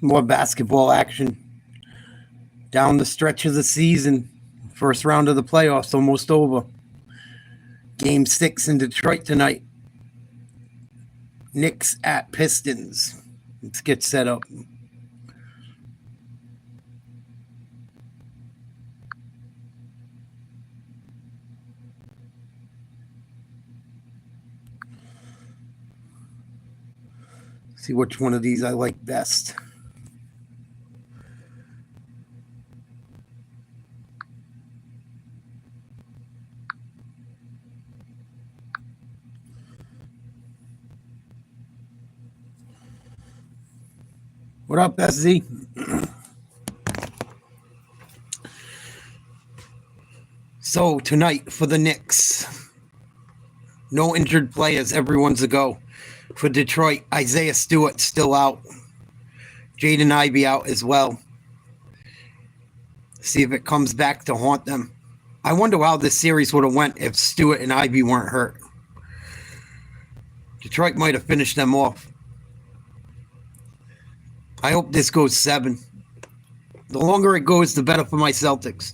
More basketball action down the stretch of the season. First round of the playoffs almost over. Game 6 in Detroit tonight. Knicks at Pistons. Let's get set up. See which one of these I like best. What up, SZ? So tonight for the Knicks, no injured players, everyone's a go. For Detroit, Isaiah Stewart still out. Jaden Ivey out as well. See if it comes back to haunt them. I wonder how this series would have went if Stewart and Ivey weren't hurt. Detroit might have finished them off. I hope this goes 7. The longer it goes, the better for my Celtics.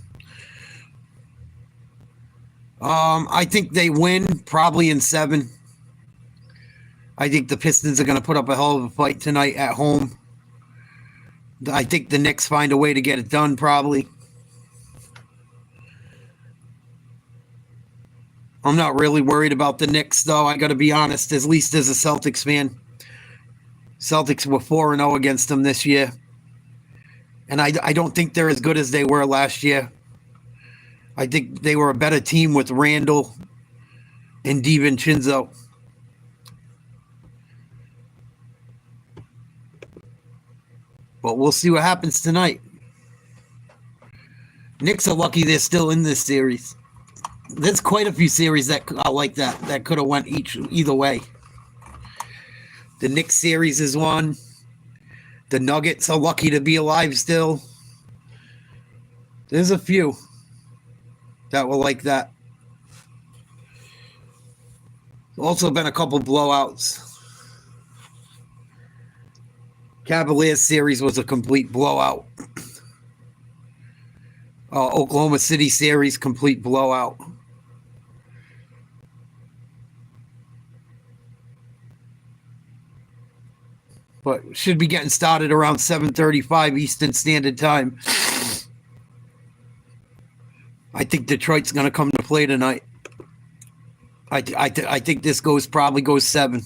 I think they win probably in 7. I think the Pistons are going to put up a hell of a fight tonight at home. I think the Knicks find a way to get it done probably. I'm not really worried about the Knicks, though. I got to be honest, at least as a Celtics fan. Celtics were 4-0 against them this year. And I don't think they're as good as they were last year. I think they were a better team with Randall and DiVincenzo. But we'll see what happens tonight. Knicks are lucky they're still in this series. There's quite a few series that are like that could have went either way. The Knicks series is one. The Nuggets are lucky to be alive still. There's a few that were like that. Also been a couple blowouts. Cavaliers series was a complete blowout. Oklahoma City series, complete blowout. But should be getting started around 7:35 Eastern Standard Time. I think Detroit's going to come to play tonight. I think this probably goes 7.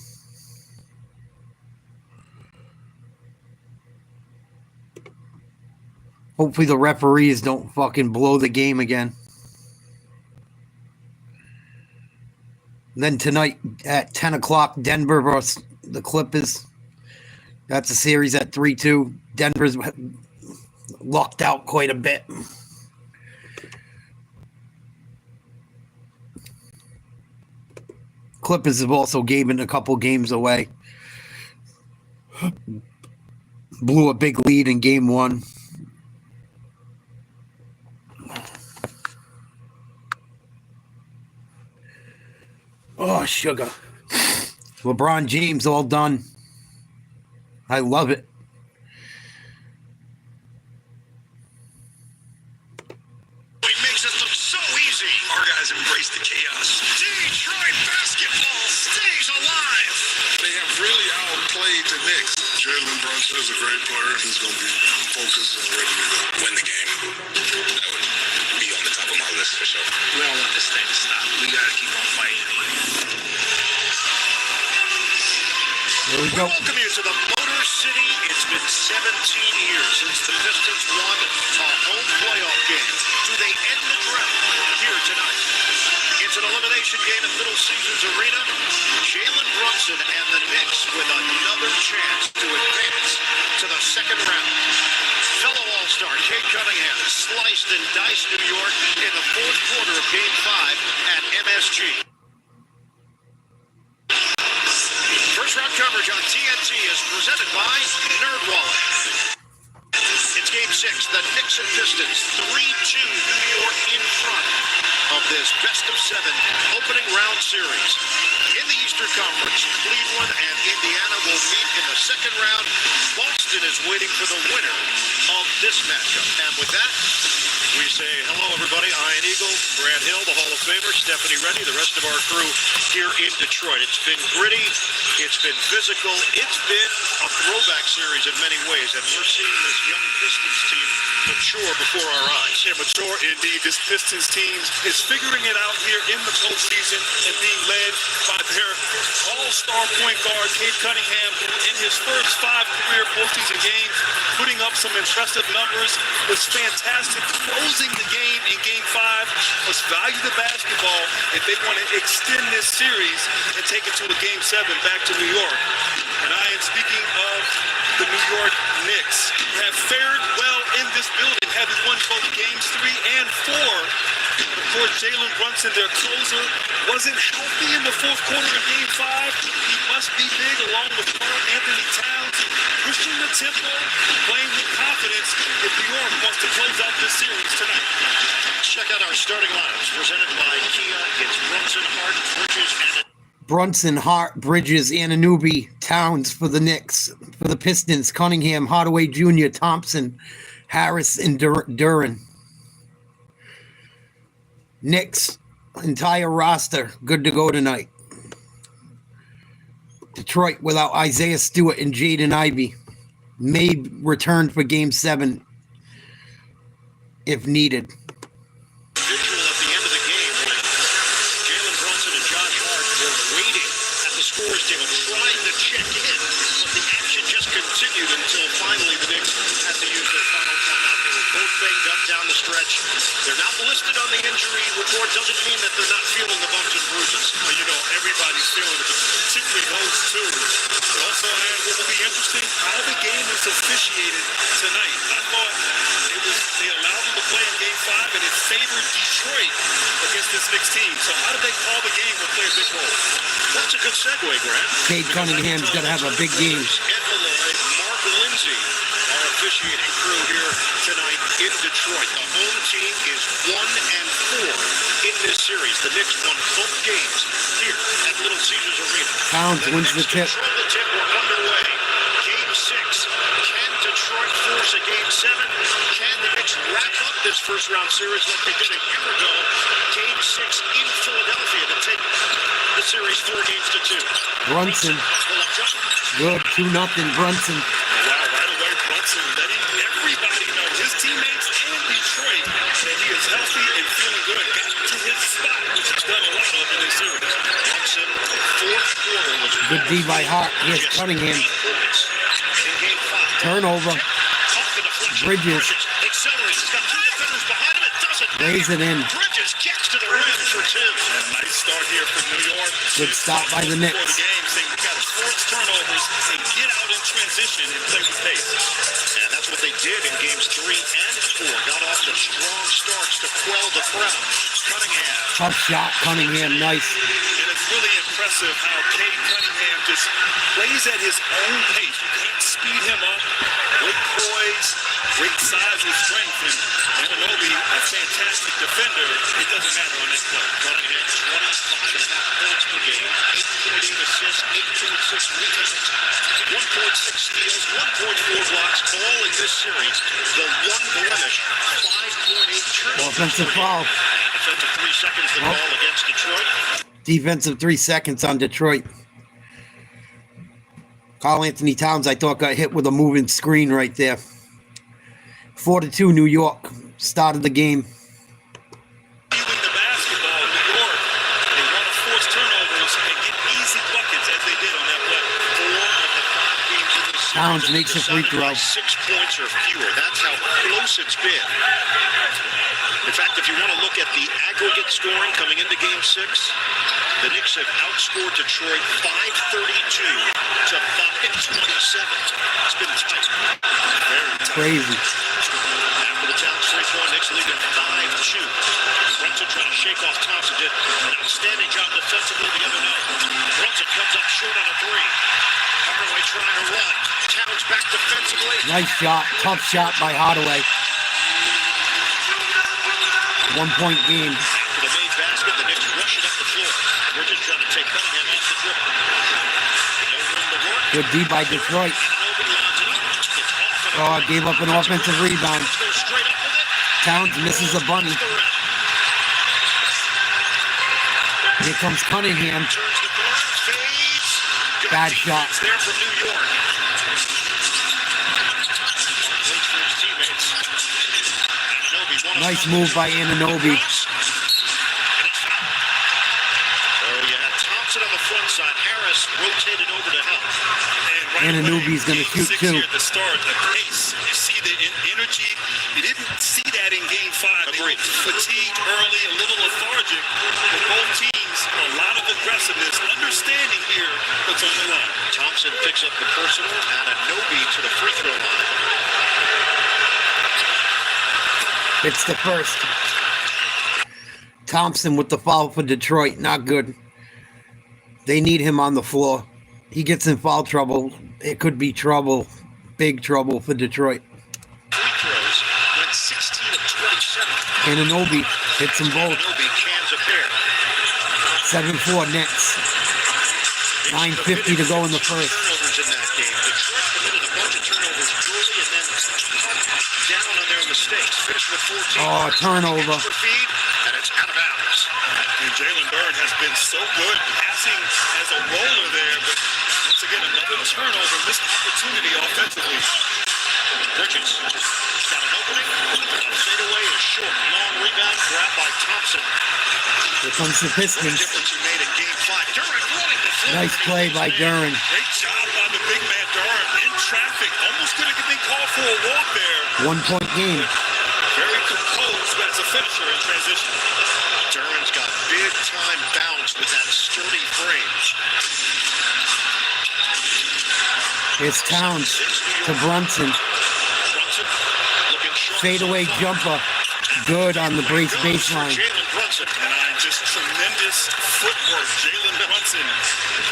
Hopefully the referees don't fucking blow the game again. And then tonight at 10 o'clock, Denver versus the Clippers. That's a series at 3-2. Denver's lucked out quite a bit. Clippers have also given a couple games away. Blew a big lead in game 1. Oh, sugar. LeBron James all done. I love it. It makes it look so easy. Our guys embrace the chaos. Detroit basketball stays alive. They have really outplayed the Knicks. Jalen Brunson is a great player. He's going to be focused and ready to go. Win the game. That would be on the top of my list for sure. We don't want this thing to stop. We got to keep on fighting. There we go. Welcome you to the Motor City. It's been 17 years since the Pistons won a home playoff game. Do they end the drought here tonight? It's an elimination game at Little Caesars Arena. Jalen Brunson and the Knicks with another chance to advance to the second round. Fellow All-Star Kate Cunningham sliced and diced New York in the fourth quarter of Game 5 at MSG. First round coverage on TNT is presented by NerdWallet. It's Game 6, the Knicks and Pistons, 3-2 New York in front of this best-of-7 opening round series. In the Eastern Conference, Cleveland and Indiana will meet in the second round. Boston is waiting for the winner of this matchup. And with that, we say hello, everybody. Iron Eagle, Brad Hill, the Hall of Famer, Stephanie Reddy, the rest of our crew here in Detroit. It's been gritty. It's been physical. It's been a throwback series in many ways, and we're seeing this young Pistons team mature before our eyes. Yeah, mature indeed. This Pistons team is figuring it out here in the postseason and being led by their all-star point guard, Cade Cunningham, in his first 5 career postseason games, putting up some impressive numbers, was fantastic, closing the game in Game 5. Must value the basketball if they want to extend this series and take it to a Game 7 back to New York. And I am speaking of the New York Knicks, who have fared well in this building, having won both Games 3 and 4. Of course, Jalen Brunson, their closer, wasn't healthy in the fourth quarter of Game 5. He must be big, along with Karl Anthony Towns, pushing the tempo, playing with confidence if New York wants to close out this series tonight. Check out our starting lineups presented by Kia. It's Brunson, Hart, Bridges, and Brunson, Hart, Bridges, Anunoby, Towns for the Knicks. For the Pistons, Cunningham, Hardaway Jr., Thompson, Harris, and Duran. Knicks, entire roster, good to go tonight. Detroit without Isaiah Stewart and Jaden Ivey. May return for Game 7 if needed. visual at the end of the game when Jalen Brunson and Josh Hart were waiting at the scores table, trying to check in, but the action just continued until finally the Knicks had to use their final timeout. They were both banged up down the stretch. They're not listed on the injury report. Doesn't mean that they're not feeling the bumps and bruises. Well, you know, everybody's feeling it, particularly those two. But also, what will be interesting, how the game is officiated tonight. I thought they allowed them to play in Game 5, and it favored Detroit against this Knicks team. So how did they call the game or play a big role? That's a good segue, Grant. Cade Cunningham's going to have a big game. Ed Malloy, Mark Lindsay, our officiating crew here tonight in Detroit. The home team is 1-4 in this series. The Knicks won both games here at Little Caesars Arena. Towns wins the tip. Control the tip. We're underway. Game 6. Can Detroit force a Game 7? Can the Knicks wrap up this first-round series like they did a year ago? Game 6 in Philadelphia to take the series 4-2. Brunson. Good, 2-0 Brunson. Wow, right away, Brunson letting everybody know, his teammates and Detroit, that he is healthy and feeling good. Got to his spot, which he's done a lot of in this series. Brunson, fourth quarter was Good D by Hart. Here's Cunningham. in Game 5. Turnover. Bridges. Accelerates. He's got two defenders behind him. It doesn't Lays it in. Bridges gets to the rim for 2. A nice start here for New York. Good stop by the Knicks. Before the game, saying we got to force turnovers and get out in transition and play with pace. And that's what they did in Games 3 and 4. Got off to strong starts to quell the threat. Cunningham. Tough shot, Cunningham. Nice. And it's really impressive how Cade Cunningham just plays at his own pace. You can't speed him up. Great poise, great size and strength. And Anunoby, a fantastic defender. It doesn't matter on that play. Cunningham, 25.5 points per game, 8.8 assists, 8.6 rebounds, 1.6 steals, 1.4 blocks, all in this series. The one blemish, 5.8 turnovers. Offensive foul. Defensive 3 seconds the ball against Detroit. Defensive 3 seconds on Detroit. Karl Anthony Towns, I thought, got hit with a moving screen right there. 4-2 New York. Started the game. Win the basketball, New York. They want to force turnovers and get easy buckets as they did on that play. 4 of the 5 games in the series Towns makes a free decided by throw. 6 points or fewer. That's how close it's been. In fact, if you want to look at the aggregate scoring coming into Game 6, the Knicks have outscored Detroit 532 to 527. It's been tight. Very tight. Crazy. After the Towns free throw, Knicks lead at 5-2. Brunson trying to shake off Thompson. Did an outstanding job defensively the other night. Brunson comes up short on a 3. Hardaway trying to run. Towns back defensively. Nice shot. Tough shot by Hardaway. 1-point game. After the made basket, the Knicks rush it up the floor. Bridges trying to take Cunningham off the dribble. No room to work. Good D by Detroit. Anunoby lines it up. Oh, gave up an offensive rebound. Goes straight up with it. Towns misses a bunny. Here comes Cunningham. Turns the corner, fades. Good Bad defense shot. there from New York. Waits for his teammates. Anunoby, Nice move by Anunoby. Oh, you had Thompson on the front side. Harris rotated over to help. Anunoby's going to shoot Game 6 too. here at the start, the pace. You see the energy. You didn't see that in Game 5. They Agreed. looked fatigued early, a little lethargic. But both teams, a lot of aggressiveness, understanding here what's on the line. Thompson picks up the personal. Anunoby to the free throw line. It's the first. Thompson with the foul for Detroit. Not good. They need him on the floor. He gets in foul trouble. It could be trouble. Big trouble for Detroit. Free throws went 16 of 27. Anunoby hits them both. Anunoby cans a pair. 7-4 Knicks. 9:50 to go in the first. Turnovers in that game. Detroit committed a bunch of turnovers early and then cut down on their mistakes. Finished with 14. Oh, turnover. Extra feed, and it's out of bounds. And Jalen Byrd has been so good passing as a roller there, but once again, another turnover, missed opportunity offensively. Bridges got an opening. Fade away is short. Long rebound grabbed by Thompson. Here comes the What a Pistons. difference he made in game 5. Durant running the floor. Nice play by Duran. Great job by the big man Durant in traffic. Almost could have been called for a walk there. 1 point game. Very composed as a finisher in transition. Durant's got big time bounce with that sturdy frame. Here's Towns to Brunson. Brunson looking sharp. Fadeaway jumper. Good on the brace baseline. Jalen Brunson. And just tremendous footwork. Jalen Brunson,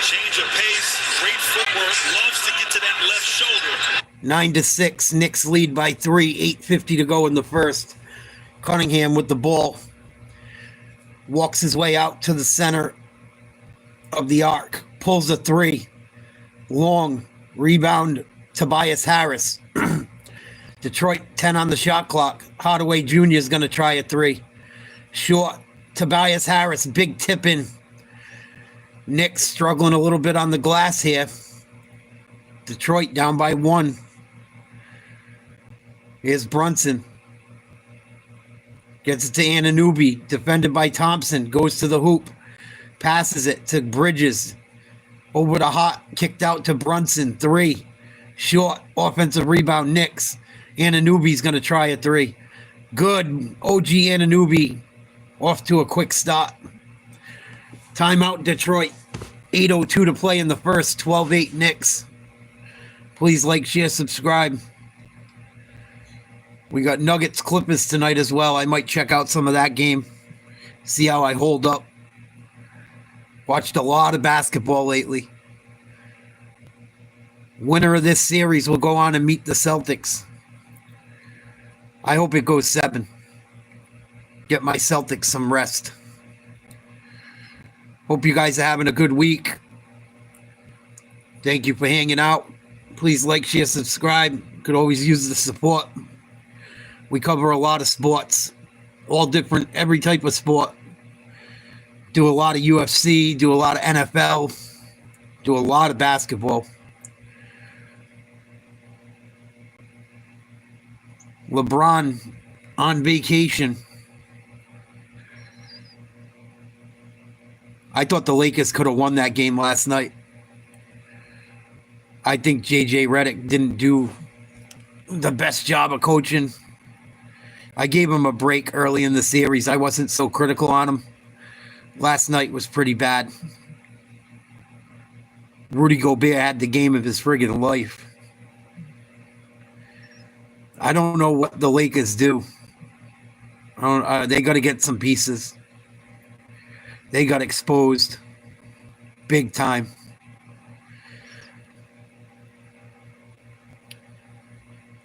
change of pace, great footwork, loves to get to that left shoulder. 9-6. Knicks lead by 3. 8:50 to go in the first. Cunningham with the ball. Walks his way out to the center of the arc. Pulls a 3. Long. Rebound. Tobias Harris. Detroit 10 on the shot clock. Hardaway Jr. is going to try a 3. Short. Tobias Harris. Big tip in. Knicks struggling a little bit on the glass here. Detroit down by 1. Here's Brunson. Gets it to Anunoby. Defended by Thompson. Goes to the hoop. Passes it to Bridges. Over the hot. Kicked out to Brunson. 3. Short. Offensive rebound. Knicks. Anunoby's going to try a 3. Good. OG Anunoby. Off to a quick start. Timeout Detroit. 8:02 to play in the first. 12-8 Knicks. Please like, share, subscribe. We got Nuggets Clippers tonight as well. I might check out some of that game. See how I hold up. Watched a lot of basketball lately. Winner of this series will go on and meet the Celtics. I hope it goes 7. Get my Celtics some rest. Hope you guys are having a good week. Thank you for hanging out. Please like, share, subscribe. Could always use the support. We cover a lot of sports. All different, every type of sport. Do a lot of UFC, do a lot of NFL, do a lot of basketball. LeBron on vacation. I thought the Lakers could have won that game last night. I think JJ Redick didn't do the best job of coaching. I gave him a break early in the series. I wasn't so critical on him. Last night was pretty bad. Rudy Gobert had the game of his friggin' life. I don't know what the Lakers do. They got to get some pieces. They got exposed. Big time.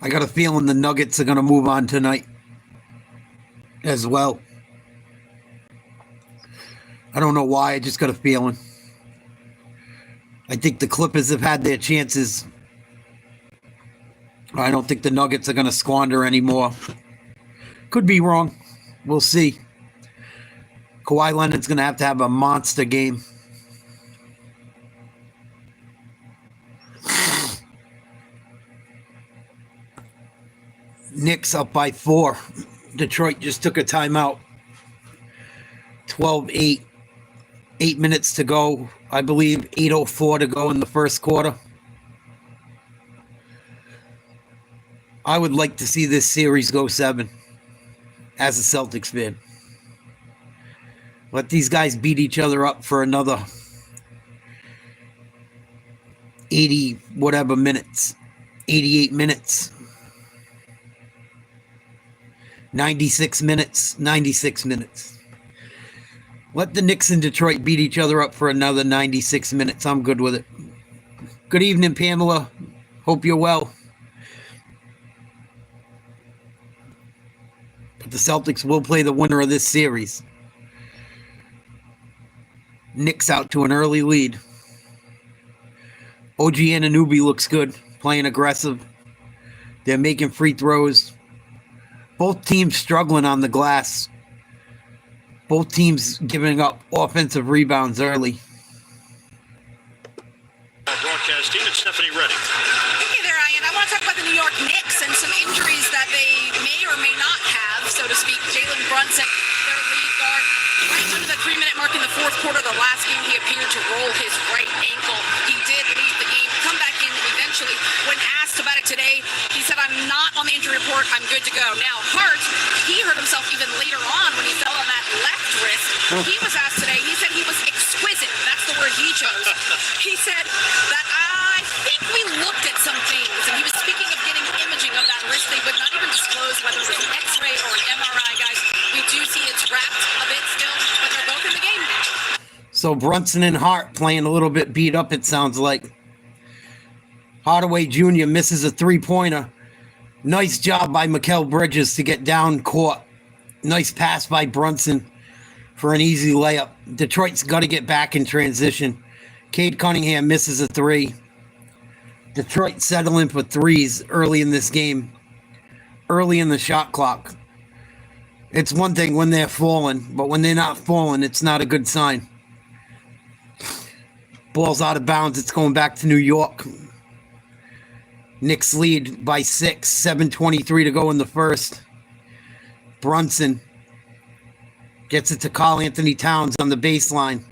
I got a feeling the Nuggets are going to move on tonight as well. I don't know why. I just got a feeling. I think the Clippers have had their chances. I don't think the Nuggets are going to squander anymore. Could be wrong. We'll see. Kawhi Leonard's going to have a monster game. Knicks up by 4. Detroit just took a timeout. 12-8. 8 minutes to go. I believe 8:04 to go in the first quarter. I would like to see this series go 7 as a Celtics fan. Let these guys beat each other up for another 80 whatever minutes. 88 minutes. 96 minutes. 96 minutes. Let the Knicks and Detroit beat each other up for another 96 minutes. I'm good with it. Good evening, Pamela. Hope you're well. But the Celtics will play the winner of this series. Knicks out to an early lead. OG Anunoby looks good, playing aggressive. They're making free throws. Both teams struggling on the glass. Both teams giving up offensive rebounds early. Broadcast team and Stephanie Reddy. Hey there, Ian. I want to talk about the New York Knicks and some injuries that they may or may not have, so to speak. Jalen Brunson, their lead guard, right under the 3-minute mark in the fourth quarter. The last game, he appeared to roll his right ankle. He did leave the game, come back in eventually. When asked about it today, he said, "I'm not on the injury report. I'm good to go." Now, Hart, he hurt himself even later on when he fell on that left wrist. He was asked today. He said he was exquisite. That's the word he chose. He said that I think we looked at some things, and he was speaking of getting imaging of that wrist. They would not even disclose whether it was an X-ray or an MRI, guys. We do see it's wrapped a bit still, but they're both in the game. So Brunson and Hart playing a little bit beat up, it sounds like. Hardaway Jr. misses a three-pointer. Nice job by Mikal Bridges to get down court. Nice pass by Brunson for an easy layup. Detroit's got to get back in transition. Cade Cunningham misses a 3. Detroit settling for threes early in this game. Early in the shot clock. It's one thing when they're falling, but when they're not falling, it's not a good sign. Ball's out of bounds. It's going back to New York. Knicks lead by 6. 7:23 to go in the first. Brunson gets it to Karl Anthony Towns on the baseline.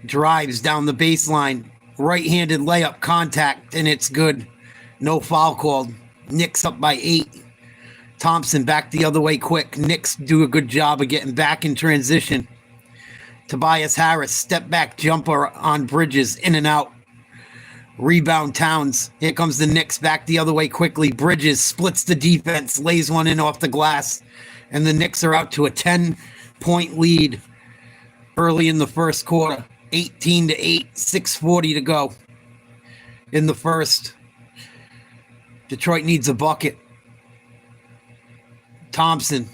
Drives down the baseline. Right-handed layup contact, and it's good. No foul called. Knicks up by 8. Thompson back the other way quick. Knicks do a good job of getting back in transition. Tobias Harris, step back jumper on Bridges, in and out. Rebound Towns. Here comes the Knicks back the other way quickly. Bridges splits the defense, lays one in off the glass, and the Knicks are out to a 10-point lead early in the first quarter. 18-8, 6:40 to go in the first. Detroit needs a bucket. Thompson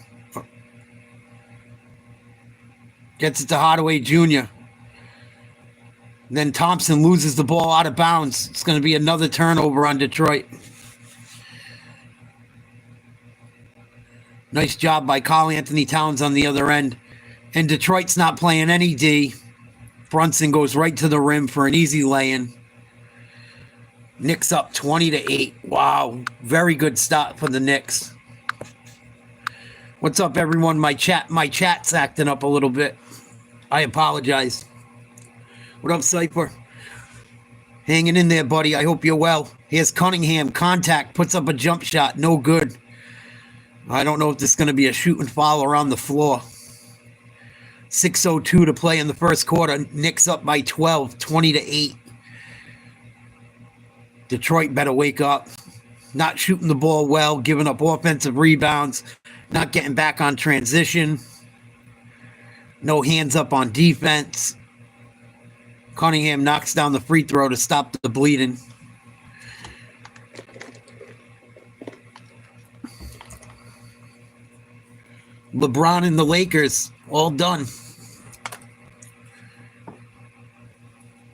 gets it to Hardaway Jr. Then Thompson loses the ball out of bounds. It's going to be another turnover on Detroit. Nice job by Karl Anthony Towns on the other end. And Detroit's not playing any D. Brunson goes right to the rim for an easy lay-in. Knicks up 20-8. Wow. Very good start for the Knicks. What's up, everyone? My chat's acting up a little bit. I apologize. What up, Cypher? Hanging in there, buddy. I hope you're well. Here's Cunningham. Contact. Puts up a jump shot. No good. I don't know if this is going to be a shoot and foul around the floor. 6:02 to play in the first quarter. Knicks up by 12. 20-8. Detroit better wake up. Not shooting the ball well. Giving up offensive rebounds. Not getting back on transition. No hands up on defense. Cunningham knocks down the free throw to stop the bleeding. LeBron and the Lakers, all done.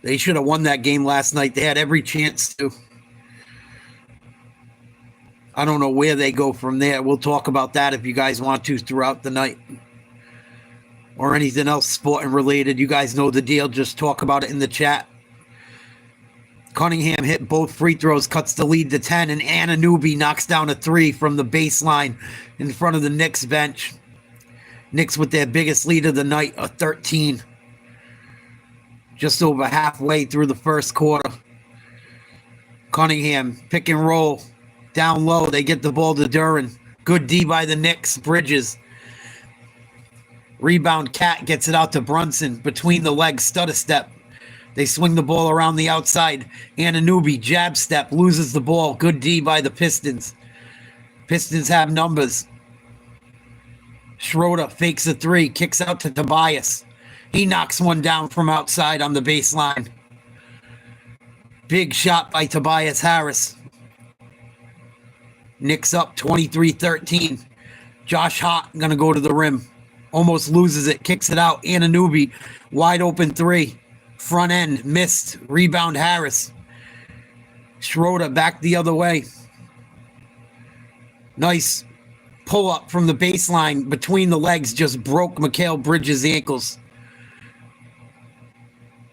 They should have won that game last night. They had every chance to. I don't know where they go from there. We'll talk about that if you guys want to throughout the night. Or anything else sporting related. You guys know the deal. Just talk about it in the chat. Cunningham hit both free throws, cuts the lead to 10, and Anunoby knocks down a 3 from the baseline in front of the Knicks bench. Knicks with their biggest lead of the night, a 13. Just over halfway through the first quarter. Cunningham, pick and roll. Down low, they get the ball to Duran. Good D by the Knicks, Bridges. Rebound, Cat gets it out to Brunson. Between the legs, stutter step. They swing the ball around the outside. Anunoby, jab step, loses the ball. Good D by the Pistons. Pistons have numbers. Schroeder fakes a 3, kicks out to Tobias. He knocks one down from outside on the baseline. Big shot by Tobias Harris. Knicks up 23-13. Josh Hart going to go to the rim. Almost loses it, kicks it out. Anunoby, wide open 3. Front end, missed. Rebound Harris. Schroeder back the other way. Nice pull up from the baseline between the legs, just broke Mikal Bridges' ankles.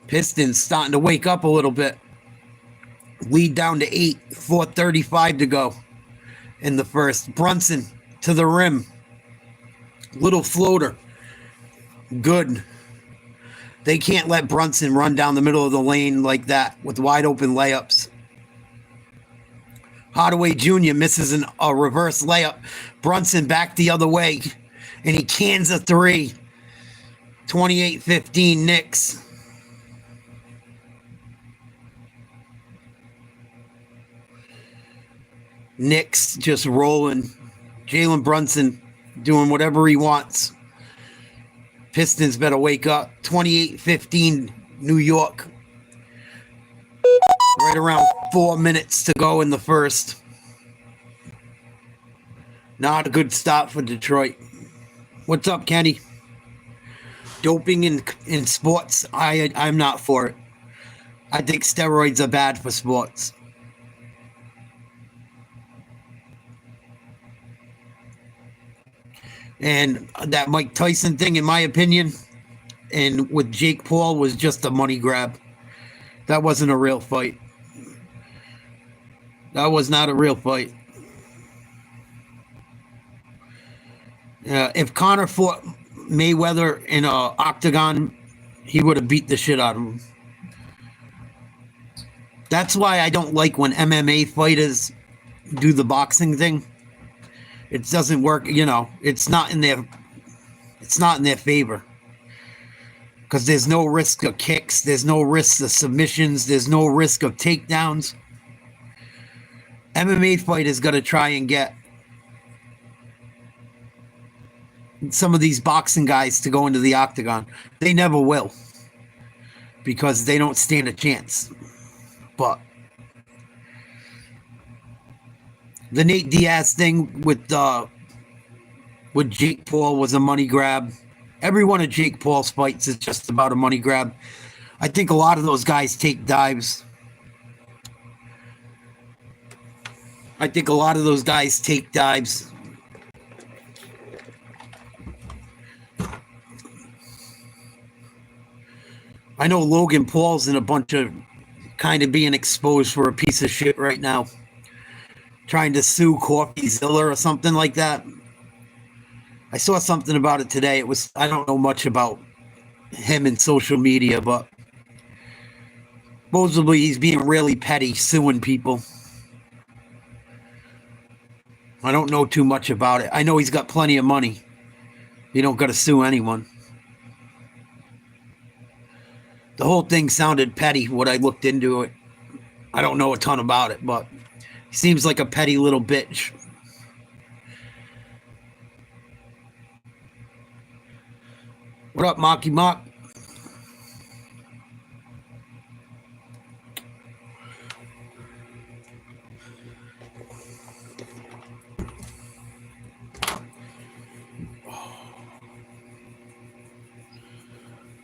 Pistons starting to wake up a little bit. Lead down to 8, 4:35 to go in the first. Brunson to the rim. Little floater. Good. They can't let Brunson run down the middle of the lane like that with wide open layups. Hardaway Jr. misses a reverse layup. Brunson back the other way, and he cans a 3. 28-15 Knicks. Knicks just rolling. Jalen Brunson doing whatever he wants. Pistons better wake up. 28-15 New York. Right around 4 minutes to go in the first. Not a good start for Detroit. What's up, Kenny? Doping in sports, I'm not for it. I think steroids are bad for sports. And that Mike Tyson thing, in my opinion, and with Jake Paul was just a money grab. That wasn't a real fight. That was not a real fight. If Conor fought Mayweather in an octagon, he would have beat the shit out of him. That's why I don't like when MMA fighters do the boxing thing. It doesn't work, it's not in their favor. Because there's no risk of kicks, there's no risk of submissions, there's no risk of takedowns. MMA fighters got to try and get some of these boxing guys to go into the octagon. They never will. Because they don't stand a chance. But the Nate Diaz thing with Jake Paul was a money grab. Every one of Jake Paul's fights is just about a money grab. I think a lot of those guys take dives. I know Logan Paul's in a bunch of kind of being exposed for a piece of shit right now. Trying to sue Coffee Zilla or something like that. I saw something about it today. I don't know much about him in social media, but supposedly he's being really petty, suing people. I don't know too much about it. I know he's got plenty of money. You don't got to sue anyone. The whole thing sounded petty when I looked into it. I don't know a ton about it, but he seems like a petty little bitch. What up, Mocky Mock?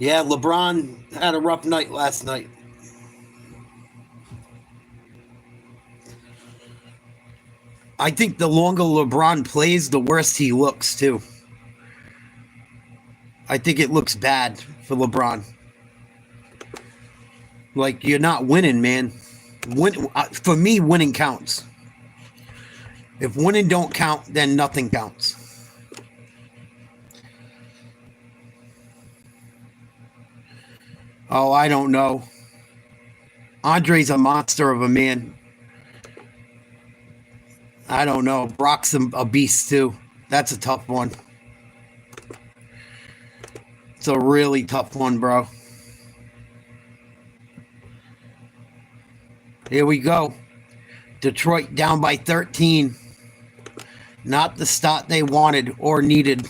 Yeah, LeBron had a rough night last night. I think the longer LeBron plays, the worse he looks, too. I think it looks bad for LeBron. Like, you're not winning, man. For me, winning counts. If winning don't count, then nothing counts. Oh, I don't know. Andre's a monster of a man. I don't know. Brock's a beast, too. That's a tough one. It's a really tough one, bro. Here we go. Detroit down by 13. Not the start they wanted or needed.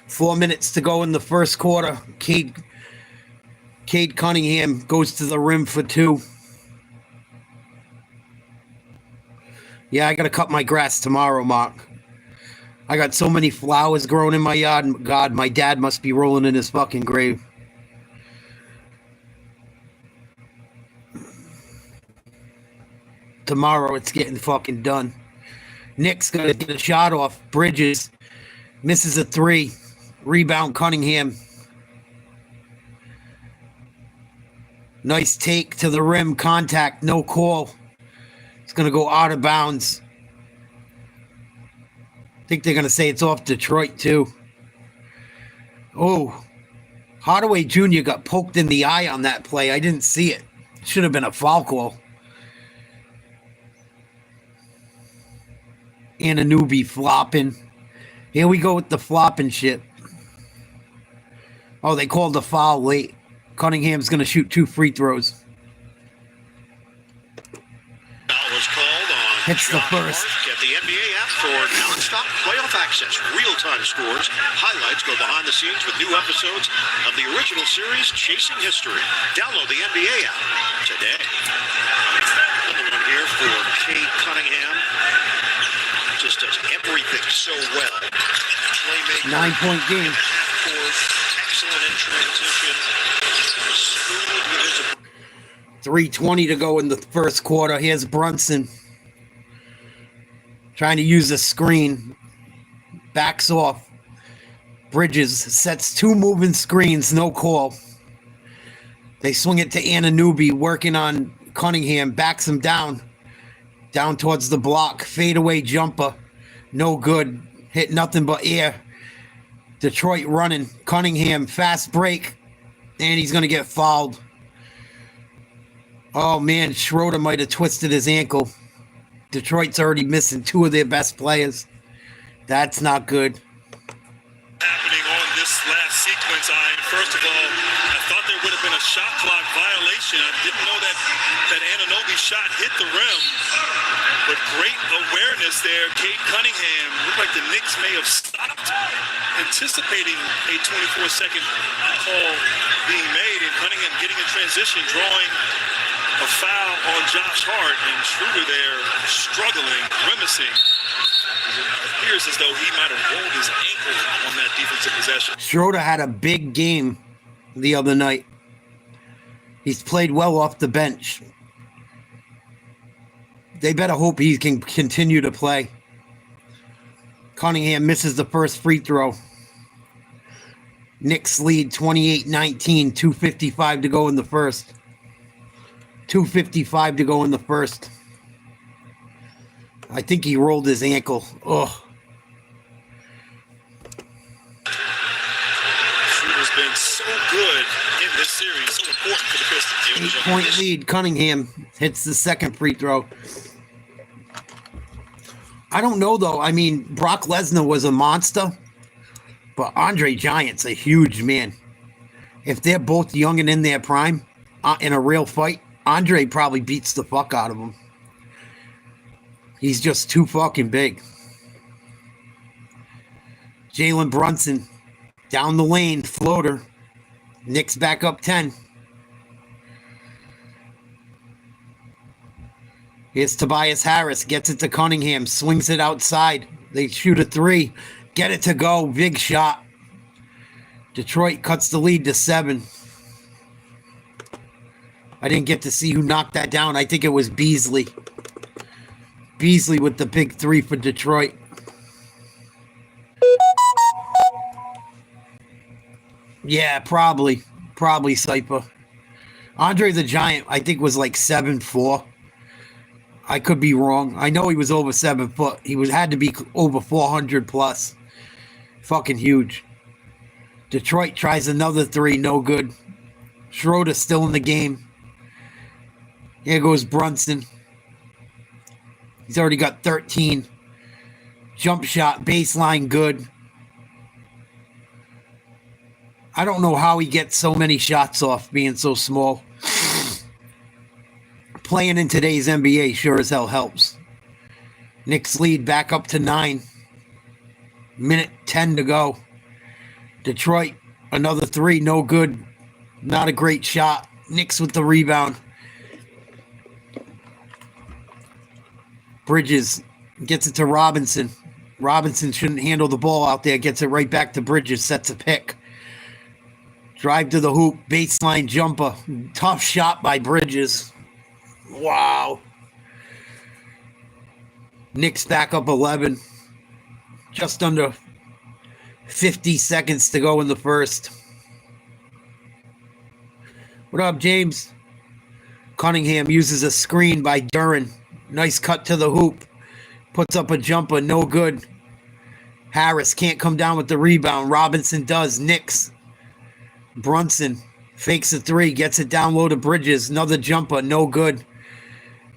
4 minutes to go in the first quarter. Cade Cunningham goes to the rim for 2. Yeah, I got to cut my grass tomorrow, Mark. I got so many flowers growing in my yard. God, my dad must be rolling in his fucking grave. Tomorrow it's getting fucking done. Knicks gonna get a shot off. Bridges misses a 3. Rebound Cunningham. Nice take to the rim. Contact. No call. It's gonna go out of bounds. I think they're gonna say it's off Detroit too. Oh, Hardaway Jr. got poked in the eye on that play. I didn't see it. Should have been a foul call. Anunoby flopping. Here we go with the flopping shit. Oh, they called the foul late. Cunningham's going to shoot 2 free throws. Foul was called on Hits the Josh first. Hart. Get the NBA app for non-stop playoff access. Real-time scores, highlights, go behind the scenes with new episodes of the original series, Chasing History. Download the NBA app today. Another one here for Cade Cunningham. Just does everything so well. Playmaker. 9-point game. Excellent in transition. Smooth with his 3:20 to go in the first quarter. Here's Brunson. Trying to use a screen. Backs off. Bridges sets 2 moving screens. No call. They swing it to Anunoby. Working on Cunningham. Backs him down. Down towards the block. Fadeaway jumper. No good. Hit nothing but air. Detroit running. Cunningham. Fast break. And he's going to get fouled. Oh, man. Schroeder might have twisted his ankle. Detroit's already missing 2 of their best players. That's not good. Happening on this last sequence, first of all, I thought there would have been a shot clock violation. I didn't know that Anunoby shot hit the rim, but great awareness there. Cade Cunningham looked like the Knicks may have stopped anticipating a 24-second call being made, and Cunningham getting in transition, drawing a foul on Josh Hart, and Schroeder there struggling, grimacing. It appears as though he might have rolled his ankle on that defensive possession. Schroeder had a big game the other night. He's played well off the bench. They better hope he can continue to play. Cunningham misses the first free throw. Knicks lead 28-19, 2:55 to go in the first. 2:55 to go in the first. I think he rolled his ankle. Ugh. Schroeder's been so good in this series, so important for the Pistons. 8-point lead. Cunningham hits the second free throw. I don't know, though. I mean, Brock Lesnar was a monster, but Andre Giant's a huge man. If they're both young and in their prime, in a real fight, Andre probably beats the fuck out of him. He's just too fucking big. Jalen Brunson down the lane, floater. Knicks back up 10. Here's Tobias Harris, gets it to Cunningham, swings it outside. They shoot a 3. Get it to go, big shot. Detroit cuts the lead to 7. I didn't get to see who knocked that down. I think it was Beasley. Beasley with the big three for Detroit. Yeah, probably. Probably Cypher. Andre the Giant, I think, was like 7'4". I could be wrong. I know he was over 7 foot. He had to be over 400 plus. Fucking huge. Detroit tries another three, no good. Schroeder still in the game. Here goes Brunson. He's already got 13. Jump shot, baseline, good. I don't know how he gets so many shots off being so small. Playing in today's NBA sure as hell helps. Knicks lead back up to 9. Minute 10 to go. Detroit, another three, no good. Not a great shot. Knicks with the rebound. Bridges gets it to Robinson. Robinson shouldn't handle the ball out there. Gets it right back to Bridges. Sets a pick. Drive to the hoop. Baseline jumper. Tough shot by Bridges. Wow. Knicks back up 11. Just under 50 seconds to go in the first. What up, James? Cunningham uses a screen by Duran. Nice cut to the hoop. Puts up a jumper, no good. Harris can't come down with the rebound. Robinson does. Knicks. Brunson fakes a three, gets it down low to Bridges. Another jumper, no good.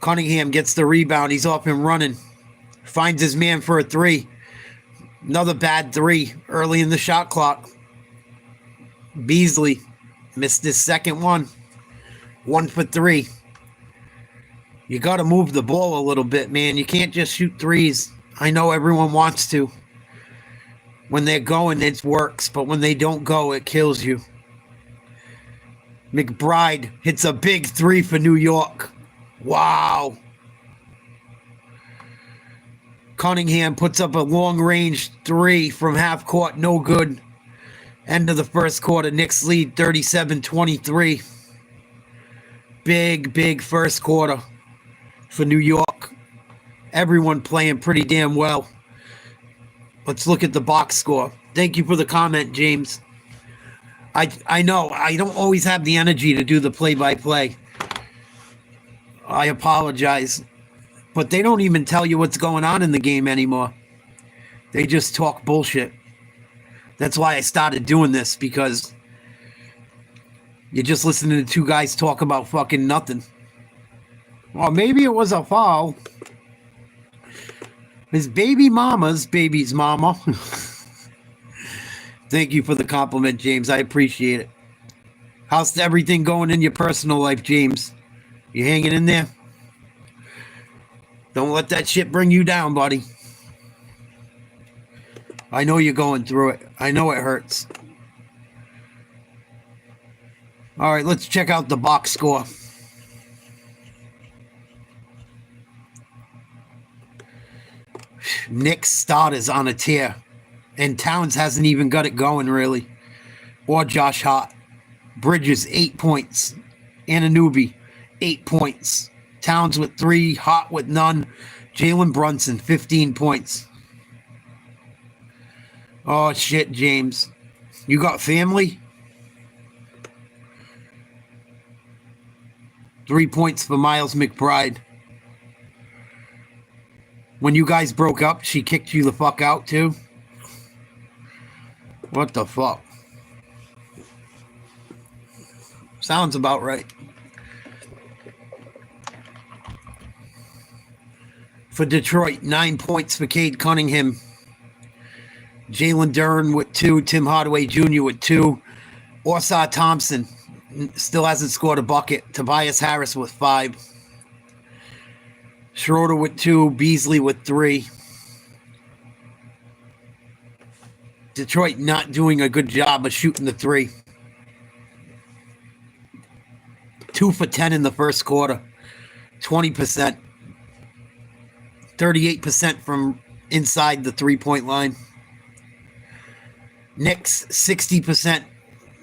Cunningham gets the rebound. He's off and running. Finds his man for a three. Another bad three early in the shot clock. Beasley missed his second one. 1 for 3. You got to move the ball a little bit, man. You can't just shoot threes. I know everyone wants to. When they're going, it works. But when they don't go, it kills you. McBride hits a big three for New York. Wow. Cunningham puts up a long-range three from half court. No good. End of the first quarter. Knicks lead 37-23. Big first quarter for New York. Everyone playing pretty damn well. Let's look at the box score. Thank you for the comment, James. I know I don't always have the energy to do the play-by-play. I apologize. But they don't even tell you what's going on in the game anymore. They just talk bullshit. That's why I started doing this, because you're just listening to two guys talk about fucking nothing. Well, maybe it was a foul. His baby's mama. Thank you for the compliment, James. I appreciate it. How's everything going in your personal life, James? You hanging in there? Don't let that shit bring you down, buddy. I know you're going through it. I know it hurts. All right, let's check out the box score. Knicks starters on a tear. And Towns hasn't even got it going, really. Or Josh Hart. Bridges, 8 points. Anunoby, 8 points. Towns with 3, Hart with none. Jalen Brunson, 15 points. Oh, shit, James. You got family? 3 points for Miles McBride. When you guys broke up, she kicked you the fuck out, too? What the fuck? Sounds about right. For Detroit, 9 points for Cade Cunningham. Jalen Duran with 2. Tim Hardaway Jr. with 2. Orsar Thompson still hasn't scored a bucket. Tobias Harris with 5. Schroeder with 2. Beasley with 3. Detroit not doing a good job of shooting the 3. 2 for 10 in the first quarter. 20%. 38% from inside the 3-point line. Knicks, 60%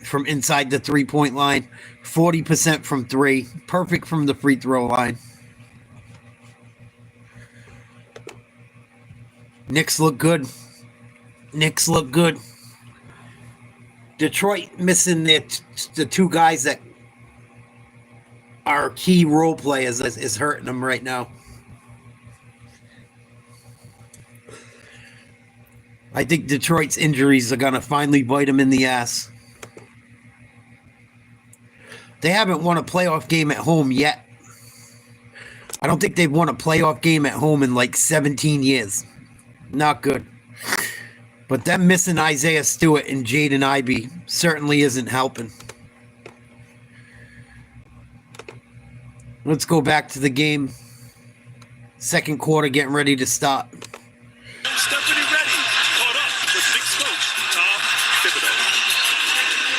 from inside the 3-point line. 40% from 3. Perfect from the free throw line. Knicks look good. Knicks look good. Detroit missing the two guys that are key role players is hurting them right now. I think Detroit's injuries are going to finally bite them in the ass. They haven't won a playoff game at home yet. I don't think they've won a playoff game at home in like 17 years. Not good. But them missing Isaiah Stewart and Jaden Ivey certainly isn't helping. Let's go back to the game. Second quarter getting ready to start. Stephanie ready. Caught up with Knicks coach Tom Thibodeau.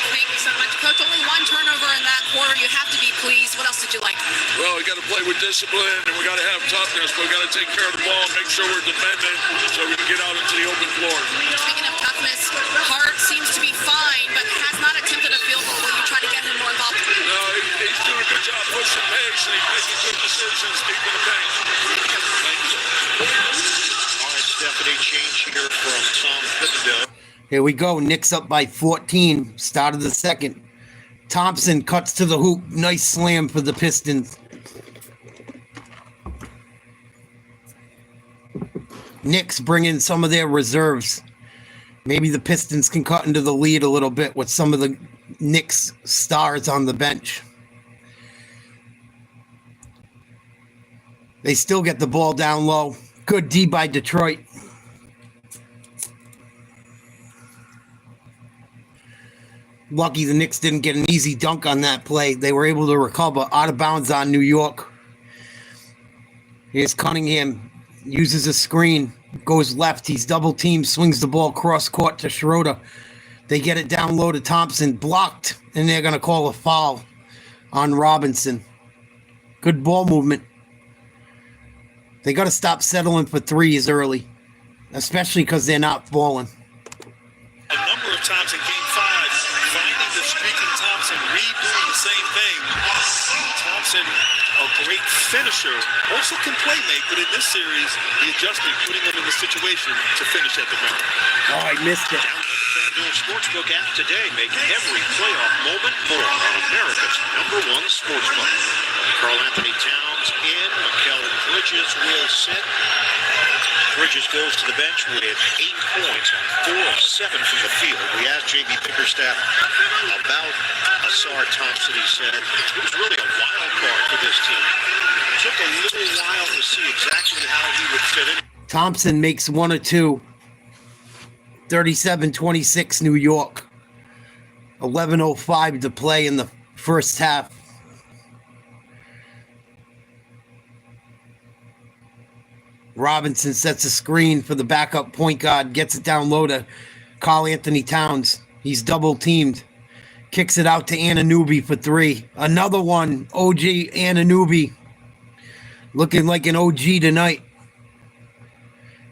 Thank you so much, Coach. Only one turnover in that quarter. You have to be pleased. What else did you like? Well, we got to play with discipline, and we got to have toughness, but we got to take care of the ball and make sure we're defending so we can get out into the open floor. Speaking of toughness, Hart seems to be fine, but has not attempted a field goal. Will you try to get him more involved? No, he's doing a good job pushing pace, and he's making good decisions deep in the paint. Thank you. All right, Stephanie, change here from Tom Thibodeau. Here we go. Knicks up by 14. Start of the second. Thompson cuts to the hoop. Nice slam for the Pistons. Knicks bring in some of their reserves. Maybe the Pistons can cut into the lead a little bit with some of the Knicks stars on the bench. They still get the ball down low. Good D by Detroit. Lucky the Knicks didn't get an easy dunk on that play. They were able to recover out of bounds on New York. Here's Cunningham. Uses a screen. Goes left. He's double teamed. Swings the ball cross court to Schroeder. They get it down low to Thompson. Blocked. And they're going to call a foul on Robinson. Good ball movement. They got to stop settling for threes early. Especially because they're not falling. A number of times in Game 5, finding the streaking Thompson, redoing the same thing. Thompson, a great finisher, also can play make, but in this series, the adjustment, putting them in the situation to finish at the rim. Oh, I missed it. Download the FanDuel Sportsbook app today. Make every playoff moment more on America's #1 sportsbook. Karl Anthony Towns in. Mikal Bridges will sit. Bridges goes to the bench with 8 points, 4 of 7 from the field. We asked J.B. Bickerstaff about Asar Thompson. He said it was really a wild card for this team. It took a little while to see exactly how he would fit in. Thompson makes 1 or 2. 37-26 New York. 11:05 to play in the first half. Robinson sets a screen for the backup point guard, gets it down low to Karl Anthony Towns. He's double teamed. Kicks it out to Anunoby for 3. Another one, OG Anunoby. Looking like an OG tonight.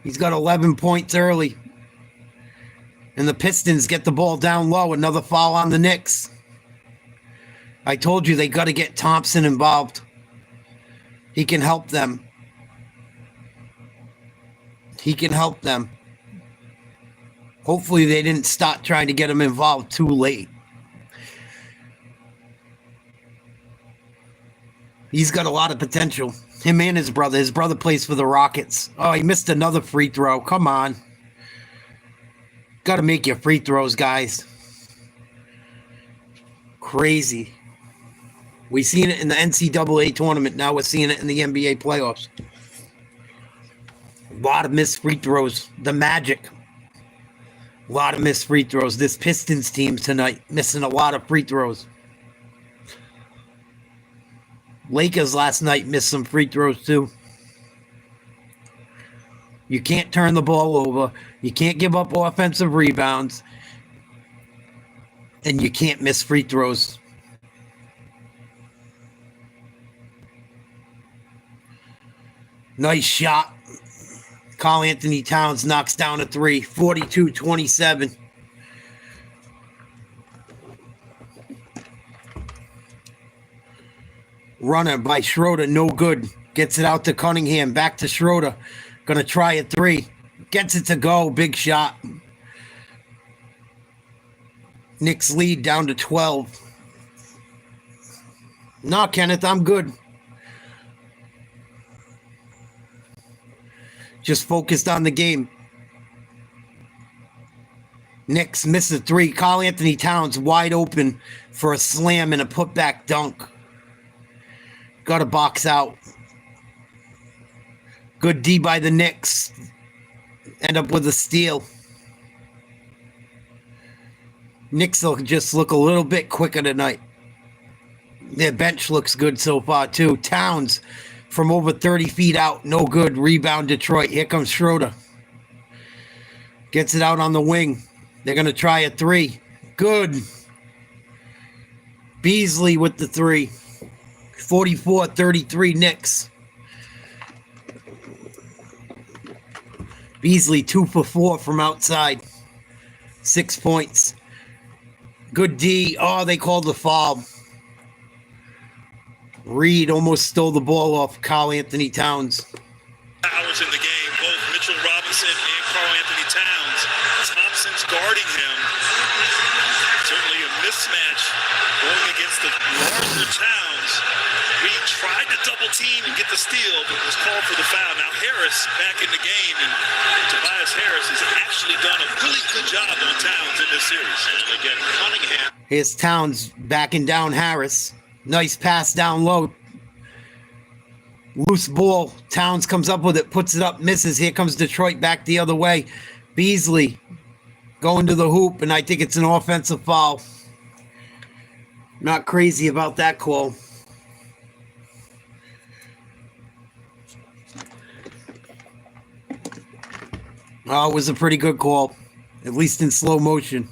He's got 11 points early. And the Pistons get the ball down low. Another foul on the Knicks. I told you they got to get Thompson involved. He can help them. He can help them. Hopefully they didn't start trying to get him involved too late. He's got a lot of potential. Him and his brother. His brother plays for the Rockets. Oh, he missed another free throw. Come on. Got to make your free throws, guys. Crazy. We've seen it in the NCAA tournament. Now we're seeing it in the NBA playoffs. A lot of missed free throws. The Magic. A lot of missed free throws. This Pistons team tonight missing a lot of free throws. Lakers last night missed some free throws too. You can't turn the ball over. You can't give up offensive rebounds. And you can't miss free throws. Nice shot. Karl Anthony Towns knocks down a 3. 42-27. Runner by Schroeder, no good. Gets it out to Cunningham. Back to Schroeder. Gonna try a 3. Gets it to go. Big shot. Knicks lead down to 12. No, Kenneth, I'm good. Just focused on the game. Knicks miss a three. Karl Anthony Towns wide open for a slam and a putback dunk. Got to box out. Good D by the Knicks. End up with a steal. Knicks will just look a little bit quicker tonight. Their bench looks good so far, too. Towns from over 30 feet out. No good. Rebound, Detroit. Here comes Schroeder. Gets it out on the wing. They're going to try a three. Good. Beasley with the three. 44-33 Knicks. Beasley 2 for 4 from outside. 6 points. Good D. Oh, they called the foul. Reed almost stole the ball off Karl Anthony Towns. Hours in the game, both Mitchell Robinson and Karl Anthony Towns. Thompson's guarding him. Certainly a mismatch going against the larger Towns. Reed tried to double team and get the steal, but was called for the foul. Now Harris back in the game, and Tobias Harris has actually done a really good job on Towns in this series. And again, Cunningham. Here's Towns backing down Harris. Nice pass down low. Loose ball. Towns comes up with it, puts it up, misses. Here comes Detroit back the other way. Beasley going to the hoop, and I think it's an offensive foul. Not crazy about that call. Oh, it was a pretty good call, at least in slow motion.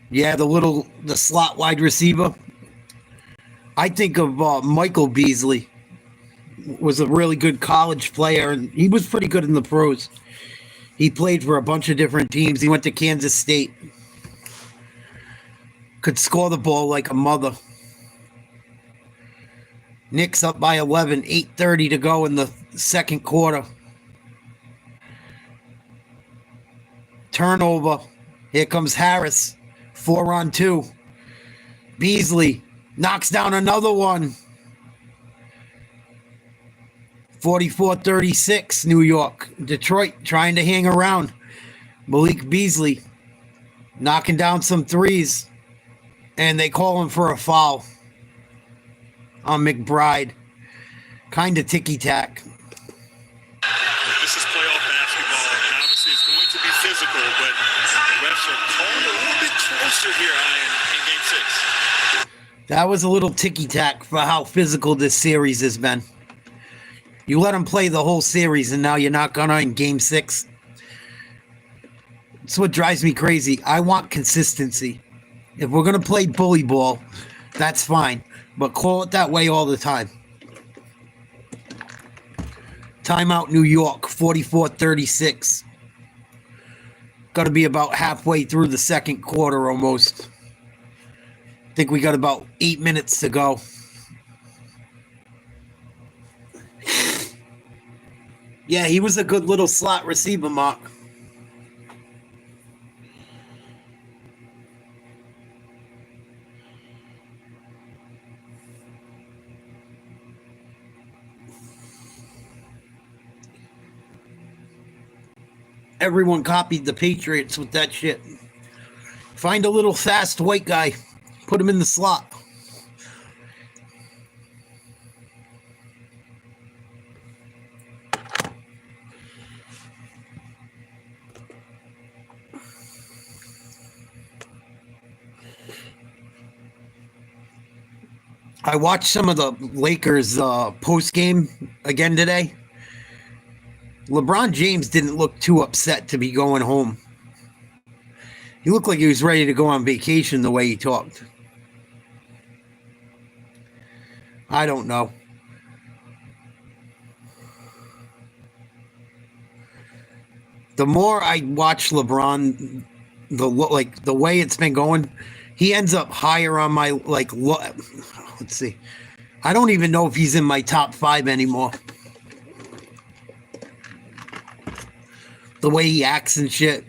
Yeah, the slot wide receiver. I think of Michael Beasley. Was a really good college player, and he was pretty good in the pros. He played for a bunch of different teams. He went to Kansas State. Could score the ball like a mother. Knicks up by 11, 8:30 to go in the second quarter. Turnover. Here comes Harris. 4-on-2. Beasley knocks down another one. 44-36, New York. Detroit trying to hang around. Malik Beasley knocking down some threes. And they call him for a foul on McBride. Kind of ticky-tack. This is playoff basketball, and obviously it's going to be physical, but the refs are calling a little bit closer here in Game 6. That was a little ticky-tack for how physical this series has been. You let them play the whole series, and now you're not going to in Game 6. It's what drives me crazy. I want consistency. If we're going to play bully ball, that's fine. But call it that way all the time. Timeout New York, 44-36. Got to be about halfway through the second quarter almost. I think we got about 8 minutes to go. Yeah, he was a good little slot receiver, Mark. Everyone copied the Patriots with that shit. Find a little fast white guy. Put him in the slot. I watched some of the Lakers post game again today. LeBron James didn't look too upset to be going home. He looked like he was ready to go on vacation the way he talked. I don't know. The more I watch LeBron, the way it's been going, he ends up higher on my let's see. I don't even know if he's in my top 5 anymore. The way he acts and shit.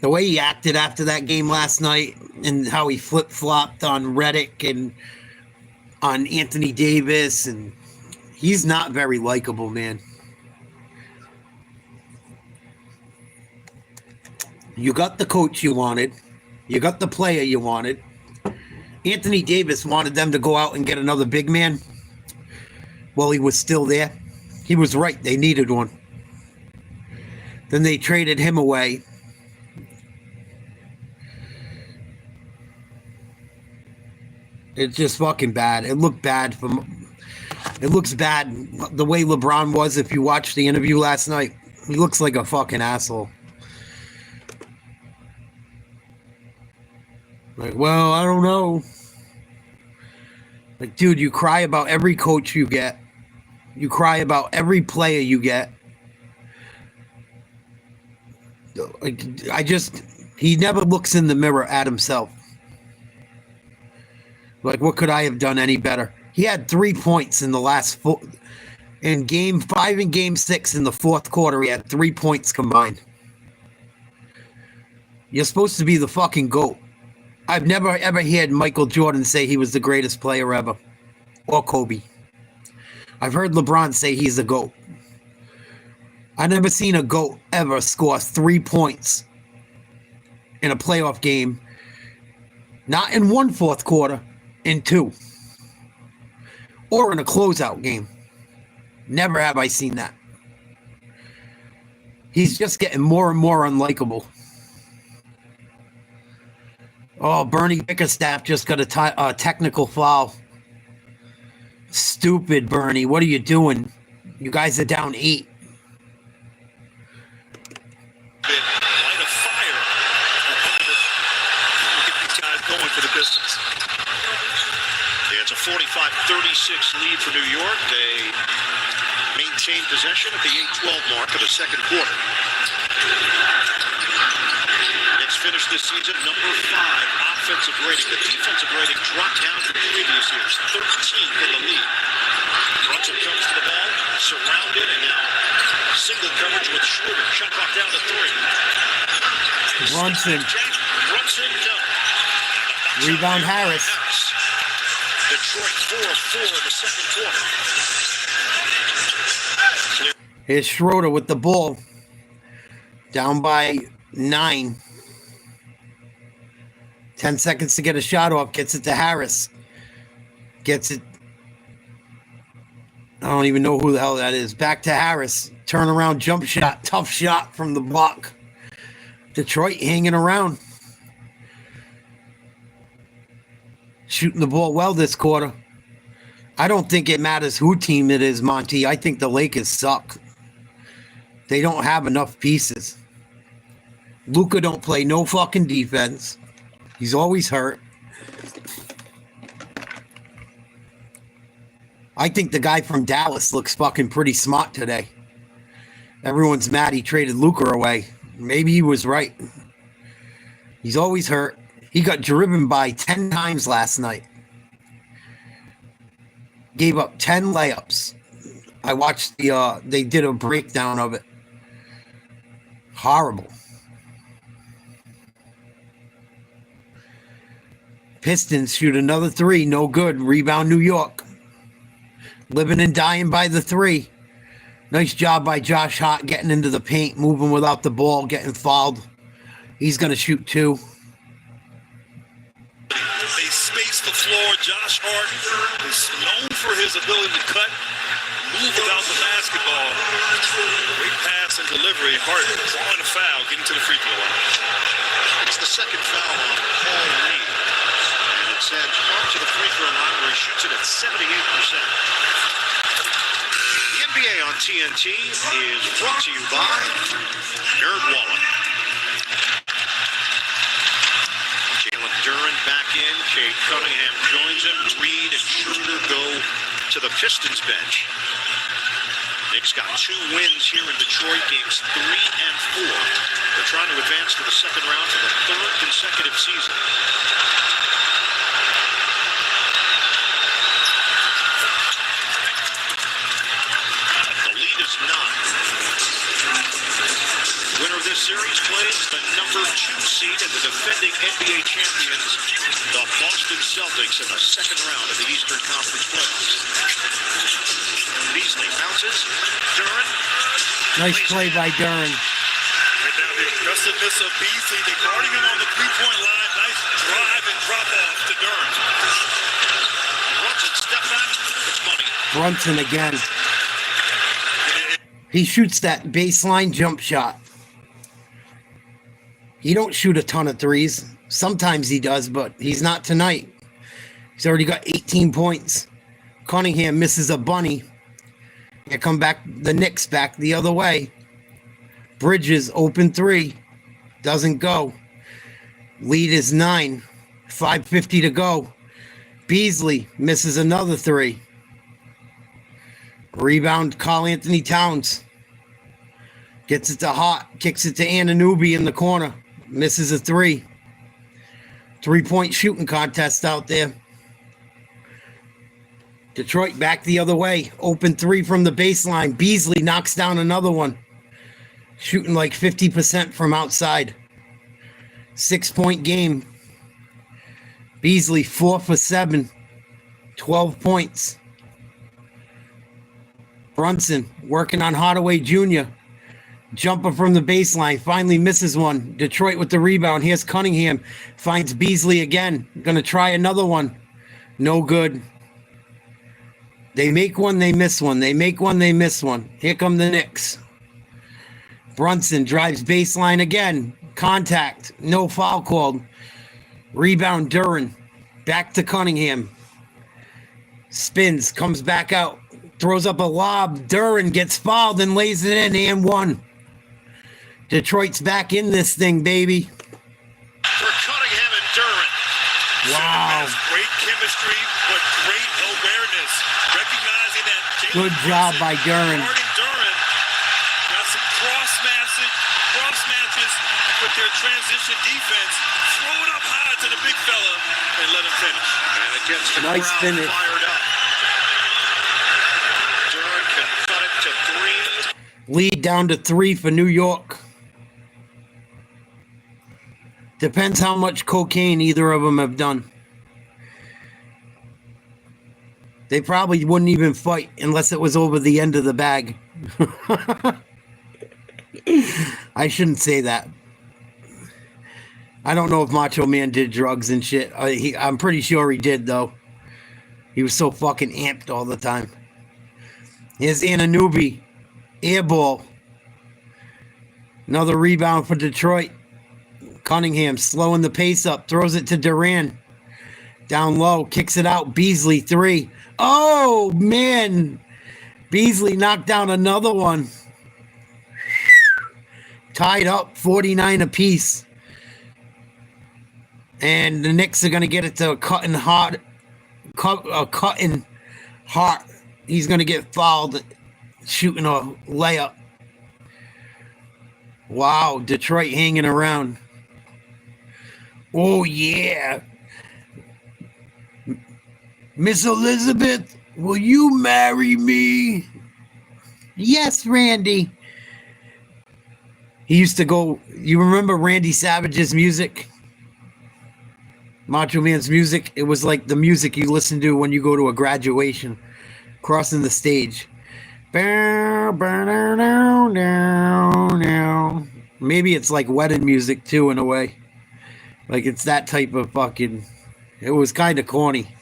The way he acted after that game last night and how he flip-flopped on Redick and on Anthony Davis, and he's not very likable, man. You got the coach you wanted. You got the player you wanted. Anthony Davis wanted them to go out and get another big man while he was still there. He was right. They needed one. Then they traded him away. It's just fucking bad. It looked bad. It looks bad the way LeBron was. If you watched the interview last night, he looks like a fucking asshole. Like, well, I don't know. Like, dude, you cry about every coach you get. You cry about every player you get. Like, he never looks in the mirror at himself. Like, what could I have done any better? He had 3 points in the last in Game 5 and Game 6 in the fourth quarter. He had 3 points combined. You're supposed to be the fucking GOAT. I've never ever heard Michael Jordan say he was the greatest player ever. Or Kobe. I've heard LeBron say he's the GOAT. I've never seen a GOAT ever score 3 points in a playoff game. Not in one fourth quarter. In 2. Or in a closeout game. Never have I seen that. He's just getting more and more unlikable. Oh, Bernie Bickerstaff just got a technical foul. Stupid, Bernie. What are you doing? You guys are down 8. Light a fire. Get these guys going for the Pistons. It's a 45-36 lead for New York. They maintain possession at the 8-12 mark of the second quarter. Knicks finished this season number 5 offensive rating. The defensive rating dropped down from previous years, 13th in the league. Brunson comes to the ball, surrounded, and now single coverage with Schroeder. Shot clock down to 3. Brunson. Brunson, no. Rebound Harris. Detroit 4-4 in the second quarter. Here's Schroeder with the ball. Down by 9. 10 seconds to get a shot off. Gets it to Harris. Gets it. I don't even know who the hell that is. Back to Harris. Turnaround jump shot. Tough shot from the block. Detroit hanging around. Shooting the ball well this quarter. I don't think it matters who team it is, Monty. I think the Lakers suck. They don't have enough pieces. Luka don't play no fucking defense. He's always hurt. I think the guy from Dallas looks fucking pretty smart today. Everyone's mad he traded Luka away. Maybe he was right. He's always hurt. He got driven by 10 times last night. Gave up 10 layups. I watched they did a breakdown of it. Horrible. Pistons shoot another 3. No good. Rebound New York. Living and dying by the 3. Nice job by Josh Hart getting into the paint, moving without the ball, getting fouled. He's going to shoot 2. They space the floor. Josh Hart is known for his ability to cut, move without the basketball. Great pass and delivery. Hart drawing a foul, getting to the free throw line. It's the second foul on Paul Lee. And it sends Hart to the free throw line where he shoots it at 78%. The NBA on TNT is brought to you by Nerd.1. Jalen Duren back in. Cade Cunningham joins him. Reed and Schroeder go to the Pistons bench. Knicks got 2 wins here in Detroit, games 3 and 4. They're trying to advance to the second round for the 3rd consecutive season. the number 2 seed and the defending NBA champions, the Boston Celtics, in the second round of the Eastern Conference playoffs. Beasley bounces. Duran. Nice play by Duran. And now the aggressiveness of Beasley. They're guarding him on the three-point line. Nice drive and drop off to Duran. Brunson step back. It's money. Brunson again. He shoots that baseline jump shot. He don't shoot a ton of threes. Sometimes he does, but he's not tonight. He's already got 18 points. Cunningham misses a bunny. Here come back the Knicks back the other way. Bridges open 3. Doesn't go. Lead is 9. 5:50 to go. Beasley misses another 3. Rebound, Karl Anthony Towns. Gets it to Hart. Kicks it to Anunoby in the corner. Misses a 3. 3-point shooting contest out there. Detroit back the other way. Open 3 from the baseline. Beasley knocks down another one. Shooting like 50% from outside. 6-point game. Beasley 4 for 7. 12 points. Brunson working on Hardaway Jr. Jumper from the baseline. Finally misses one. Detroit with the rebound. Here's Cunningham. Finds Beasley again. Going to try another one. No good. They make one, they miss one. They make one, they miss one. Here come the Knicks. Brunson drives baseline again. Contact. No foul called. Rebound Duran. Back to Cunningham. Spins. Comes back out. Throws up a lob. Duran gets fouled and lays it in. And 1. Detroit's back in this thing, baby. For Cunningham and Duran. Wow. Great chemistry, but great awareness. Recognizing that Good job by Duran. Duran got some cross matches with their transition defense. Throw it up high to the big fella and let him finish. And it gets the Nice crowd finish. fired up. Duran can cut it to 3. Lead down to 3 for New York. Depends how much cocaine either of them have done. They probably wouldn't even fight unless it was over the end of the bag. I shouldn't say that. I don't know if Macho Man did drugs and shit. I'm pretty sure he did, though. He was so fucking amped all the time. Here's Anunoby. Air ball. Another rebound for Detroit. Cunningham slowing the pace up. Throws it to Duran. Down low. Kicks it out. Beasley 3. Oh, man. Beasley knocked down another one. Tied up 49 apiece. And the Knicks are going to get it to a cutting Hart. He's going to get fouled shooting a layup. Wow, Detroit hanging around. Oh, yeah. Miss Elizabeth, will you marry me? Yes, Randy. He used to go, you remember Randy Savage's music? Macho Man's music? It was like the music you listen to when you go to a graduation, crossing the stage. Maybe it's like wedding music too, in a way. Like it's that type of fucking. It was kind of corny.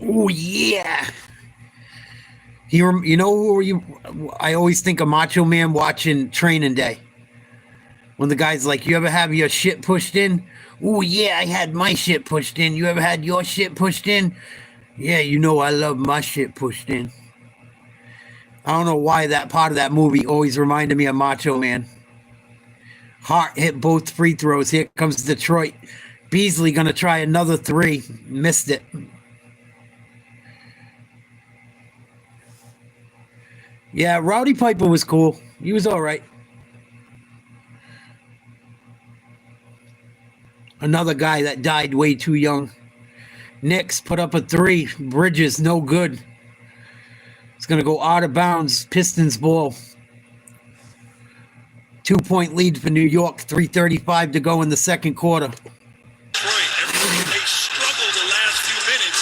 Oh yeah. You know who you? I always think of Macho Man watching Training Day. When the guy's like, "You ever have your shit pushed in?" Oh yeah, I had my shit pushed in. You ever had your shit pushed in? Yeah, you know I love my shit pushed in. I don't know why that part of that movie always reminded me of Macho Man. Hart hit both free throws. Here comes Detroit. Beasley going to try another 3. Missed it. Yeah, Rowdy Piper was cool. He was all right. Another guy that died way too young. Knicks put up a 3. Bridges, no good. It's going to go out of bounds. Pistons ball. 2-point lead for New York, 3:35 to go in the second quarter. Detroit, they struggled the last few minutes,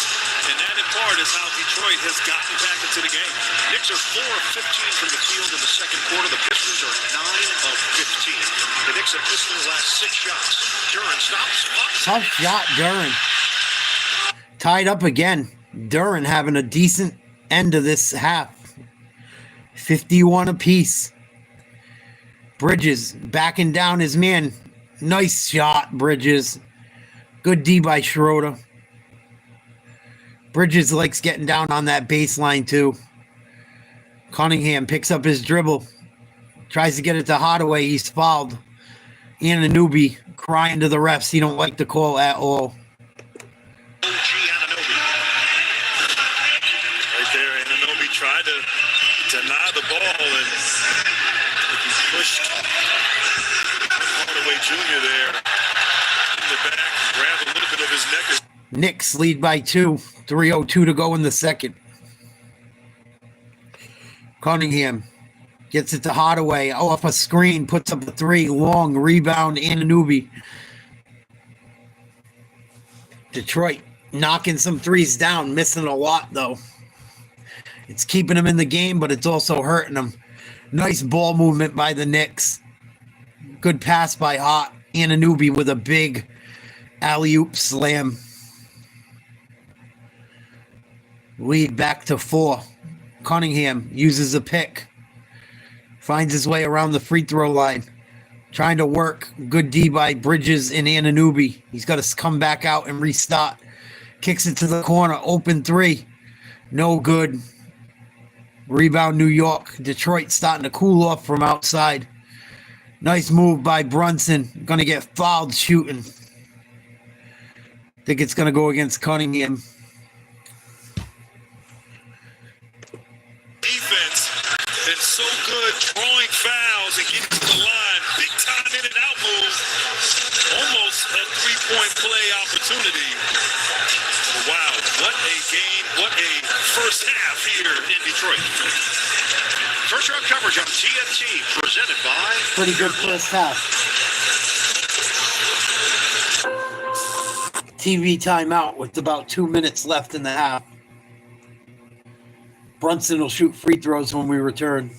and that in part is how Detroit has gotten back into the game. Knicks are 4 of 15 from the field in the second quarter. The Pistons are 9 of 15. The Knicks have missed their last 6 shots. Duran stops. Tough shot, Duran. Tied up again. Duran having a decent end of this half. 51 apiece. Bridges backing down his man. Nice shot, Bridges. Good D by Schroeder. Bridges likes getting down on that baseline too. Cunningham picks up his dribble. Tries to get it to Hardaway. He's fouled. Anunoby crying to the refs. He don't like the call at all. Right there, Anunoby tried to deny the ball, and he pushed Hardaway Jr. there in the back, grabbed a little bit of his neck. Knicks lead by 2. 3:02 to go in the second. Cunningham gets it to Hardaway. Off a screen, puts up a 3. Long rebound, Anunoby. Detroit knocking some threes down, missing a lot though. It's keeping them in the game, but it's also hurting them. Nice ball movement by the Knicks. Good pass by Hot. Anunoby with a big alley-oop slam. Lead back to 4. Cunningham uses a pick. Finds his way around the free throw line. Trying to work. Good D by Bridges and Anunoby. He's got to come back out and restart. Kicks it to the corner. Open 3. No good. Rebound New York. Detroit starting to cool off from outside. Nice move by Brunson. Going to get fouled shooting. Think it's going to go against Cunningham. Defense that's so good drawing fouls and getting to the line. Big time in and out move. Almost a 3-point play opportunity. Wow, what a game. What a first half here in Detroit. First round coverage on TNT presented by... Pretty good first half. TV timeout with about 2 minutes left in the half. Brunson will shoot free throws when we return.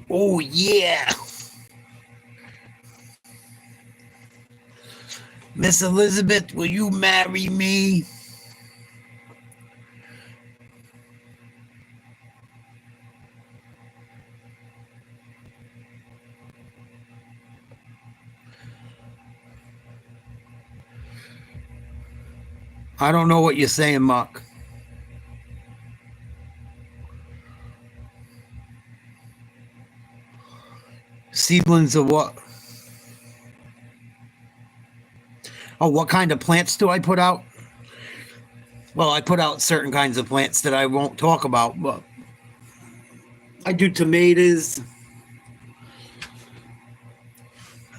Oh, yeah. Miss Elizabeth, will you marry me? I don't know what you're saying, Mark. Seedlings of what? Oh, what kind of plants do I put out? Well, I put out certain kinds of plants that I won't talk about, but I do tomatoes.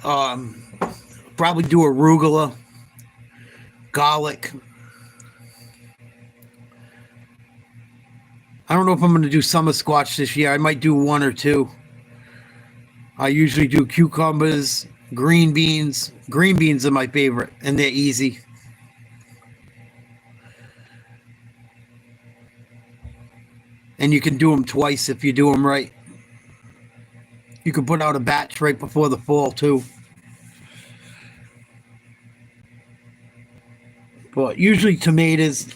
Probably do arugula, garlic. I don't know if I'm going to do summer squash this year. I might do 1 or 2. I usually do cucumbers, green beans. Green beans are my favorite, and they're easy. And you can do them twice if you do them right. You can put out a batch right before the fall, too. But usually tomatoes,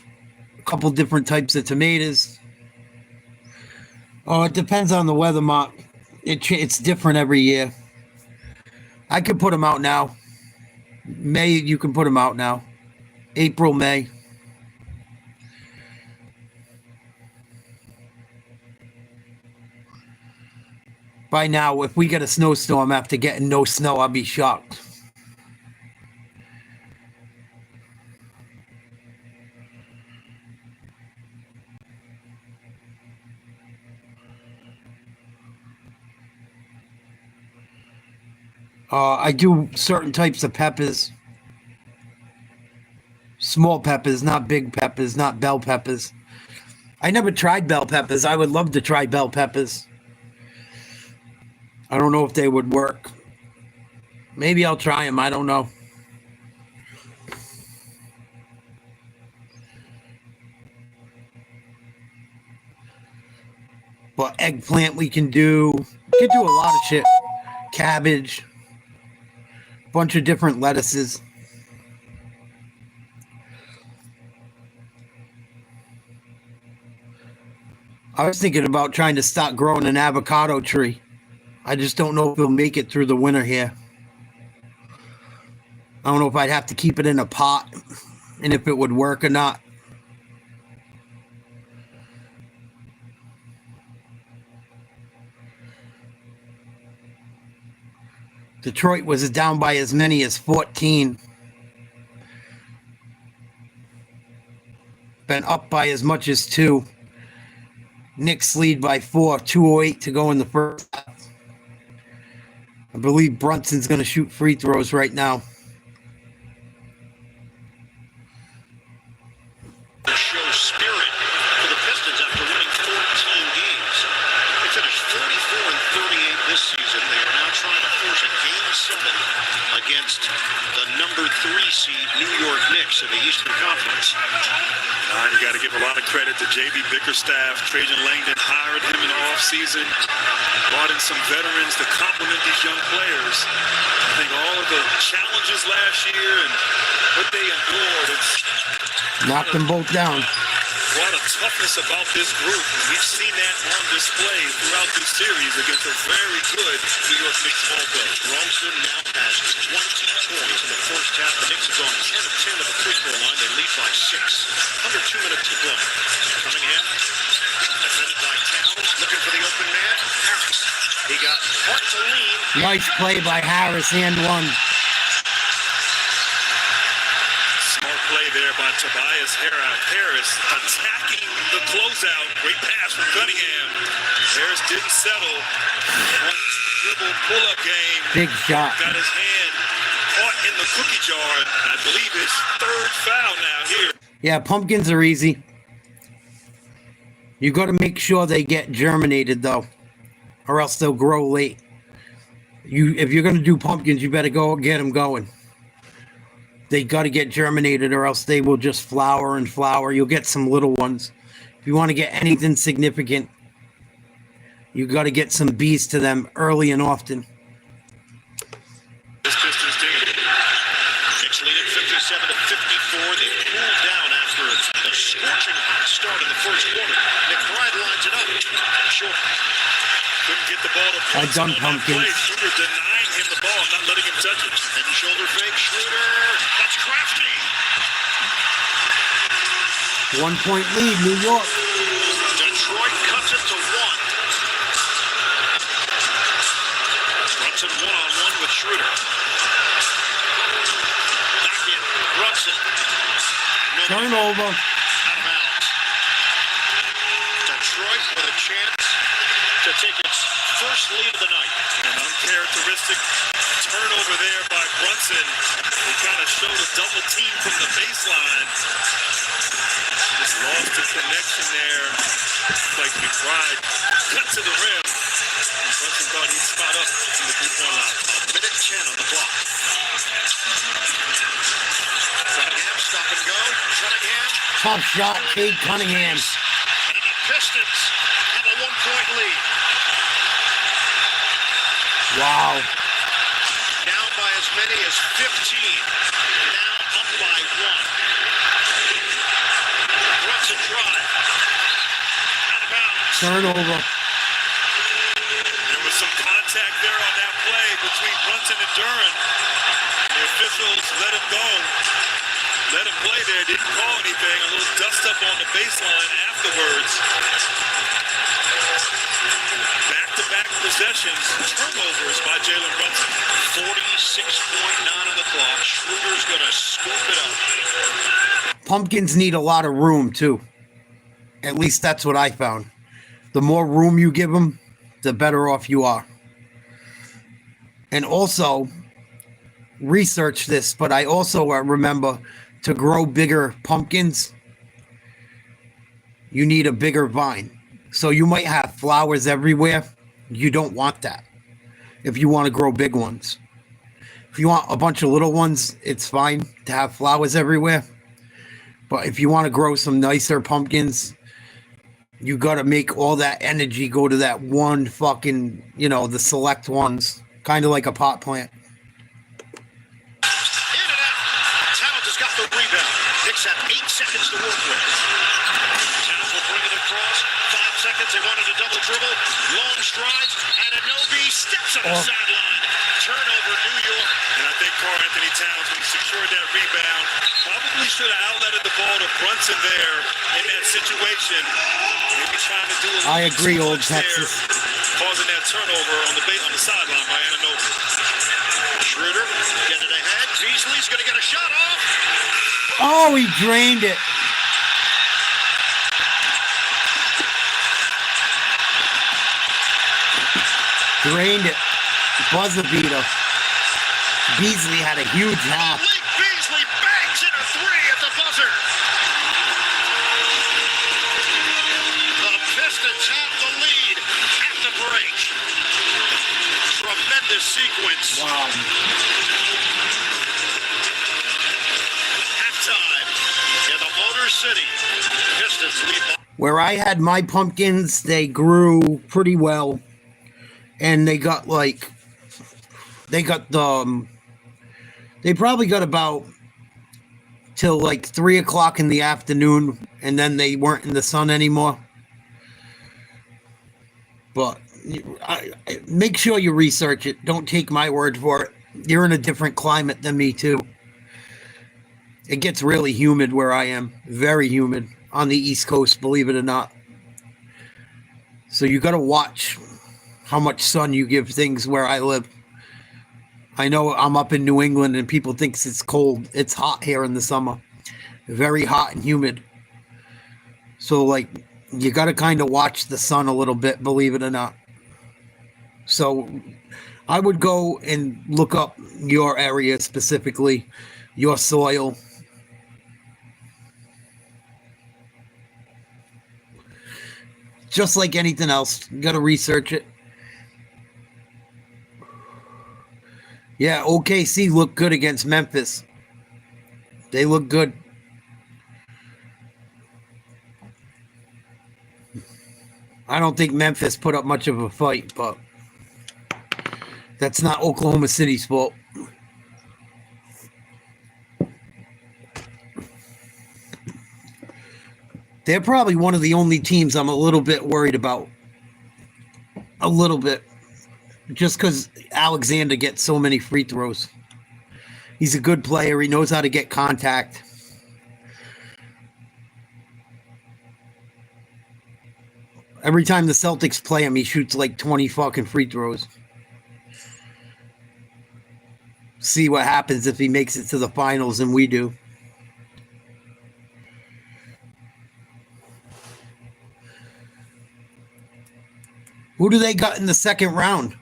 a couple different types of tomatoes. Oh, it depends on the weather, Mark. It's different every year. I could put them out now. May, you can put them out now. April, May. By now, if we get a snowstorm after getting no snow, I'll be shocked. I do certain types of peppers. Small peppers, not big peppers, not bell peppers. I never tried bell peppers. I would love to try bell peppers. I don't know if they would work. Maybe I'll try them. I don't know. But eggplant we can do. We can do a lot of shit. Cabbage. Bunch of different lettuces. I was thinking about trying to start growing an avocado tree. I just don't know if we'll make it through the winter here. I don't know if I'd have to keep it in a pot and if it would work or not. Detroit was down by as many as 14. Been up by as much as 2. Knicks lead by 4, 2:08 to go in the first half. I believe Brunson's going to shoot free throws right now. Show spirit for the Pistons after winning 14 games. They finished 44-38 this season. They are now trying to force a Game 7 against the number 3 seed New York Knicks of the Eastern Conference. You got to give a lot of credit to J.B. Bickerstaff. Trajan Langdon hired him in the offseason, brought in some veterans to complement these young players. I think all of the challenges last year and what they endured, it's Knocked them both down. a lot of toughness about this group. We've seen that on display throughout this series against a very good New York Knicks ball club. Brunson now has 20 points in the first half. The Knicks have gone 10 of 10 to the free throw line. They lead by 6. Under 2 minutes to play. Cunningham, defended by Towns, looking for the open man. Harris. He got hard to lean. Nice play by Harris and one. Smart play there by Tobias Harris attacking the closeout. Great pass from Cunningham. Harris didn't settle. One dribble pull-up game. Big shot. Got his hand caught in the cookie jar. I believe his 3rd foul now here. Yeah, pumpkins are easy. You got to make sure they get germinated, though, or else they'll grow late. If you're going to do pumpkins, you better go get them going. They got to get germinated, or else they will just flower and flower. You'll get some little ones. If you want to get anything significant, you got to get some bees to them early and often. This Pistons team. Knicks lead at 57-54. They cooled down after a scorching hot start in the first quarter. McBride lines it up. Short. Couldn't get the ball to I done pumpkins. Schroeder denying him the ball, not letting him touch it. Head and shoulder fake. Schroeder. That's crafty. 1 point lead, New York. Detroit cuts it to 1. Brunson 1-on-1 with Schroeder. Back in. Brunson. Turnover. Out of bounds. Detroit with a chance to take its first lead of the night. An uncharacteristic turnover there by Brunson. He kind of showed a double team from the baseline. Just lost the connection there. Like McBride cut to the rim. Brunson thought he'd spot up in the 3-point line. A minute 10 on the clock. Cunningham, stop and go. Cunningham. Tough shot, Cade Cunningham. And the Pistons have a 1-point lead. Wow. Down by as many as 15. Now up by 1. Brunson drive. Out of bounds. Turnover. There was some contact there on that play between Brunson and Duran. The officials let him go. Let him play there. Didn't call anything. A little dust up on the baseline afterwards. Back-to-back possessions. Turnovers by Jalen Brunson. 46.9 on the clock. Schroeder's going to scoop it up. Pumpkins need a lot of room, too. At least that's what I found. The more room you give them, the better off you are. And also, research this, but I also remember to grow bigger pumpkins, you need a bigger vine. So you might have flowers everywhere. You don't want that. if you want to grow big ones. If you want a bunch of little ones, it's fine to have flowers everywhere. But if you want to grow some nicer pumpkins, you got to make all that energy go to that one fucking, the select ones. Kind of like a pot plant. Towns has got the rebound. Knicks have 8 seconds to work with. Towns will bring it across. 5 seconds. They wanted a double dribble. Long strides. Anunoby steps on the sideline. Turnover, New York. And I think Karl Anthony Towns, when he secured that rebound, probably should have outletted the ball to Brunson there in that situation. Maybe trying to do a I agree, too Old much there, Texas. causing that turnover on the sideline by Anunoby. Schroeder getting ahead. Beasley's going to get a shot off. Oh, he drained it. Drained it. Buzzer beater. Beasley had a huge half. Malik Beasley bangs in a 3 at the buzzer. The Pistons have the lead at the break. Tremendous sequence. Wow. Halftime in the Motor City. Pistons lead by Where I had my pumpkins, they grew pretty well. And they got they probably got about till like 3 o'clock in the afternoon, and then they weren't in the sun anymore. But make sure you research it. Don't take my word for it. You're in a different climate than me too. It gets really humid where I am. Very humid on the East Coast, believe it or not. So you got to watch how much sun you give things where I live. I know I'm up in New England and people think it's cold. It's hot here in the summer. Very hot and humid. So, you got to kind of watch the sun a little bit, believe it or not. So, I would go and look up your area specifically, your soil. Just like anything else, you got to research it. Yeah, OKC looked good against Memphis. They look good. I don't think Memphis put up much of a fight, but that's not Oklahoma City's fault. They're probably one of the only teams I'm a little bit worried about. A little bit. Just because Alexander gets so many free throws. He's a good player. He knows how to get contact. Every time the Celtics play him, he shoots like 20 fucking free throws. See what happens if he makes it to the finals and we do. Who do they got in the second round?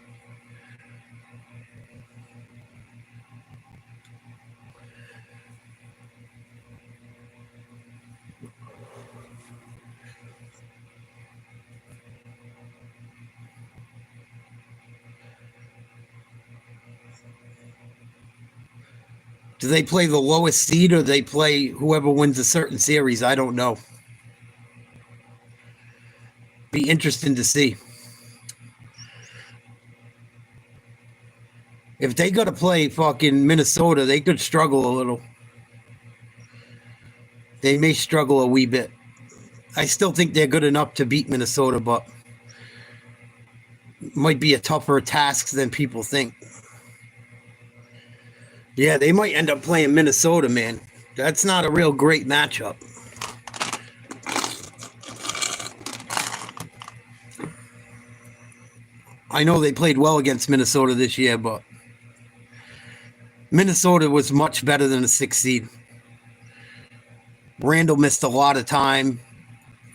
Do they play the lowest seed or they play whoever wins a certain series? I don't know. Be interesting to see. If they got to play fucking Minnesota, they could struggle a little. They may struggle a wee bit. I still think they're good enough to beat Minnesota, but might be a tougher task than people think. Yeah, they might end up playing Minnesota, man. That's not a real great matchup. I know they played well against Minnesota this year, but Minnesota was much better than a 6 seed. Randall missed a lot of time.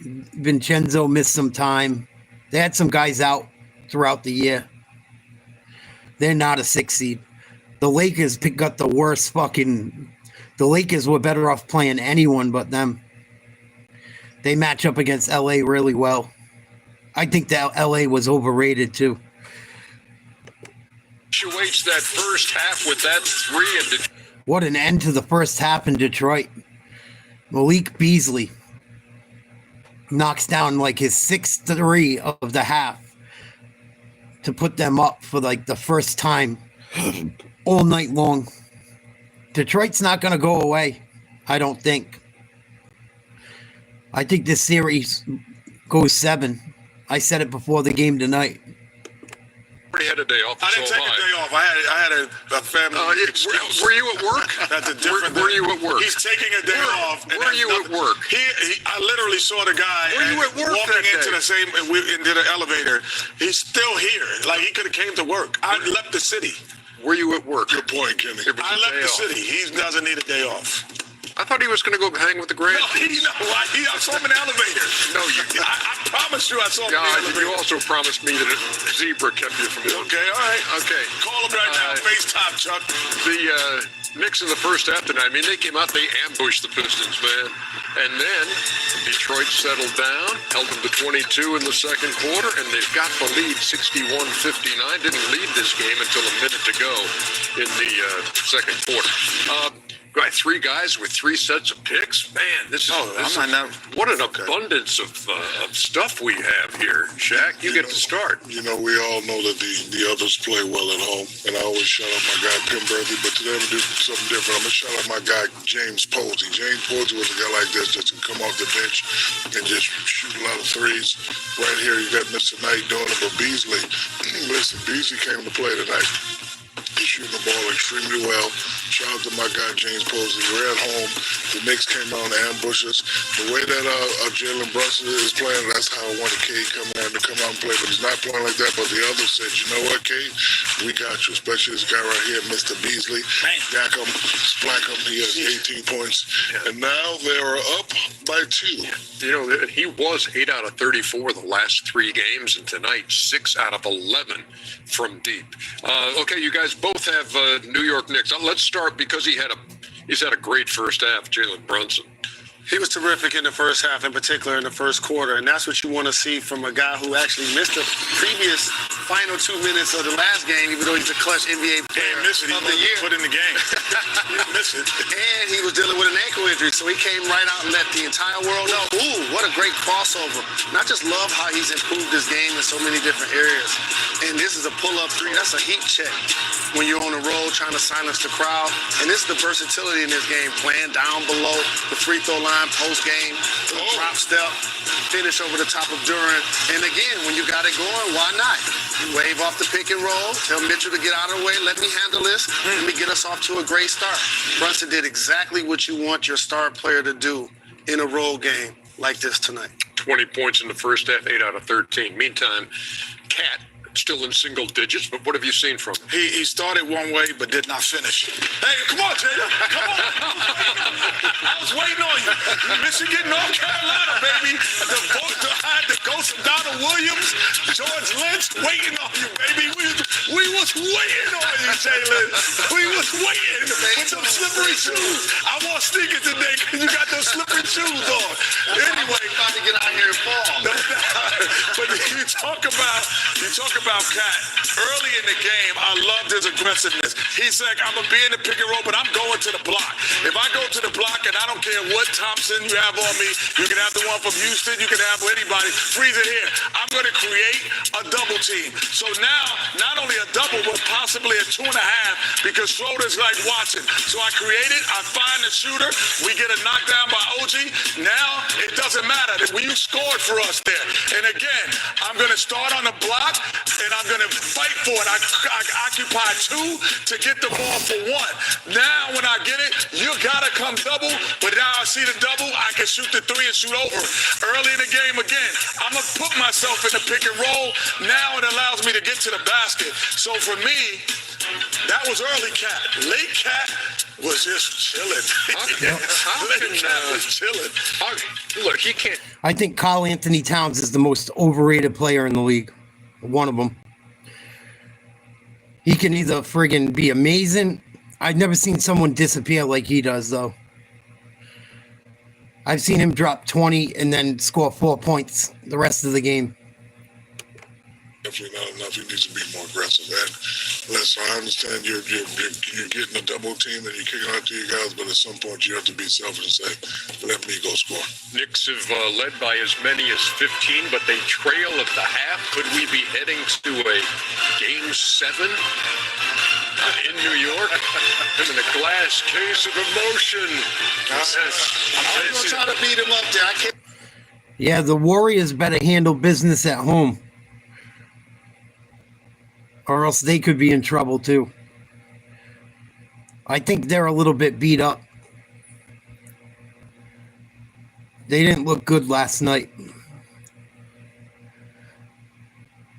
Vincenzo missed some time. They had some guys out throughout the year. They're not a 6 seed. The Lakers got the worst fucking... The Lakers were better off playing anyone but them. They match up against LA really well. I think that LA was overrated too. punctuates that first half with that three. And What an end to the first half in Detroit. Malik Beasley knocks down like his 6th three of the half to put them up for like the first time all night long. Detroit's not going to go away, I don't think. I think this series goes 7. I said it before the game tonight. already had a day off. I didn't take a day off. I had a family. Were you at work? That's a different Were you at work? He's taking a day off. Were you at work? I literally saw the guy Were you at work walking that into day? the same into the elevator. He's still here. Like he could have came to work. I left the city. Were you at work? Good point, Kenny. I left the city. He doesn't need a day off. I thought he was going to go hang with the grand. No, I saw him in the elevator. No, you didn't. I promise you I saw him in the elevator. You also promised me that a zebra kept you from it. Okay, all right. Okay. Call him right now. FaceTime, Chuck. The Knicks in the first half tonight, I mean, they came out, they ambushed the Pistons, man. And then Detroit settled down, held them to 22 in the second quarter, and they've got the lead 61-59. Didn't lead this game until a minute to go in the second quarter. Got three guys with three sets of picks. Man, this is what an abundance of stuff we have here. Shaq, you get to start. You know, we all know that the others play well at home, and I always shout out my guy Pim Berthy, but today I'm going to do something different. I'm going to shout out my guy James Posey. James Posey was a guy like this that can come off the bench and just shoot a lot of threes. Right here, you got Mr. Knight doing it, but Beasley, listen, Beasley came to play tonight. He's shooting the ball extremely well. Shout out to my guy James Posey. We're at home. The Knicks came out and ambushed us. The way that Jalen Brunson is playing, that's how I wanted Cade to come out and play. But he's not playing like that. But the others said, you know what, Cade? We got you. Especially this guy right here, Mr. Beasley. Yak him, splack him. He has 18 points. Yeah. And now they are up by 2. Yeah. You know, he was 8 out of 34 the last 3 games, and tonight 6 out of 11 from deep. Okay, you guys both have New York Knicks. Let's start because he's had a great first half, Jalen Brunson. He was terrific in the first half, in particular in the first quarter, and that's what you want to see from a guy who actually missed the previous final 2 minutes of the last game, even though he's a clutch NBA player of the year. Put in the game. He didn't miss it. And he was dealing with an ankle injury, so he came right out and let the entire world know, ooh, what a great crossover. And I just love how he's improved his game in so many different areas. And this is a pull-up 3. That's a heat check when you're on the road trying to silence the crowd. And this is the versatility in this game, playing down below the free throw line, post game, drop step, finish over the top of Durant. And again, when you got it going, why not? You wave off the pick and roll, tell Mitchell to get out of the way, let me handle this, let me get us off to a great start. Brunson did exactly what you want your star player to do in a road game like this tonight. 20 points in the first half, 8 out of 13. Meantime, Cat still in single digits, but what have you seen from him? He started one way but did not finish. Hey, come on, Jada. Come on. I was waiting on you. Michigan, North Carolina, baby. The ghost of Donald Williams, George Lynch, waiting on you, baby. We was waiting on you, Jalen. We was waiting with them slippery shoes. I want sneakers today because you got those slippery shoes on. Anyway, About to get out here and fall. but you talk about Cat. Early in the game, I loved his aggressiveness. He's like, I'm going to be in the pick and roll, but I'm going to the block. If I go to the block, and I don't care what Thompson you have on me, you can have the one from Houston, you can have anybody, freeze it here. I'm going to create a double team. So now, not only a double, but possibly a 2.5, because Schroeder's like watching. So I create it, I find the shooter, we get a knockdown by OG. Now, it doesn't matter. When you scored for us there. And again, I'm going to start on the block, and I'm going to fight for it. I occupy 2 to get the ball for 1. Now, when I get it, you got to come double. But now I see the double, I can shoot the 3 and shoot over. Early in the game, again, I'm going to put myself in the pick and roll. Now it allows me to get to the basket. So for me, that was early Cat. Late Cat was just chilling. Late Cat was chilling. Look, he can't. I think Karl Anthony Towns is the most overrated player in the league. One of them. He can either friggin' be amazing. I've never seen someone disappear like he does, though. I've seen him drop 20 and then score 4 points the rest of the game. definitely not enough. He needs to be more aggressive. And listen, I understand you're getting a double team and you're kicking out to your guys, but at some point you have to be selfish and say, let me go score. Knicks have led by as many as 15, but they trail at the half. Could we be heading to a Game 7 in New York? I'm in a glass case of emotion. I'm going to try to beat him up there. I can't. Yeah, the Warriors better handle business at home, or else they could be in trouble too. I think they're a little bit beat up. They didn't look good last night.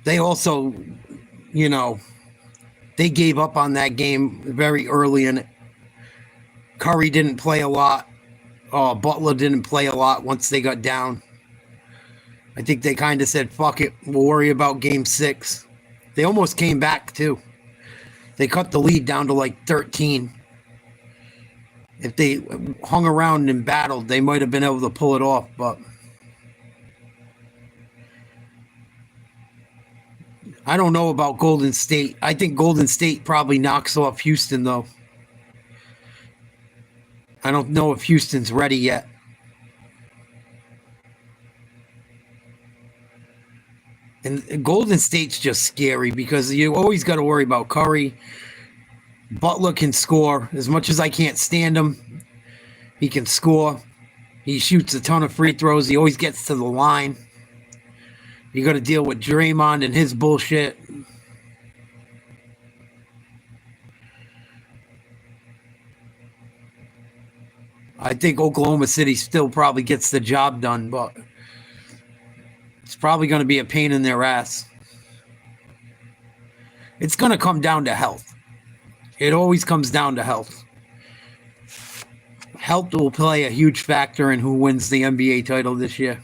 They also, they gave up on that game very early in it. Curry didn't play a lot. Butler didn't play a lot once they got down. I think they kind of said, fuck it, we'll worry about Game 6. They almost came back, too. They cut the lead down to like 13. If they hung around and battled, they might have been able to pull it off, but I don't know about Golden State. I think Golden State probably knocks off Houston, though. I don't know if Houston's ready yet. And Golden State's just scary because you always got to worry about Curry. Butler can score. As much as I can't stand him, he can score. He shoots a ton of free throws. He always gets to the line. You got to deal with Draymond and his bullshit. I think Oklahoma City still probably gets the job done, but it's probably going to be a pain in their ass. It's going to come down to health. It always comes down to health. Health will play a huge factor in who wins the NBA title this year.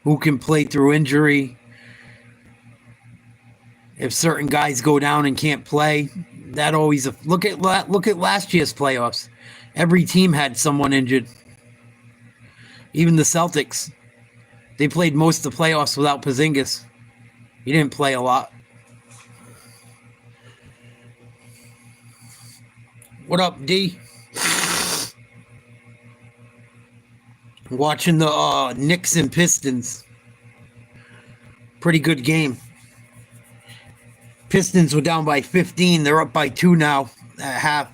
Who can play through injury. If certain guys go down and can't play, that always look at last year's playoffs. Every team had someone injured. Even the Celtics, they played most of the playoffs without Porzingis. He didn't play a lot. What up, D? Watching the Knicks and Pistons. Pretty good game. Pistons were down by 15. They're up by 2 now at half.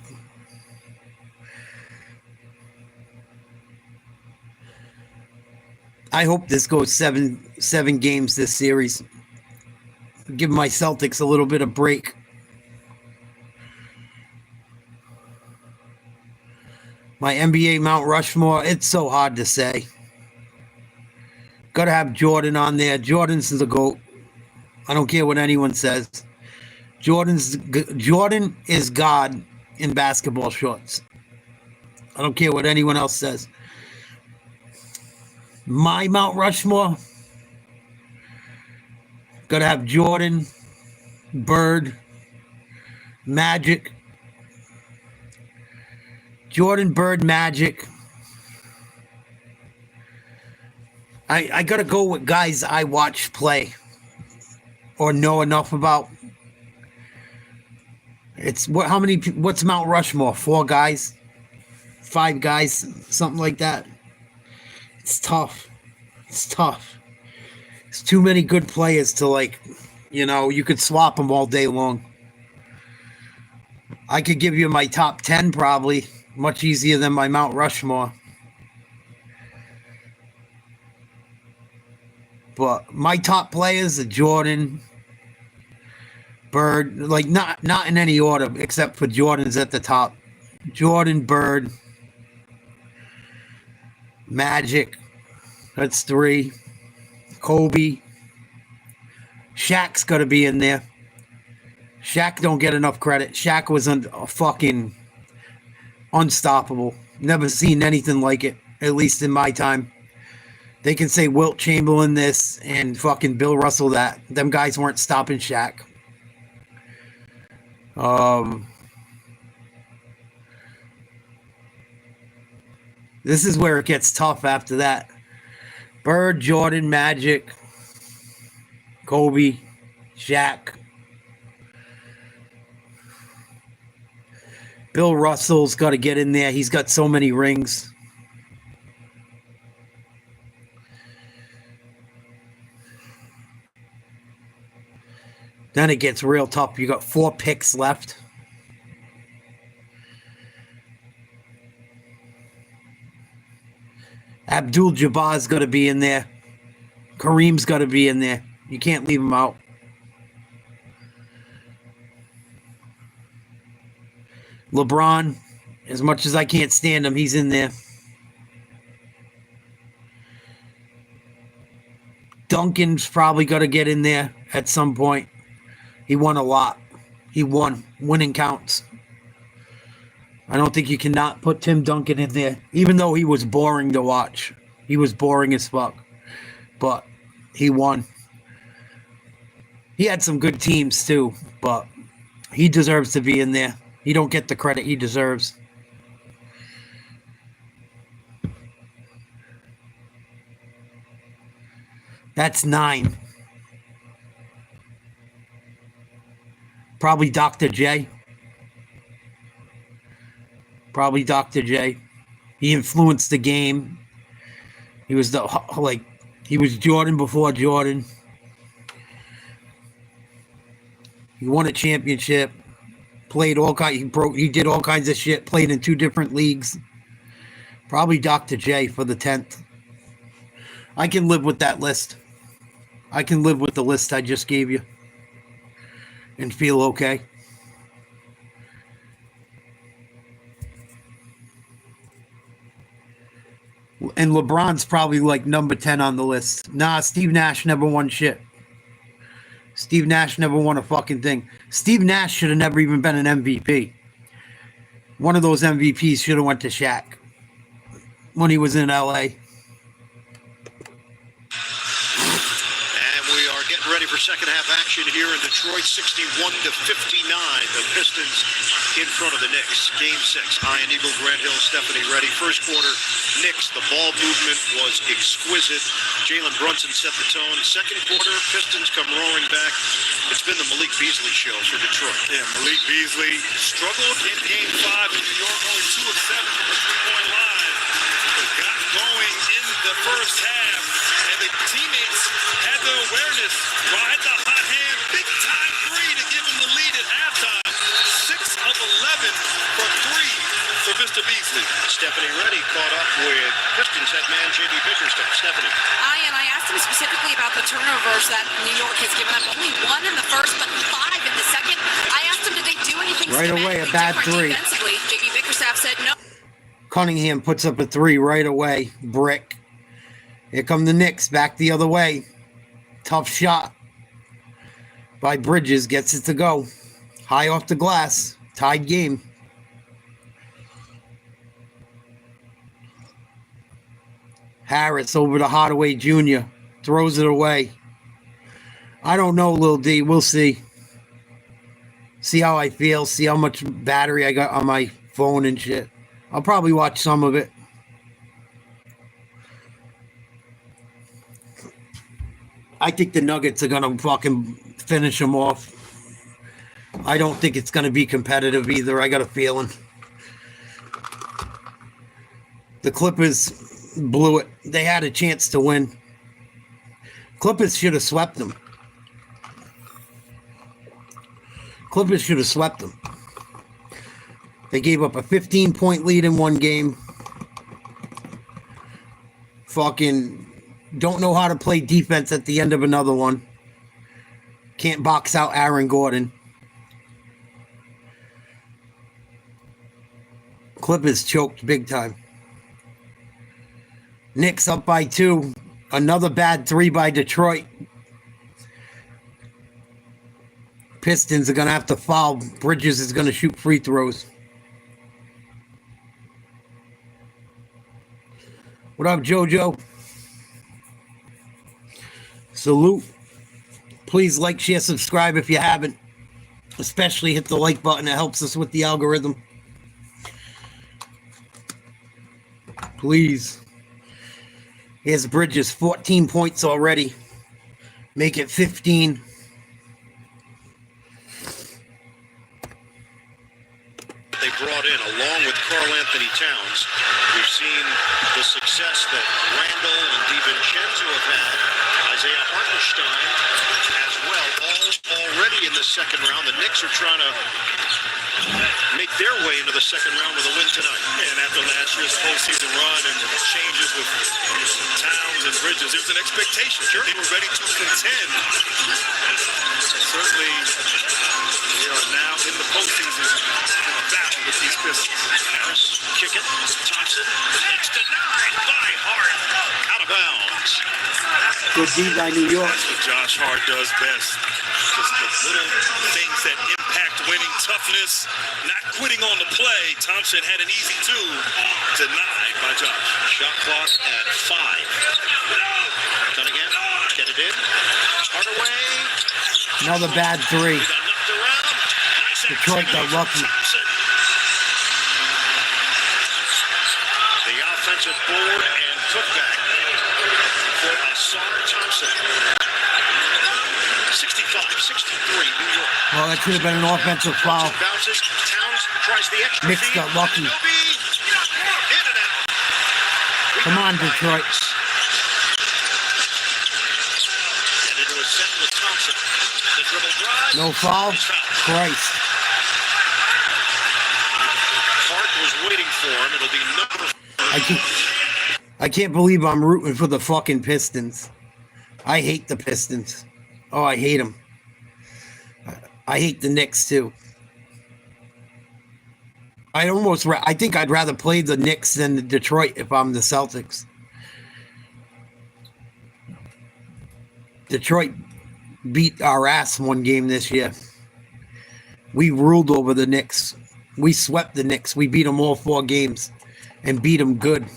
I hope this goes seven games this series. Give my Celtics a little bit of break. My NBA Mount Rushmore, it's so hard to say. Got to have Jordan on there. Jordan's the GOAT. I don't care what anyone says. Jordan is God in basketball shorts. I don't care what anyone else says. My Mount Rushmore, got to have Jordan, Bird, Magic. Jordan, Bird, Magic. I got to go with guys I watch play or know enough about. What's Mount Rushmore? 4 guys? 5 guys? Something like that. It's tough. It's too many good players to you could swap them all day long. I could give you my top 10 probably. Much easier than my Mount Rushmore. But my top players are Jordan, Bird, not in any order except for Jordan's at the top. Jordan, Bird, Magic, that's 3. Kobe. Shaq's got to be in there. Shaq don't get enough credit. Shaq was fucking unstoppable. Never seen anything like it, at least in my time. They can say Wilt Chamberlain this and fucking Bill Russell that. Them guys weren't stopping Shaq. This is where it gets tough after that. Bird, Jordan, Magic, Kobe, Shaq. Bill Russell's got to get in there. He's got so many rings. Then it gets real tough. You got 4 picks left. Abdul-Jabbar's got to be in there. Kareem's got to be in there. You can't leave him out. LeBron, as much as I can't stand him, he's in there. Duncan's probably got to get in there at some point. He won a lot. He won. Winning counts. I don't think you cannot put Tim Duncan in there, even though he was boring to watch. He was boring as fuck. But he won. He had some good teams too, but he deserves to be in there. He don't get the credit he deserves. That's 9. Probably Dr. J. Probably Dr. J. He influenced the game. He was he was Jordan before Jordan. He won a championship. Played all kinds. He did all kinds of shit. Played in 2 different leagues. Probably Dr. J for the 10th. I can live with that list. I can live with the list I just gave you and feel okay. And LeBron's probably like number 10 on the list. Nah, Steve Nash never won shit. Steve Nash never won a fucking thing. Steve Nash should have never even been an MVP. One of those MVPs should have went to Shaq when he was in LA. Ready for second half action here in Detroit, 61-59. The Pistons in front of the Knicks. Game 6. Ian Eagle, Grant Hill, Stephanie ready. First quarter, Knicks. The ball movement was exquisite. Jalen Brunson set the tone. Second quarter, Pistons come roaring back. It's been the Malik Beasley show for Detroit. Yeah, Malik Beasley struggled in Game 5 in New York, only 2 of 7 from the three-point line. But got going in the first half, and the teammates had the awareness. Ride the hot hand, big time 3 to give him the lead at halftime. 6 of 11 from 3 for Mr. Beasley. Stephanie Reddy caught up with Pistons head man J.D. Bickerstaff. Stephanie. And I asked him specifically about the turnovers that New York has given up. Only 1 in the first, but 5 in the second. I asked him, did they do anything right away? A bad 3. Defensively? J.D. Bickerstaff said no. Cunningham puts up a 3 right away. Brick. Here come the Knicks back the other way. Tough shot by Bridges, gets it to go. High off the glass. Tied game. Harris over to Hardaway Jr. Throws it away. I don't know, Lil D. We'll see. See how I feel. See how much battery I got on my phone and shit. I'll probably watch some of it. I think the Nuggets are going to fucking finish them off. I don't think it's going to be competitive either. I got a feeling. The Clippers blew it. They had a chance to win. Clippers should have swept them. Clippers should have swept them. They gave up a 15-point lead in one game. Fucking don't know how to play defense at the end of another one. Can't box out Aaron Gordon. Clippers choked big time. Knicks up by 2. Another bad 3 by Detroit. Pistons are going to have to foul. Bridges is going to shoot free throws. What up, JoJo? Salute. Please like, share, subscribe if you haven't. Especially hit the like button. It helps us with the algorithm. Please. Here's Bridges, 14 points already. Make it 15. They brought in, along with Karl Anthony Towns. We've seen the success that Randall and DiVincenzo have had. Isaiah Hartenstein as well, all already in the second round. The Knicks are trying to make their way into the second round with a win tonight. And after last year's postseason run and changes with Towns and Bridges, there was an expectation that they were ready to contend. Certainly, they are now in the postseason in a battle with these Pistons. Harris kick it. Thompson. It's denied by Hart. Out of bounds. Good D by New York. That's what Josh Hart does best. Just the little things that impact winning, toughness, not quitting on the play. Thompson had an easy two. Denied by Josh. Shot clock at 5. Cunningham. Get it in. Hardaway. Another bad three. Got knocked around. Nice Detroit got lucky. Thompson. The offensive board and putback for Asar Thompson. 65-63, New York. Well, that should have been an offensive foul. Bounces. Towns tries the extra Knicks feed. got lucky. Anunoby. In and out. Come on, Detroit. And into a set with Thompson. The dribble drive. No foul? He's fouled. Christ. Hart was waiting for him. It'll be number. I can't believe I'm rooting for the fucking Pistons. I hate the Pistons. Oh, I hate them. I hate the Knicks too. I think I'd rather play the Knicks than the Detroit if I'm the Celtics. Detroit beat our ass one game this year. We ruled over the Knicks. We swept the Knicks. We beat them all 4 games and beat them good.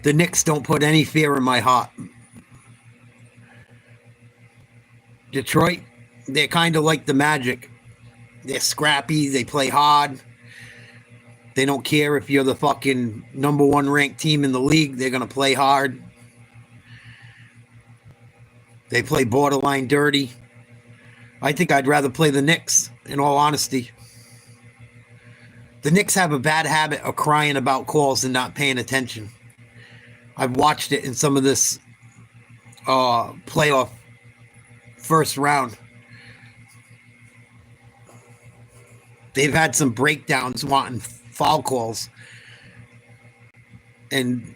The Knicks don't put any fear in my heart. Detroit, they're kind of like the Magic. They're scrappy. They play hard. They don't care if you're the fucking number 1 ranked team in the league. They're going to play hard. They play borderline dirty. I think I'd rather play the Knicks, in all honesty. The Knicks have a bad habit of crying about calls and not paying attention. I've watched it in some of this playoff first round. They've had some breakdowns wanting foul calls. And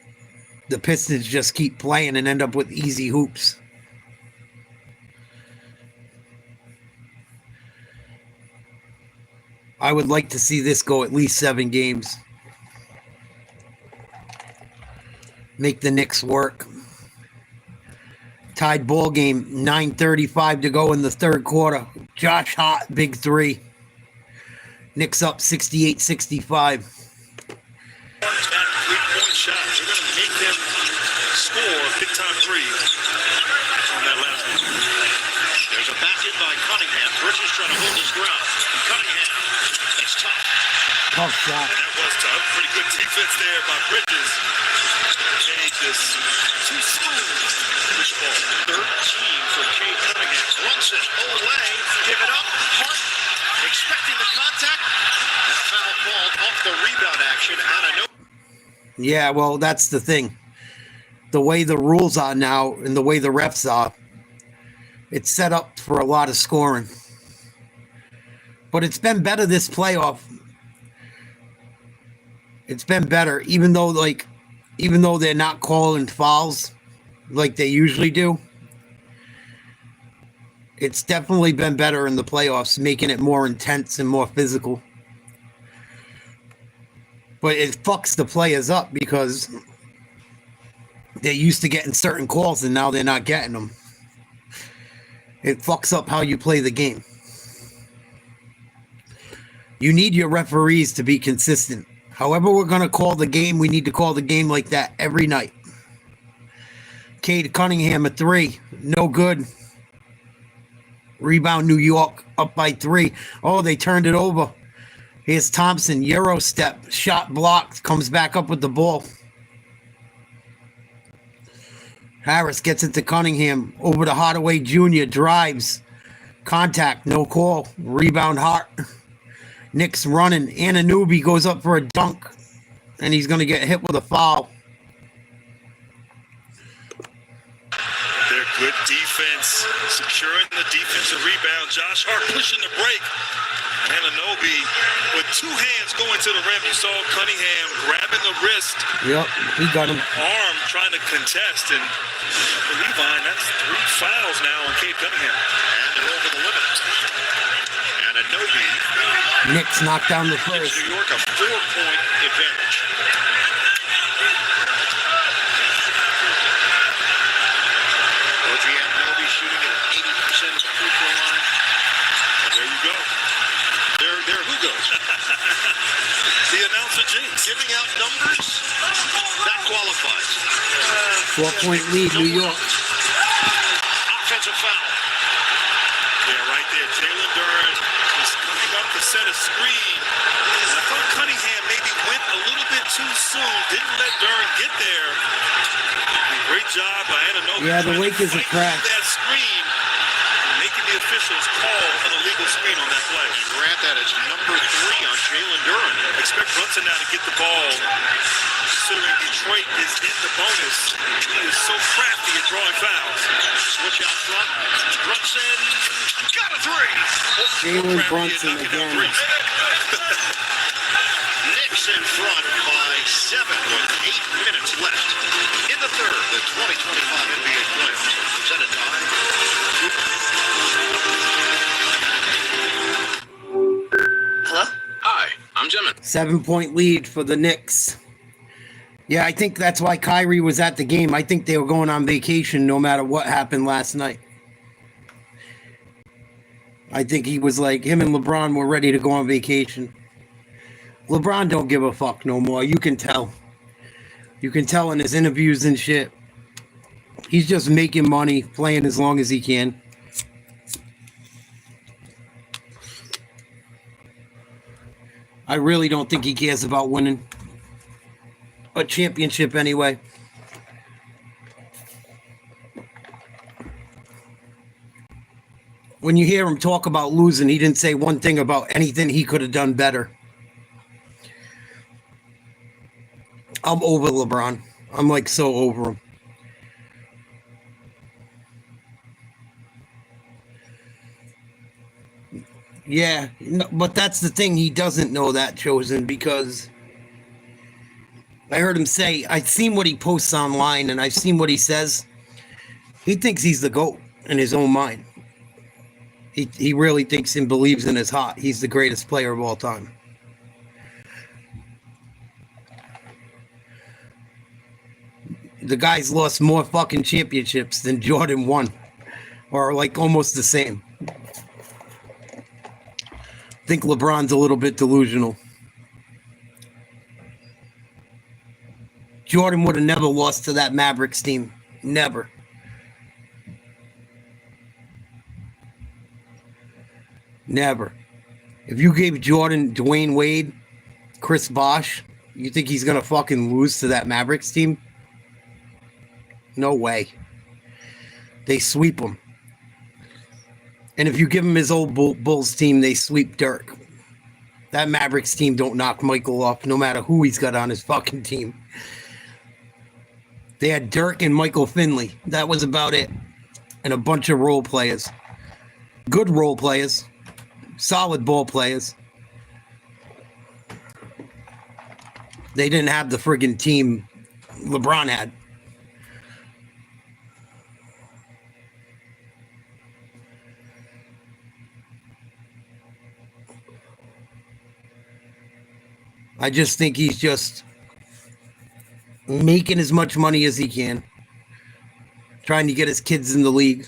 the Pistons just keep playing and end up with easy hoops. I would like to see this go at least 7 games. Make the Knicks work. Tied ball game, 9:35 to go in the third quarter. Josh Hart, big 3. Knicks up 68-65. That 3-point shot. They're going to make them score a big-time 3 on that last one. There's a back in by Cunningham. Bridges trying to hold his ground. Cunningham. It's tough. Tough shot. And that was tough. Pretty good defense there by Bridges. They just too smooth. Push ball. 13 for Cade Cunningham. Brunson, Olay, give it up. Hart expecting the contact. And a foul called off the rebound action out of no. Yeah, well, that's the thing. The way the rules are now and the way the refs are, it's set up for a lot of scoring. But it's been better this playoff. It's been better, even though they're not calling fouls like they usually do. It's definitely been better in the playoffs, making it more intense and more physical. But it fucks the players up because they're used to getting certain calls and now they're not getting them. It fucks up how you play the game. You need your referees to be consistent. However we're going to call the game, we need to call the game like that every night. Cade Cunningham, a 3. No good. Rebound, New York, up by 3. Oh, they turned it over. Here's Thompson, Euro step, shot blocked, comes back up with the ball. Harris gets it to Cunningham. Over to Hardaway Jr. Drives. Contact. No call. Rebound Hart. Knicks running. Anunoby goes up for a dunk. And he's going to get hit with a foul. Their good defense, securing the defensive rebound. Josh Hart pushing the break. Anunoby with two hands going to the rim. You saw Cunningham grabbing the wrist. Yep, he got him. Arm trying to contest. And Levine, that's 3 fouls now on Cade Cunningham. And they're over the limit. Anunoby. Knicks knocked down the Gives first. New York a 4-point advantage. OG Anunoby shooting at 80% at the free throw line. There you go. There, who goes? The announcer jinx. Giving out numbers, that qualifies. 4-point lead, New York. Offensive foul. Yeah, right there. Jalen Duren is coming up to set a screen. And I thought Cunningham maybe went a little bit too soon. Didn't let Duren get there. Great job by Anunoby. Yeah, the Lakers are cracked. That screen, making the officials call an illegal screen on that play. And grant that is number 3 on Jalen Duren. Expect Brunson now to get the ball. Considering Detroit is in the bonus, he is so crafty at drawing fouls. Switch out front. Brunson got a 3. Jalen Brunson again. Knicks in front by 7 with 8 minutes left in the third. The 2025 NBA playoffs. Presented by. Hello? Hi, I'm Jimmy. 7-point lead for the Knicks. Yeah, I think that's why Kyrie was at the game. I think they were going on vacation no matter what happened last night. I think he was like, him and LeBron were ready to go on vacation. LeBron don't give a fuck no more. You can tell. You can tell in his interviews and shit. He's just making money, playing as long as he can. I really don't think he cares about winning a championship anyway. When you hear him talk about losing, he didn't say one thing about anything he could have done better. I'm over LeBron. I'm like so over him. Yeah, no, but that's the thing. He doesn't know that, Chosen, because I heard him say, I've seen what he posts online and I've seen what he says. He thinks he's the GOAT in his own mind. He really thinks and believes in his heart. He's the greatest player of all time. The guy's lost more fucking championships than Jordan won. Or like almost the same. I think LeBron's a little bit delusional. Jordan would have never lost to that Mavericks team. Never. Never. If you gave Jordan Dwayne Wade, Chris Bosh, you think he's going to fucking lose to that Mavericks team? No way. They sweep him. And if you give him his old Bulls team, they sweep Dirk. That Mavericks team don't knock Michael off no matter who he's got on his fucking team. They had Dirk and Michael Finley. That was about it. And a bunch of role players. Good role players. Solid ball players. They didn't have the friggin' team LeBron had. I just think he's just making as much money as he can. Trying to get his kids in the league.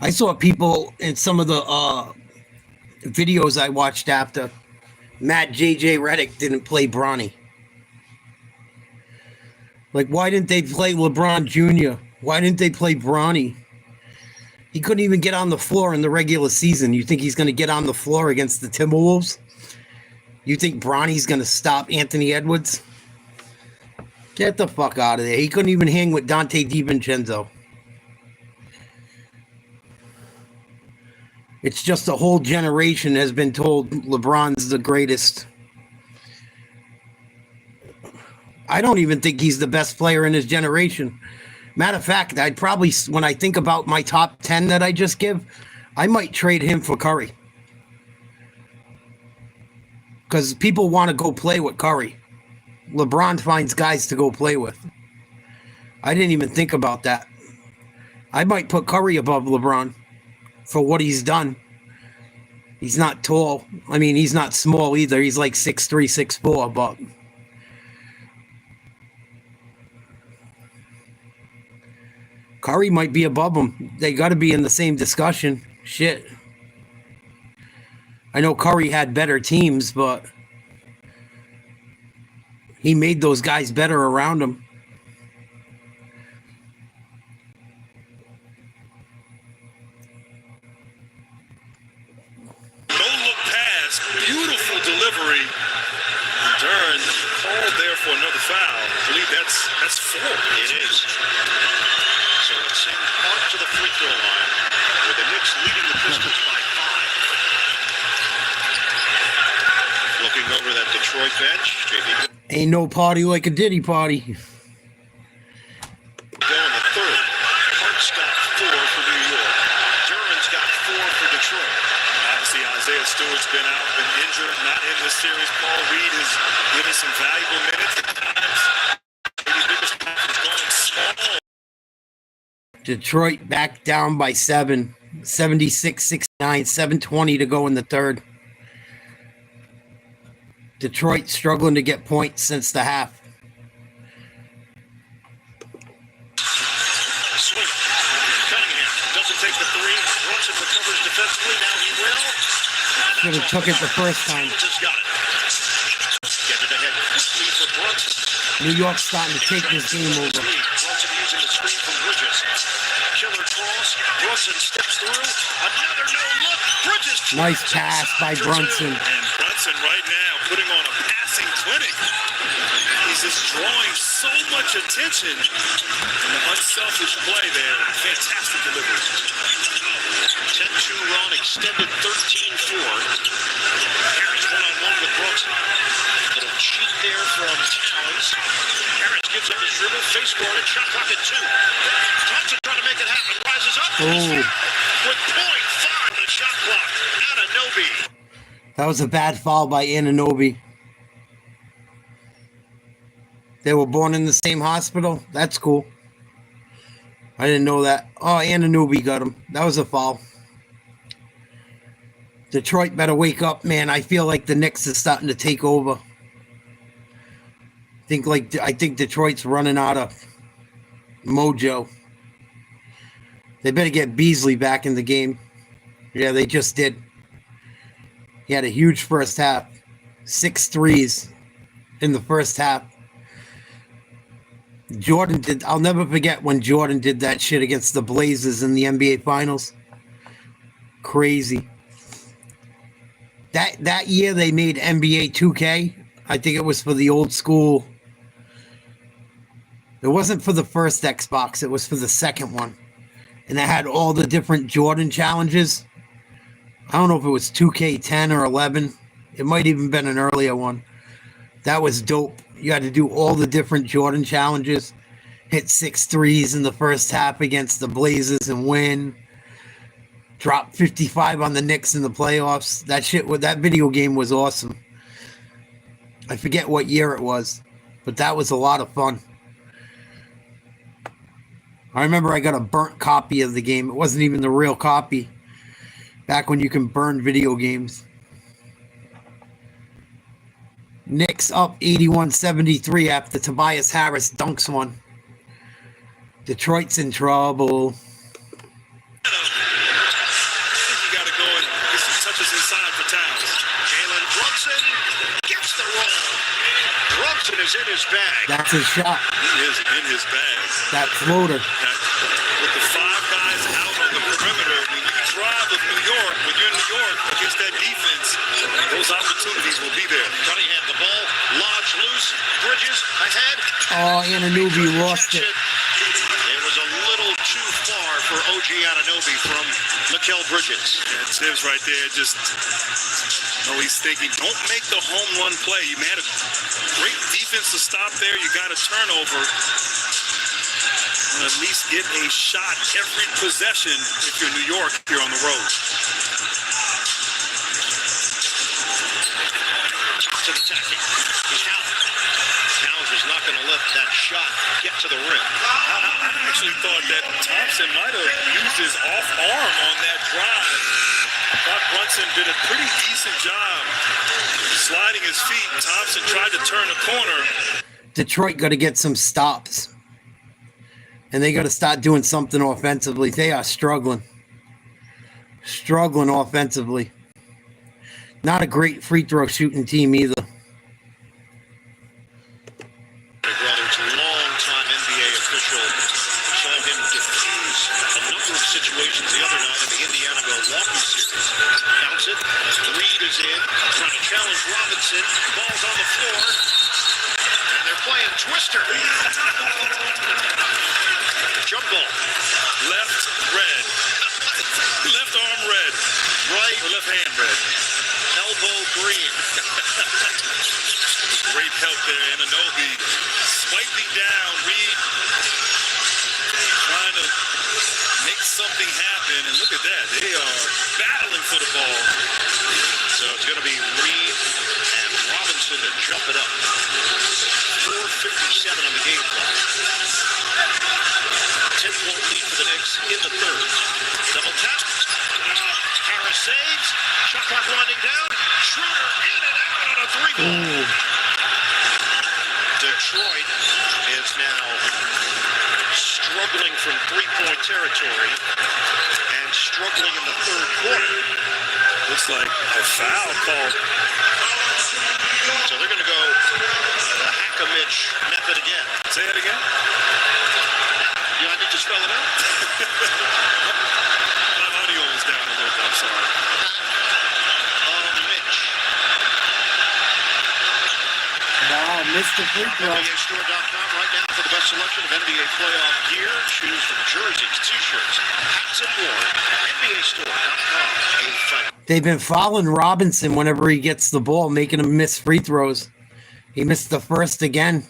I saw people in some of the videos I watched after Matt J.J. Redick didn't play Bronny. Like, why didn't they play LeBron Jr.? Why didn't they play Bronny? He couldn't even get on the floor in the regular season. You think he's going to get on the floor against the Timberwolves? You think Bronny's going to stop Anthony Edwards? Get the fuck out of there. He couldn't even hang with Dante DiVincenzo. It's just a whole generation has been told LeBron's the greatest. I don't even think he's the best player in his generation. Matter of fact, I'd probably, when I think about my top 10 that I just give, I might trade him for Curry. Because people want to go play with Curry. LeBron finds guys to go play with. I didn't even think about that. I might put Curry above LeBron for what he's done. He's not tall. I mean, he's not small either. He's like 6'3", 6'4", but Curry might be above him. They got to be in the same discussion. Shit. I know Curry had better teams, but he made those guys better around him. No-look pass. Beautiful delivery. Durn called there for another foul. I believe that's 4. It is. So it sends Park to the free throw line, with the Knicks leading the Pistons by 5. Looking over that Detroit bench, JB. Ain't no party like a Diddy party. Go in the third. Park's got 4 for New York. Duran's got 4 for Detroit. Obviously, Isaiah Stewart's been out, been injured, not in this series. Paul Reed has given some valuable minutes at times. Maybe biggest time is going small. Detroit back down by 7. 76-69, 7:20 to go in the third. Detroit struggling to get points since the half. Swing. Cunningham doesn't take the 3. Brunson recovers defensively. Now he will. Should have took it the first time. Jones has got it. Get it ahead quickly for Brunson. New York's starting to take this game over. Brunson using the screen from Bridges. Killer cross. Brunson steps through. Another no-look. Bridges. Nice pass by Brunson. And Brunson right now putting on a passing clinic. He's just drawing so much attention. And the unselfish play there. Fantastic delivery. 10-2 run extended 13-4. Harris one-on-one with Brunson. Little cheat there from Towns. Harris gives up his dribble. Face guarded. Shot clock at 2. Thompson trying to make it happen. Rises up. With 0.5 on the shot clock. Anunoby. That was a bad foul by Anunoby. They were born in the same hospital? That's cool. I didn't know that. Oh, Anunoby got him. That was a foul. Detroit better wake up, man. I feel like the Knicks is starting to take over. I think Detroit's running out of mojo. They better get Beasley back in the game. Yeah, they just did. He had a huge first half. 6 threes in the first half. Jordan did. I'll never forget when Jordan did that shit against the Blazers in the NBA Finals. Crazy. That year they made NBA 2K. I think it was for the old school. It wasn't for the first Xbox. It was for the second one. And it had all the different Jordan challenges. I don't know if it was 2K10 or 11. It might even been an earlier one. That was dope. You had to do all the different Jordan challenges. Hit 6 threes in the first half against the Blazers and win. Drop 55 on the Knicks in the playoffs. That video game was awesome. I forget what year it was, but that was a lot of fun. I remember I got a burnt copy of the game. It wasn't even the real copy. Back when you can burn video games. Knicks up 81-73 after Tobias Harris dunks one. Detroit's in trouble. Inside for Towns. Jalen Brunson gets the roll. Brunson is in his bag. That's his shot. He is in his bag. That floater. With the 5 guys out on the perimeter, when you drive with New York, when you're in New York against that defense, those opportunities will be there. Cunningham the ball, lodged loose. Bridges ahead. Oh, Anunoby lost it. It was a little too far for OG Anunoby from Mikal Bridges. And Tibbs right there just, he's thinking, don't make the home run play. You had a great defense to stop there. You got a turnover. And at least get a shot every possession if you're New York here on the road. Johnson attacking. He's out. Towns is not going to let that shot get to the rim. I actually thought that Thompson might have used his off arm on that drive. I thought Brunson did a pretty decent job sliding his feet. Thompson tried to turn the corner. Detroit got to get some stops. And they got to start doing something offensively. They are struggling. Struggling offensively. Not a great free throw shooting team either. Brothers, long-time NBA official, saw him defuse a number of situations the other night in the Indiana-Milwaukee series. Counts it. Reed is in, trying to challenge Robinson. Ball's on the floor, and they're playing Twister. Jump ball. Left red. Left arm red. Right. Or left hand red. Elbow green. Great help there. Anunoby slightly down. Reed trying to make something happen. And look at that. They are battling for the ball. So it's going to be Reed and Robinson to jump it up. 4:57 on the game clock. 10-point lead for the Knicks in the third. Double tap. Harris saves. Shot clock winding down. Schroeder in and out on a three-ball. Detroit is now struggling from three-point territory and struggling in the third quarter. Looks like a foul called. So they're going to go the Hack-a-Mitch method again. Say it again. You want me to spell it out? My audio was down a little bit. I'm sorry. Mitch. Wow, missed the free throw. NBAstore.com right now for the best selection of NBA playoff gear. Choose from jerseys, t-shirts, hats, and more. NBAstore.com. They've been fouling Robinson whenever he gets the ball, making him miss free throws. He missed the first again.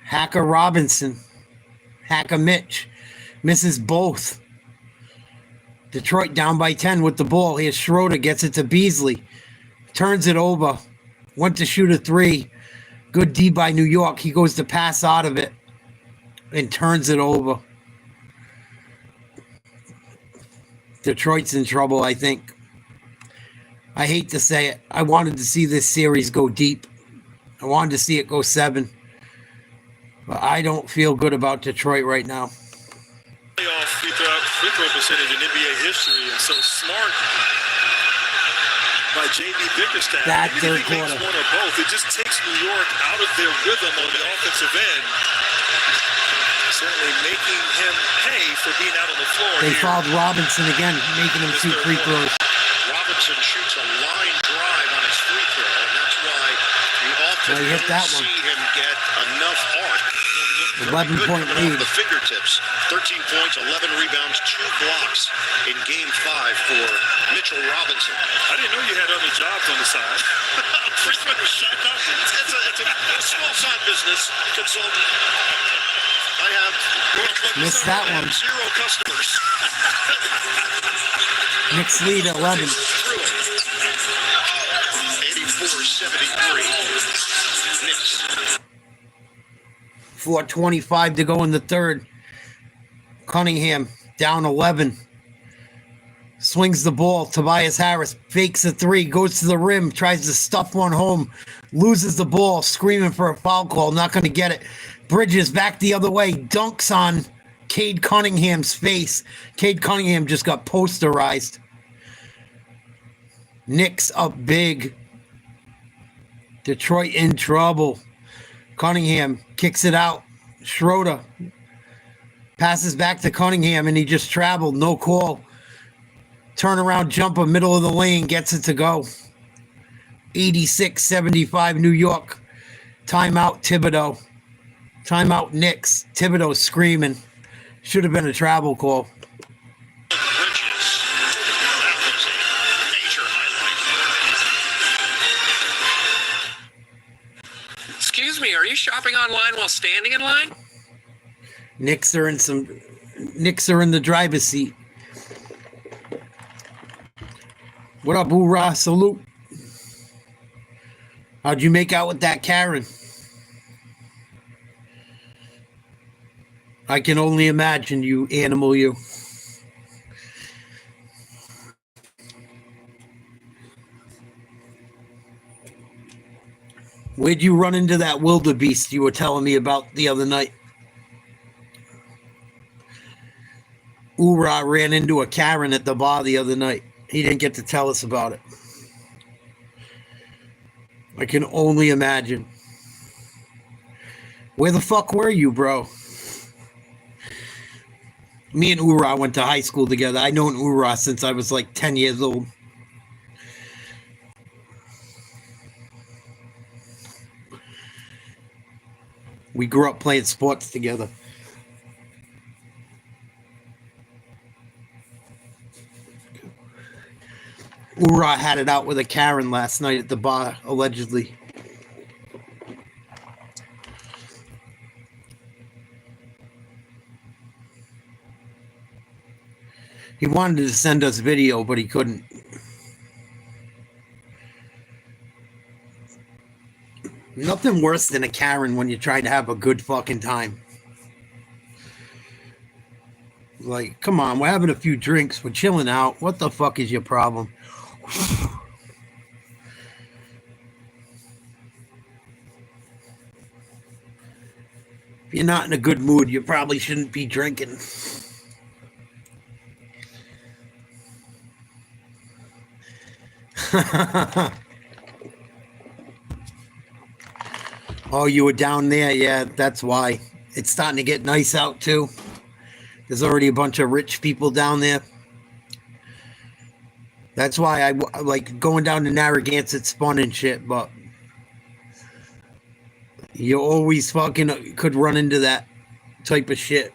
Hacker Robinson. Hacker Mitch. Misses both. Detroit down by 10 with the ball. Here's Schroeder, gets it to Beasley. Turns it over. Went to shoot a three. Good D by New York. He goes to pass out of it and turns it over. Detroit's in trouble, I think. I hate to say it. I wanted to see this series go deep. I wanted to see it go 7. But I don't feel good about Detroit right now. Playoff free throw percentage in NBA history, and so smart by J.B. Bickerstaff. That Even third if he makes quarter. one or both, it just takes New York out of their rhythm on the offensive end. Certainly making him pay for being out on the floor. They here. fouled Robinson again, making him shoot free throws. Robinson shoots a line drive on his free throw, and that's why you often Well, he hit that don't one. see him get enough arc. 11-point Good lead. off the fingertips. 13 points, 11 rebounds, 2 blocks in Game 5 for Mitchell Robinson. I didn't know you had other jobs on the side. Free throw shot. It's a small side business consultant. I have Missed that one. 0 customers. Knicks lead 11. Through it. 84-73. Knicks. 4:25 to go in the third. Cunningham down 11. Swings the ball. Tobias Harris fakes a three, goes to the rim, tries to stuff one home, loses the ball, screaming for a foul call, not going to get it. Bridges back the other way, dunks on Cade Cunningham's face. Cade Cunningham just got posterized. Knicks up big. Detroit in trouble. Cunningham kicks it out. Schroeder passes back to Cunningham, and he just traveled. No call. Turnaround jumper, middle of the lane, gets it to go. 86-75 New York. Timeout Thibodeau. Timeout Knicks. Thibodeau screaming. Should have been a travel call. Bridges. That was a major highlight. Excuse me, are you shopping online while standing in line? Knicks are in the driver's seat. What up, hoorah, salute. How'd you make out with that Karen? I can only imagine, you animal, you. Where'd you run into that wildebeest you were telling me about the other night? Hoorah ran into a Karen at the bar the other night. He didn't get to tell us about it. I can only imagine. Where the fuck were you, bro? Me and Hoorah went to high school together. I've known Hoorah since I was like 10 years old. We grew up playing sports together. Hoorah had it out with a Karen last night at the bar, allegedly. He wanted to send us video, but he couldn't. Nothing worse than a Karen when you're trying to have a good fucking time. Like, come on, we're having a few drinks, we're chilling out. What the fuck is your problem? If you're not in a good mood, you probably shouldn't be drinking. Oh, you were down there? Yeah, that's why. It's starting to get nice out, too. There's already a bunch of rich people down there. That's why I like going down to Narragansett fun and shit, but you always fucking could run into that type of shit.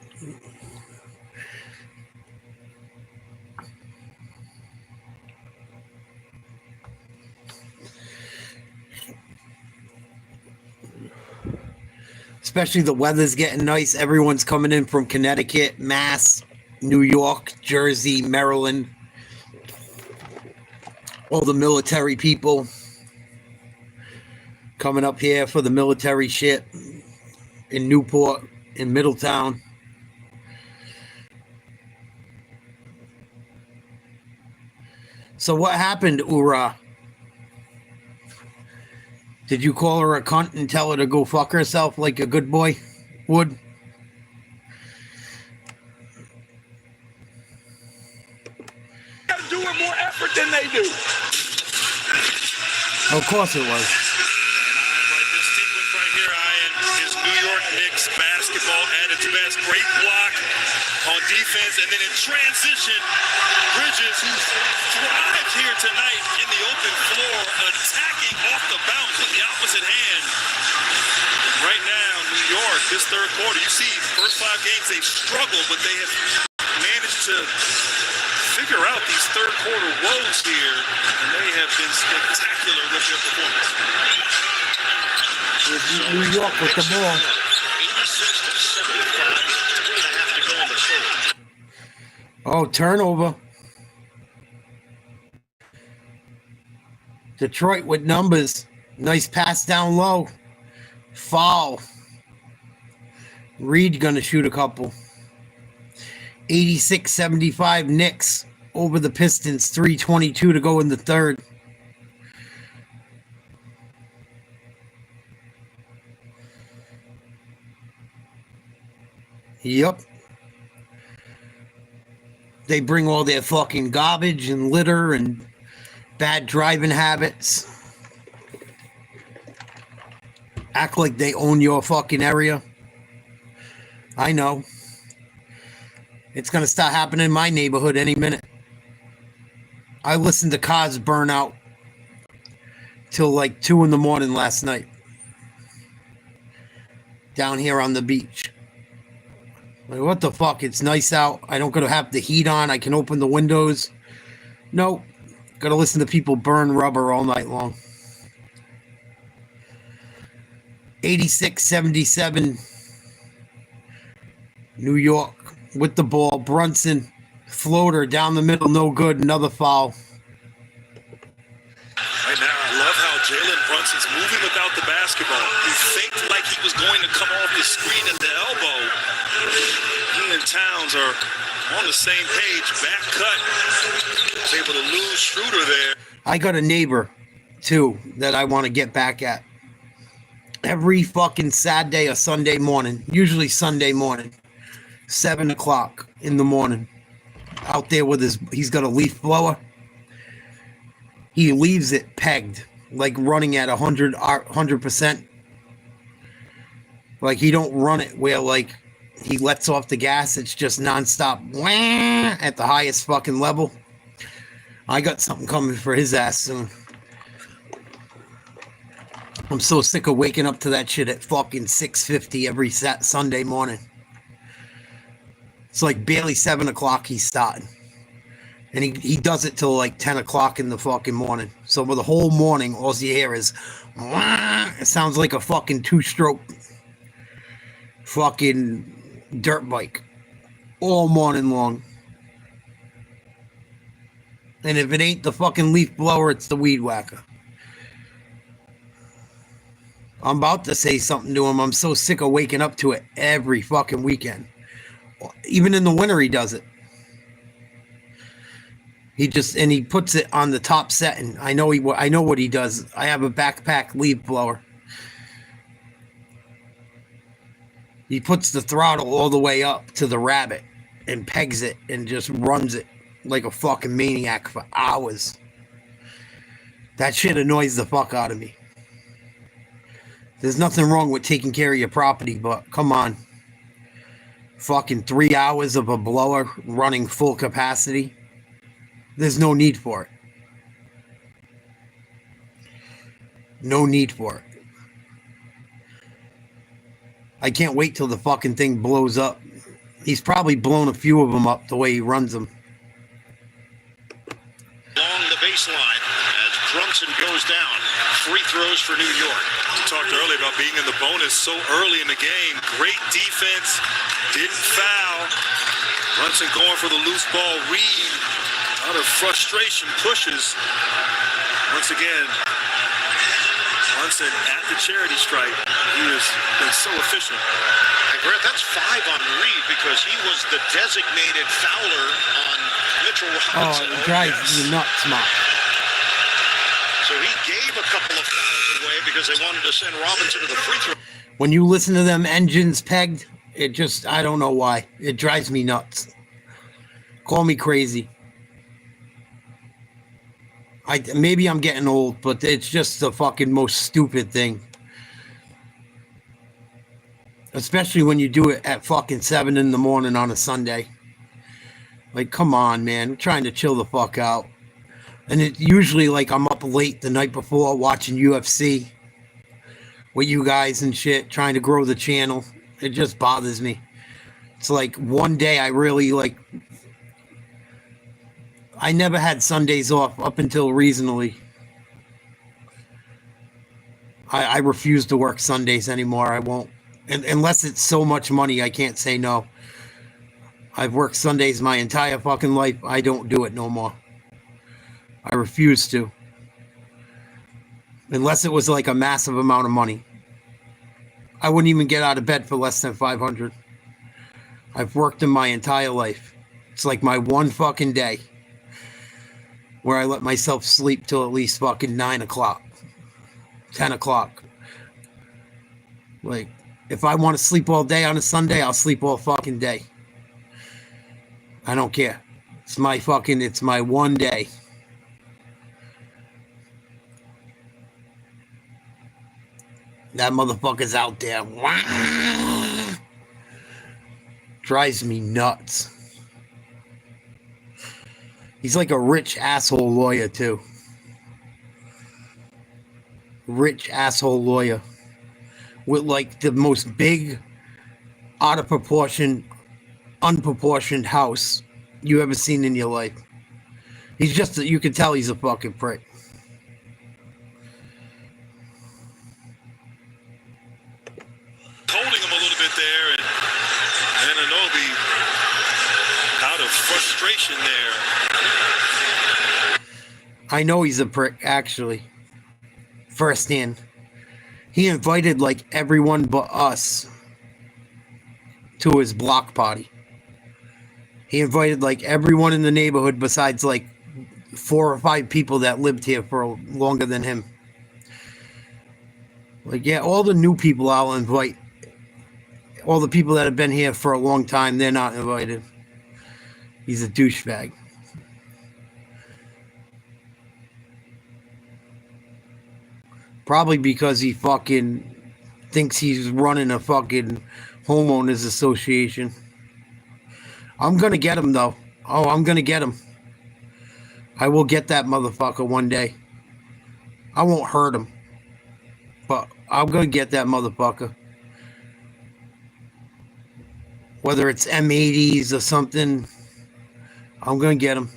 Especially the weather's getting nice. Everyone's coming in from Connecticut, Mass, New York, Jersey, Maryland. All the military people coming up here for the military shit in Newport, in Middletown. So what happened, Hoorah? Did you call her a cunt and tell her to go fuck herself like a good boy would? Gotta do it more effort than they do. Of course it was. This sequence right here, Ian, is New York Knicks basketball at its best. Great block on defense, and then in transition, Bridges, who thrives here tonight in the open floor, attacking off the bounce with the opposite hand. Right now, New York, this third quarter, you see, first 5 games they've struggled, but they have managed to figure out these third quarter woes here, and they have been spectacular with their performance. New York with the ball. 86 to 75, 3.5 to go in the third. Oh, turnover. Detroit with numbers. Nice pass down low. Foul. Reed gonna shoot a couple. 86-75 Knicks over the Pistons. 3:22 to go in the third. Yep. They bring all their fucking garbage and litter and bad driving habits. Act like they own your fucking area. I know. It's going to start happening in my neighborhood any minute. I listened to cars burn out till like 2 in the morning last night. down here on the beach. Like, what the fuck? It's nice out. I don't gotta have the heat on. I can open the windows. Nope. Gotta listen to people burn rubber all night long. 86-77. New York with the ball. Brunson. Floater down the middle. No good. Another foul. Right now, I love how Jalen Brunson's moving without the basketball. He faked like he was going to come off the screen at the elbow. He and Towns are on the same page. Back cut. Was able to lose Schroeder there. I got a neighbor, too, that I want to get back at. Every fucking Saturday or Sunday morning, usually Sunday morning, 7 o'clock in the morning, out there with he's got a leaf blower. He leaves it pegged, like running at 100%. Like he don't run it where like he lets off the gas. It's just nonstop at the highest fucking level. I got something coming for his ass soon. I'm so sick of waking up to that shit at fucking 6:50 every Sunday morning. It's like barely 7 o'clock he's starting. And he does it till like 10 o'clock in the fucking morning. So for the whole morning, all you hear is, it sounds like a fucking two-stroke fucking dirt bike all morning long. And if it ain't the fucking leaf blower, it's the weed whacker. I'm about to say something to him. I'm so sick of waking up to it every fucking weekend. Even in the winter, he does it. He puts it on the top setting. I know what he does. I have a backpack leaf blower. He puts the throttle all the way up to the rabbit and pegs it and just runs it like a fucking maniac for hours. That shit annoys the fuck out of me. There's nothing wrong with taking care of your property, but come on. Fucking 3 hours of a blower running full capacity. There's no need for it. No need for it. I can't wait till the fucking thing blows up. He's probably blown a few of them up the way he runs them. Along the baseline as Brunson goes down. Free throws for New York. We talked earlier about being in the bonus so early in the game. Great defense. Didn't foul. Brunson going for the loose ball. Reed, out of frustration, pushes. Once again, Brunson at the charity stripe. He has been so efficient. And Grant, that's 5 on Reed because he was the designated fouler on Mitchell Robinson. Oh, it drives you nuts, Mark. So he gave a couple of fouls away because they wanted to send Robinson to the free throw. When you listen to them engines pegged, it just, I don't know why. It drives me nuts. Call me crazy. Maybe I'm getting old, but it's just the fucking most stupid thing. Especially when you do it at fucking 7 in the morning on a Sunday. Like, come on, man. I'm trying to chill the fuck out. And it's usually like I'm up late the night before watching UFC with you guys and shit, trying to grow the channel. It just bothers me. It's like one day I really like... I never had Sundays off up until recently. I refuse to work Sundays anymore. I won't. Unless it's so much money, I can't say no. I've worked Sundays my entire fucking life. I don't do it no more. I refuse to. Unless it was like a massive amount of money. I wouldn't even get out of bed for less than $500. I've worked in my entire life. It's like my one fucking day where I let myself sleep till at least fucking 9 o'clock, 10 o'clock. Like, if I want to sleep all day on a Sunday, I'll sleep all fucking day. I don't care. It's my one day. That motherfucker's out there. Drives me nuts. He's like a rich asshole lawyer, too. Rich asshole lawyer. with like the most big, out of proportion, unproportioned house you ever seen in your life. He's just, you can tell he's a fucking prick. Holding him a little bit there, and Anunoby out of frustration there. I know he's a prick, actually. Firsthand. He invited like everyone but us to his block party. He invited like everyone in the neighborhood besides like 4 or 5 people that lived here for longer than him. Like, yeah, all the new people I'll invite. All the people that have been here for a long time, they're not invited. He's a douchebag. Probably because he fucking thinks he's running a fucking homeowners association. I'm gonna get him though. Oh, I'm gonna get him. I will get that motherfucker one day. I won't hurt him, but I'm gonna get that motherfucker. Whether it's M80s or something, I'm gonna get him.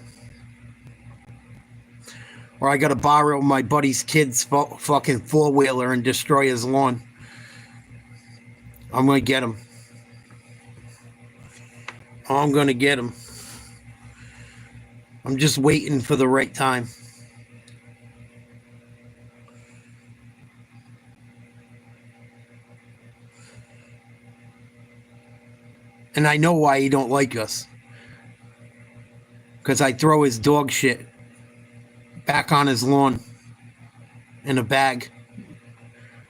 Or I gotta borrow my buddy's kid's fucking 4-wheeler and destroy his lawn. I'm gonna get him. I'm gonna get him. I'm just waiting for the right time. And I know why he don't like us. Because I throw his dog shit back on his lawn in a bag.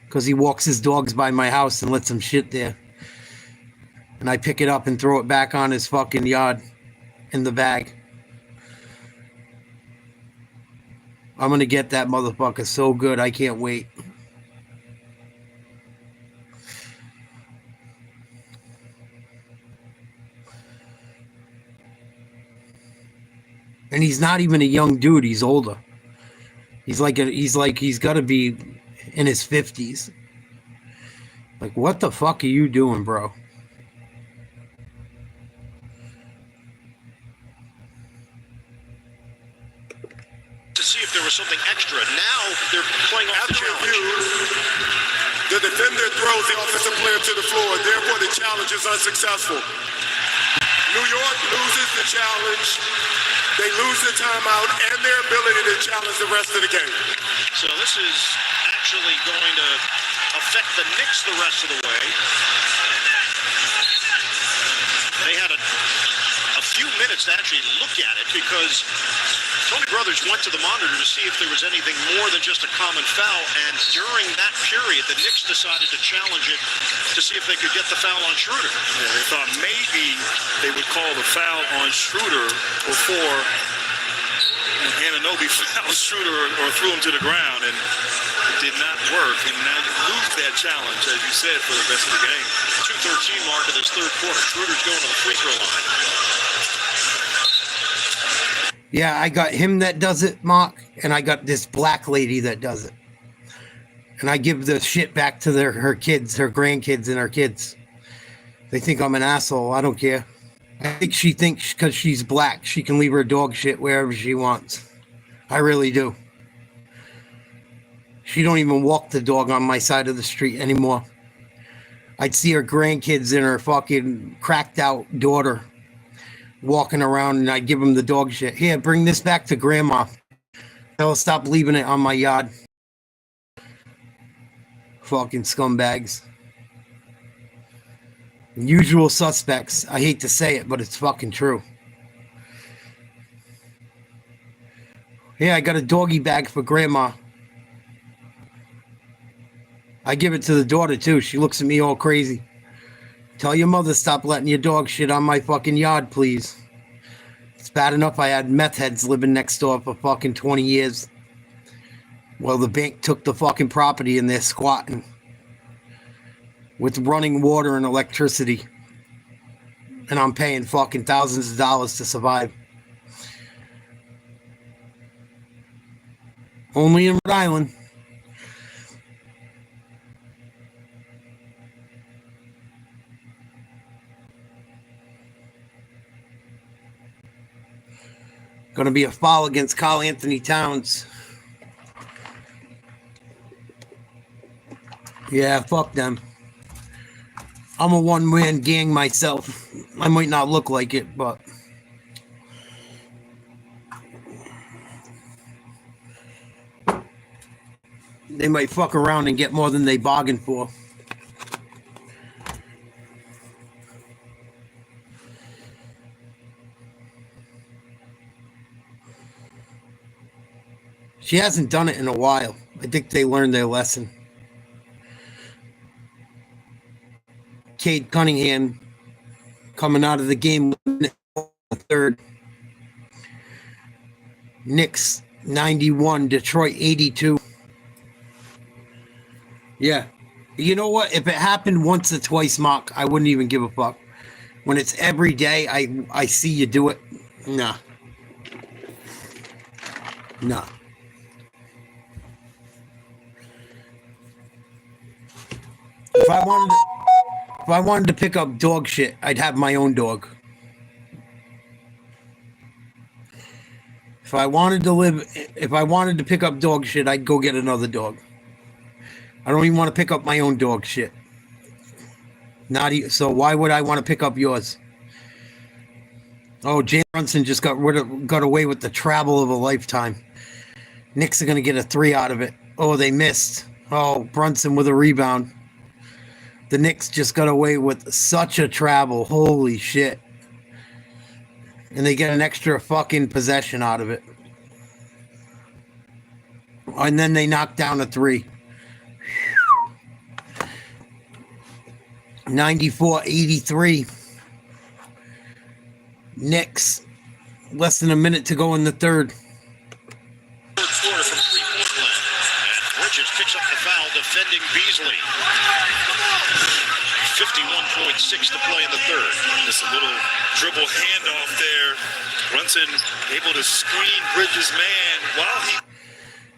Because he walks his dogs by my house and lets them shit there. And I pick it up and throw it back on his fucking yard in the bag. I'm going to get that motherfucker so good, I can't wait. And he's not even a young dude, he's older. He's got to be in his 50s. Like, what the fuck are you doing, bro? To see if there was something extra. Now they're playing off the challenge. The defender throws the offensive player to the floor. Therefore, the challenge is unsuccessful. New York loses the challenge. They lose the timeout and their ability to challenge the rest of the game. So this is actually going to affect the Knicks the rest of the way. They had a few minutes to actually look at it because Tony Brothers went to the monitor to see if there was anything more than just a common foul, and during that period, the Knicks decided to challenge it to see if they could get the foul on Schroeder. Yeah, they thought maybe they would call the foul on Schroeder before Anunoby fouled Schroeder or threw him to the ground, and it did not work. And now you lose that challenge, as you said, for the rest of the game. 2:13 mark of this third quarter. Schroeder's going to the free throw line. Yeah, I got him that does it, Mark, and I got this black lady that does it. And I give the shit back to her kids, her grandkids, and her kids. They think I'm an asshole. I don't care. I think she thinks because she's black, she can leave her dog shit wherever she wants. I really do. She don't even walk the dog on my side of the street anymore. I'd see her grandkids and her fucking cracked out daughter walking around, and I'd give them the dog shit. Here, bring this back to grandma. Tell her stop leaving it on my yard. Fucking scumbags. Usual suspects. I hate to say it, but it's fucking true. Yeah, I got a doggy bag for grandma. I give it to the daughter too. She looks at me all crazy. Tell your mother stop letting your dog shit on my fucking yard, please. It's bad enough I had meth heads living next door for fucking 20 years. Well, the bank took the fucking property and they're squatting with running water and electricity. And I'm paying fucking thousands of dollars to survive. Only in Rhode Island. Going to be a foul against Karl Anthony Towns. Yeah, fuck them. I'm a one-man gang myself. I might not look like it, but they might fuck around and get more than they bargained for. She hasn't done it in a while. I think they learned their lesson. Cade Cunningham coming out of the game third. Knicks 91, Detroit 82. Yeah. You know what? If it happened once or twice, Mark, I wouldn't even give a fuck. When it's every day, I see you do it. Nah. Nah. If I wanted to pick up dog shit, I'd have my own dog. If I wanted to pick up dog shit, I'd go get another dog. I don't even want to pick up my own dog shit. So why would I want to pick up yours? Oh, Jalen Brunson just got away with the travel of a lifetime. Knicks are going to get a 3 out of it. Oh, they missed. Oh, Brunson with a rebound. The Knicks just got away with such a travel. Holy shit. And they get an extra fucking possession out of it. And then they knock down a 3. 94-83. Knicks. Less than a minute to go in the third. Third quarter from three-point land. And Bridges picks up the foul defending Beasley. 51.6 to play in the third. Just a little dribble handoff there. Brunson able to screen Bridges' man while he...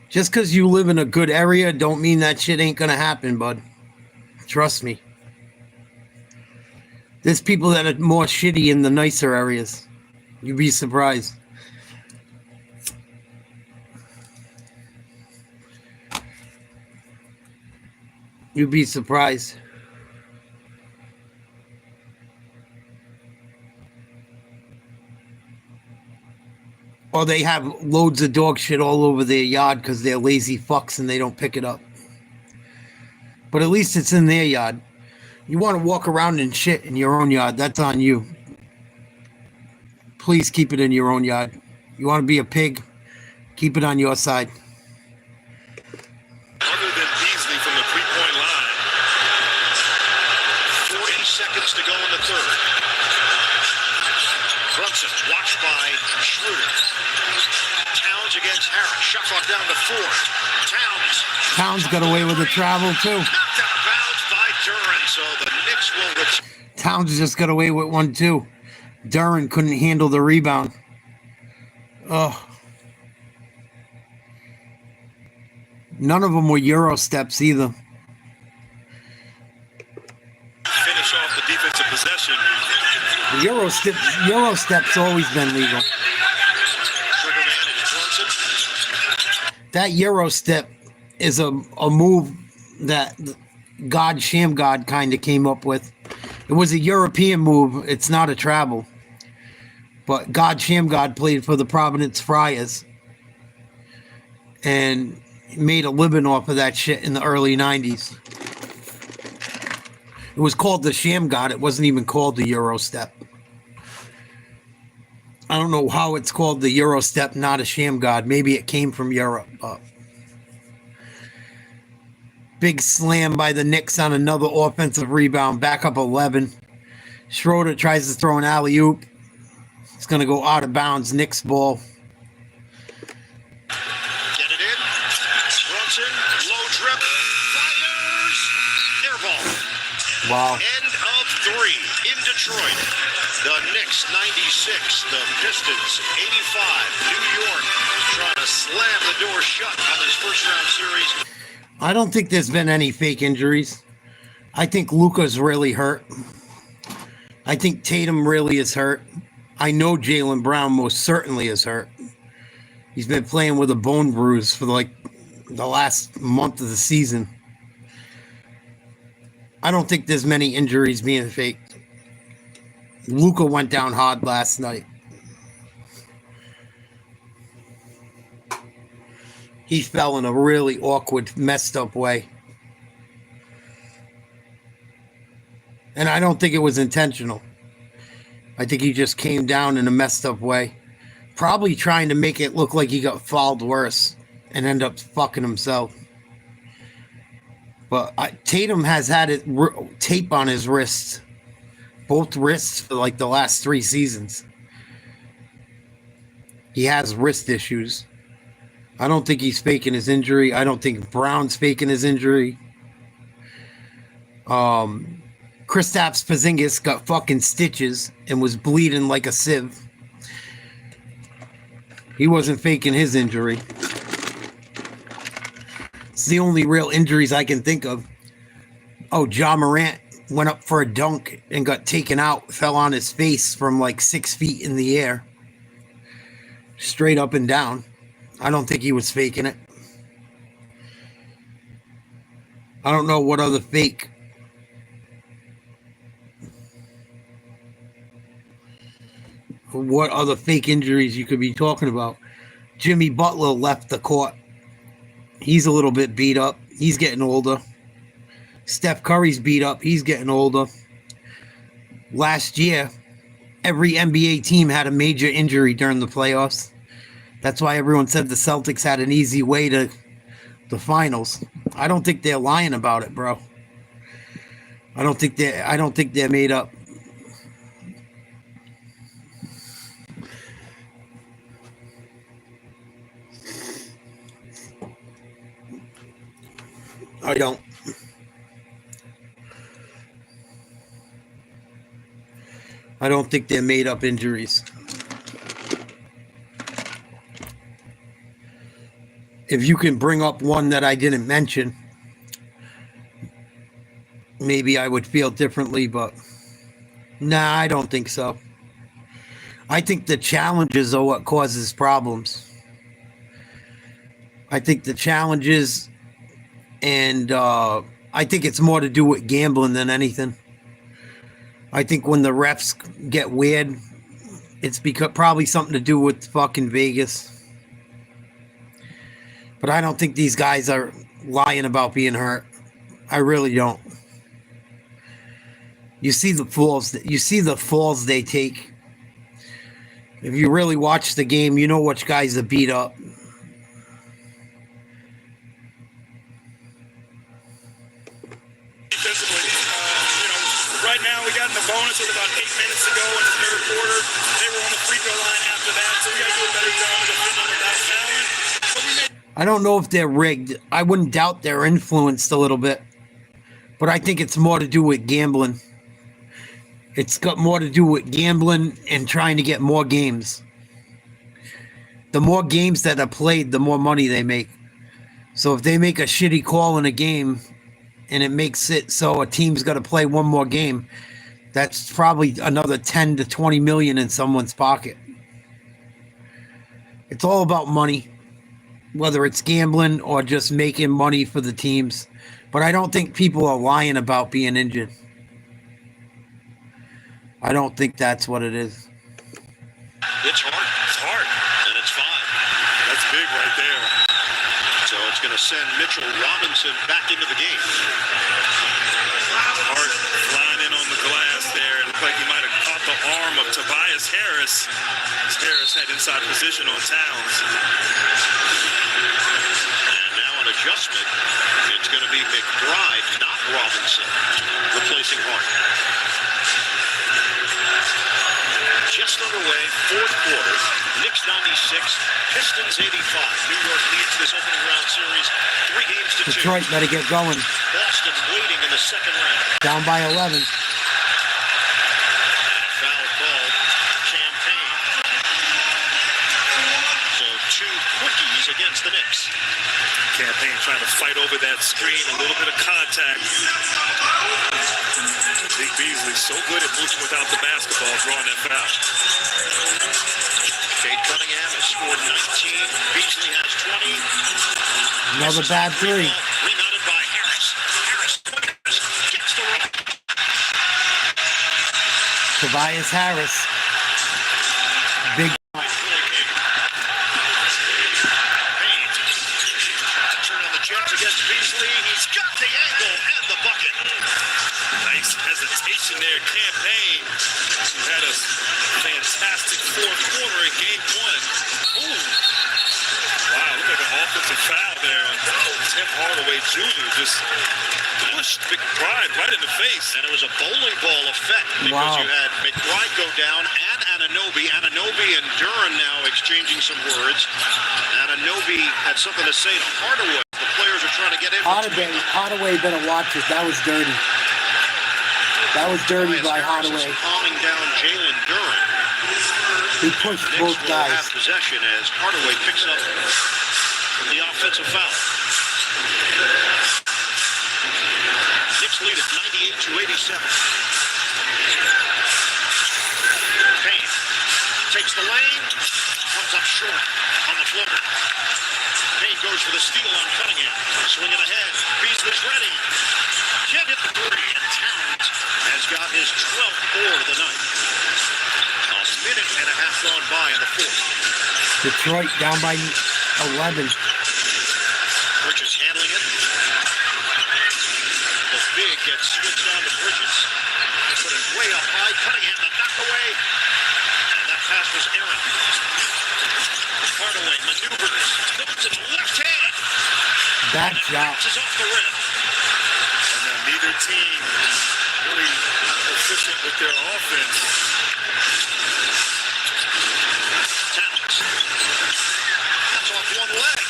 Just because you live in a good area don't mean that shit ain't going to happen, bud. Trust me. There's people that are more shitty in the nicer areas. You'd be surprised. You'd be surprised. Or they have loads of dog shit all over their yard because they're lazy fucks and they don't pick it up. But at least it's in their yard. You want to walk around and shit in your own yard, that's on you. Please keep it in your own yard. You want to be a pig, keep it on your side. Other than Beasley from the three-point line. 40 seconds to go in the third. Brunson watched by Schroeder. Towns against Harris. Shot clock down to 4. Towns got away with the travel too. Knocked out of bounds by Duran, so the Knicks will return. Towns just got away with one too. Duran couldn't handle the rebound. Oh. None of them were Euro steps either. Finish off the defensive possession. Euro steps always been legal. Trigger man is Brunson. That Euro step is a move that God Sham God kind of came up with. It was a European move. It's not a travel. But God Sham God played for the Providence Friars and made a living off of that shit in the early 90s. It was called the Sham God. It wasn't even called the Euro step. I don't know how it's called the Euro step, not a Sham God. Maybe it came from Europe. Big slam by the Knicks on another offensive rebound. Back up 11. Schroeder tries to throw an alley-oop. It's going to go out of bounds. Knicks ball. Get it in. Brunson, low dribble, fires. Air ball. Wow. End of 3 in Detroit. The Knicks 96, the Pistons 85. New York trying to slam the door shut on this first round series. I don't think there's been any fake injuries. I think Luka's really hurt. I think Tatum really is hurt. I know Jaylen Brown most certainly is hurt. He's been playing with a bone bruise for like the last month of the season. I don't think there's many injuries being faked. Luka went down hard last night. He fell in a really awkward, messed up way. And I don't think it was intentional. I think he just came down in a messed up way. Probably trying to make it look like he got fouled worse and end up fucking himself. But Tatum has had tape on his wrists. Both wrists for like the last 3 seasons. He has wrist issues. I don't think he's faking his injury. I don't think Brown's faking his injury. Kristaps Porzingis got fucking stitches and was bleeding like a sieve. He wasn't faking his injury. It's the only real injuries I can think of. Oh, Ja Morant went up for a dunk and got taken out, fell on his face from like 6 feet in the air. Straight up and down. I don't think he was faking it. I don't know what other fake. What other fake injuries you could be talking about? Jimmy Butler left the court. He's a little bit beat up. He's getting older. Steph Curry's beat up. He's getting older. Last year, every NBA team had a major injury during the playoffs. That's why everyone said the Celtics had an easy way to the finals. I don't think they're lying about it, bro. I don't think they're made up. I don't. I don't think they're made up injuries. If you can bring up one that I didn't mention, maybe I would feel differently, but nah, I don't think so. I think the challenges are what causes problems. I think the challenges, and I think it's more to do with gambling than anything. I think when the refs get weird, it's because probably something to do with fucking Vegas. But I don't think these guys are lying about being hurt. I really don't. You see the falls they take. If you really watch the game, you know which guys are beat up. Defensively, right now we got in the bonus with about 8 minutes to go in the third quarter. They were on the free throw line after that, so we got to do a better job of defending without fouling. I don't know if they're rigged. I wouldn't doubt they're influenced a little bit. But I think it's more to do with gambling. It's got more to do with gambling and trying to get more games. The more games that are played, the more money they make. So if they make a shitty call in a game and it makes it so a team's got to play one more game, that's probably another 10 to 20 million in someone's pocket. It's all about money, whether it's gambling or just making money for the teams. But I don't think people are lying about being injured. I don't think that's what it is. It's hard, and it's 5. That's big right there. So it's going to send Mitchell Robinson back into the game. Hart flying in on the glass there. It looked like he might have caught the arm of Tobias Harris. As Harris had inside position on Towns. And now an adjustment. It's going to be McBride, not Robinson, replacing Hart. Just underway, fourth quarter. Knicks 96, Pistons 85. New York leads this opening round series 3 games to 2. Detroit better get going. Boston waiting in the second round. Down by 11. And a foul called. Champagne. So 2 quickies against the Knicks. Campaign trying to fight over that screen, a little bit of contact. Big Beasley so good at moving without the basketball, drawing that foul. Cade Cunningham has scored 19. Beasley has 20. Another bad three. Rebounded by Harris. Harris gets the run. Tobias Harris. Big. Turn on the Jets against Beasley. He's got the angle and the bucket. Nice hesitation there. Campaign had a fantastic fourth quarter in game one. Ooh. Wow, look like an offensive foul there on Tim Hardaway Jr. Just pushed McBride right in the face. And it was a bowling ball effect because you had McBride go down and Anunoby. Anunoby and Duran now exchanging some words. Anunoby had something to say to Hardaway. The players are trying to get in. Hardaway better watch it. That was dirty. That was dirty by Hardaway. Calming down Jalen Duran. He pushed both guys. Have possession as Hardaway picks up the offensive foul. Knicks lead at 98-87. Payne takes the lane, comes up short on the floater. Payne goes for the steal on Cunningham. Swing it ahead. Beasley's ready. Can't hit the three, and Towns has got his 12th board of the night. A minute and a half gone by in the fourth. Detroit down by 11. Bridges handling it. The big gets switched on to Bridges. Put it way up high. Cunningham to knock away. And that pass was Aaron. Hardaway maneuvers. Looks to the left hand. Bad shot. Bounces off the rim. And then neither team really efficient with their offense. Towns. That's off one leg.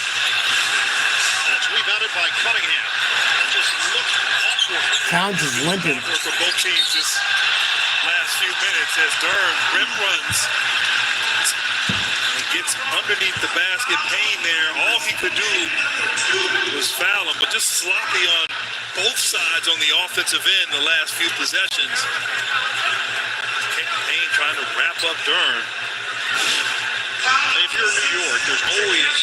That's rebounded by Cunningham. That just looked awkward. Towns is limping. For both teams this last few minutes as Durham rim runs and gets underneath the basket. Payne there. All he could do was foul him, but just sloppy on both sides on the offensive end the last few possessions. Payne trying to wrap up Durham. If you're New York, there's always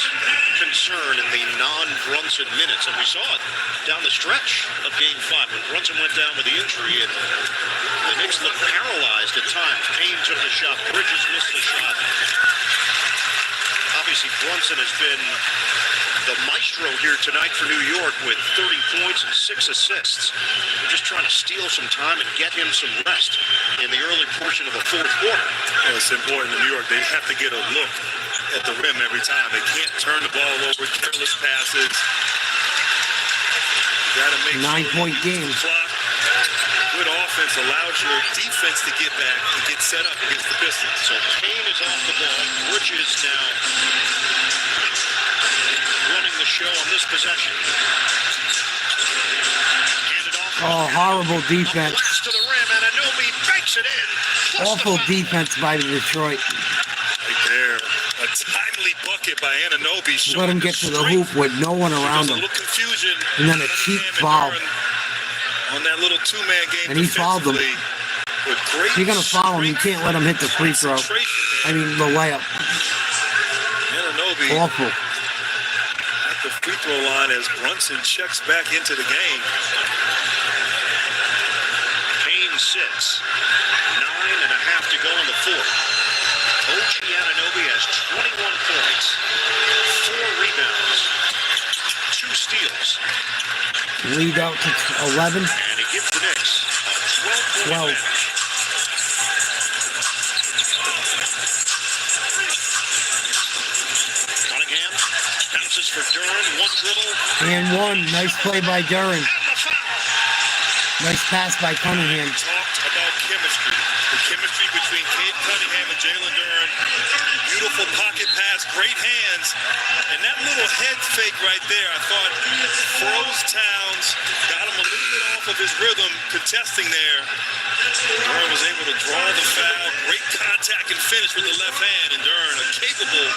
concern in the non-Brunson minutes, and we saw it down the stretch of Game 5 when Brunson went down with the injury, and the Knicks looked paralyzed at times. Payne took the shot, Bridges missed the shot. Obviously, Brunson has been the maestro here tonight for New York with 30 points and 6 assists. We're just trying to steal some time and get him some rest in the early portion of the fourth quarter. Well, it's important in New York. They have to get a look at the rim every time. They can't turn the ball over, careless passes. Got to make 9-point game. Good offense allows your defense to get back and get set up against the Pistons. So Payne is off the ball. Bridges now running the show on this possession. Handed off. Oh, horrible defense. Blast to the rim, and Anunoby banks it in. Plus Awful the foul. defense by Detroit. Right there. A timely bucket by Anunoby. Let him get to the hoop with no one around There's a him. little confusion. And then a cheap foul. On that little two-man game. And he fouled them. With great If you're going to foul him, you can't let him hit the free throw. I mean, the layup. Anunoby Awful. at the free throw line as Brunson checks back into the game. Payne sits. 9.5 to go in the fourth. OG Anunoby has 21 points, 4 rebounds, 2 steals. Lead out to 11. And he gives the Knicks a 12-point 12. lead. Cunningham bounces for Duran, one dribble. And one. Nice play by Duran. And the foul. Nice pass by Cunningham. Talked about chemistry. The chemistry between Cade Cunningham and Jalen Duran. Beautiful pocket pass, great hands. And that little head fake right there, I thought froze Towns, got him a little bit off of his rhythm, contesting there. Duran was able to draw the foul. Great contact and finish with the left hand. And Duran, a capable.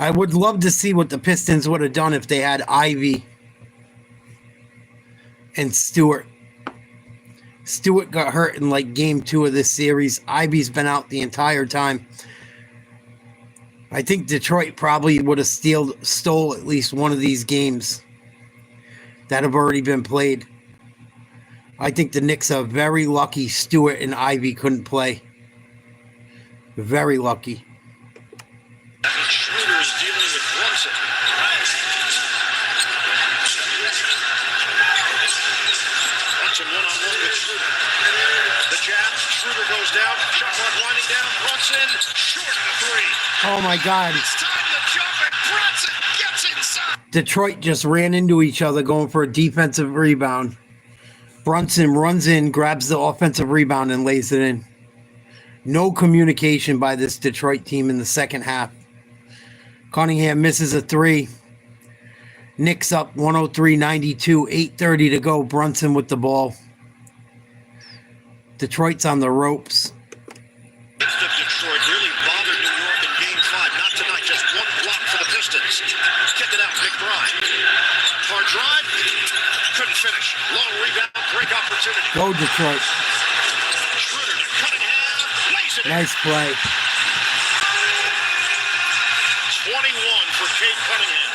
I would love to see what the Pistons would have done if they had Ivy and Stewart. Stewart got hurt in like game 2 of this series. Ivy's been out the entire time. I think Detroit probably would have stole at least one of these games that have already been played. I think the Knicks are very lucky Stewart and Ivy couldn't play. Very lucky. Schroeder's dealing with Brunson. Brunson one-on-one with Schroeder. The jab, Schroeder goes down. Shot clock winding down. Brunson, short of the three. Oh my God. It's time to jump, and Brunson gets inside. Detroit just ran into each other going for a defensive rebound. Brunson runs in, grabs the offensive rebound, and lays it in. No communication by this Detroit team in the second half. Cunningham misses a three. Knicks up 103-92, 8:30 to go. Brunson with the ball. Detroit's on the ropes. Detroit really bothered New York in Game 5. Not tonight, just one block for the Pistons. Kick it out, McBride. Hard drive, couldn't finish. Long rebound, break opportunity. Go Detroit. Schroeder to Cunningham, lays it in. Nice play. 21 for Cade Cunningham.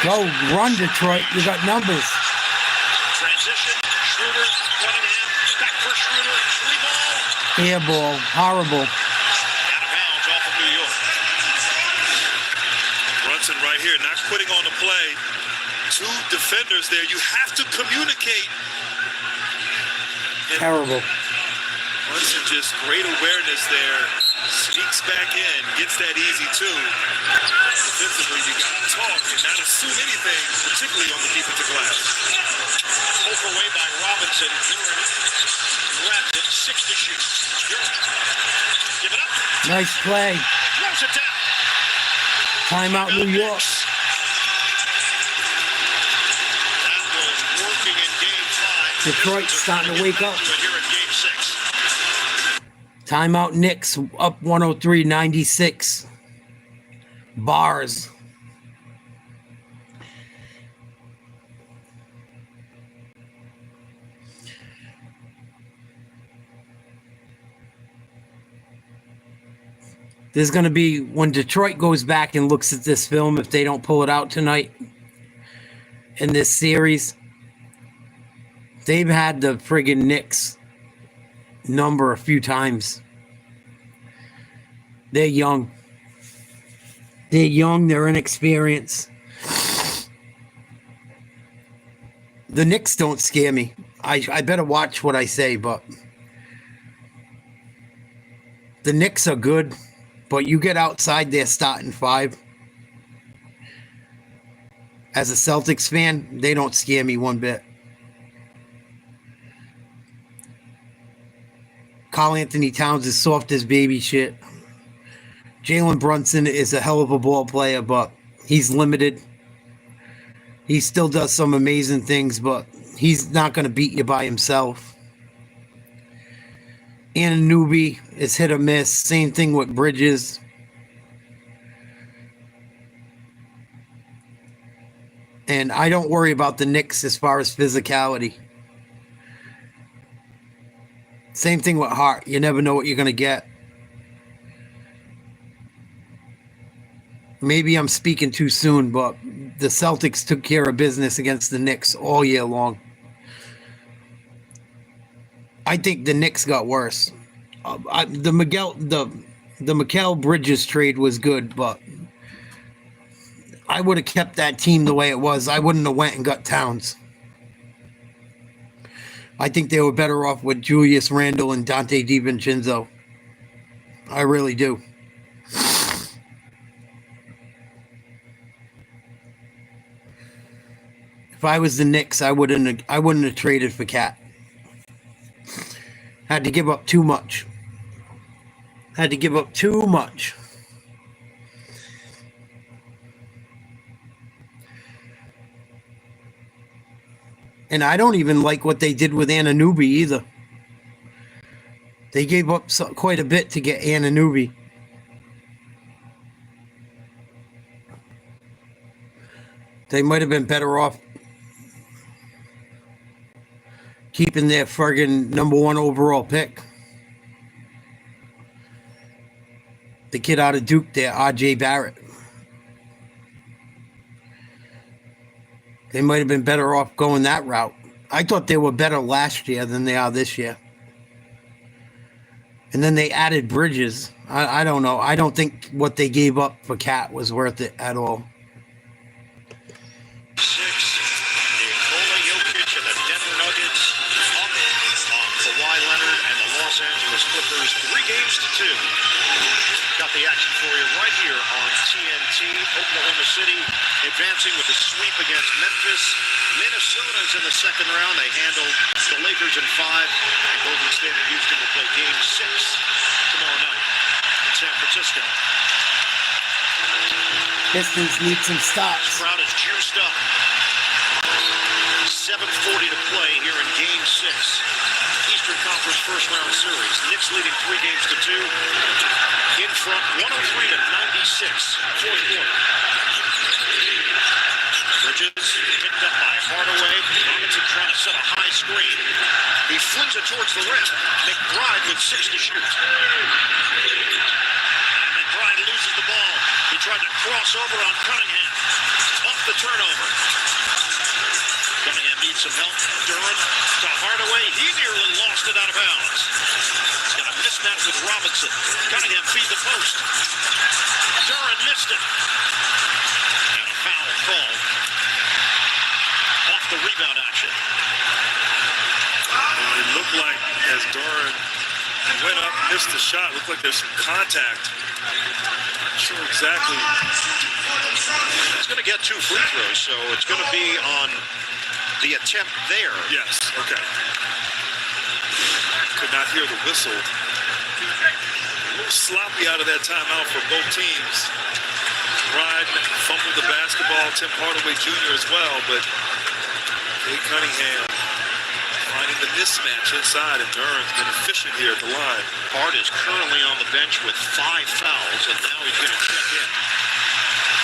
103-94. Go, run Detroit. You got numbers. Transition, Schroeder, Cunningham, back for Schroeder, three ball. Air ball. Horrible. Out of bounds off of New York. Brunson right here, not quitting on the play. Two defenders there. You have to communicate. And Terrible. Brunson just great awareness there. Sneaks back in, gets that easy too. Defensively, you got to talk and not assume anything, particularly on the defensive glass. Poke away by Robinson. Grabs it, 6 to shoot. Give it up. Nice play. Throws it down. Timeout New York. That was working in Game 5. Detroit's starting to wake up. Here in Game 6. Timeout Knicks up 103-96. Bars. There's going to be, when Detroit goes back and looks at this film, if they don't pull it out tonight in this series, they've had the friggin' Knicks number a few times. They're young. They're young. They're inexperienced. The Knicks don't scare me. I better watch what I say, but the Knicks are good, but you get outside their starting five. As a Celtics fan, they don't scare me one bit. Karl Anthony Towns is soft as baby shit. Jalen Brunson is a hell of a ball player, but he's limited. He still does some amazing things, but he's not going to beat you by himself. Anunoby is hit or miss. Same thing with Bridges. And I don't worry about the Knicks as far as physicality. Same thing with Hart. You never know what you're going to get. Maybe I'm speaking too soon, but the Celtics took care of business against the Knicks all year long. I think the Knicks got worse. The Mikal Bridges trade was good, but I would have kept that team the way it was. I wouldn't have went and got Towns. I think they were better off with Julius Randle and Dante DiVincenzo. I really do. If I was the Knicks, I wouldn't have traded for Cat. Had to give up too much. Had to give up too much. And I don't even like what they did with Anunoby either. They gave up quite a bit to get Anunoby. They might have been better off keeping their friggin' #1 overall pick. The kid out of Duke there, R.J. Barrett. They might have been better off going that route. I thought they were better last year than they are this year. And then they added Bridges. I don't know. I don't think what they gave up for Cat was worth it at all. 6. Nikola Jokic and the Denver Nuggets up on Kawhi Leonard and the Los Angeles Clippers 3-2. Got the action for you right here on TNT. Oklahoma City advancing with a sweep against Memphis. Minnesota's in the second round. They handled the Lakers in 5. And Golden State and Houston will play Game 6 tomorrow night in San Francisco. Pistons need some stops. Crowd is juiced up. 7:40 to play here in Game 6. Eastern Conference first round series. Knicks leading 3-2. In front, 103-96. Fourth quarter. Bridges picked up by Hardaway. Robinson trying to set a high screen. He flings it towards the rim. McBride with 6 to shoot. And McBride loses the ball. He tried to cross over on Cunningham. Off the turnover. Cunningham needs some help. Duran to Hardaway. He nearly lost it out of bounds. He's got a mismatch with Robinson. Cunningham feed the post. Duran missed it. And a foul called. Off the rebound action. It looked like as Duran went up, missed the shot, looked like there's some contact. Not sure exactly. He's going to get 2 free throws, so it's going to be on the attempt there. Yes, okay. Could not hear the whistle. A little sloppy out of that timeout for both teams. Ride fumbled the basketball, Tim Hardaway Jr. as well, but Jay Cunningham finding the mismatch inside, and Duran's been efficient here at the line. Hart is currently on the bench with 5 fouls, and now he's going to check in.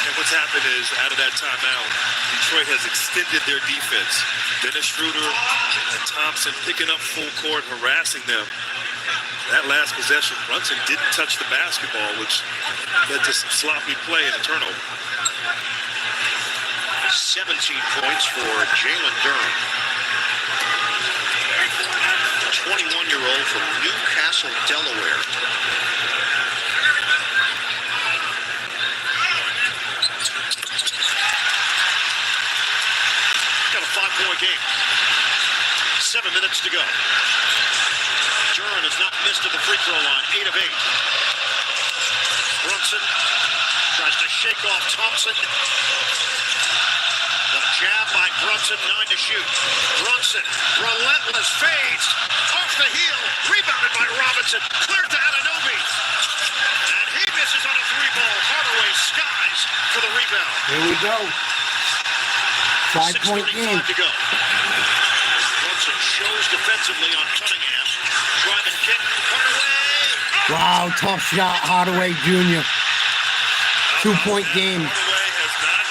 And what's happened is, out of that timeout, Detroit has extended their defense. Dennis Schroeder and Thompson picking up full court, harassing them. That last possession, Brunson didn't touch the basketball, which led to some sloppy play and a turnover. 17 points for Jalen Duran. 21-year-old from Newcastle, Delaware. Got a 5-point game. 7 minutes to go. Duran has not missed at the free throw line. 8 of 8. Brunson tries to shake off Thompson. The jab by Brunson, 9 to shoot. Brunson, relentless fades, off the heel, rebounded by Robinson, cleared to Anunoby. And he misses on a 3-ball. Hardaway skies for the rebound. Here we go. 5-point game. To go. Brunson shows defensively on Cunningham. Drive and kick. Hardaway. Wow, tough shot, Hardaway Jr. 2-point game. Hardaway has not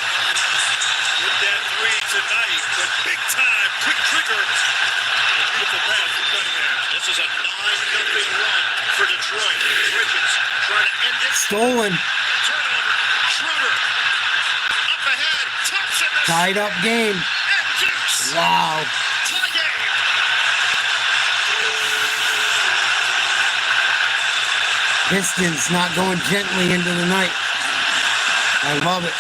hit that 3 tonight, but big time, quick trigger. A beautiful pass for Cunningham. This is a 9-0 run for Detroit. Bridges trying to end it. Stolen. Turnover. Schroeder. Up ahead. Thompson. Tied up game. And Deuce. Wow. Tie game. Pistons not going gently into the night. I love it.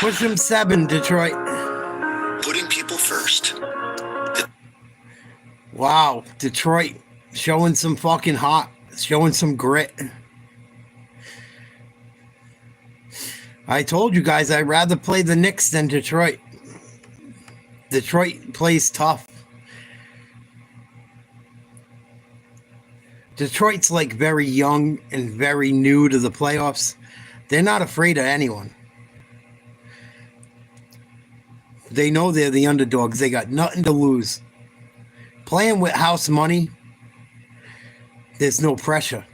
Push them 7, Detroit. Putting people first. Wow, Detroit showing some fucking heart, showing some grit. I told you guys I'd rather play the Knicks than Detroit. Detroit plays tough. Detroit's like very young and very new to the playoffs. They're not afraid of anyone. They know they're the underdogs. They got nothing to lose. Playing with house money, there's no pressure.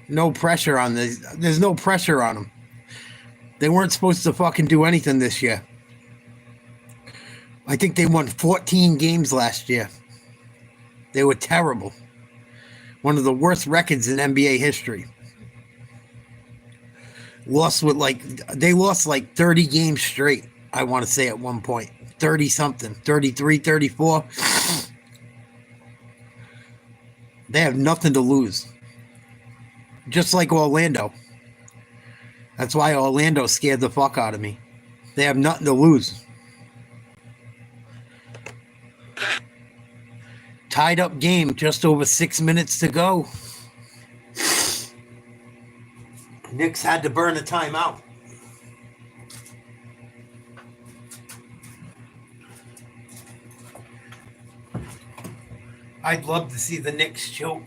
No pressure on this. There's no pressure on them. They weren't supposed to fucking do anything this year. I think they won 14 games last year. They were terrible. One of the worst records in NBA history. They lost like 30 games straight, I want to say at one point. 30 something, 33, 34. They have nothing to lose. Just like Orlando. That's why Orlando scared the fuck out of me. They have nothing to lose. Tied up game, just over 6 minutes to go. Knicks had to burn a timeout. I'd love to see the Knicks choke.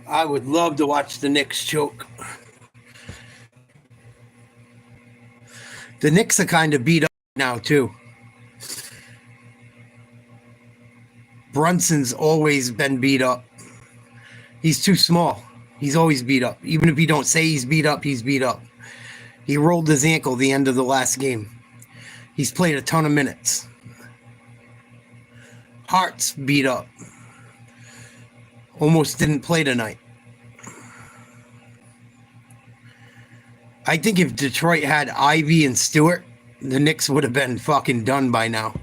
I would love to watch the Knicks choke. The Knicks are kind of beat up now, too. Brunson's always been beat up. He's too small. He's always beat up. Even if you don't say he's beat up, he's beat up. He rolled his ankle the end of the last game. He's played a ton of minutes. Hart's beat up. Almost didn't play tonight. I think if Detroit had Ivy and Stewart, the Knicks would have been fucking done by now.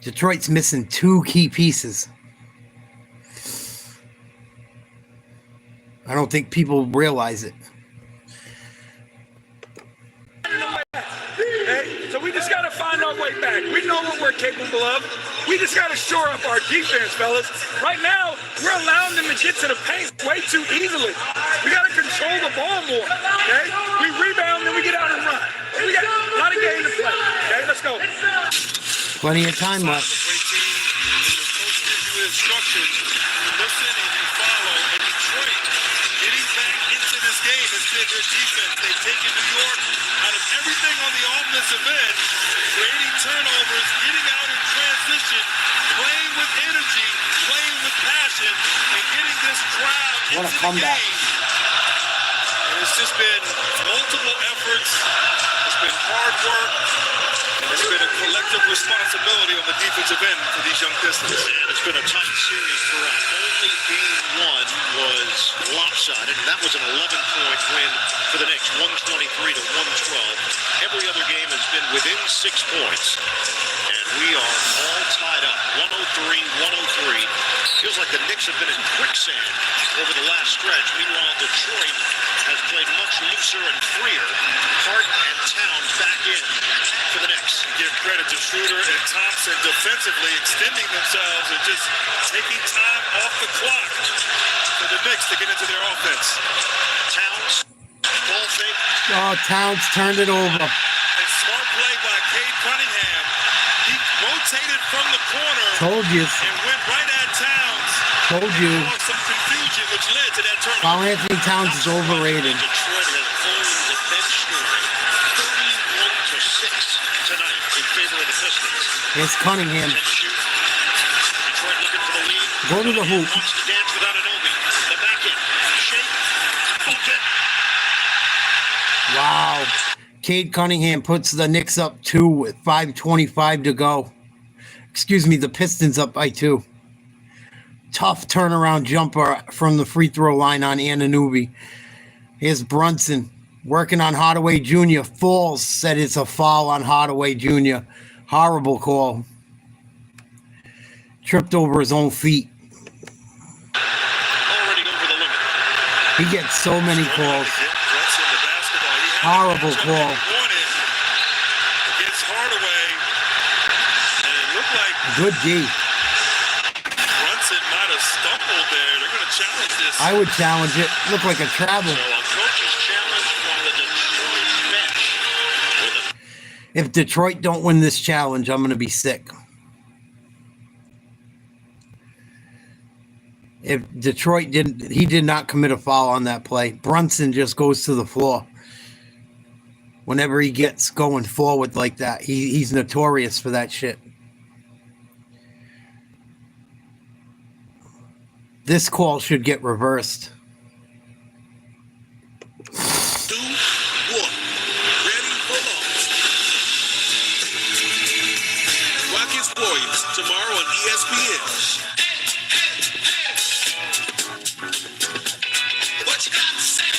Detroit's missing 2 key pieces. I don't think people realize it. Hey, so we just got to find our way back. We know what we're capable of. We just got to shore up our defense, fellas. Right now, we're allowing them to get to the paint way too easily. We got to control the ball more, okay? We rebound, then we get out and run. We got a lot of game to play, okay? Let's go. Plenty of time left. Instructions, listen and you follow. And Detroit getting back into this game has been their defense. They've taken New York out of everything on the offensive end, creating turnovers, getting out in transition, playing with energy, playing with passion, and getting this crowd into the game. And it's just been multiple efforts. It's been hard work. It's been a collective responsibility on the defensive end for these young Pistons. And it's been a tight series throughout. Only game 1 was lopsided, and that was an 11-point win for the Knicks, 123 to 112. Every other game has been within 6 points, and we are all tied up, 103-103. Feels like the Knicks have been in quicksand over the last stretch. Meanwhile, Detroit has played much looser and freer. Hart and Towns back in for the Knicks. Give credit to Schroeder and Thompson defensively extending themselves and just taking time off the clock for the Knicks to get into their offense. Towns, ball fake. Oh, Towns turned it over. A smart play by Cade Cunningham. He rotated from the corner. Told you. And went right at Towns. Told you. Some confusion which led to that turnover. Carl Anthony Towns is overrated. Detroit has owned the bench scoring 31-6 tonight in favor of the Pistons. It's Cunningham. Detroit looking for the lead. Go to the hoop. Wants to dance without an Obi. The back end. Shake. Book it. Wow. Cade Cunningham puts the Knicks up 2 with 5:25 to go. Excuse me, the Pistons up by 2. Tough turnaround jumper from the free throw line on Anunoby. Here's Brunson working on Hardaway Jr. Falls said it's a foul on Hardaway Jr. Horrible call. Tripped over his own feet. Already over the limit. He gets so many calls. Horrible call. Against Hardaway. And it looked like Good D. Brunson might have stumbled there. They're going to challenge this. I would challenge it. Looked like a travel. So a coach's challenge from the Detroit bench. If Detroit don't win this challenge, I'm going to be sick. If Detroit he did not commit a foul on that play. Brunson just goes to the floor. Whenever he gets going forward like that, he's notorious for that shit. This call should get reversed. 2-1. Ready for launch. Rockets Warriors tomorrow on ESPN. What you got to say?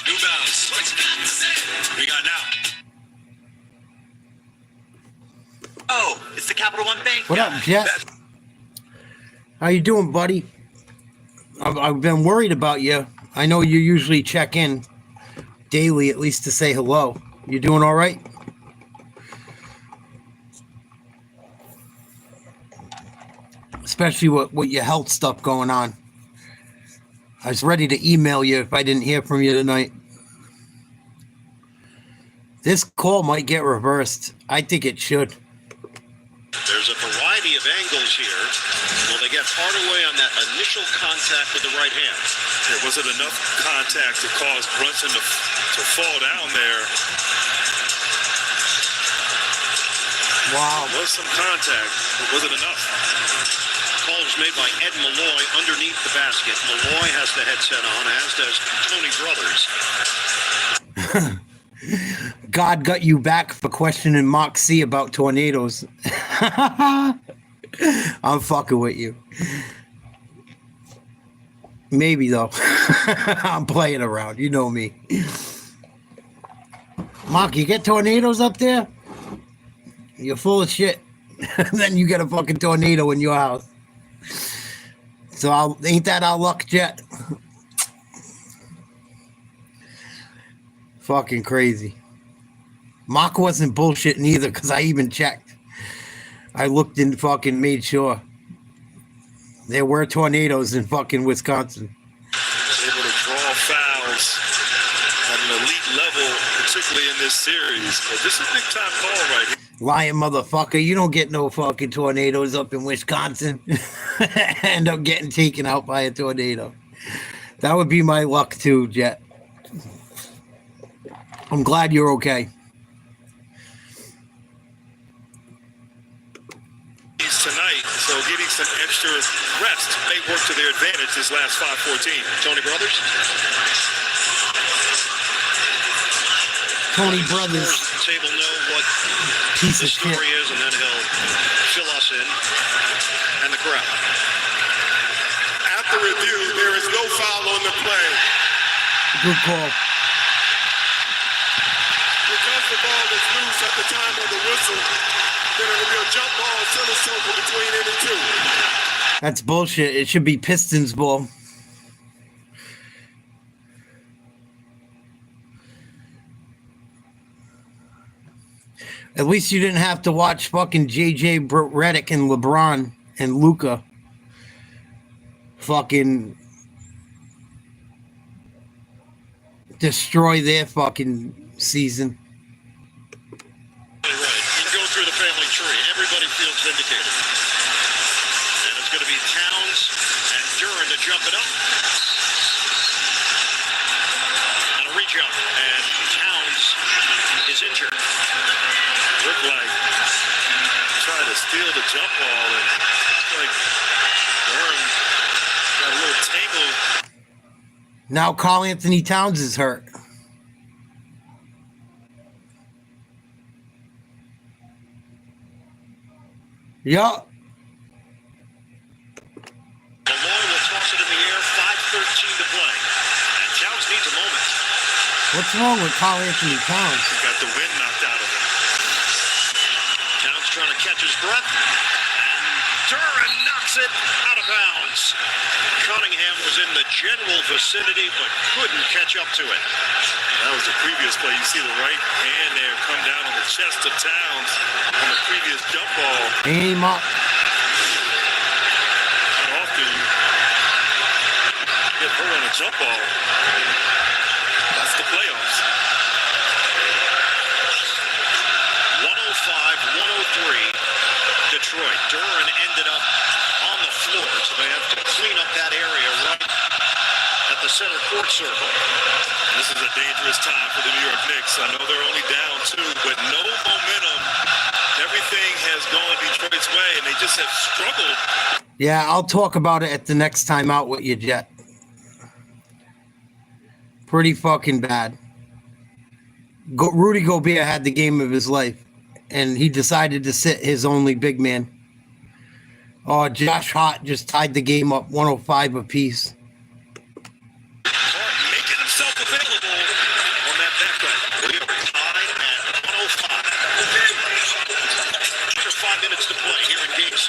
New Balance. What you got to say? We got now. Oh, it's the Capital One Bank. What up, Jet? How you doing, buddy? I've been worried about you. I know you usually check in daily, at least to say hello. You doing all right? Especially with your health stuff going on. I was ready to email you if I didn't hear from you tonight. This call might get reversed. I think it should. There's a variety of angles here. Will they get hard away on that initial contact with the right hand? Was it enough contact to cause Brunson to fall down there? Wow. There was some contact, but was it enough? Call was made by Ed Malloy underneath the basket. Malloy has the headset on, as does Tony Brothers. God got you back for questioning Mark C about tornadoes. I'm fucking with you. Maybe though. I'm playing around. You know me. Mark, you get tornadoes up there? You're full of shit. Then you get a fucking tornado in your house. So ain't that our luck, Jet? Fucking crazy. Mark wasn't bullshitting either, because I even checked. I looked and fucking made sure. There were tornadoes in fucking Wisconsin. Able to draw fouls at an elite level, particularly in this series. But this is a big time call right here. Lying motherfucker, you don't get no fucking tornadoes up in Wisconsin. End up getting taken out by a tornado. That would be my luck too, Jet. I'm glad you're okay. Tonight, so getting some extra rest may work to their advantage this last 5-14. Tony Brothers. Tony Brothers. Table know what Piece the of shit. story is, and then he'll fill us in. And the crowd. After review, there is no foul on the play. Good call. Because the ball is loose at the time of the whistle, then it'll be a jump ball center circle between any two. That's bullshit. It should be Pistons ball. At least you didn't have to watch fucking JJ Redick and LeBron and Luka fucking destroy their fucking season. Right. You go through the family tree. Everybody feels vindicated. And it's going to be Towns and Duran to jump it up. And a re-jump. And Towns is injured. Looked like trying to steal the jump ball, and it's like Durham got a little tangled. Now Karl Anthony Towns is hurt. Yup. Malloy will toss it in the air. 5:13 to play. And Towns needs a moment. What's wrong with Karl Anthony Towns? He got the wind knocked out of him. Towns trying to catch his breath. And Duran knocks it out of bounds. Cunningham was in the general vicinity, but couldn't catch up to it. That was the previous play. You see the right hand there come down on the chest of Towns on the previous jump ball. Aim up. Not often you get hurt on a jump ball. That's the playoffs. 105 Detroit. Duran ended up on the floor, so they have to clean up that area right at the center court circle. This is a dangerous time for the New York Knicks. I know they're only down 2, but no momentum. Everything has gone Detroit's way, and they just have struggled. Yeah, I'll talk about it at the next time out with you, Jet. Pretty fucking bad. Rudy Gobert had the game of his life, and he decided to sit his only big man. Oh, Josh Hart just tied the game up 105 apiece. Hart making himself available on that backup. Williams tied at 105. Under 5 minutes to play here in Game 6.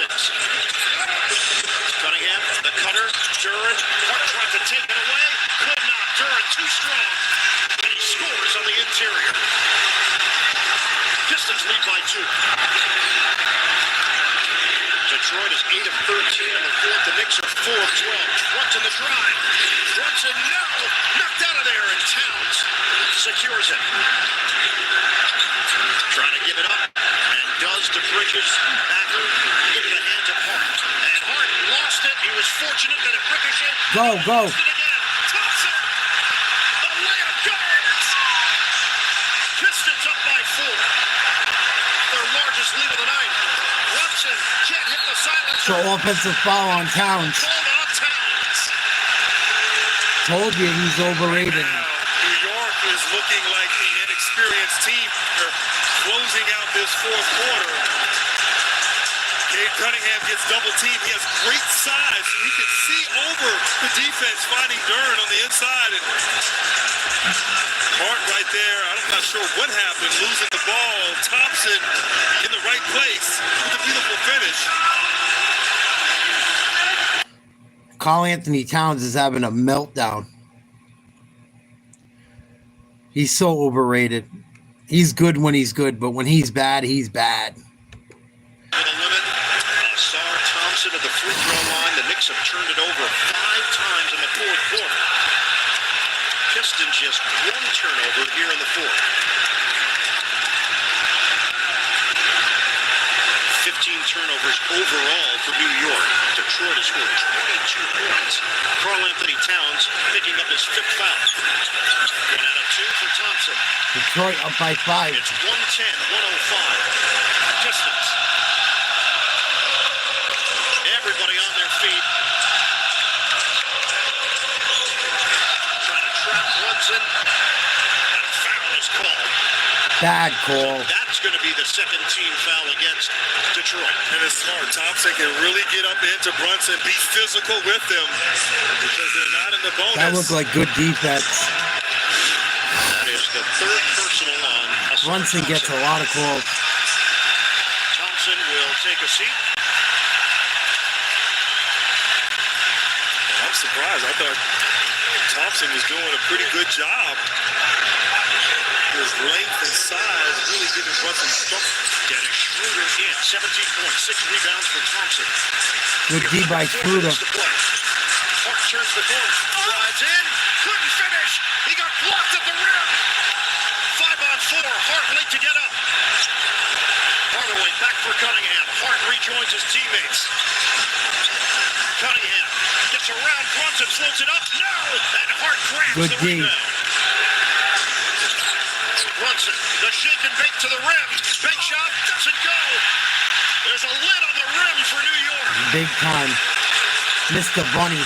Cunningham, the cutter, Duran. Hart tried to take it away. Could not. Duran too strong. And he scores on the interior. Pistons lead by 2. Detroit is 8 of 13 in the fourth. The Knicks are 4 of 12. Brunson the drive. Brunson, no! Knocked out of there, and Towns secures it. Trying to give it up, and does to Bridges. Backer into the hands of Hart. And Hart lost it. He was fortunate that it ricocheted. Go. Lost it again. Thompson! The layup goes! Pistons up by 4. Their largest lead of the night. Brunson can't hit the silencer. So offensive foul on Towns. Called on Towns. Told you he's overrated. Now, New York is looking like the inexperienced team. They're closing out this fourth quarter. Cade Cunningham gets double teamed. He has great size. He can see over the defense, finding Duran on the inside. And Hart right there, I'm not sure what happened, losing the ball. Thompson in the right place with a beautiful finish. Karl Anthony Towns is having a meltdown. He's so overrated. He's good when he's good, but when he's bad, he's bad. To the limit, Ausar Thompson at the free throw line. The Knicks have turned it over 5 times in the fourth quarter. Pistons just 1 turnover here in the fourth. 15 turnovers overall for New York. Detroit has scored 22 points. Karl Anthony Towns picking up his 5th foul. 1 out of 2 for Thompson. Detroit up by 5. It's 110-105. Pistons. Everybody on their feet. Trying to trap Brunson. And a foul is called. Bad call. That's going to be the second team foul against Detroit. And it's smart. Thompson can really get up into Brunson, be physical with them because they're not in the bonus. That looked like good defense. That is the 3rd personal on Hassan Brunson Thompson. gets a lot of calls. Thompson will take a seat. I'm surprised. I thought Thompson was doing a pretty good job. His length and size really giving Brunson trouble. Dennis Schroeder in. 17 points, 6 rebounds for Thompson. Good D by Schroeder. Hart turns the corner. Drives in. Couldn't finish. He got blocked at the rim. 5 on 4. Hart late to get up. Hardaway back for Cunningham. Hart rejoins his teammates. Cunningham gets around Brunson, floats it up. No! And Hart grabs Good the D. rebound. Brunson, the shake and bake to the rim. Big shot, doesn't go. There's a lid on the rim for New York. Big time. Mr. Bunny.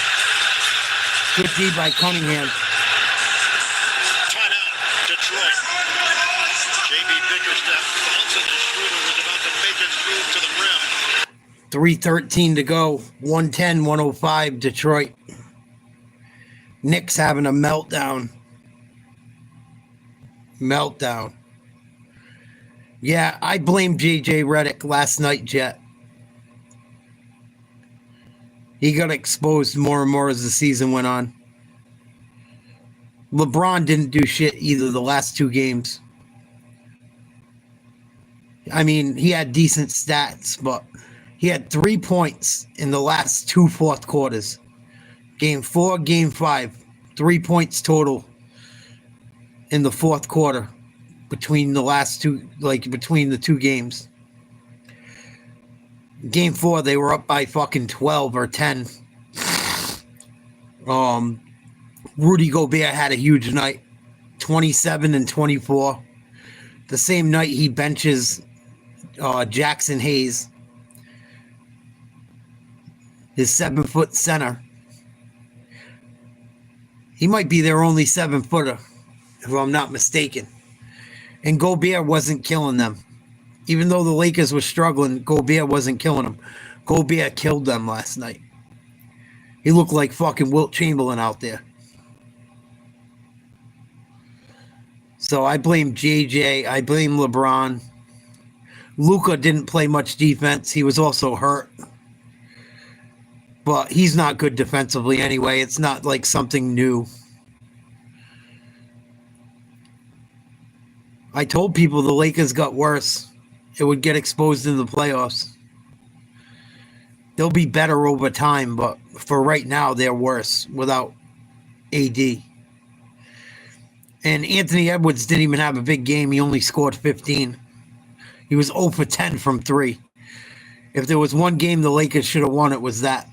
Good D by Cunningham. Timeout, Detroit. J.B. Bickerstaff bouncing as Schroeder was about to make his move to the rim. 3:13 to go. 110-105 Detroit. Knicks having a meltdown. Yeah, I blame J.J. Redick last night, Jet. He got exposed more and more as the season went on. LeBron didn't do shit either the last 2 games. I mean, he had decent stats, but he had 3 points in the last 2 fourth quarters. Game 4, Game 5. 3 points total in the fourth quarter between the last 2, like between the 2 games. Game 4, they were up by fucking 12 or 10. Rudy Gobert had a huge night, 27 and 24. The same night he benches Jackson Hayes, his 7-foot center. He might be their only 7-footer, if I'm not mistaken. And Gobert wasn't killing them. Even though the Lakers were struggling, Gobert wasn't killing them. Gobert killed them last night. He looked like fucking Wilt Chamberlain out there. So I blame JJ. I blame LeBron. Luka didn't play much defense. He was also hurt. But he's not good defensively anyway. It's not like something new. I told people the Lakers got worse. It would get exposed in the playoffs. They'll be better over time, but for right now, they're worse without AD. And Anthony Edwards didn't even have a big game. He only scored 15. He was 0 for 10 from 3. If there was one game the Lakers should have won, it was that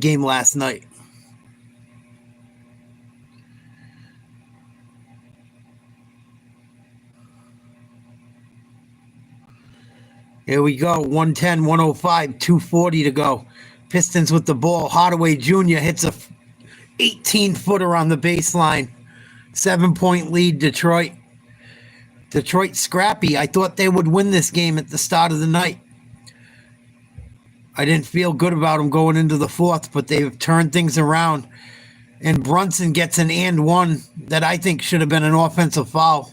game last night. Here we go. 110, 105, 240 to go. Pistons with the ball. Hardaway Jr. hits a 18-footer on the baseline. 7-point lead, Detroit. Detroit scrappy. I thought they would win this game at the start of the night. I didn't feel good about them going into the fourth, but they've turned things around. And Brunson gets an and one that I think should have been an offensive foul.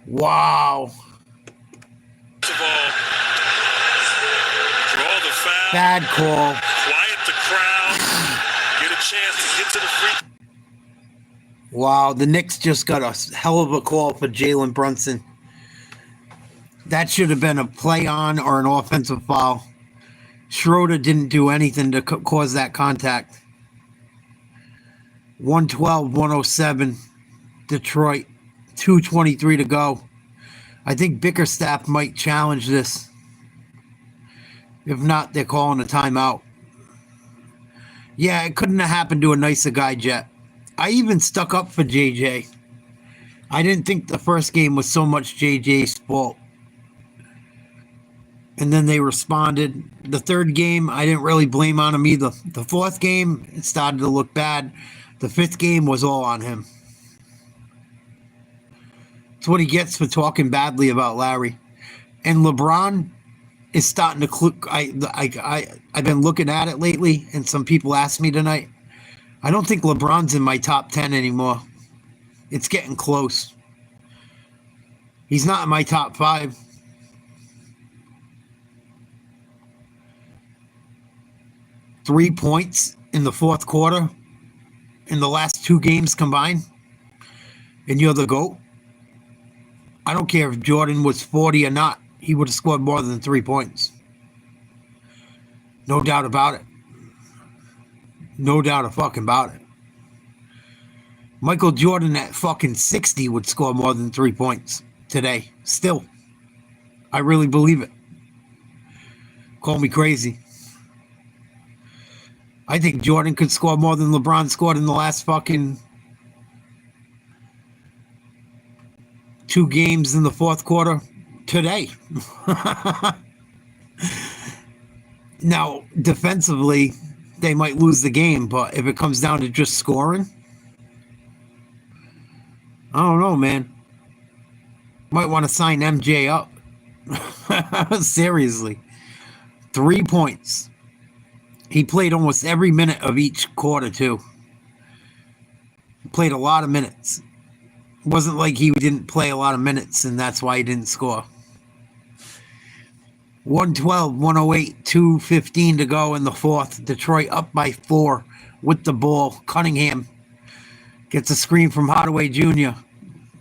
Wow. Bad call. Quiet the crowd. Get a chance to get to the free. Wow, the Knicks just got a hell of a call for Jalen Brunson. That should have been a play on or an offensive foul. Schroeder didn't do anything to cause that contact. 112-107, Detroit. 2:23 to go. I think Bickerstaff might challenge this. If not, they're calling a timeout. Yeah, it couldn't have happened to a nicer guy, Jet. I even stuck up for JJ. I didn't think the first game was so much JJ's fault. And then they responded. The third game, I didn't really blame on him either. The fourth game, it started to look bad. The fifth game was all on him. It's what he gets for talking badly about Larry. And LeBron is starting to click. I've been looking at it lately, and some people asked me tonight. I don't think LeBron's in my top 10 anymore. It's getting close. He's not in my top 5. Three points in the fourth quarter in the last 2 games combined, and you're the GOAT. I don't care if Jordan was 40 or not. He would have scored more than 3 points. No doubt about it. No doubt a fucking about it. Michael Jordan at fucking 60 would score more than 3 points today. Still. I really believe it. Call me crazy. I think Jordan could score more than LeBron scored in the last fucking 2 games in the fourth quarter today. Now, defensively, they might lose the game, but if it comes down to just scoring, I don't know, man. Might want to sign MJ up. Seriously. 3 points. He played almost every minute of each quarter, too. He played a lot of minutes. It wasn't like he didn't play a lot of minutes, and that's why he didn't score. 112, 108, 2:15 to go in the fourth. Detroit up by 4 with the ball. Cunningham gets a screen from Hardaway Jr.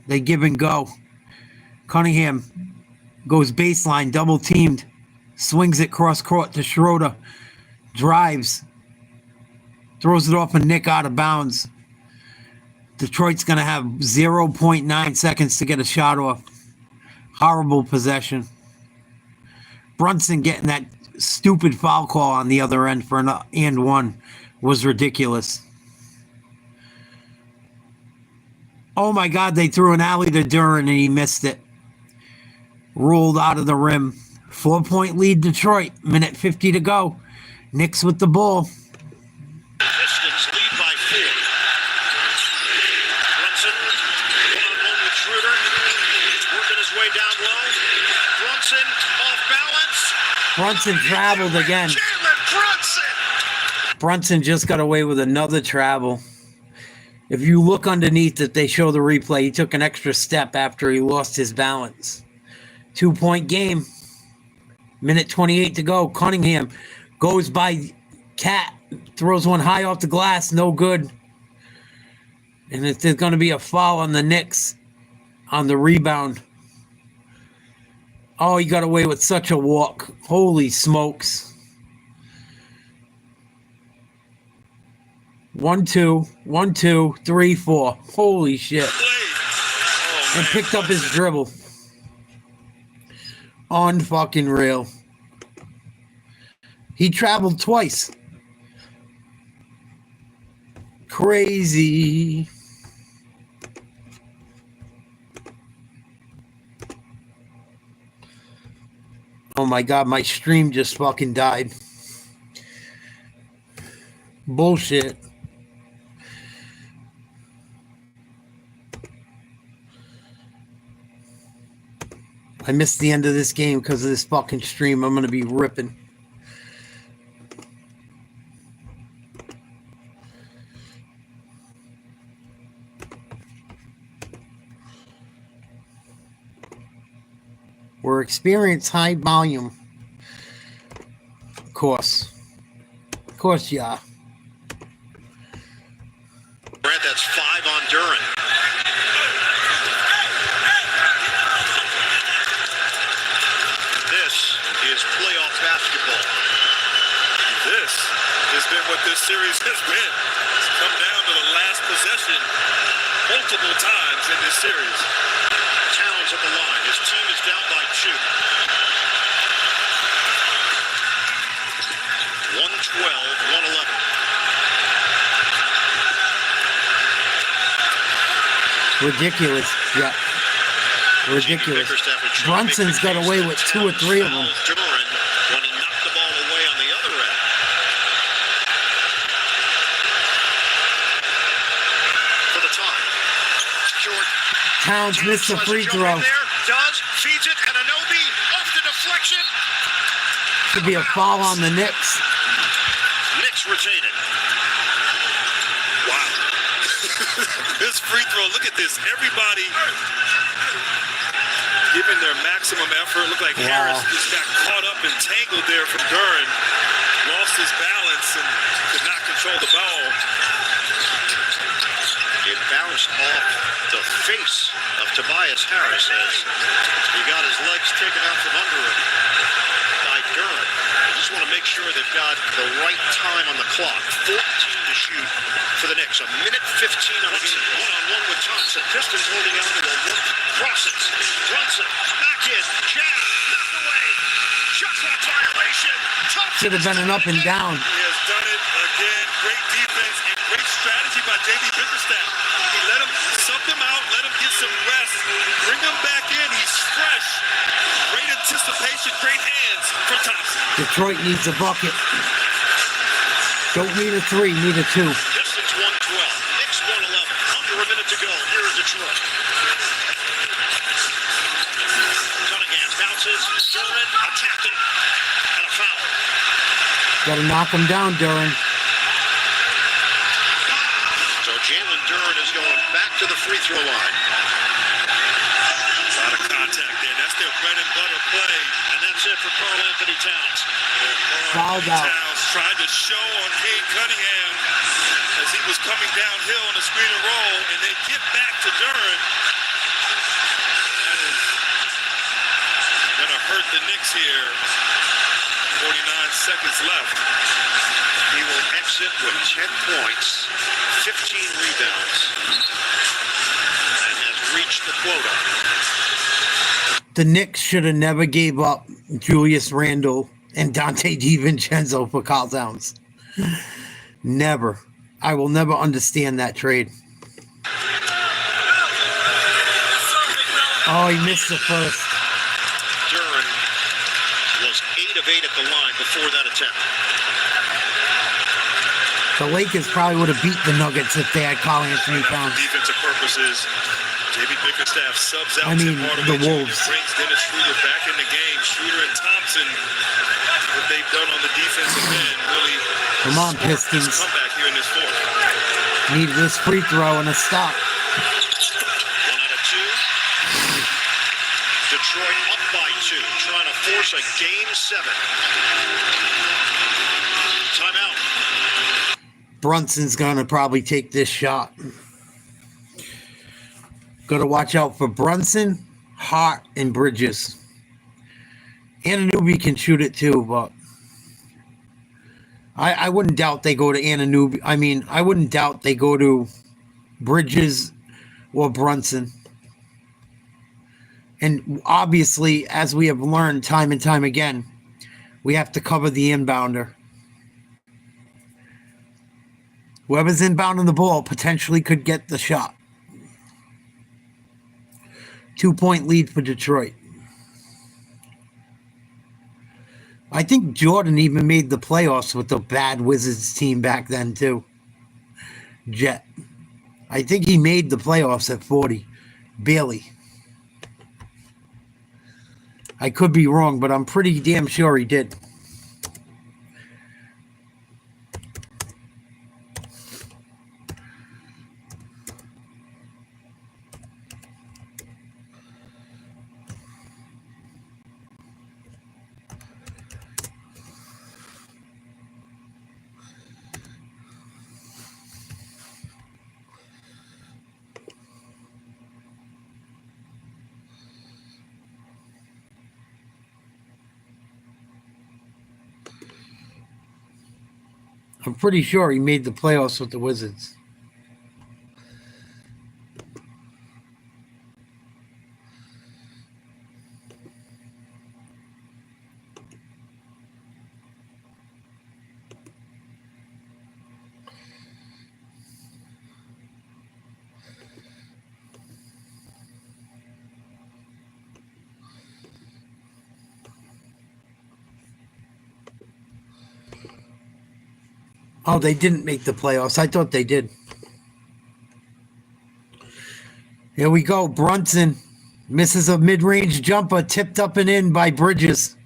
They give and go. Cunningham goes baseline, double teamed. Swings it cross court to Schroeder. Drives. Throws it off a Nick out of bounds. Detroit's going to have 0.9 seconds to get a shot off. Horrible possession. Brunson getting that stupid foul call on the other end for an and one was ridiculous. Oh my God, they threw an alley to Duren and he missed it. Rolled out of the rim. 4-point lead Detroit. Minute 50 to go. Knicks with the ball. Pistons lead by 4. Brunson, one-on-one with Schroeder. Working his way down low. Brunson off balance. Brunson traveled again. Jalen Brunson! Brunson just got away with another travel. If you look underneath it, they show the replay. He took an extra step after he lost his balance. 2-point game. Minute 28 to go. Cunningham goes by Cat. Throws one high off the glass. No good. And if there's going to be a foul on the Knicks on the rebound. Oh, he got away with such a walk. Holy smokes. 1, 2, 1, 2, 3, 4. Holy shit. And picked up his dribble. Unfucking real. He traveled twice. Crazy. Oh my God, my stream just fucking died. Bullshit. I missed the end of this game because of this fucking stream. I'm going to be ripping. We're experiencing high volume. Of course. Of course, yeah. Brad, that's 5 on Duren. This is playoff basketball. This has been what this series has been. It's come down to the last possession multiple times in this series. Towns at the line. His team is down by 2. 112, 111. Ridiculous. Yeah. Ridiculous. Brunson's got away with 2 or 3 of them. Duren when he knocked the ball away on the other end. For the time. Short. Towns missed the free throw. Does, feeds it, and Anunoby off the deflection. Should be a foul on the Knicks. Knicks retain it. Wow. This free throw, look at this. Everybody giving their maximum effort. Looked like Harris just got caught up and tangled there from Duren. Lost his balance and could not control the ball. It bounced off the face of Tobias Harris as he got his legs taken out from under him by Duren. Just want to make sure they've got the right time on the clock. 14 to shoot for the Knicks. A minute 15 on the game. One-on-one with Thompson. Pistons holding on to a one. Crosses. Brunson. Back in. Jab. Knocked away. Shot clock violation. Thompson. Should have been an up and down. He has done it again. Great defense and great strategy by J.B. Bickerstaff. He let him sub them out, let him get some rest, bring him back in. He's fresh. Great anticipation, great hands for Thompson. Detroit needs a bucket. Don't need a 3, need a 2. Pistons 112. Knicks 111. Under a minute to go. Here is Detroit. Cunningham bounces. Duren attacked it. And a foul. Got to knock him down, Duren. So Jalen Duren is going back to the free throw line. A lot of contact there. That's their bread and butter play. And that's it for Karl Anthony Towns. Fouled out. Towns tried to show on Cade Cunningham as he was coming downhill on the screen and roll, and they get back to Duren. That is going to hurt the Knicks here. 49 seconds left. He will exit with 10 points, 15 rebounds, and has reached the quota. The Knicks should have never gave up Julius Randle and Dante DiVincenzo for Carl Towns. Never. I will never understand that trade. Oh, he missed the first. Duran was 8 of 8 at the line before that attempt. The Lakers probably would have beat the Nuggets if they had Karl Anthony Towns. Defensive purposes, JB Bickerstaff subs out I mean, Tim the Hardaway Wolves. Jr., brings Dennis Schroeder back in the game. Schroeder and Thompson, what they've done on the defensive end, really. Come on, Pistons. Come back here in this fourth. Need this free throw and a stop. 1 out of 2. Detroit up by 2, trying to force a Game 7. Timeout. Brunson's going to probably take this shot. Got to watch out for Brunson, Hart, and Bridges. Anunoby can shoot it too, but I wouldn't doubt they go to Anunoby. I mean, I wouldn't doubt they go to Bridges or Brunson. And obviously, as we have learned time and time again, we have to cover the inbounder. Whoever's inbounding the ball potentially could get the shot. 2-point lead for Detroit. I think Jordan even made the playoffs with the bad Wizards team back then, too. Jet. I think he made the playoffs at 40. Barely. I could be wrong, but I'm pretty damn sure he did. I'm pretty sure he made the playoffs with the Wizards. Oh, they didn't make the playoffs. I thought they did. Here we go. Brunson misses a mid-range jumper, tipped up and in by Bridges.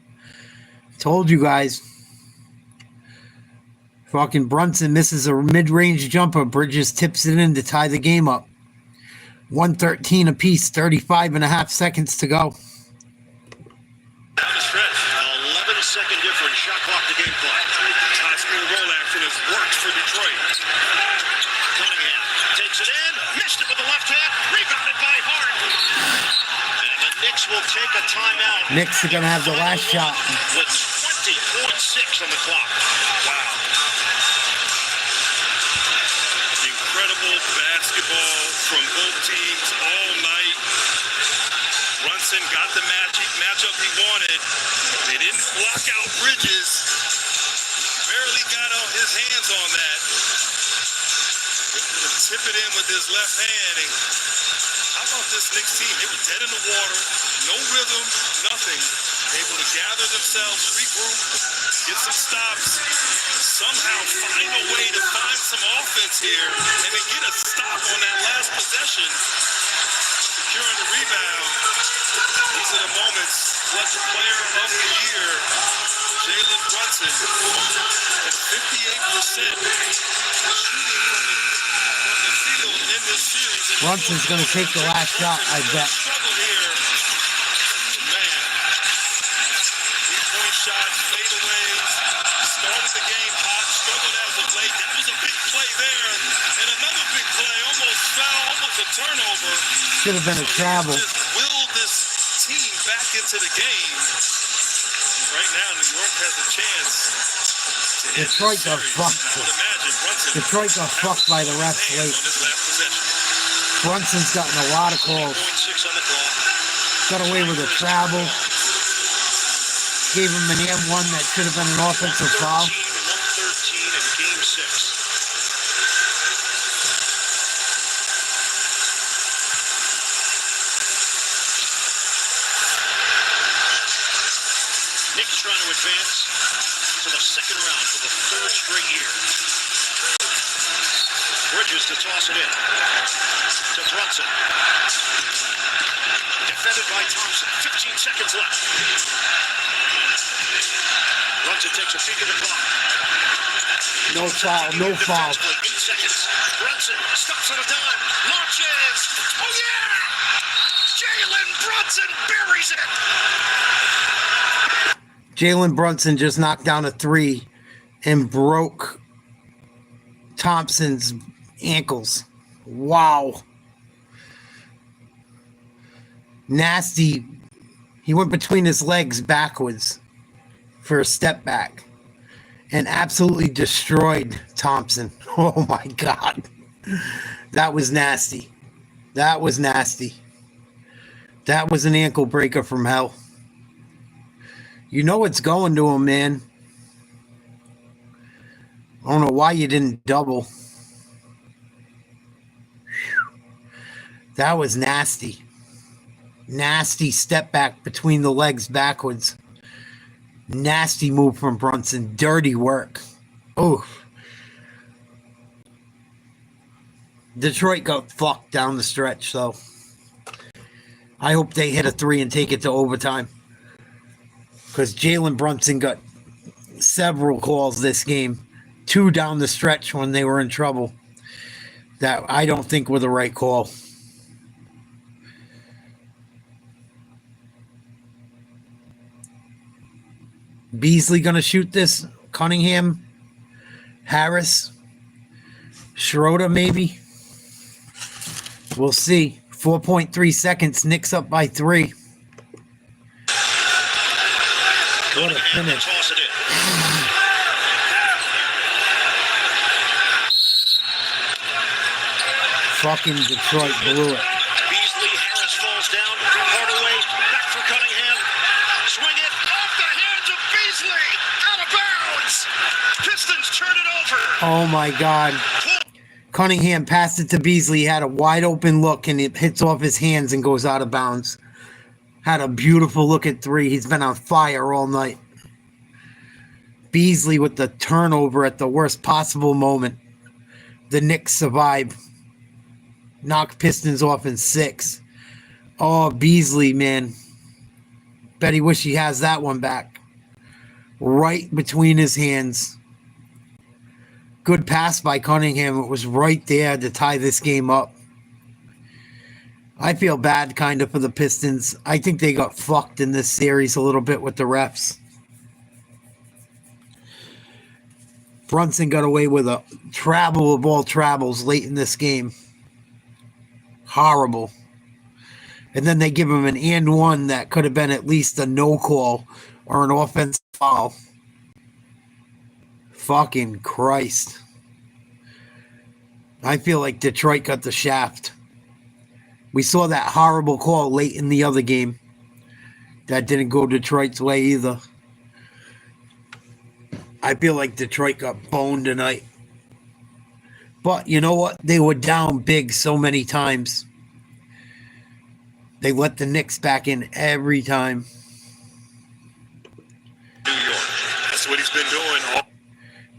Told you guys. Fucking Brunson misses a mid-range jumper. Bridges tips it in to tie the game up. 1:13 apiece, 35 and a half seconds to go. Down the stretch, 11-second difference, shot clock to game clock. High school roll action has worked for Detroit. Cunningham takes it in, missed it with the left hand, rebounded by Hart. And the Knicks will take a timeout. Knicks are going to have the last shot. With 20.6 on the clock. Wow. Incredible basketball from both teams all night. Brunson got the matchup he wanted. They didn't block out Bridges. Barely got his hands on that. Tip it in with his left hand. And how about this Knicks team? They were dead in the water. No rhythm, nothing. Able to gather themselves, regroup, get some stops, somehow find a way to find some offense here, and then get a stop on that last possession, securing the rebound. These are the moments. Clutch player of the year, Jalen Brunson, at 58% shooting from the field in this series. Brunson's going to take the last shot, I bet. Struggle here. Man. 3-point shots, fadeaways, started the game hot, struggled as of late. That was a big play there, and another big play, almost fell, almost a turnover. Should have been a travel. Just willed this team back into the game. Right now, New York has a chance to end Detroit this got series. fucked. I would imagine Brunson Detroit got fucked by the refs hands late. on this last possession. Brunson's gotten a lot of calls. 6 on the clock. Got away with a travel. Gave him an M1 that should have been an offensive foul. 113 in Game 6. Knicks trying to advance to the second round for the third straight year. Bridges to toss it in to Brunson. Defended by Thompson. 15 seconds left. Brunson takes a peek at the clock. No foul, no foul. 8 seconds. Brunson stops on a dime. Launches. Oh, yeah! Jalen Brunson buries it. Jalen Brunson just knocked down a 3 and broke Thompson's ankles. Wow. Nasty. He went between his legs backwards for a step back and absolutely destroyed Thompson. Oh my God. That was nasty. That was nasty. That was an ankle breaker from hell. You know what's going to him, man. I don't know why you didn't double. That was nasty. Nasty step back between the legs backwards. Nasty move from Brunson. Dirty work. Oh. Detroit got fucked down the stretch, so I hope they hit a 3 and take it to overtime. Because Jalen Brunson got several calls this game. 2 down the stretch when they were in trouble. That I don't think were the right call. Beasley going to shoot this? Cunningham? Harris? Schroeder maybe? We'll see. 4.3 seconds. Knicks up by 3. What a finish. Fucking Detroit blew it. Beasley, Harris falls down. Hardaway, back for Cunningham. Swing it off the hands of Beasley. Out of bounds. Pistons turn it over. Oh my God. Cunningham passed it to Beasley. He had a wide open look and it hits off his hands and goes out of bounds. Had a beautiful look at 3. He's been on fire all night. Beasley with the turnover at the worst possible moment. The Knicks survive. Knock Pistons off in 6. Oh, Beasley, man. Bet he wish he has that one back. Right between his hands. Good pass by Cunningham. It was right there to tie this game up. I feel bad kind of for the Pistons. I think they got fucked in this series a little bit with the refs. Brunson got away with a travel of all travels late in this game. Horrible. And then they give him an and 1 that could have been at least a no call or an offensive foul. Fucking Christ. I feel like Detroit got the shaft. We saw that horrible call late in the other game. That didn't go Detroit's way either. I feel like Detroit got boned tonight. But you know what? They were down big so many times. They let the Knicks back in every time. New York. That's what he's been doing.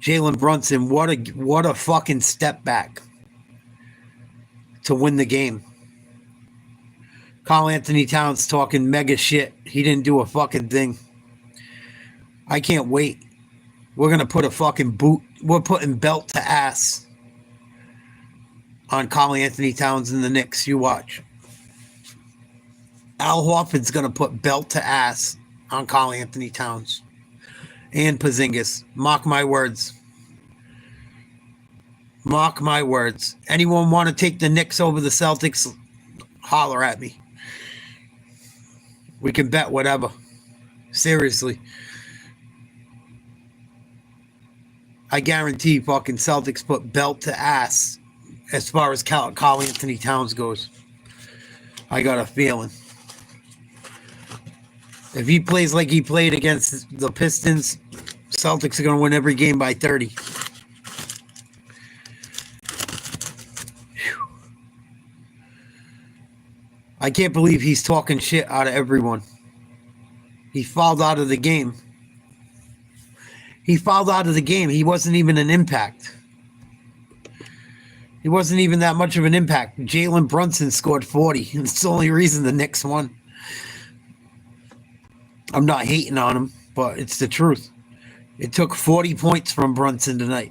Jalen Brunson, what a fucking step back to win the game. Karl Anthony Towns talking mega shit. He didn't do a fucking thing. I can't wait. We're going to put a fucking boot. We're putting belt to ass on Karl Anthony Towns and the Knicks. You watch. Al Horford's going to put belt to ass on Karl Anthony Towns and Porzingis. Mark my words. Mark my words. Anyone want to take the Knicks over the Celtics? Holler at me. We can bet whatever. Seriously. I guarantee fucking Celtics put belt to ass as far as Karl Anthony Towns goes. I got a feeling. If he plays like he played against the Pistons, Celtics are going to win every game by 30. Whew. I can't believe he's talking shit out of everyone. He fouled out of the game. He fouled out of the game. He wasn't even an impact. He wasn't even that much of an impact. Jalen Brunson scored 40. And it's the only reason the Knicks won. I'm not hating on him, but it's the truth. It took 40 points from Brunson tonight.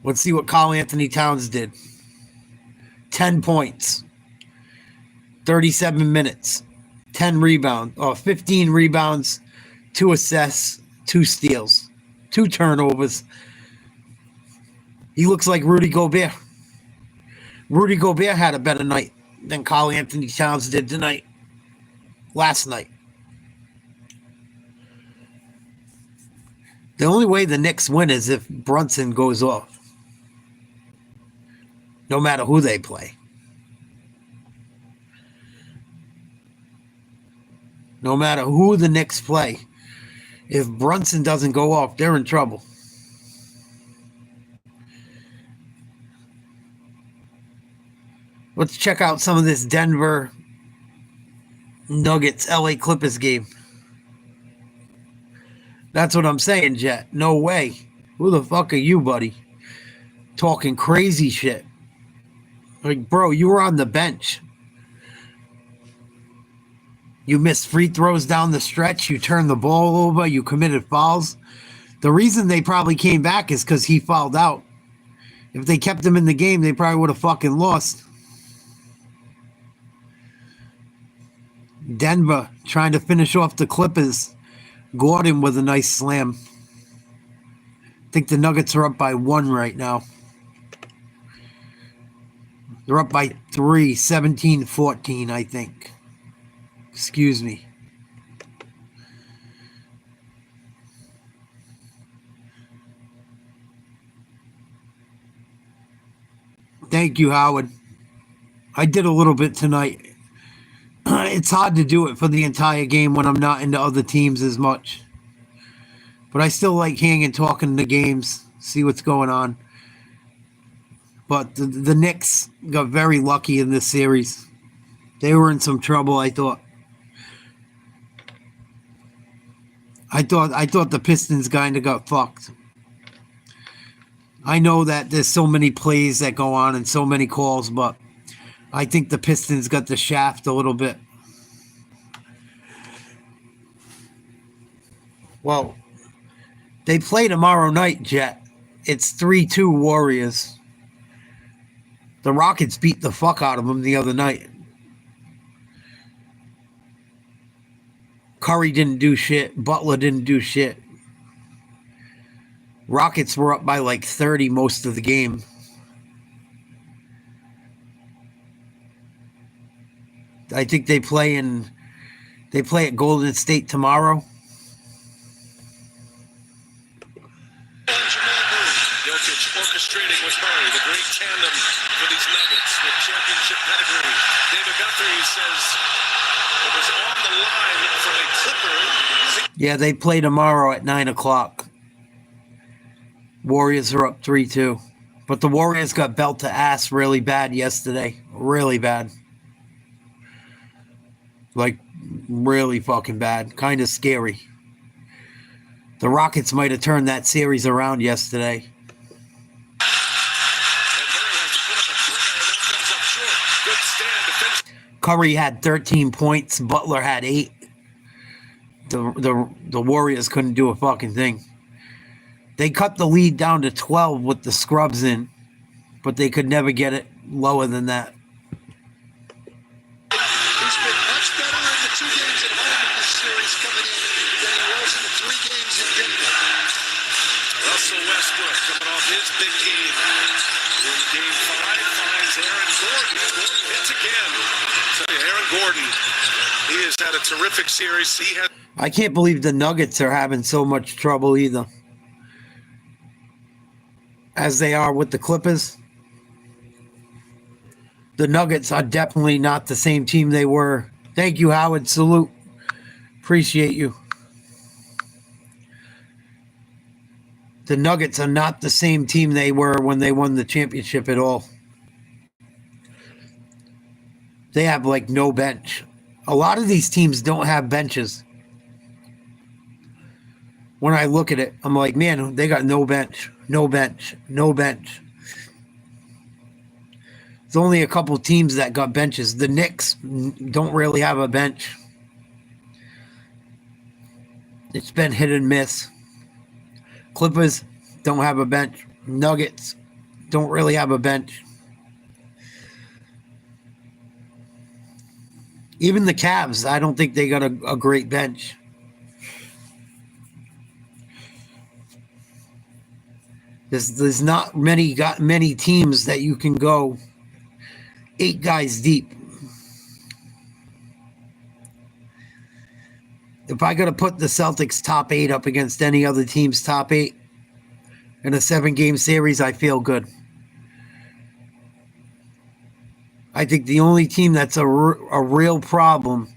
Let's see what Karl Anthony Towns did. 10 points. 37 minutes. 10 rebounds. 15 rebounds. 2 assists. 2 steals. 2 turnovers. He looks like Rudy Gobert. Rudy Gobert had a better night than Karl Anthony Towns did tonight. Last night. The only way the Knicks win is if Brunson goes off. No matter who they play. No matter who the Knicks play. If Brunson doesn't go off, they're in trouble. Let's check out some of this Denver Nuggets LA Clippers game. That's what I'm saying, Jet. No way. Who the fuck are you, buddy? Talking crazy shit. Like, bro, you were on the bench. You missed free throws down the stretch. You turned the ball over. You committed fouls. The reason they probably came back is because he fouled out. If they kept him in the game, they probably would have fucking lost. Denver trying to finish off the Clippers. Gordon with a nice slam. I think the Nuggets are up by 1 right now. They're up by 3, 17-14, I think. Excuse me. Thank you, Howard. I did a little bit tonight. It's hard to do it for the entire game when I'm not into other teams as much. But I still like hanging, talking the games, see what's going on. But the Knicks got very lucky in this series. They were in some trouble, I thought. I thought the Pistons kind of got fucked. I know that there's so many plays that go on and so many calls, but I think the Pistons got the shaft a little bit. Well, they play tomorrow night, Jet. It's 3-2 Warriors. The Rockets beat the fuck out of them the other night. Curry didn't do shit. Butler didn't do shit. Rockets were up by like 30 most of the game. I think they play at Golden State tomorrow. Jokic orchestrating with Murray, the great tandem for these Nuggets with championship pedigree. David Guthrie says it was on the line from a Clipper. Yeah, they play tomorrow at 9 o'clock. Warriors are up 3-2. But the Warriors got belt to ass really bad yesterday. Really bad. Like, really fucking bad. Kind of scary. The Rockets might have turned that series around yesterday. Curry had 13 points. Butler had 8. The Warriors couldn't do a fucking thing. They cut the lead down to 12 with the scrubs in, but they could never get it lower than that. He's been much better in the 2 games at home in this series coming in than he was in the 3 games in Denver. Russell Westbrook coming off his big game. In game 5 finds Aaron Gordon. Gordon hits again. So Aaron Gordon, he has had a terrific series. I can't believe the Nuggets are having so much trouble either, as they are with the Clippers. The Nuggets are definitely not the same team they were Thank you, Howard. Salute. Appreciate you. The Nuggets are not the same team they were when they won the championship at all. They have like no bench. A lot of these teams don't have benches. When I look at it, I'm like, man, they got no bench, no bench, no bench. There's only a couple teams that got benches. The Knicks don't really have a bench. It's been hit and miss. Clippers don't have a bench. Nuggets don't really have a bench. Even the Cavs, I don't think they got a great bench. There's not many teams that you can go 8 guys deep. If I got to put the Celtics top 8 up against any other team's top 8 in a 7-game series, I feel good. I think the only team that's a real problem,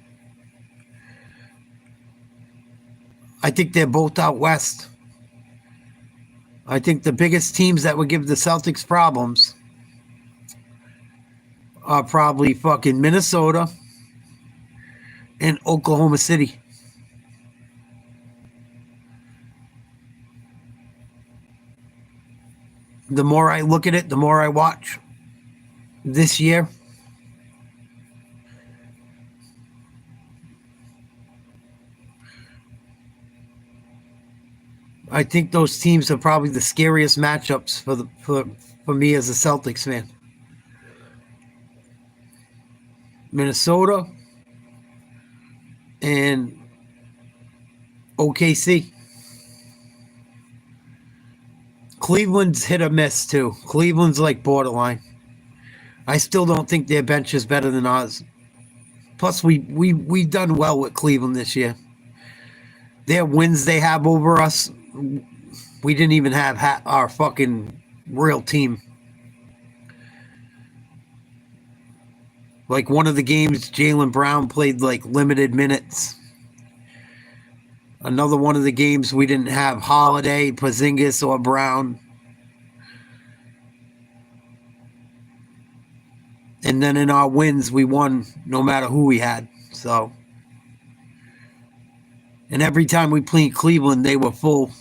I think they're both out west. I think the biggest teams that would give the Celtics problems are probably fucking Minnesota and Oklahoma City. The more I look at it, the more I watch this year. I think those teams are probably the scariest matchups for me as a Celtics fan. Minnesota and OKC. Cleveland's hit or miss too. Cleveland's like borderline. I still don't think their bench is better than ours. Plus, we've done well with Cleveland this year. Their wins they have over us, we didn't even have our fucking real team. Like one of the games, Jaylen Brown played like limited minutes. Another one of the games, we didn't have Holiday, Porzingis, or Brown. And then in our wins, we won no matter who we had. So, and every time we played Cleveland, they were full.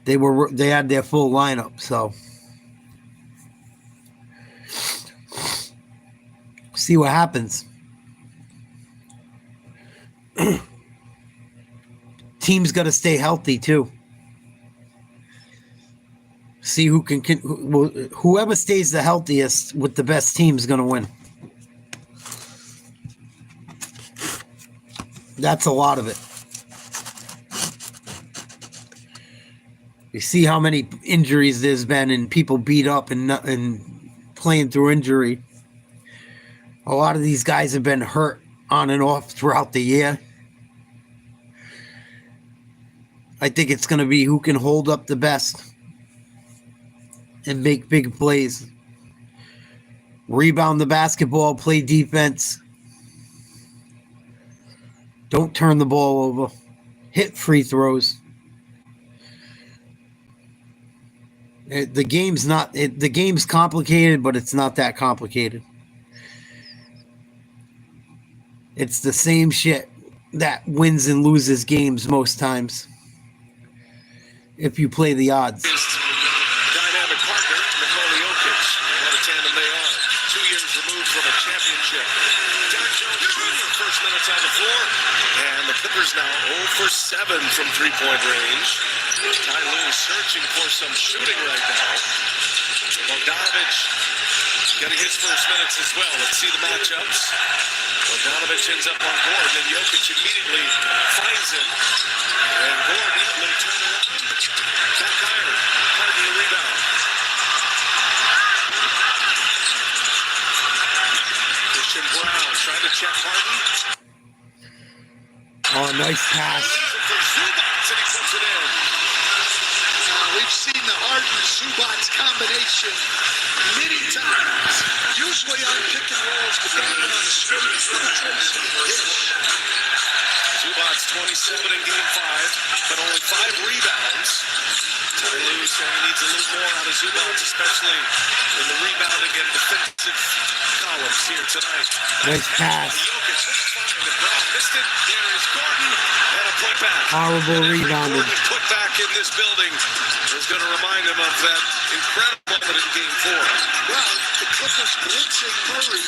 They had their full lineup. So, see what happens. Team's got to stay healthy too. See who can whoever stays the healthiest with the best team is going to win. That's a lot of it. You see how many injuries there's been and people beat up and playing through injury. A lot of these guys have been hurt on and off throughout the year. I think it's going to be who can hold up the best and make big plays. Rebound the basketball, play defense. Don't turn the ball over. Hit free throws. The game's complicated, but it's not that complicated. It's the same shit that wins and loses games most times. If you play the odds. Dynamic partner, Nikola Jokic. What a tandem they are. 2 years removed from a championship. Derek Jones Jr. first minutes on the floor. And the Clippers now 0 for 7 from three-point range. Ty Lue searching for some shooting right now. Bogdanovich getting his first minutes as well. Let's see the matchups. Bogdanovich ends up on Gordon, and Jokic immediately finds him. And Gordon easily turned around. Back iron. Harden the rebound. Christian Brown trying to check Harden. Oh, nice pass. And he puts it in. We've seen the Harden-Zubats combination many times, usually on pick and roll supposed to bang on the straight penetration dish. Zubac's 27 in Game 5, but only 5 rebounds. Ty Lue saying he needs a little more out of Zubac, especially in the rebounding and defensive columns here tonight. Nice pass. Jokic with 5, and Brown missed it. There is Gordon, and a putback. Horrible And every rebounding. Gordon put back in this building is going to remind him of that incredible moment in Game 4. Well, the Clippers blitzing Murray,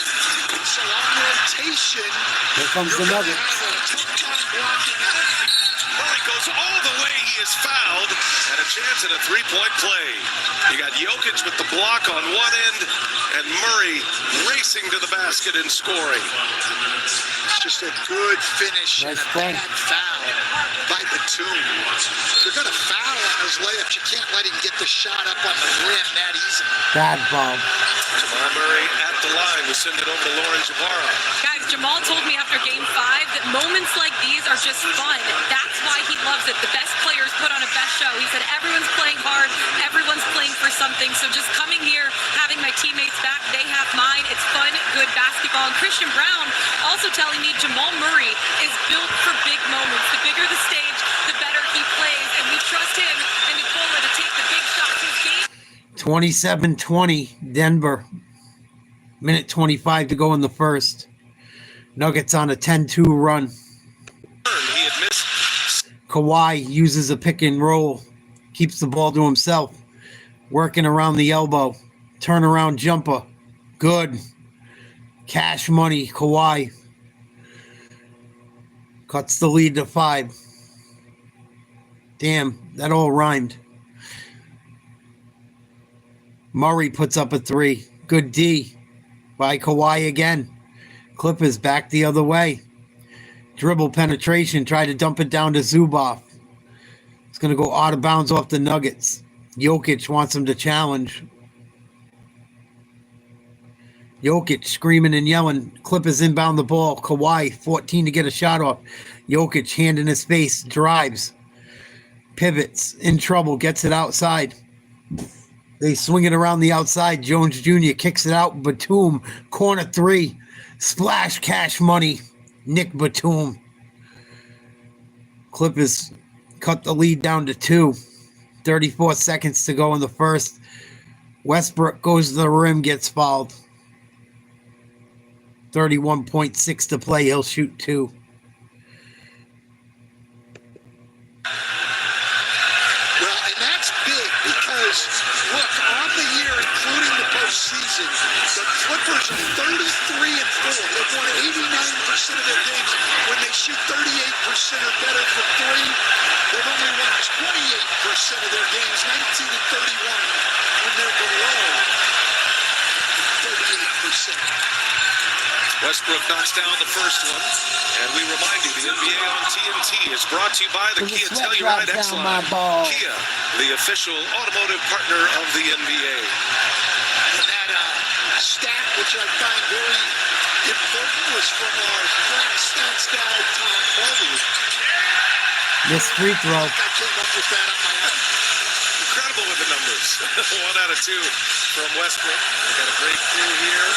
so on rotation, Here comes the Nuggets. have a tough time blocking out. Murray goes all the way. He is fouled, and a chance at a three-point play. You got Jokic with the block on one end, and Murray racing to the basket and scoring. It's just a good finish and Nice a play. bad foul by Batum. You're going to foul on those layups. You can't let him get the shot up on the rim that easy. Bad ball. Jamal Murray at the line. We send it over to Lauren Jabara. Guys, Jamal told me after Game 5 that moments like these are just fun. That's why he loves it. The best players put on a best show. He said everyone's playing hard, everyone's playing for something. So just coming here, having my teammates back, they have mine. It's fun, good basketball. And Christian Brown also telling me Jamal Murray is built for big moments. The bigger the stage, the better he plays. And we trust him and Nikola to take the big shots. His game 27-20, Denver. Minute 25 to go in the first. Nuggets on a 10-2 run. He had missed. Kawhi uses a pick and roll. Keeps the ball to himself. Working around the elbow. Turnaround jumper. Good. Cash money, Kawhi. Cuts the lead to 5. Damn, that all rhymed. Murray puts up a 3. Good D by Kawhi again. Clippers back the other way. Dribble penetration. Try to dump it down to Zubac. It's going to go out of bounds off the Nuggets. Jokic wants him to challenge. Jokic screaming and yelling. Clippers inbound the ball. Kawhi 14 to get a shot off. Jokic hand in his face. Drives. Pivots. In trouble. Gets it outside. They swing it around the outside. Jones Jr. kicks it out. Batum. Corner 3. Splash cash money. Nick Batum. Clippers cut the lead down to 2. 34 seconds to go in the first. Westbrook goes to the rim, gets fouled. 31.6 to play. He'll shoot 2. Well, and that's big because, look, on the year, including the postseason, the Clippers are 33-4. They've won 89% of their games when they shoot 38% or better from 3. They've only won 28% of their games, 19-31, when they're below 38%. Westbrook knocks down the first one. And we remind you, the NBA on TNT is brought to you by the Kia Telluride X-Line. Kia, the official automotive partner of the NBA. And that stat, which I find very important, was from our crack stats guy, Tom Bowley. This free throw. I came up with that on my own. Incredible with the numbers. 1 out of 2 from Westbrook. We've got a great crew here.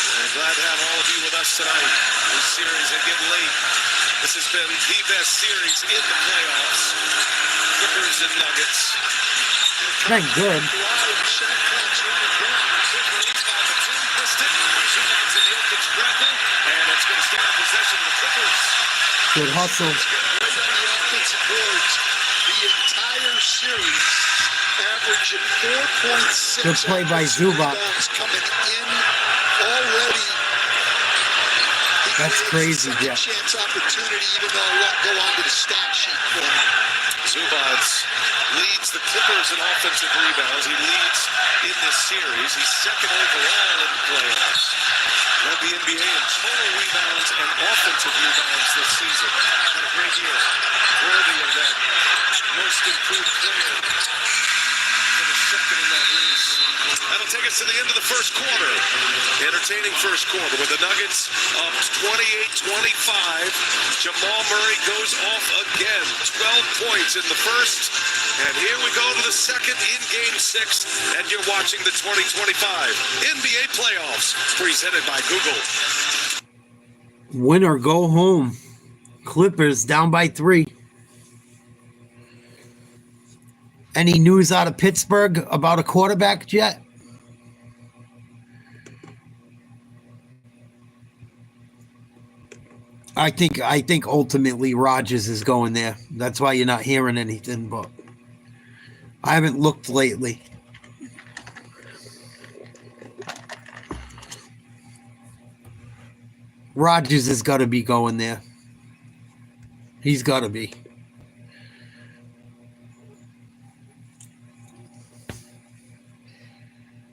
And glad to have all of you with us tonight. This series is getting late. This has been the best series in the playoffs. Clippers and Nuggets. Been good. And it's going to stay in possession of the Clippers. Good hustle. The entire series, averaging 4.6. Good play by Zubac. Coming in already. That's crazy, Jeff. Chance opportunity, even though I won't go on to the stat sheet for him. Zubac leads the Clippers in offensive rebounds. He leads in this series. He's second overall in the playoffs. Led the NBA in total rebounds and offensive rebounds this season. Had a great year. Worthy of that most improved player. Finished second in that race. That'll take us to the end of the first quarter. Entertaining first quarter with the Nuggets up 28-25. Jamal Murray goes off again. 12 points in the first. And here we go to the second in Game 6, and you're watching the 2025 NBA playoffs, presented by Google. Win or go home. Clippers down by 3. Any news out of Pittsburgh about a quarterback yet? I think ultimately Rodgers is going there. That's why you're not hearing anything, but I haven't looked lately. Rodgers has got to be going there. He's got to be.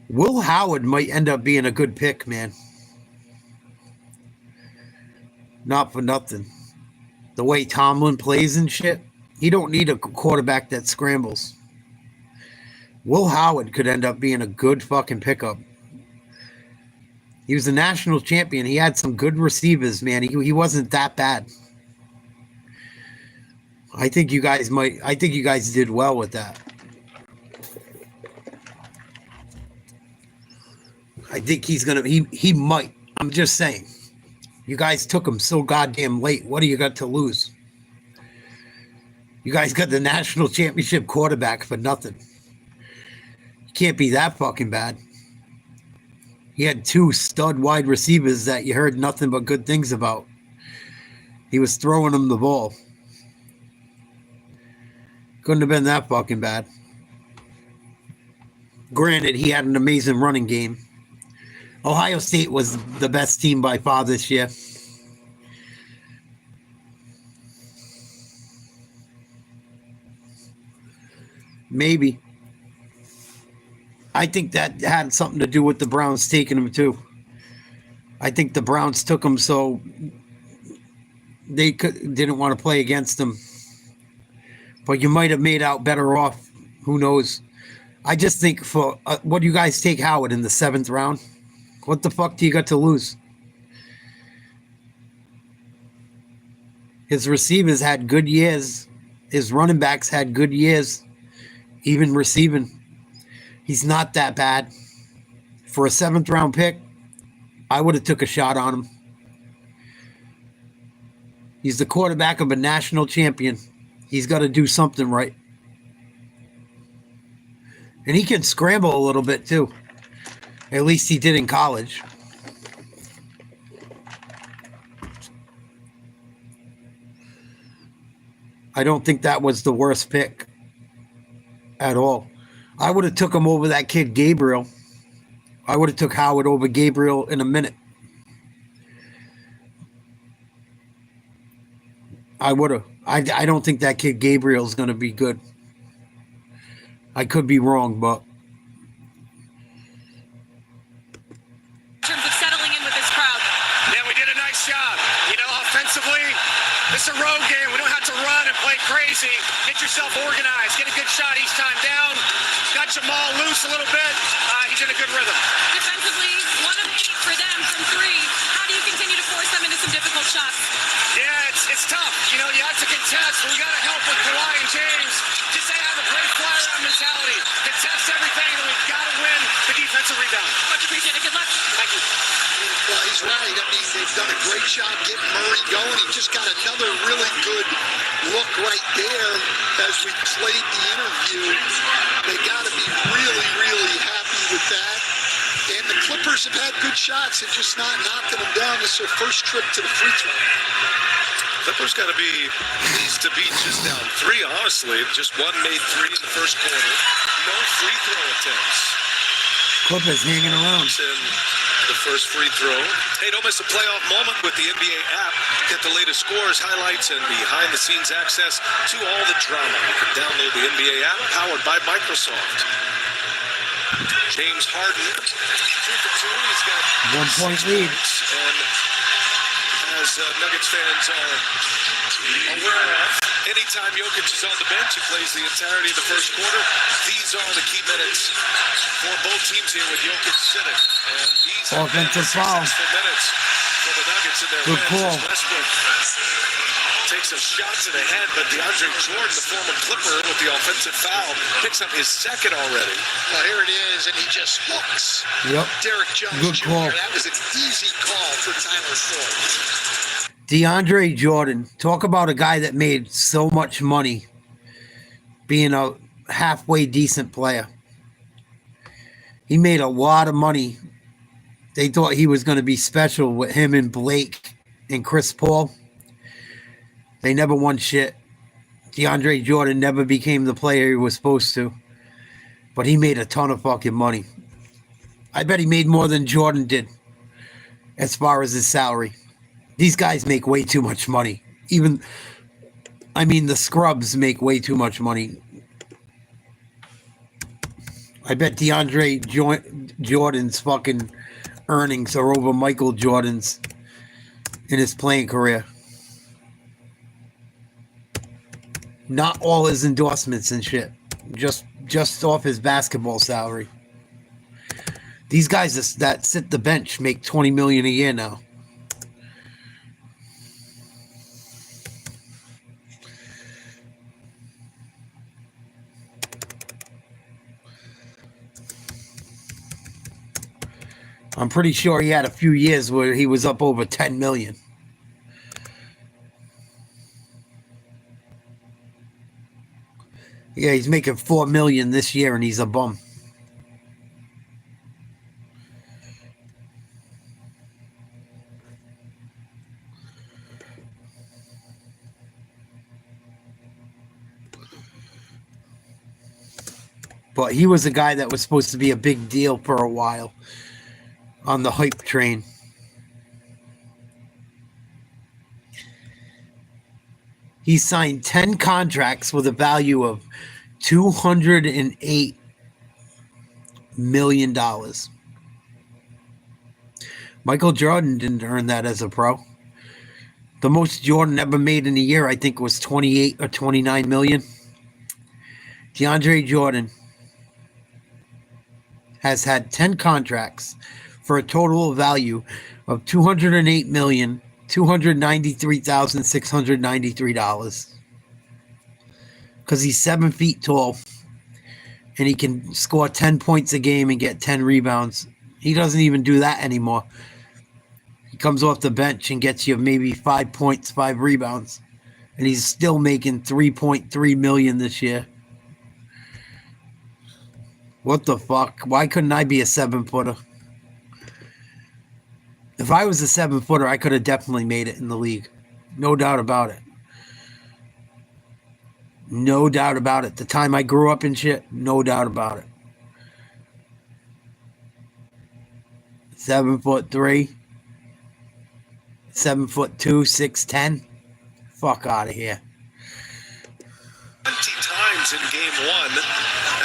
Will Howard might end up being a good pick, man. Not for nothing. The way Tomlin plays and shit, he don't need a quarterback that scrambles. Will Howard could end up being a good fucking pickup. He was a national champion. He had some good receivers, man. He wasn't that bad. I think you guys did well with that. I think he might. I'm just saying. You guys took him so goddamn late. What do you got to lose? You guys got the national championship quarterback for nothing. You can't be that fucking bad. He had 2 stud wide receivers that you heard nothing but good things about. He was throwing them the ball. Couldn't have been that fucking bad. Granted, he had an amazing running game. Ohio State was the best team by far this year. Maybe. I think that had something to do with the Browns taking him too. I think the Browns took him so they didn't want to play against him. But you might have made out better off. Who knows? I just think for what do you guys take Howard in the 7th round? What the fuck do you got to lose? His receivers had good years. His running backs had good years. Even receiving. He's not that bad. For a 7th round pick, I would have took a shot on him. He's the quarterback of a national champion. He's got to do something right. And he can scramble a little bit too. At least he did in college. I don't think that was the worst pick at all. I would have took him over that kid Gabriel. I would have took Howard over Gabriel in a minute. I would have. I don't think that kid Gabriel's going to be good. I could be wrong, but In terms of settling in with this crowd. Yeah, we did a nice job. You know, offensively, this is a road game. We don't have to run and play crazy. Get yourself organized. Get a good shot each time down. Got Jamal loose a little bit. He's in a good rhythm. Defensively, 1 of 8 for them from 3. How do you continue to force them into some difficult shots? Yeah, it's tough. You know, you have to contest, but we got to help with Kawhi and James. Just they have a great fly-around mentality. Contest everything, and we've got to win the defensive rebound. Much appreciated. Good luck. Thank you. Well, he's right. I mean, they've done a great job getting Murray going. He just got another really good look right there as we played the interview. They got to be really, really happy with that. And the Clippers have had good shots and just not knocking them down. This is their first trip to the free throw. Clippers got to be pleased to be just down 3, honestly. Just one made 3 in the first quarter. No free throw attempts. Clippers hanging around. In the first free throw. Hey, don't miss a playoff moment with the NBA app. Get the latest scores, highlights, and behind-the-scenes access to all the drama. You can download the NBA app powered by Microsoft. James Harden, 2 for 2. He's got 1 point lead. And as Nuggets fans are aware of, anytime Jokic is on the bench, he plays the entirety of the first quarter. These are the key minutes for both teams here with Jokic sitting. And these Offensive foul. successful minutes for the Nuggets in their Good wins. call. Westbrook takes a shot to the head, but DeAndre Jordan, the former Clipper with the offensive foul, picks up his second already. Well, here it is, and he just hooks Derek Jones Good Jr. call. That was an easy call for Tyler Ford. DeAndre Jordan, talk about a guy that made so much money being a halfway decent player. He made a lot of money. They thought he was going to be special with him and Blake and Chris Paul. They never won shit. DeAndre Jordan never became the player he was supposed to. But he made a ton of fucking money. I bet he made more than Jordan did as far as his salary. These guys make way too much money. The scrubs make way too much money. I bet DeAndre Jordan's fucking earnings are over Michael Jordan's in his playing career. Not all his endorsements and shit. Just off his basketball salary. These guys that sit the bench make $20 million a year now. I'm pretty sure he had a few years where he was up over 10 million. Yeah, he's making $4 million this year and he's a bum. But he was a guy that was supposed to be a big deal for a while on the hype train. He signed 10 contracts with a value of $208 million. Michael Jordan didn't earn that as a pro. The most Jordan ever made in a year, I think, was 28 or 29 million. DeAndre Jordan has had 10 contracts for a total value of $208,293,693. Because he's 7 feet tall and he can score 10 points a game and get 10 rebounds. He doesn't even do that anymore. He comes off the bench and gets you maybe 5 points, 5 rebounds. And he's still making $3.3 million this year. What the fuck? Why couldn't I be a 7-footer? If I was a 7-footer, I could have definitely made it in the league. No doubt about it. No doubt about it. The time I grew up and shit, no doubt about it. 7'3", 7'2", 6'10". Fuck out of here. 20 times in game one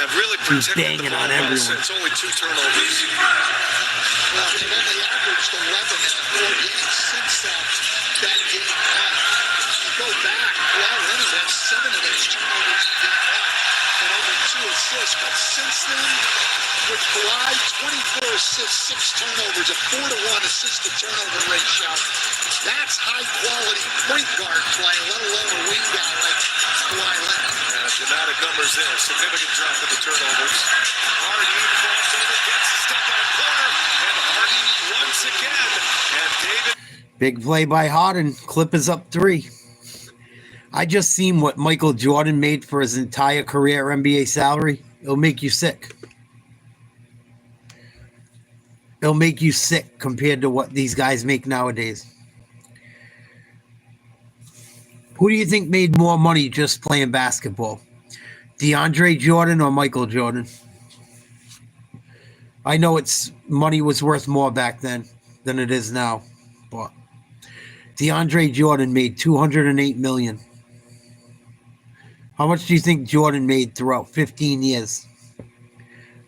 have really He's protected the banging on ball. everyone. It's only 2 turnovers. Well, and then they averaged 11 in 4 games since that game one. You go back, well, Leonard had 7 of those turnovers in game one and only 2 assists. But since then, with Kawhi, 24 assists, 6 turnovers, a 4-to-1 assist-to-turnover ratio. That's high-quality point guard play, let alone a wing guy like Kawhi Leonard. Dramatic numbers there. Significant drop in the turnovers. Hardy crossover, gets a step on corner, and Hardy once again. And David. Big play by Harden. Clippers up 3. I just seen what Michael Jordan made for his entire career NBA salary. It'll make you sick. It'll make you sick compared to what these guys make nowadays. Who do you think made more money just playing basketball? DeAndre Jordan or Michael Jordan? I know money was worth more back then than it is now, but DeAndre Jordan made $208 million. How much do you think Jordan made throughout 15 years?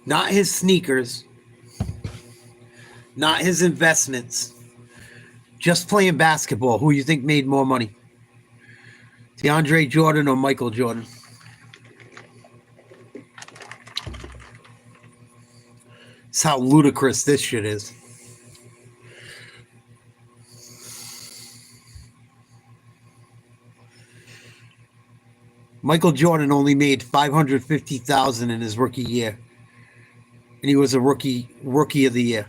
Not his sneakers, not his investments, just playing basketball. Who do you think made more money? DeAndre Jordan or Michael Jordan? That's how ludicrous this shit is. Michael Jordan only made $550,000 in his rookie year, and he was a rookie of the year.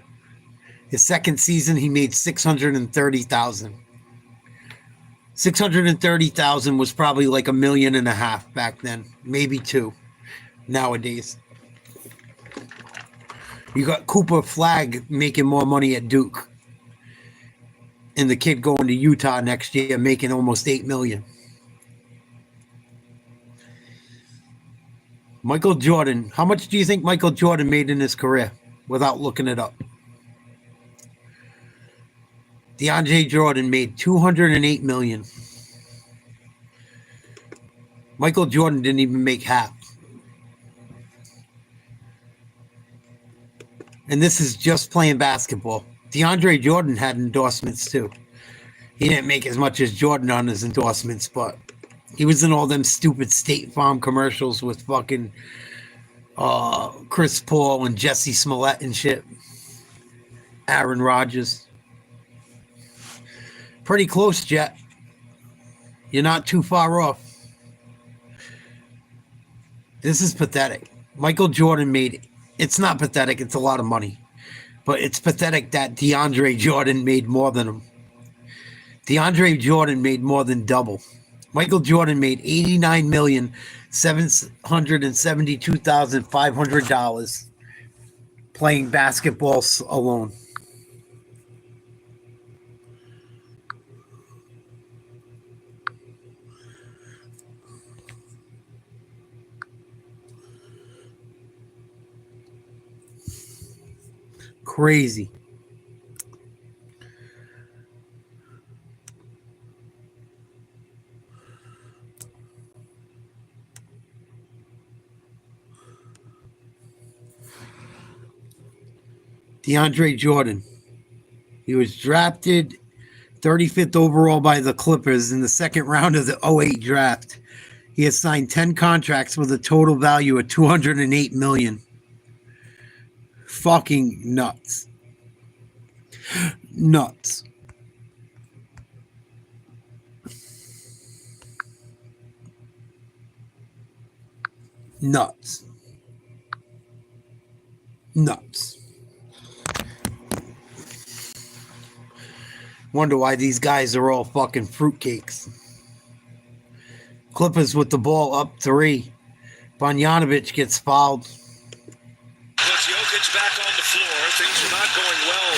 His second season, he made $630,000. $630,000 was probably like $1.5 million back then, maybe $2 million nowadays. You got Cooper Flagg making more money at Duke, and the kid going to Utah next year making almost $8 million. Michael Jordan, how much do you think Michael Jordan made in his career without looking it up? DeAndre Jordan made $208 million. Michael Jordan didn't even make half. And this is just playing basketball. DeAndre Jordan had endorsements too. He didn't make as much as Jordan on his endorsements, but he was in all them stupid State Farm commercials with fucking Chris Paul and Jesse Smollett and shit. Aaron Rodgers. Pretty close, Jet. You're not too far off. This is pathetic. Michael Jordan made, it's not pathetic, it's a lot of money. But it's pathetic that DeAndre Jordan made more than him. DeAndre Jordan made more than double. Michael Jordan made $89,772,500 playing basketball alone. Crazy. DeAndre Jordan. He was drafted 35th overall by the Clippers in the second round of the 2008 draft. He has signed 10 contracts with a total value of $208 million. Fucking nuts. Nuts. Nuts. Nuts. Wonder why these guys are all fucking fruitcakes. Clippers with the ball up 3. Bogdanović gets fouled. Plus, Jokic back on the floor. Things are not going well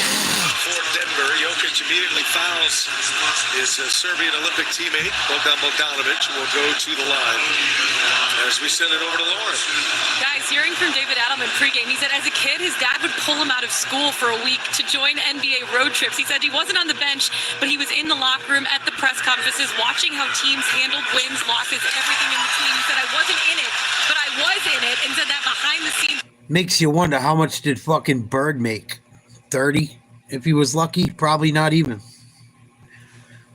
for Denver. Jokic immediately fouls his Serbian Olympic teammate, Bogdanović, who will go to the line as we send it over to Lauren. Guys, hearing from David Adelman pregame, he said as a kid, his dad would pull him out of school for a week to join NBA road trips. He said he wasn't on the bench, but he was in the locker room at the press conferences, watching how teams handled wins, losses, everything in between. He said, I wasn't in it, but I was in it, and said that behind the scenes. Makes you wonder how much did fucking Bird make? 30? If he was lucky, probably not even.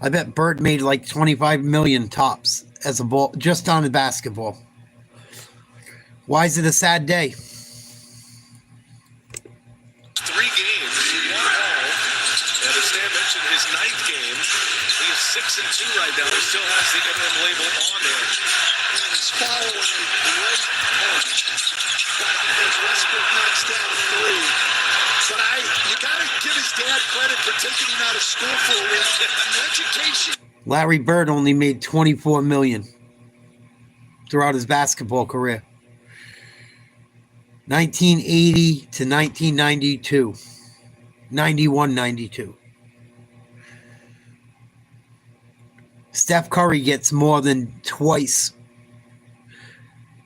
I bet Bird made like 25 million tops as a ball, just on the basketball. Why is it a sad day? 3 games, 1 all, and as Stan mentioned, his 9th game. He is 6-2 right now. He still has the MM label on there. And he's following a great punch. As Westbrook knocks down 3. But you gotta give his dad credit for taking him out of school for a week. Education. Larry Bird only made $24 million throughout his basketball career. 1980 to 1992. 91-92. Steph Curry gets more than twice.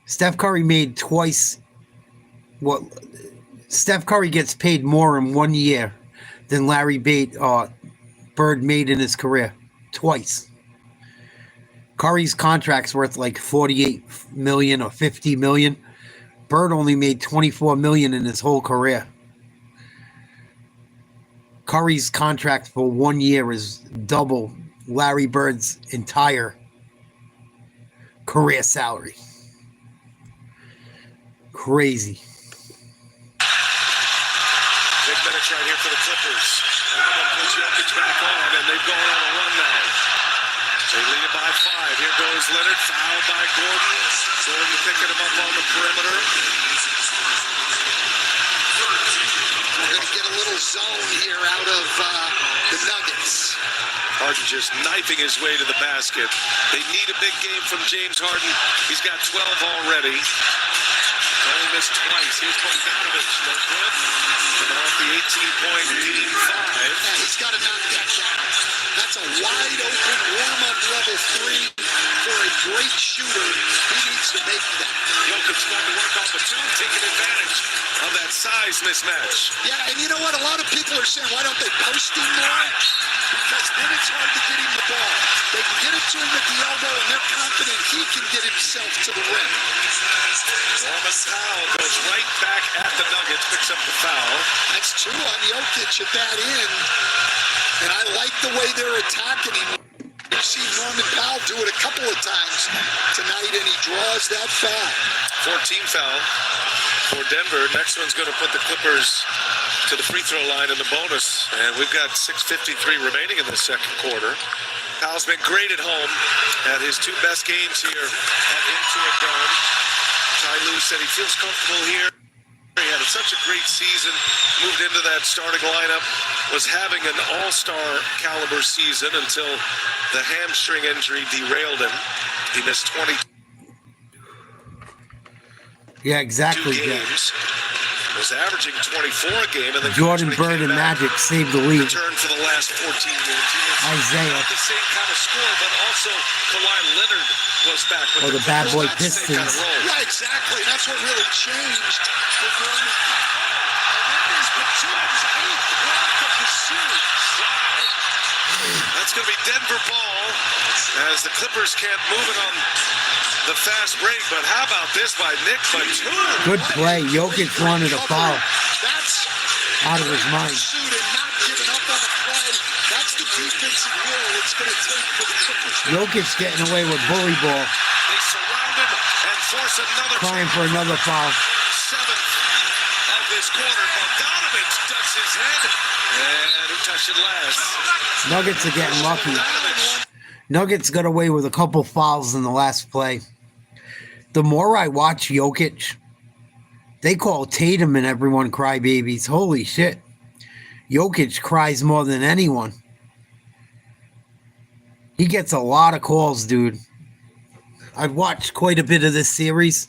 Steph Curry made twice what Steph Curry gets paid more in 1 year than Larry Bird made in his career. Twice. Curry's contract's worth like $48 million or $50 million. Bird only made $24 million in his whole career. Curry's contract for 1 year is double Larry Bird's entire career salary. Crazy. Big minutes right here for the Clippers. Puts Jokic back on, and they've gone on a run now. They lead it by 5. Here goes Leonard, fouled by Gordon. Gordon picking him up on the perimeter. We're going to get a little zone here out of the Nuggets. Harden just knifing his way to the basket. They need a big game from James Harden. He's got 12 already. Only missed twice. Here's Bogdanovich. No good. Coming off the 18-point lead 5. Yeah, he's got to knock that down. That's a wide open warm-up level 3 for a great shooter. He needs to make that. Jokic trying to work on the 2, taking advantage of that size mismatch. Yeah, and you know what? A lot of people are saying, why don't they post him more? Because then it's hard to get him the ball. They can get it to him at the elbow, and they're confident he can get himself to the rim. Norman Powell goes right back at the Nuggets, picks up the foul. That's 2 on Jokic at that end. And I like the way they're attacking him. You've seen Norman Powell do it a couple of times tonight, and he draws that foul. 14 foul for Denver. Next one's going to put the Clippers to the free throw line in the bonus. And we've got 6:53 remaining in the second quarter. Powell's been great at home. Had his 2 best games here at Intuit Dome. Ty Lue said he feels comfortable here. He had such a great season, moved into that starting lineup, was having an all-star caliber season until the hamstring injury derailed him. He missed 20 Yeah, exactly. games. Was averaging 24 a game, and then Jordan Bird and Magic saved the league. Returned for the last 14 games. Isaiah. Not the same kind of score, but also Kawhi Leonard was back with the bad boy Pistons. Yeah, exactly. That's what really changed for Norman Powell. And that is Batum's 8th block of the series. That's going to be Denver ball as the Clippers can't move it on the fast break. But how about this by Nick Batum? Good play. Jokic wanted a foul. That's out of his mind. Shoot and not giving up on a play. That's the defensive will it's going to take for the Clippers. Jokic getting away with bully ball. They surround him and force another. Trying for another foul. 7th of this quarter. Bogdanovich ducks his head. And who touched it last? Nuggets are getting lucky. Nuggets got away with a couple fouls in the last play. The more I watch Jokic, they call Tatum and everyone crybabies. Holy shit. Jokic cries more than anyone. He gets a lot of calls, dude. I've watched quite a bit of this series.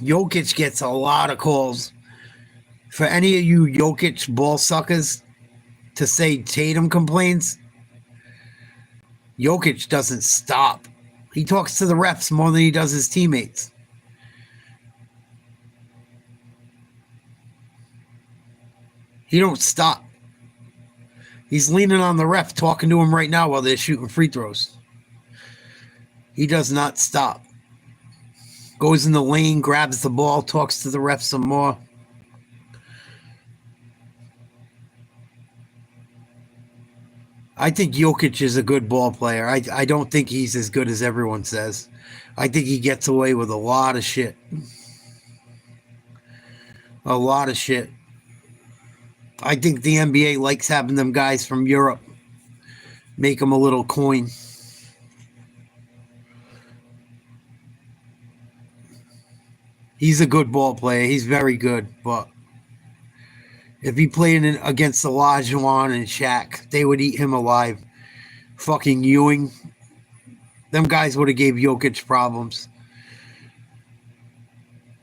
Jokic gets a lot of calls. For any of you Jokic ball suckers to say Tatum complains, Jokic doesn't stop. He talks to the refs more than he does his teammates. He don't stop. He's leaning on the ref, talking to him right now while they're shooting free throws. He does not stop. Goes in the lane, grabs the ball, talks to the ref some more. I think Jokic is a good ball player. I don't think he's as good as everyone says. I think he gets away with a lot of shit. A lot of shit. I think the NBA likes having them guys from Europe make them a little coin. He's a good ball player. He's very good, but if he played against Olajuwon and Shaq, they would eat him alive. Fucking Ewing. Them guys would have gave Jokic problems.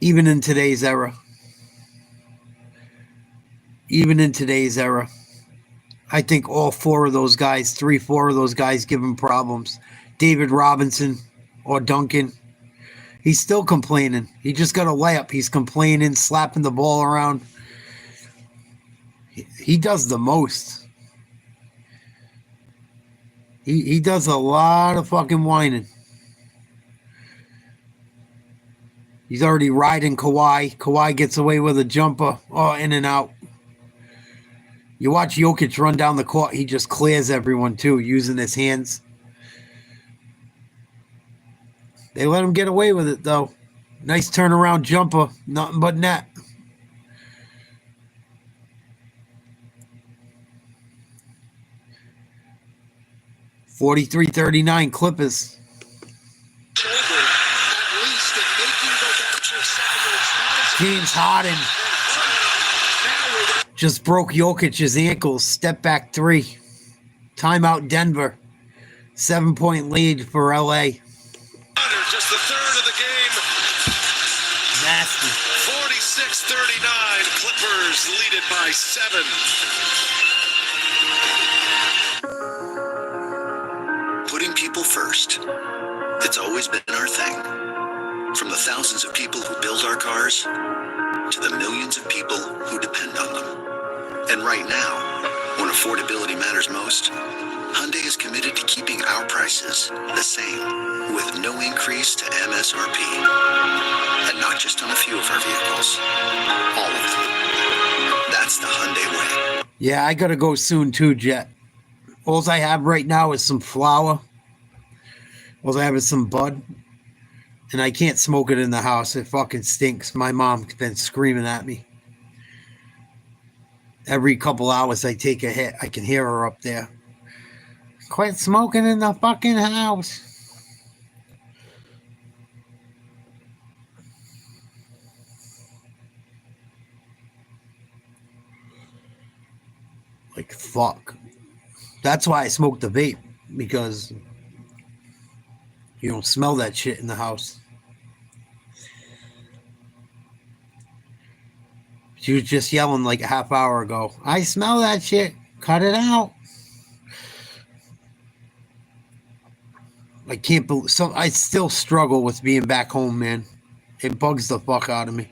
Even in today's era. Even in today's era. I think all 4 of those guys, 3-4 of those guys give him problems. David Robinson or Duncan. He's still complaining. He just got a layup. He's complaining, slapping the ball around. He does the most. He does a lot of fucking whining. He's already riding Kawhi. Kawhi gets away with a jumper. Oh, in and out. You watch Jokic run down the court. He just clears everyone too, using his hands. They let him get away with it, though. Nice turnaround jumper. Nothing but net. 43-39 Clippers. James Harden just broke Jokic's ankles. Step back 3. Timeout Denver. 7-point lead for LA. Just the third of the game. Nasty. 46-39. Clippers lead it by 7. Putting people first. It's always been our thing. From the thousands of people who build our cars to the millions of people who depend on them. And right now, when affordability matters most, Hyundai is committed to keeping our prices the same with no increase to MSRP. And not just on a few of our vehicles, all of them. That's the Hyundai way. Yeah, I gotta go soon too, Jet. All I have right now is some flour. All I have is some bud. And I can't smoke it in the house. It fucking stinks. My mom's been screaming at me. Every couple hours I take a hit. I can hear her up there. Quit smoking in the fucking house. Like, fuck. That's why I smoke the vape. Because you don't smell that shit in the house. She was just yelling like a half hour ago. I smell that shit. Cut it out. I can't believe. So I still struggle with being back home, man. It bugs the fuck out of me.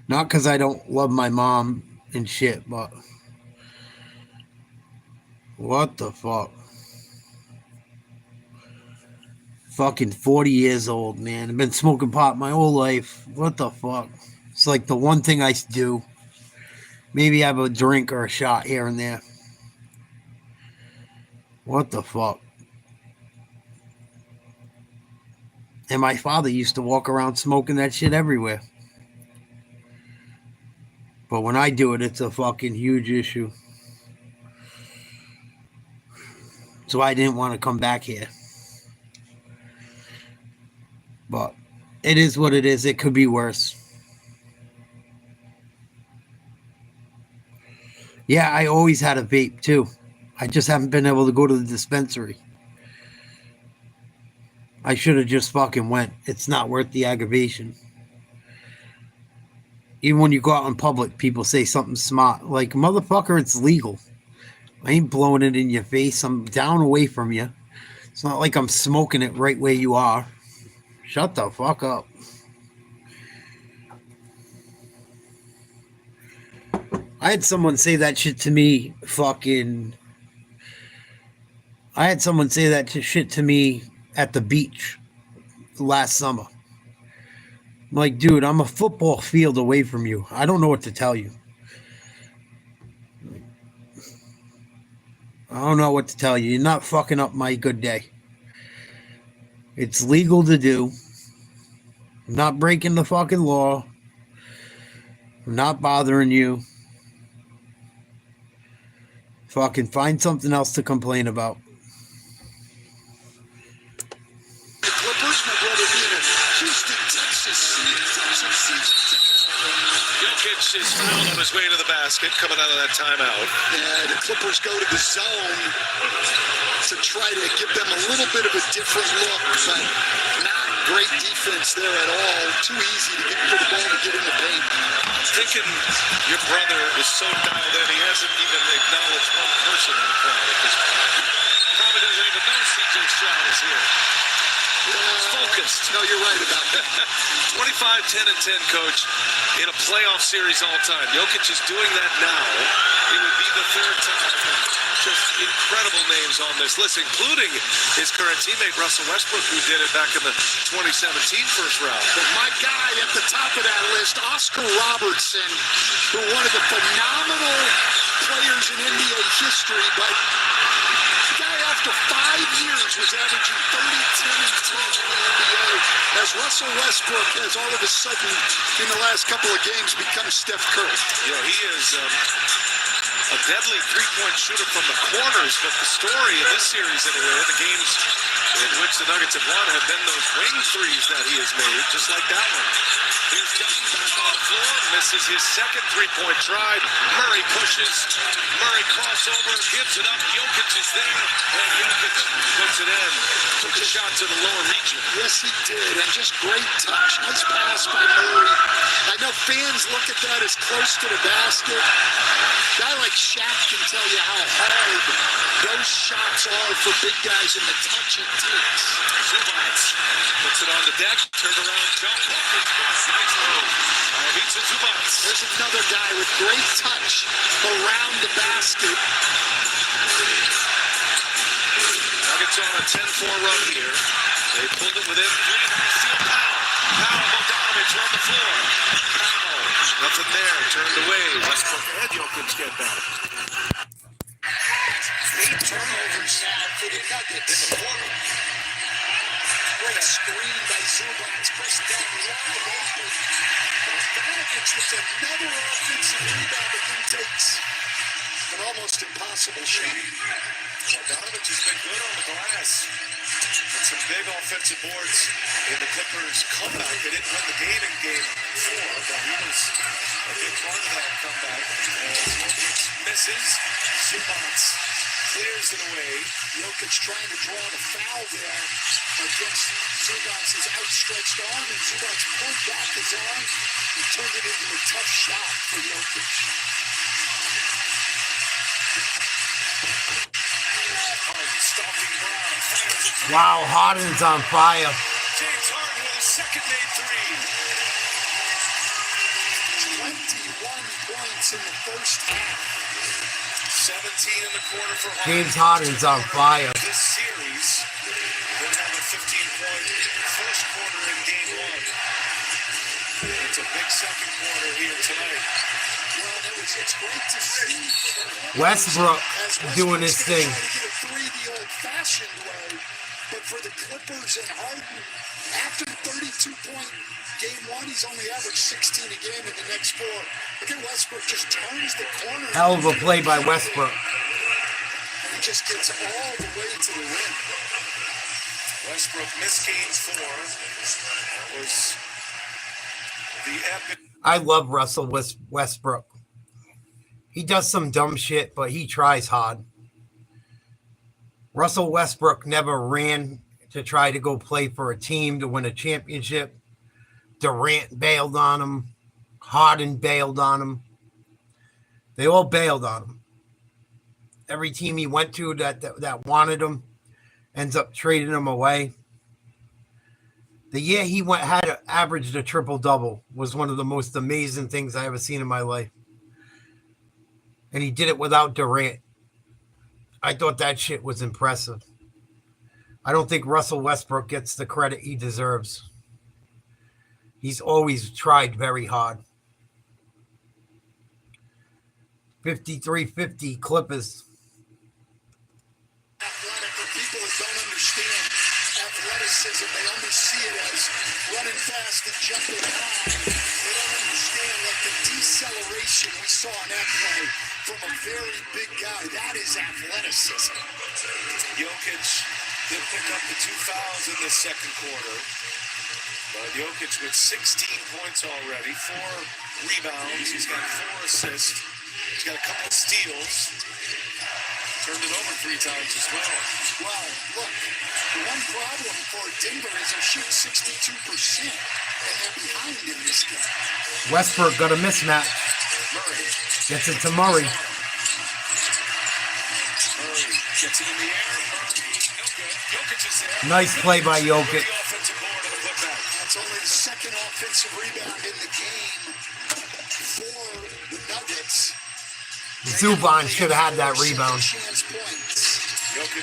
Not because I don't love my mom and shit, but what the fuck? Fucking 40 years old, man. I've been smoking pot my whole life. What the fuck? It's like the one thing I do. Maybe have a drink or a shot here and there. What the fuck? And my father used to walk around smoking that shit everywhere. But when I do it, it's a fucking huge issue. So I didn't want to come back here. But it is what it is. It could be worse. Yeah, I always had a vape too. I just haven't been able to go to the dispensary. I should have just fucking went. It's not worth the aggravation. Even when you go out in public, people say something smart. Like, motherfucker, it's legal. I ain't blowing it in your face. I'm down away from you. It's not like I'm smoking it right where you are. Shut the fuck up. I had someone say that shit to me I had someone say that shit to me at the beach last summer. I'm like, dude, I'm a football field away from you. I don't know what to tell you. I don't know what to tell you. You're not fucking up my good day. It's legal to do. I'm not breaking the fucking law. I'm not bothering you. Fucking find something else to complain about. The Clippers, my brother being a Houston, Texas season Jokic is fouled on his way to the basket, coming out of that timeout. Yeah, the Clippers go to the zone to try to give them a little bit of a different look, but not great defense there at all. Too easy to get for the ball to get in the paint. Thinking your brother is so dialed in, he hasn't even acknowledged one person in the crowd at this point. Probably doesn't even know C.J. Stroud is here. He's focused. No, you're right about that. 25, 10, and 10, Coach, in a playoff series all time. Jokic is doing that now. It would be the third time. Just incredible names on this list, including his current teammate, Russell Westbrook, who did it back in the 2017 first round. But my guy at the top of that list, Oscar Robertson, who one of the phenomenal players in NBA history, but the guy after 5 years was averaging 30, 10, and 10 in the NBA, as Russell Westbrook has all of a sudden, in the last couple of games, become Steph Curry. Yeah, he is a deadly three-point shooter from the corners, but the story in this series anyway, the games in which the Nuggets have won have been those wing threes that he has made, just like that one. Here's Dunn back on the floor, misses his second three-point try. Murray pushes, Murray crossover, gives it up. Jokic is there, and Jokic puts it in. Took a shot to the lower region. Yes, he did, and just great touch. Nice pass by Murray. I know fans look at that as close to the basket. A guy like Shaq can tell you how hard those shots are for big guys and the touch it takes. Zubac puts it on the deck, turned around, jump, nice move. Beats Zubac. There's another guy with great touch around the basket. Nuggets on a 10-4 run here. They pulled it within three. Steal Powell. Powell, Bogdanovich on the floor. Powell, nothing there. Turned away. Westbrook and Jokic get back. 8 turnovers now for the Nuggets in the quarter. Great screen by Zubac. Pushed down wide open. Bogdanovich with another offensive rebound that then takes an almost impossible shot. Bogdanovich has been good on the glass. And some big offensive boards in the Clippers' comeback. They didn't win the game in game 4, but he was a big part of that comeback. Jokic misses. Zubac clears it away. Jokic trying to draw the foul there against Zubac's outstretched arm, and Zubac pulled back his arm and turned it into a tough shot for Jokic. Wow, Harden's on fire. James Harden with a second made three. 21 points in the first half. 17 in the quarter for Harden. James Harden's on fire. This series will have a 15-point first quarter in game 1. It's a big second quarter here tonight. Well, it's great to see Westbrook doing his thing. Trying to get a three the old-fashioned way, but for the Clippers and Harden, after the 32-point game 1, he's only averaged 16 a game in the next 4. Look at Westbrook just turns the corner. Hell of a play by Westbrook. And he just gets all the way to the rim. Westbrook missed game 4. Was the epic. I love Russell Westbrook. He does some dumb shit, but he tries hard. Russell Westbrook never ran to try to go play for a team to win a championship. Durant bailed on him. Harden bailed on him. They all bailed on him. Every team he went to that wanted him ends up trading him away. The year he averaged a triple-double was one of the most amazing things I ever seen in my life. And he did it without Durant. I thought that shit was impressive. I don't think Russell Westbrook gets the credit he deserves. He's always tried very hard. 53-50 Clippers. Athletic, for people that don't understand athleticism, they only see it as running fast and jumping high. They don't understand like the deceleration we saw in that play from a very big guy. That is athleticism. Jokic did pick up the 2 fouls in the second quarter. But Jokic with 16 points already, 4 rebounds. He's got 4 assists. He's got a couple of steals. Turned it over 3 times as well. Well, look, the one problem for Denver is they're shooting 62%, and they're behind in this game. Westbrook got a mismatch. Murray Gets it to Murray. gets it in the air. Jokic is there. Nice play by Jokic. The offensive board on the putback. That's only the second offensive rebound in the game for the Nuggets. Zubac should have had that rebound.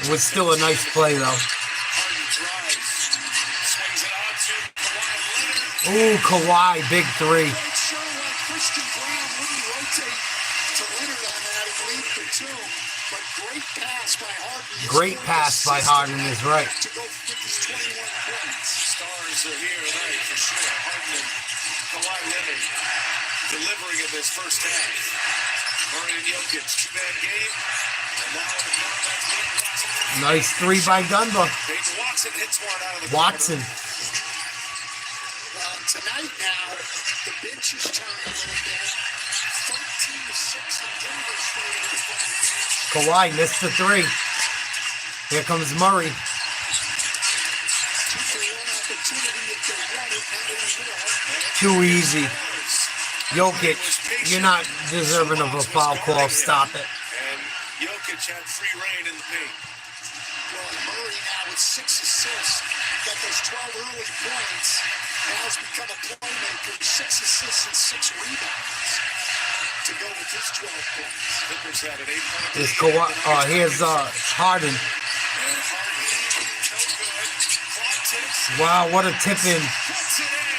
It was still a nice play, though. Ooh, Kawhi, big 3. Great pass by Harden is right. Stars are here tonight for sure. Harden and Kawhi Leonard delivering in this first half. Murray and Jokic, two-man game. And now in the corner, Nice three by Denver. Watson hits one out of the Watson. Well, tonight now, the bench is trying a little bit. 13-6 in Denver starting. Kawhi missed the three. Here comes Murray. Too easy. Jokic, you're not deserving of a foul call. Stop it. And Jokic had free reign in the paint. Well, Murray now with 6 assists, got those 12 early points, now has become a playmaker, 6 assists and 6 rebounds to go with his 12 points. Clippers had an 8-point Here's Kawhi. Here's Harden. Wow, what a tip in. Puts it in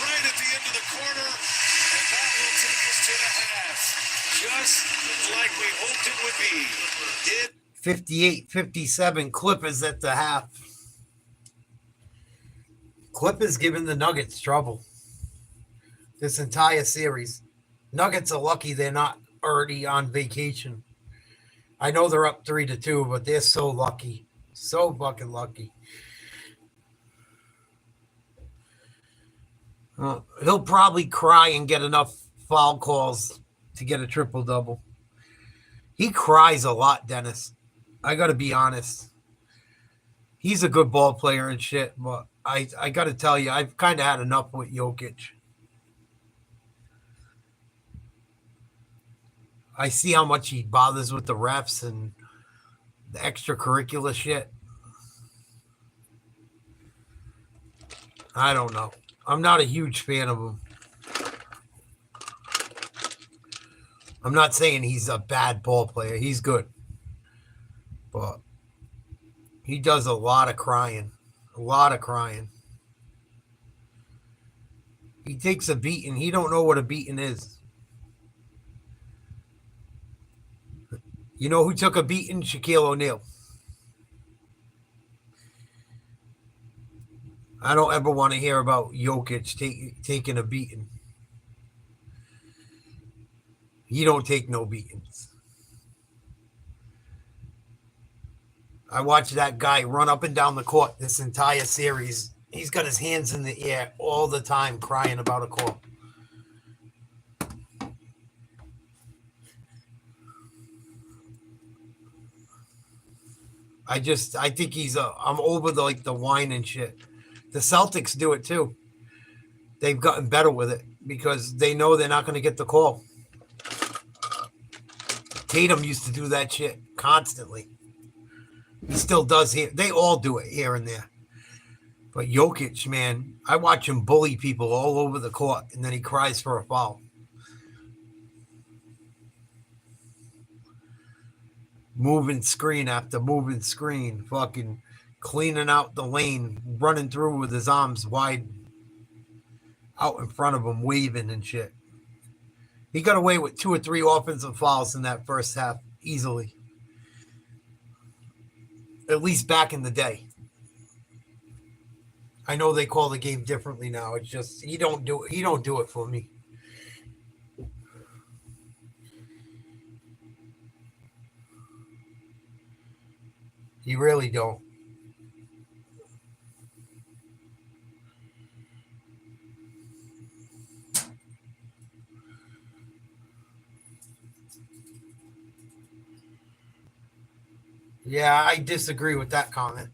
right at the end of the quarter, and that will take us to the half. Just like we hoped it would be. 58-57 Clippers at the half. Clippers giving the Nuggets trouble this entire series. Nuggets are lucky they're not already on vacation. I know they're up 3-2, but they're so lucky. So fucking lucky. He'll probably cry and get enough foul calls to get a triple-double. He cries a lot, Dennis. I got to be honest. He's a good ball player and shit, but I got to tell you, I've kind of had enough with Jokic. I see how much he bothers with the refs and the extracurricular shit. I don't know. I'm not a huge fan of him. I'm not saying he's a bad ball player. He's good. But he does a lot of crying. A lot of crying. He takes a beating. He don't know what a beating is. You know who took a beating? Shaquille O'Neal. I don't ever want to hear about Jokic taking a beating. He don't take no beatings. I watched that guy run up and down the court this entire series. He's got his hands in the air all the time crying about a call. I think I'm over the wine and shit. The Celtics do it too. They've gotten better with it because they know they're not going to get the call. Tatum used to do that shit constantly. He still does here. They all do it here and there. But Jokic, man, I watch him bully people all over the court, and then he cries for a foul. Moving screen after moving screen, fucking cleaning out the lane, running through with his arms wide out in front of him, waving and shit. He got away with 2 or 3 offensive fouls in that first half easily. At least back in the day. I know they call the game differently now. It's just he don't do it for me. You really don't. Yeah, I disagree with that comment.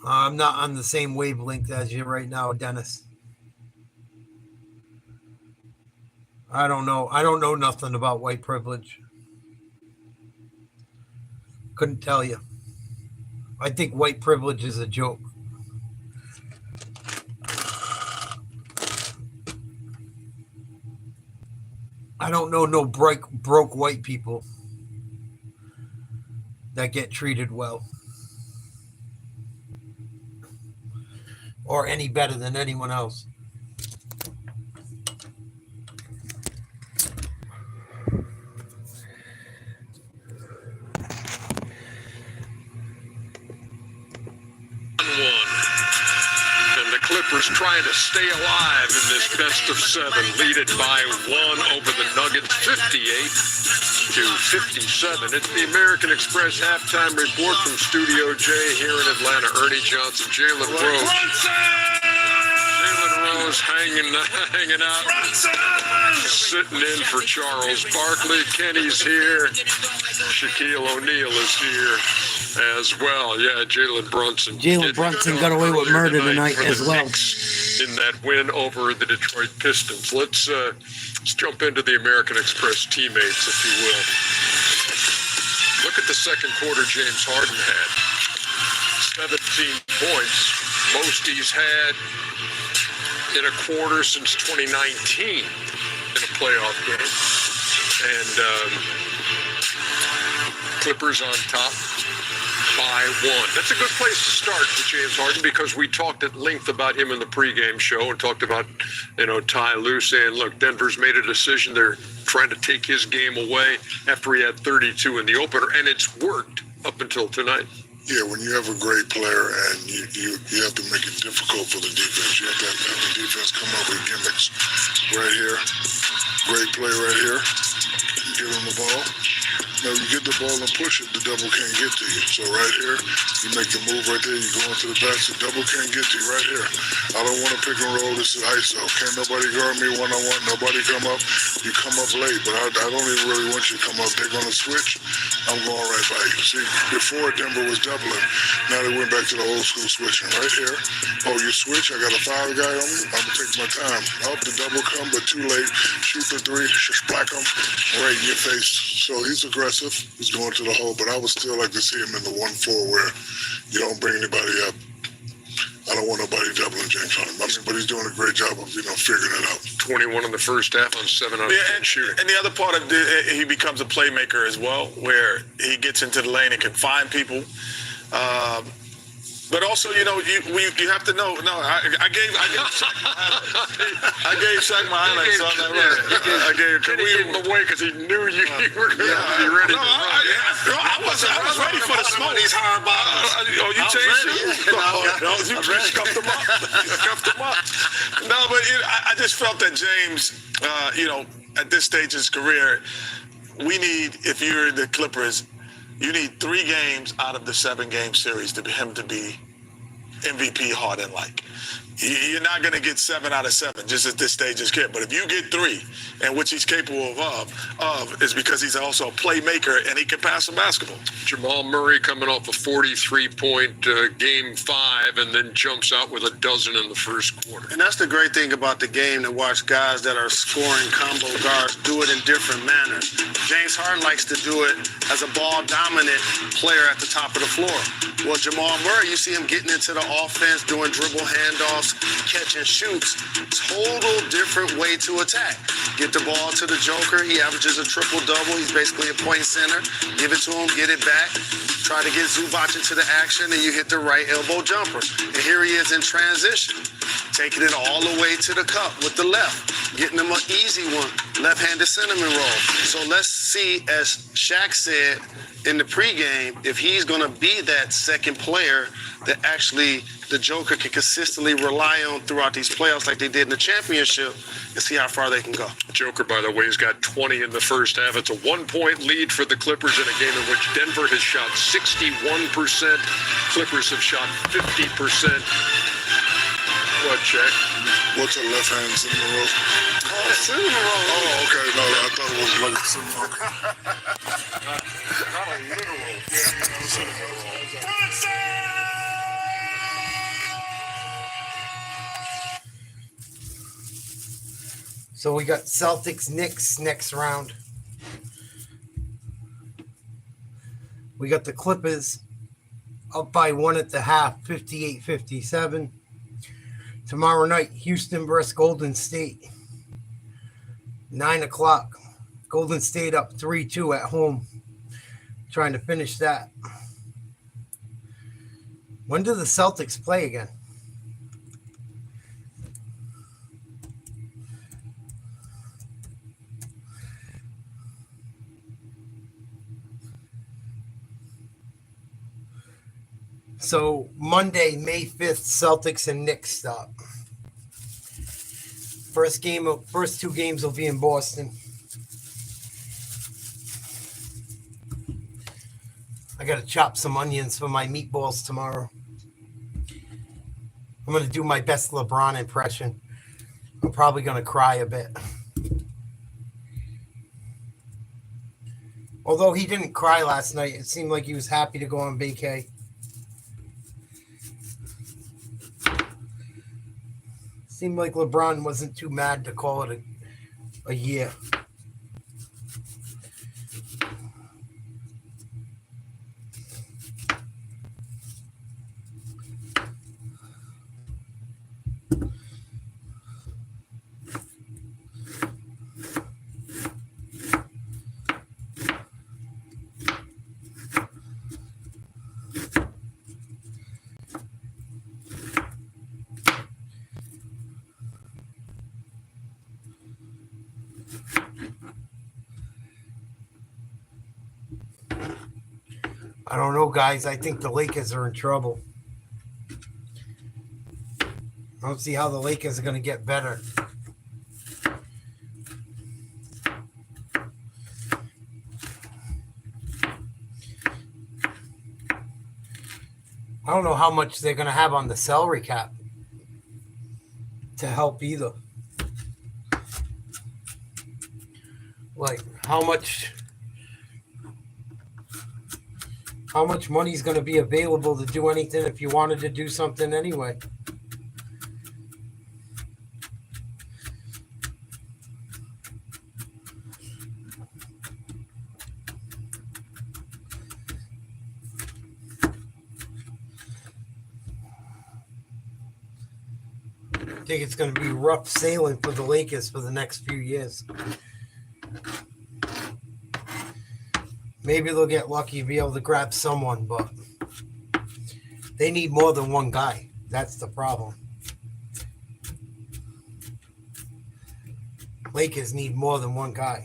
I'm not on the same wavelength as you right now, Dennis. I don't know. I don't know nothing about white privilege. Couldn't tell you. I think white privilege is a joke. I don't know no broke white people that get treated well or any better than anyone else. And the Clippers trying to stay alive in this best of 7, lead it by 1 over the Nuggets, 58-57. It's the American Express halftime report from Studio J here in Atlanta. Ernie Johnson, Jalen Rose. Jalen Rose hanging out, sitting in for Charles Barkley. Kenny's here. Shaquille O'Neal is here as well. Yeah, Jalen Brunson. Jalen Brunson got away with murder tonight as well. In that win over the Detroit Pistons. Let's jump into the American Express teammates, if you will. Look at the second quarter James Harden had. 17 points. Most he's had in a quarter since 2019 in a playoff game. And Clippers on top by 1. That's a good place to start with James Harden, because we talked at length about him in the pregame show and talked about, Ty Lue saying, look, Denver's made a decision. They're trying to take his game away after he had 32 in the opener, and it's worked up until tonight. Yeah, when you have a great player and you have to make it difficult for the defense. You have to have the defense come up with gimmicks. Right here, great play right here. You give him the ball. Now you get the ball and push it, the double can't get to you. So right here, you make the move right there, you go into the basket, double can't get to you right here. I don't want to pick and roll, this is ISO. Can't nobody guard me one-on-one, nobody come up. You come up late, but I don't even really want you to come up. They're going to switch, I'm going right by you. See, before Denver was doubling, now they went back to the old school switching. Right here, oh, you switch, I got a foul guy on me, I'm going to take my time. Up, the double come, but too late. Shoot the 3, splack him right in your face. So he's aggressive. He's going to the hole, but I would still like to see him in the 1-4 where you don't bring anybody up. I don't want nobody doubling James Harden. But he's doing a great job of, figuring it out. 21 in the first half on 7 out of 10 shooting. And the other part of it, he becomes a playmaker as well, where he gets into the lane and can find people. But also, you have to know. No, I gave Shaq my highlights on that run. I gave him away because he knew you were going to be ready. I was ready for the smoke. These hard bottles. You changed it? No, you scuffed them up. No, but I just felt that James, at this stage of his career, if you're the Clippers, you need 3 games out of the 7-game series to him to be MVP Harden-like. You're not going to get 7 out of 7 just at this stage of his career. But if you get 3, and which he's capable of is because he's also a playmaker and he can pass the basketball. Jamal Murray coming off a 43-point game 5 and then jumps out with a dozen in the first quarter. And that's the great thing about the game, to watch guys that are scoring combo guards do it in different manners. James Harden likes to do it as a ball-dominant player at the top of the floor. Well, Jamal Murray, you see him getting into the offense, doing dribble handoffs, catch and shoots. Total different way to attack. Get the ball to the Joker. He averages a triple-double. He's basically a point center. Give it to him, get it back. Try to get Zubac into the action, and you hit the right elbow jumper. And here he is in transition, taking it all the way to the cup with the left, getting him an easy one, left-handed cinnamon roll. So let's see, as Shaq said in the pregame, if he's going to be that second player that actually the Joker can consistently rely on throughout these playoffs like they did in the championship, and see how far they can go. Joker, by the way, has got 20 in the first half. It's a 1-point lead for the Clippers in a game in which Denver has shot 61%. Clippers have shot 50%. What, Jack? What's a left-hand cinnamon roll? Oh, cinnamon roll. Oh, okay. No, I thought it was like cinnamon roll. Not a literal. Cinnamon roll. So we got Celtics, Knicks next round. We got the Clippers up by 1 at the half, 58-57. Tomorrow night, Houston versus Golden State. 9 o'clock. Golden State up 3-2 at home. Trying to finish that. When do the Celtics play again? So Monday, May 5th, Celtics and Knicks stop. First two games will be in Boston. I got to chop some onions for my meatballs tomorrow. I'm going to do my best LeBron impression. I'm probably going to cry a bit. Although he didn't cry last night, it seemed like he was happy to go on vacay. Seemed like LeBron wasn't too mad to call it a year. I don't know, guys. I think the Lakers are in trouble. I don't see how the Lakers are going to get better. I don't know how much they're going to have on the salary cap to help either. Like, how much money is going to be available to do anything if you wanted to do something anyway? I think it's going to be rough sailing for the Lakers for the next few years. Maybe they'll get lucky and be able to grab someone, but they need more than one guy. That's the problem. Lakers need more than one guy.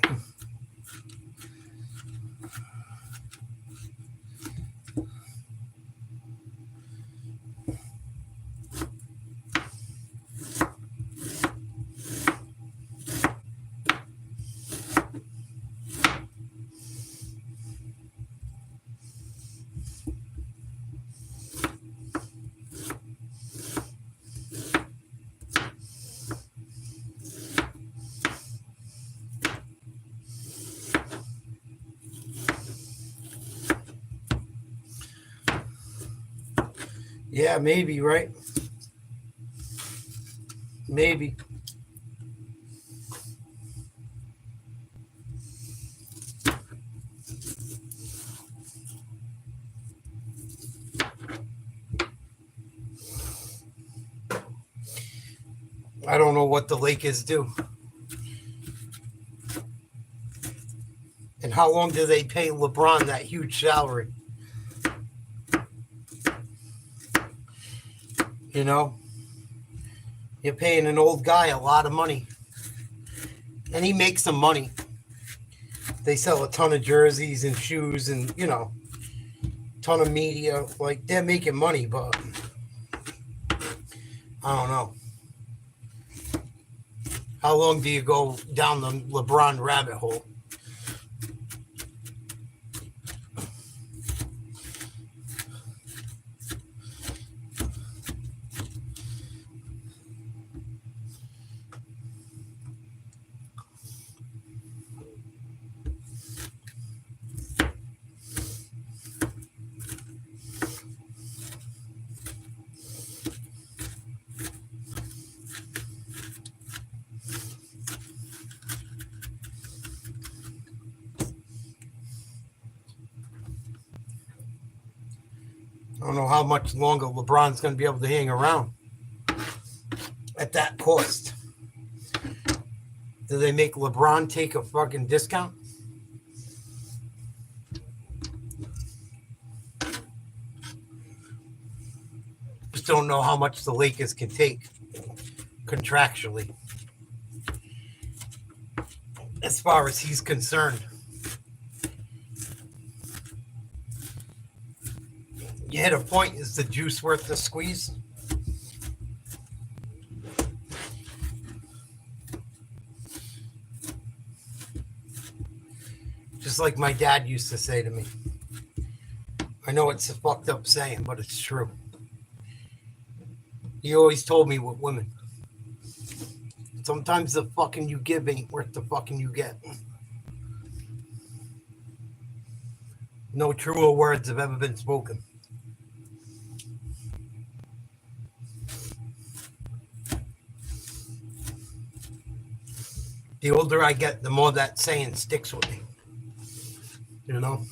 Yeah, maybe, right? Maybe. I don't know what the Lakers do. And how long do they pay LeBron that huge salary? You know, you're paying an old guy a lot of money. And he makes some money. They sell a ton of jerseys and shoes and, you know, ton of media. Like, they're making money, but I don't know. How long do you go down the LeBron rabbit hole? I don't know how much longer LeBron's going to be able to hang around at that cost. Do they make LeBron take a fucking discount? Just don't know how much the Lakers can take contractually as far as he's concerned. You hit a point, is the juice worth the squeeze? Just like my dad used to say to me. I know it's a fucked up saying, but it's true. He always told me with women. Sometimes the fucking you give ain't worth the fucking you get. No truer words have ever been spoken. The older I get, the more that saying sticks with me. You know?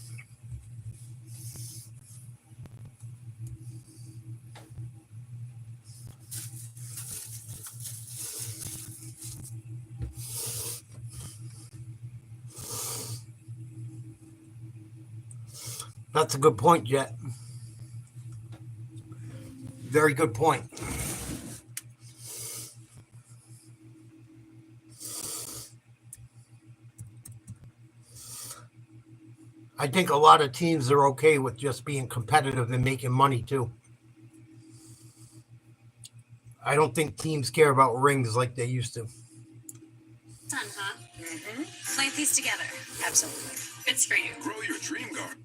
That's a good point, Jet. Very good point. I think a lot of teams are okay with just being competitive and making money too. I don't think teams care about rings like they used to. Fun, huh? Mm-hmm. Plant these together. Absolutely. It's for you. Grow your dream garden.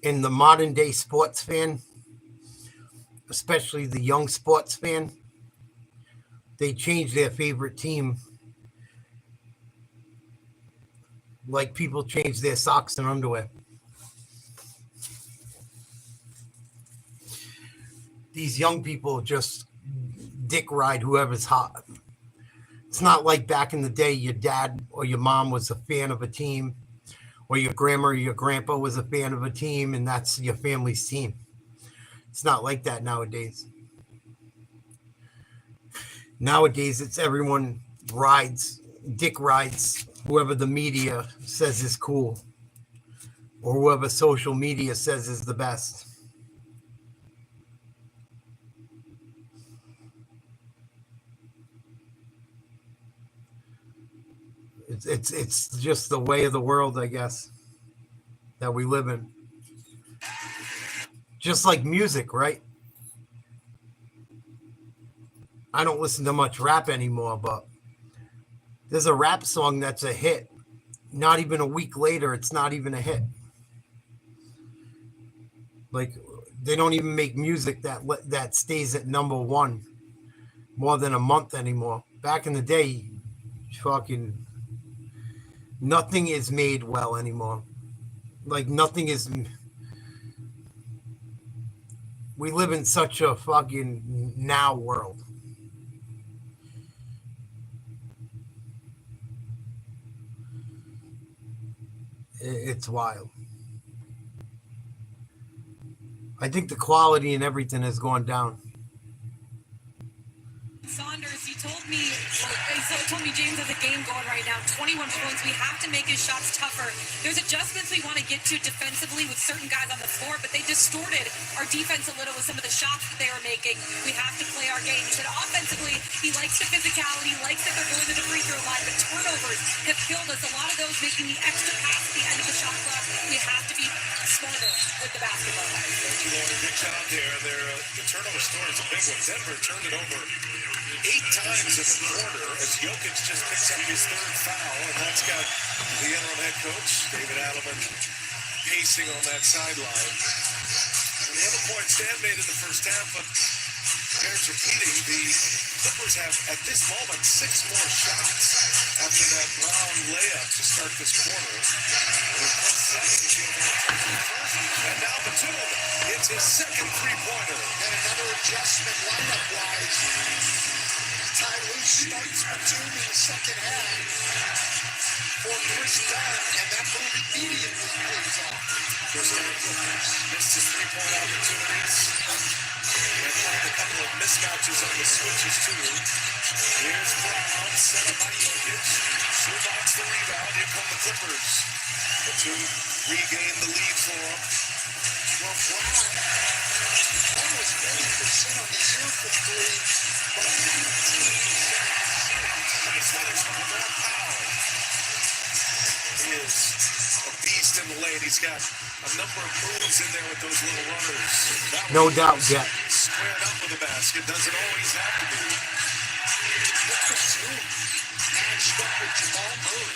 In the modern day sports fan, especially the young sports fan, they change their favorite team like people change their socks and underwear. These young people just dick ride whoever's hot. It's not like back in the day your dad or your mom was a fan of a team, or your grandma or your grandpa was a fan of a team, and that's your family's team. It's not like that nowadays. Nowadays, it's everyone dick rides whoever the media says is cool, or whoever social media says is the best. It's just the way of the world, I guess, that we live in. Just like music, right? I don't listen to much rap anymore, but there's a rap song that's a hit. Not even a week later, it's not even a hit. Like, they don't even make music that stays at number one more than a month anymore. Back in the day, fucking nothing is made well anymore. Like, nothing is... We live in such a fucking now world. It's wild. I think the quality and everything has gone down. Saunders, you told me James has a game going right now, 21 points. We have to make his shots tougher. There's adjustments we want to get to defensively with certain guys on the floor, but they distorted our defense a little with some of the shots that they were making. We have to play our game. He said offensively, he likes the physicality, likes that they're going to the free throw line, but turnovers have killed us. A lot of those making the extra pass at the end of the shot clock. We have to be smarter with the basketball. Thank you, Lauren. Good job there. The turnover story is a big one. Denver turned it over 8 times in the quarter as Jokic just picks up his 3rd foul, and that's got the interim head coach, David Alleman, pacing on that sideline. And the other point Stan made in the first half, but bears repeating, the Clippers have, at this moment, 6 more shots after that Brown layup to start this quarter. And now Batum hits his 2nd three-pointer. And another adjustment lineup-wise. Ty Lue starts Batum in the second half for Chris Dunn, and that move immediately pays off. Chris Dunn missed his 3-point opportunities. And playing a couple of mismatches on the switches, too. Here's Brown, set up by Jokic. Zubac the rebound. Here come the Clippers. Batum regain the lead for him. Well, Brown almost 40% on the year for 3. He is a beast in the lane. He's got a number of moves in there with those little runners. No doubt, Jet. Squared up with the basket. Doesn't always have to be. matched up with Jamal Murray.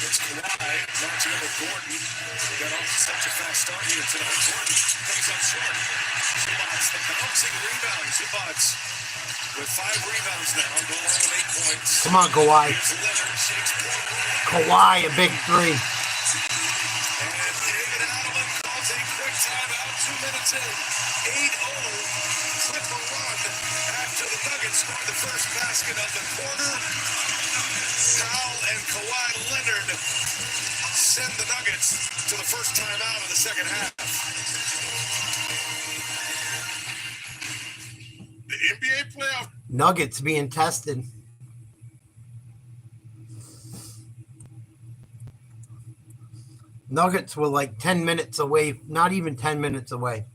It's Kawhi, not to Gordon. Got off to such a fast start here tonight. Gordon comes up short. Zubats, the bouncing rebound. Zubats with 5 rebounds now, going on with 8 points. Come on, Kawhi. Here's Leonard, 6-point. Kawhi, a big 3. And David Allen calls a quick timeout. 2 minutes in. 8-0 Clipper run after the Nuggets scored the first basket of the quarter. Powell and Kawhi Leonard send the Nuggets to the first timeout of the second half. The NBA playoff. Nuggets being tested. Nuggets were like 10 minutes away, not even 10 minutes away.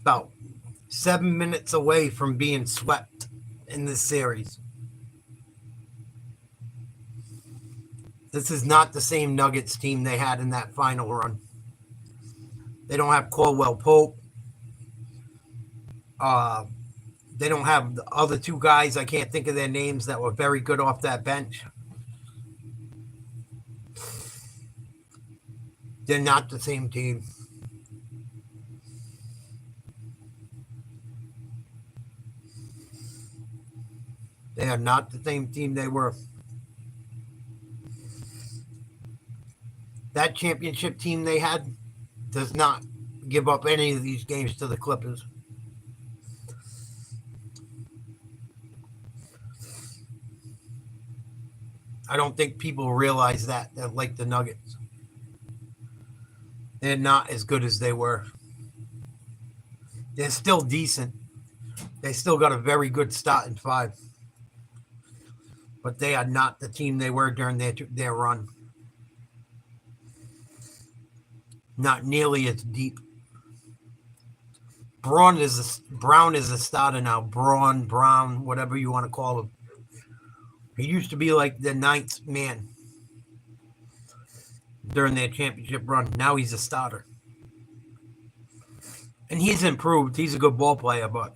About 7 minutes away from being swept in this series. This is not the same Nuggets team they had in that final run. They don't have Caldwell Pope. They don't have the other 2 guys. I can't think of their names that were very good off that bench. They're not the same team. They are not the same team they were. That championship team they had does not give up any of these games to the Clippers. I don't think people realize that like the Nuggets. They're not as good as they were. They're still decent. They still got a very good starting 5. But they are not the team they were during their run. Not nearly as deep. Brown is a starter now. Brown, whatever you want to call him. He used to be like the 9th man during their championship run. Now he's a starter. And he's improved. He's a good ball player, but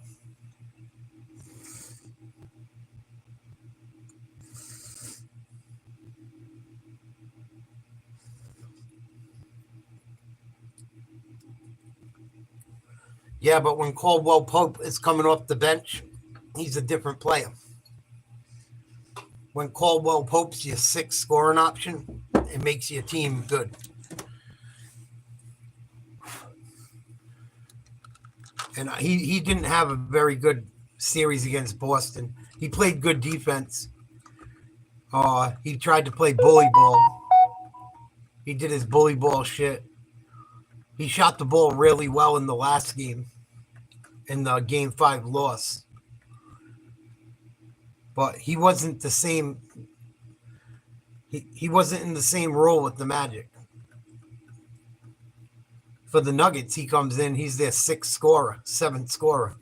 yeah, but when Caldwell Pope is coming off the bench, he's a different player. When Caldwell Pope's your 6th scoring option, it makes your team good. And he didn't have a very good series against Boston. He played good defense. He tried to play bully ball. He did his bully ball shit. He shot the ball really well in the last game, in the Game 5 loss. But he wasn't the same. He wasn't in the same role with the Magic. For the Nuggets, he comes in, he's their 6th scorer, 7th scorer.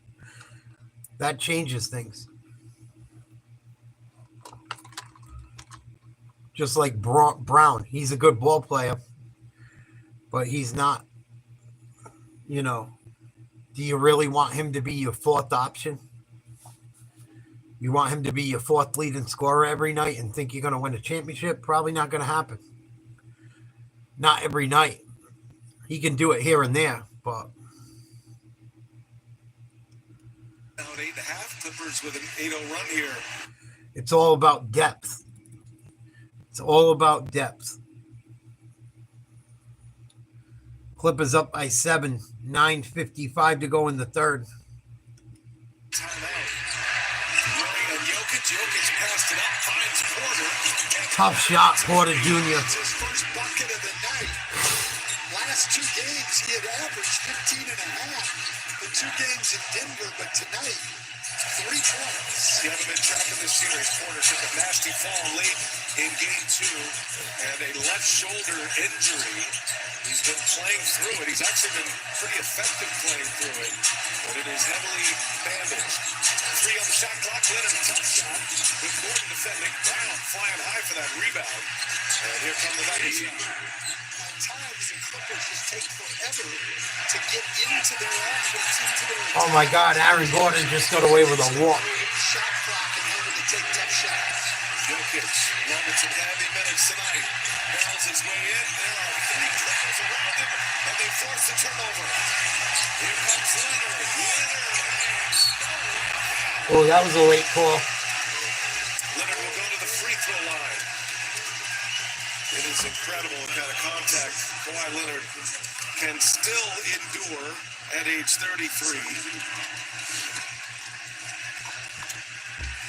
That changes things. Just like Brown, he's a good ball player, but he's not, do you really want him to be your 4th option? You want him to be your 4th leading scorer every night and think you're going to win a championship? Probably not going to happen. Not every night. He can do it here and there, but Now at 8.5, Clippers with an 8-0 run here. It's all about depth. It's all about depth. Clippers up by 7, 9:55 to go in the 3rd. Jokic passed it up, finds Porter. Tough shot, Porter Jr. It's his first bucket of the night. Last 2 games, he had averaged 15 and a half. The 2 games in Denver, but tonight, 3 points. You haven't been tracking this series. Porter took a nasty fall late in Game 2 and a left shoulder injury. He's been playing through it. He's actually been pretty effective playing through it, but it is heavily bandaged. 3 on the shot clock. Leonard, a tough shot with Gordon defending. Brown flying high for that rebound. And here come the Nuggets. At times, Pistons and Clippers just take forever to get into their offense, into their Oh my God, Aaron Gordon just got away with a walk. shot clock and having to take tough shots. Jokic, Robinson heavy minutes tonight. Barrels his way in. There are three Clippers around him, and they force the turnover. Here comes Leonard. Oh, that was a late call. Leonard will go to the free throw line. It is incredible the kind of contact Kawhi Leonard can still endure at age 33.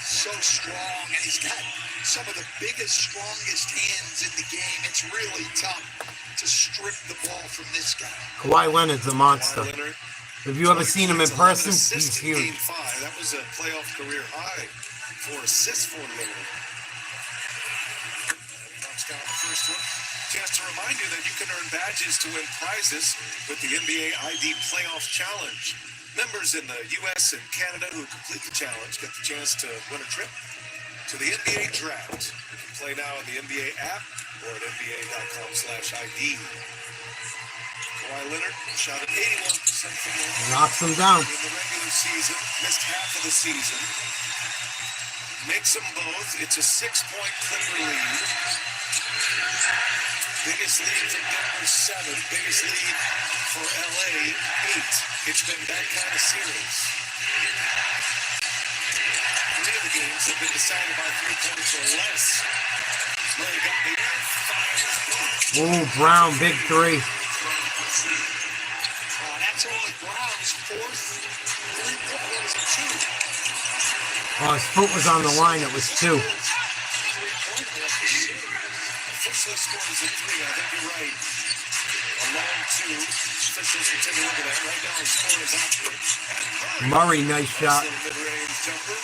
So strong, and he's got some of the biggest, strongest hands in the game. It's really tough to strip the ball from this guy. Kawhi Leonard's a monster. Leonard, Have you ever seen him in person? He's huge. Game 5. That was a playoff career high for assists for Leonard. Knocks down the first one. Chance to remind you that you can earn badges to win prizes with the NBA ID Playoff Challenge. Members in the U.S. and Canada who complete the challenge get the chance to win a trip to the NBA Draft. You can play now in the NBA app or at NBA.com/ID. Kawhi Leonard shot at 81% from the line. Knocks him down. In the regular season, missed half of the season. Makes them both. It's a 6-point Clipper lead. Biggest lead for Denver, 7. Biggest lead for LA, 8. It's been that kind of series. 3 of the games have been decided by 3 points or less. Murray got the air, fires. Ooh, Brown, big 3. That's only Brown's fourth three-point. What was it, 2? Oh, his foot was on the line. It was 2. Officially scored as a 3. I think you're right. A long 2. Officials will take a look at that. Right now, the score is out. Murray, nice shot. Mid-range jumper.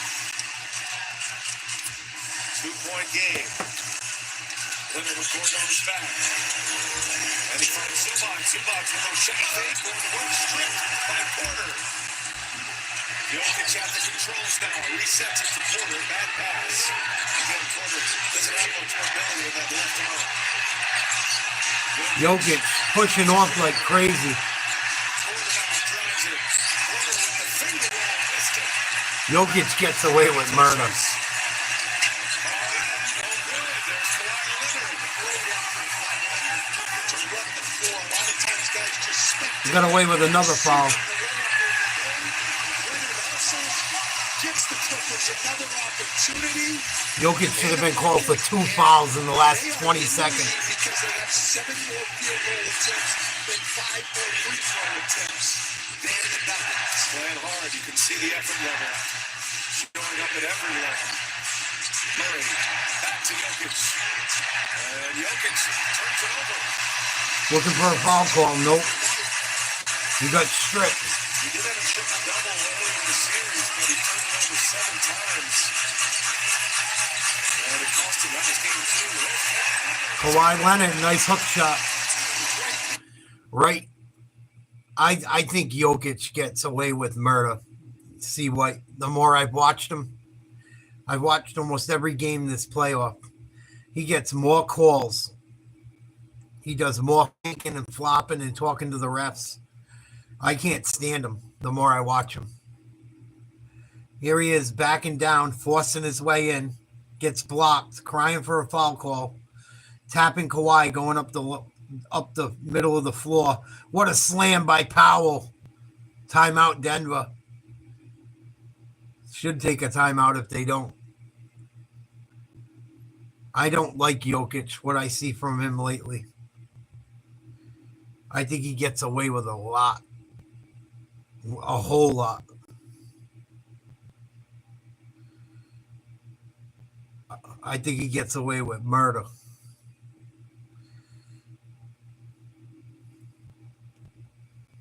2-point game. Leonard with Gordon on his back. And he finds Zubac. Zubac with a shot fake. Going to work stripped by Porter. Jokic at the controls now. Resets it to Porter. Bad pass. Again, Porter doesn't have much mobility in that left arm. Jokic pushing off like crazy. Porter now drives it. Porter with the finger roll. Missed it. Jokic gets away with murder. He got away with another foul. Gets the Clippers another opportunity. Jokic should have been called for 2 fouls in the last 20 seconds. Because they have 7 more field goal attempts than 5 more free throw attempts. Down to nothing. Playing hard. You can see the effort level showing up at every level. Murray back to Jokic. And Jokic turns it over. Looking for a foul call. Nope. He got stripped. He did have a triple-double earlier in the series, but he turned it over 7 times. And it cost him. That was game 2. Kawhi Leonard, nice hook shot. Right. I think Jokic gets away with murder. See what? The more I've watched him almost every game this playoff. He gets more calls. He does more thinking and flopping and talking to the refs. I can't stand him the more I watch him. Here he is backing down, forcing his way in, gets blocked, crying for a foul call, tapping Kawhi, going up the middle of the floor. What a slam by Powell. Timeout, Denver. Should take a timeout if they don't. I don't like Jokic, what I see from him lately. I think he gets away with a lot. A whole lot. I think he gets away with murder.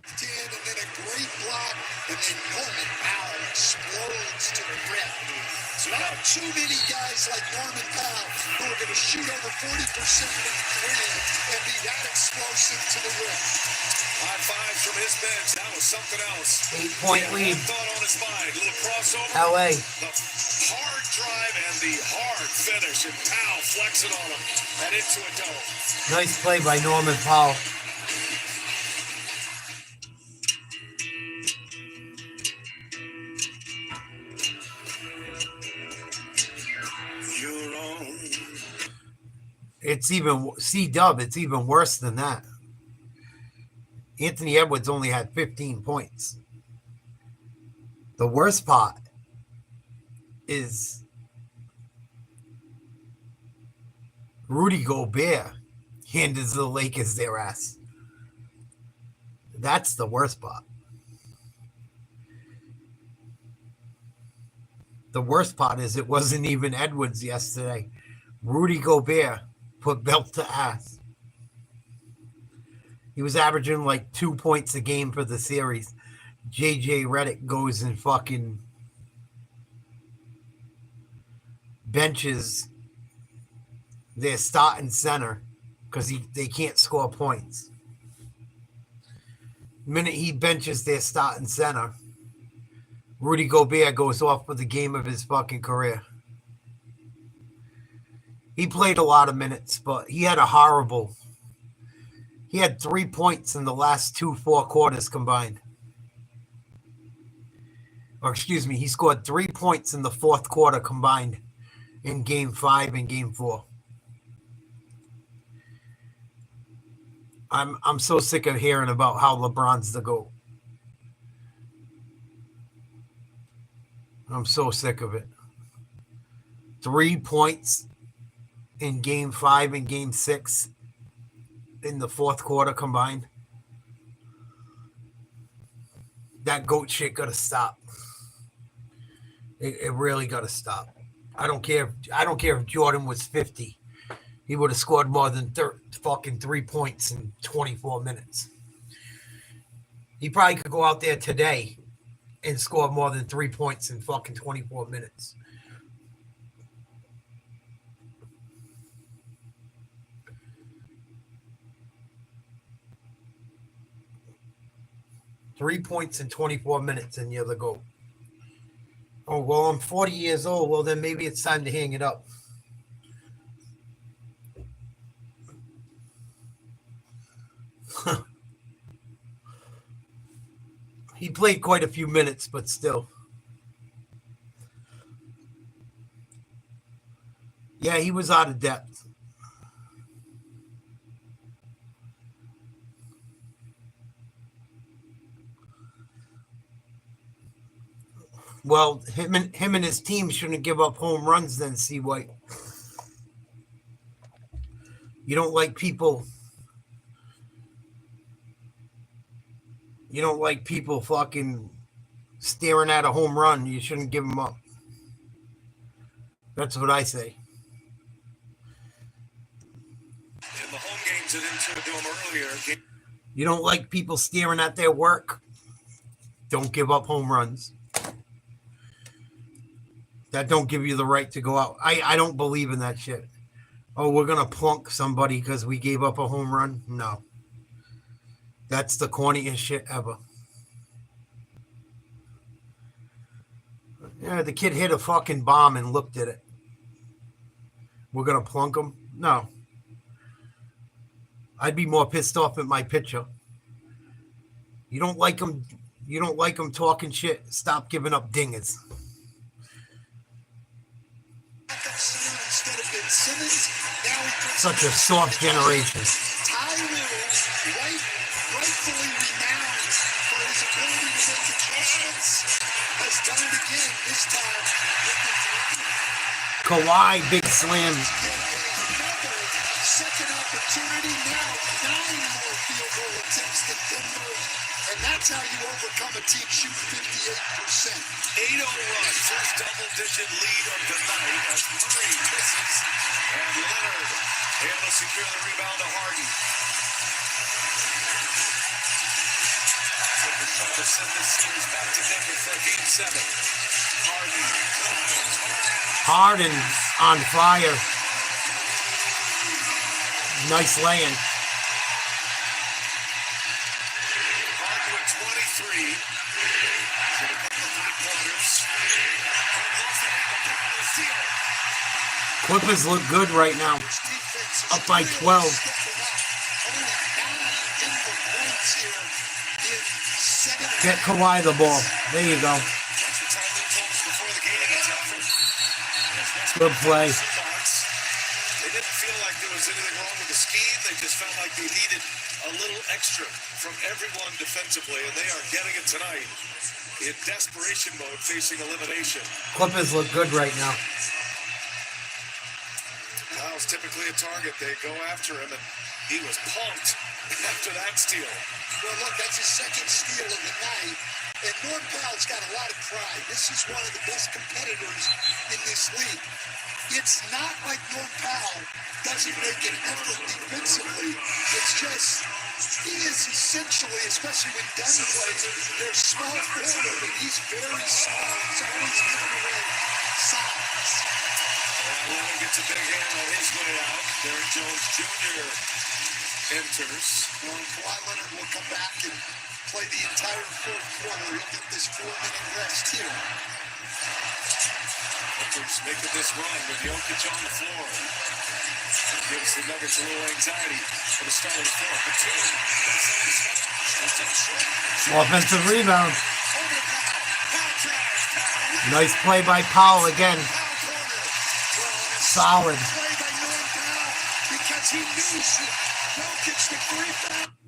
And then a great block, and then Norman Powell explodes to the rim. So not too many guys like Norman Powell who are going to shoot over 40% from three and be that explosive to the rim. High fives from his bench. That was something else. 8-point lead. Thought on his mind. A little crossover. LA. The hard drive and the hard finish, and Powell flexing on him and into a dome. Nice play by Norman Powell. It's even C-Dub. It's even worse than that. Anthony Edwards only had 15 points. The worst part is Rudy Gobert handed the Lakers their ass. That's the worst part. The worst part is it wasn't even Edwards yesterday. Rudy Gobert put belt to ass. He was averaging like 2 points a game for the series. JJ Redick goes and fucking benches their starting center because they can't score points. The minute he benches their starting center, Rudy Gobert goes off for the game of his fucking career. He played a lot of minutes, but he had he had 3 points in the last 4 quarters combined. Or excuse me, he scored 3 points in the fourth quarter combined in Game 5 and Game 4. I'm so sick of hearing about how LeBron's the GOAT. I'm so sick of it. 3 points in Game 5 and Game 6 in the fourth quarter combined. That GOAT shit gotta stop. It really gotta stop. I don't care if Jordan was 50. He would have scored more than 3 points in 24 minutes. He probably could go out there today and score more than 3 points in fucking 24 minutes. Three points in 24 minutes and you're the GOAT. Oh, well, I'm 40 years old. Well, then maybe it's time to hang it up. He played quite a few minutes, but still. Yeah, he was out of depth. Well, him and his team shouldn't give up home runs then, C. White. You don't like people fucking staring at a home run. You shouldn't give them up. That's what I say. In the home games that didn't do them earlier. You don't like people staring at their work. Don't give up home runs. That don't give you the right to go out. I don't believe in that shit. Oh, we're going to plunk somebody because we gave up a home run? No. That's the corniest shit ever. Yeah, the kid hit a fucking bomb and looked at it. We're going to plunk him? No. I'd be more pissed off at my pitcher. You don't like him talking shit? Stop giving up dingers. Such a soft generation. Ty Lue, rightfully renowned for his ability to make adjustments, has done it again this time. Kawhi, big slam. Second opportunity now, 9 more field goal attempts than Denver, and that's how you overcome a team shooting 58%. 8-0 run, first double-digit lead of the night as Murray misses, and Leonard able to secure the rebound to Harden. Clippers trying to send this series back to Denver for Game 7. Harden on fire. Nice laying. Harden with 23. Clippers look good right now. Up by 12. Get Kawhi the ball. There you go. Good play. They didn't feel like there was any from everyone defensively, and they are getting it tonight in desperation mode, facing elimination. Clippers look good right now. Powell's typically a target. They go after him, and he was pumped after that steal. Well, look, that's his second steal of the night. And Norm Powell's got a lot of pride. This is one of the best competitors in this league. It's not like Norm Powell doesn't make an effort defensively. It's just, he is essentially, especially when Denver plays, they're small forward, but he's very small. He's always giving away size. Lillard gets a big hand on his way out. Derrick Jones Jr. enters. Well, Kawhi Leonard will come back and play the entire fourth quarter. He'll get this 4-minute rest here. Clippers making this run with Jokic on the floor. Gives the Nuggets a little anxiety for the start of the fourth. Offensive rebound. Nice play by Powell again. Solid.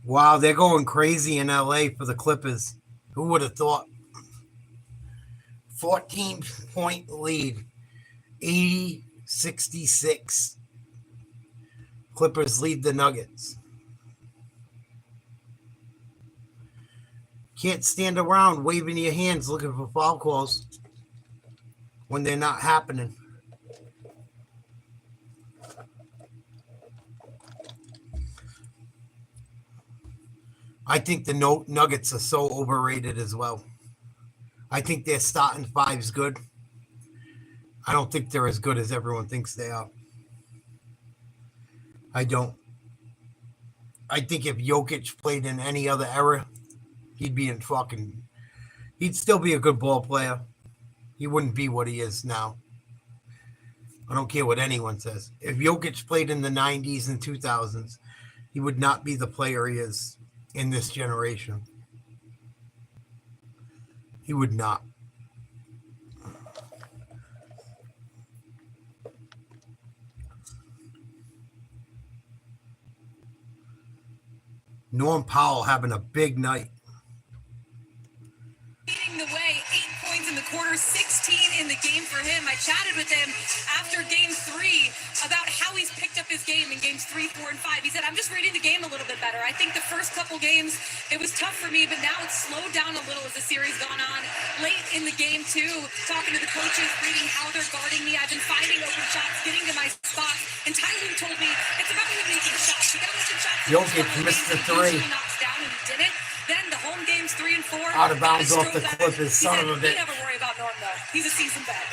Wow, they're going crazy in LA for the Clippers. Who would have thought? 14-point lead. 80-66. Clippers lead the Nuggets. Can't stand around waving your hands looking for foul calls when they're not happening. I think the Nuggets are so overrated as well. I think their starting five's good. I don't think they're as good as everyone thinks they are. I don't. I think if Jokic played in any other era, he'd still be a good ball player. He wouldn't be what he is now. I don't care what anyone says. If Jokic played in the 90s and 2000s, he would not be the player he is in this generation. He would not. Norm Powell having a big night. Leading the way, 8 points in the quarter, 16 in the game for him. I chatted with him after game 3 about how he's picked up his game in games 3, 4, and 5. He said, I'm just reading the game a little bit better. I think the first couple games, it was tough for me, but now it's slowed down a little as the series gone on. Late in the game, too, talking to the coaches, reading how they're guarding me. I've been finding open shots, getting to my spots. And Tyler told me, it's about me making shots. You got open shots. Jokic missed the 3. Knocks down and he didn't. Then the home games 3 and 4. Out of bounds off the Clippers, son of a bitch. We never worry about Norm, though. He's a seasoned vet.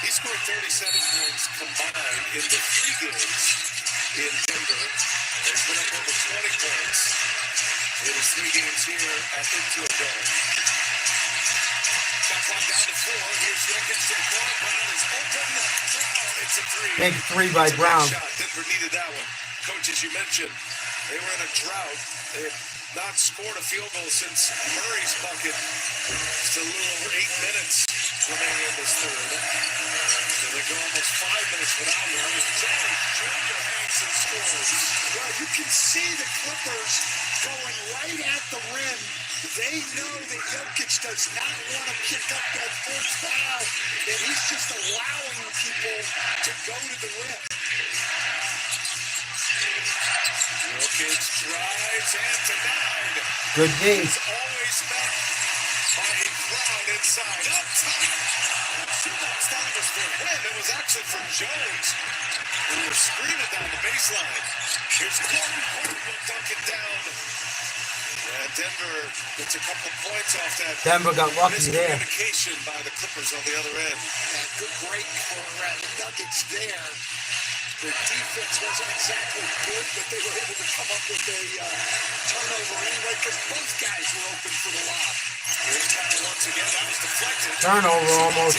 He scored 37 points combined in the 3 games in Denver. He's put up over 20 points in his 3 games here, I think, to a go. Shot clock down to 4. Here's Jokic. Brown is open. Brown, it's a 3. Big 3 by Brown. Denver needed that one. Coach, as you mentioned, they were in a drought. They had not scored a field goal since Murray's bucket. Just a little over 8 minutes remaining in this third. So they go almost 5 minutes without one. Derrick Jr. hangs and scores. Well, you can see the Clippers going right at the rim. They know that Jokic does not want to pick up that first foul, and he's just allowing people to go to the rim. Jokic drives and denied. Good D. He's always met by a crowd inside. Up top. Shootout stop was for him. It was actually from Jones, who was screaming down the baseline. Here's Gordon. Gordon will dunk it down. Yeah, Denver gets a couple points off that. Denver got lucky there. Miscommunication by the Clippers on the other end. Good break for the Nuggets there. Their defense wasn't exactly good, but they were able to come up with a turnover anyway because both guys were open for the lob. Here's Powell once again. That was deflected. Turnover almost.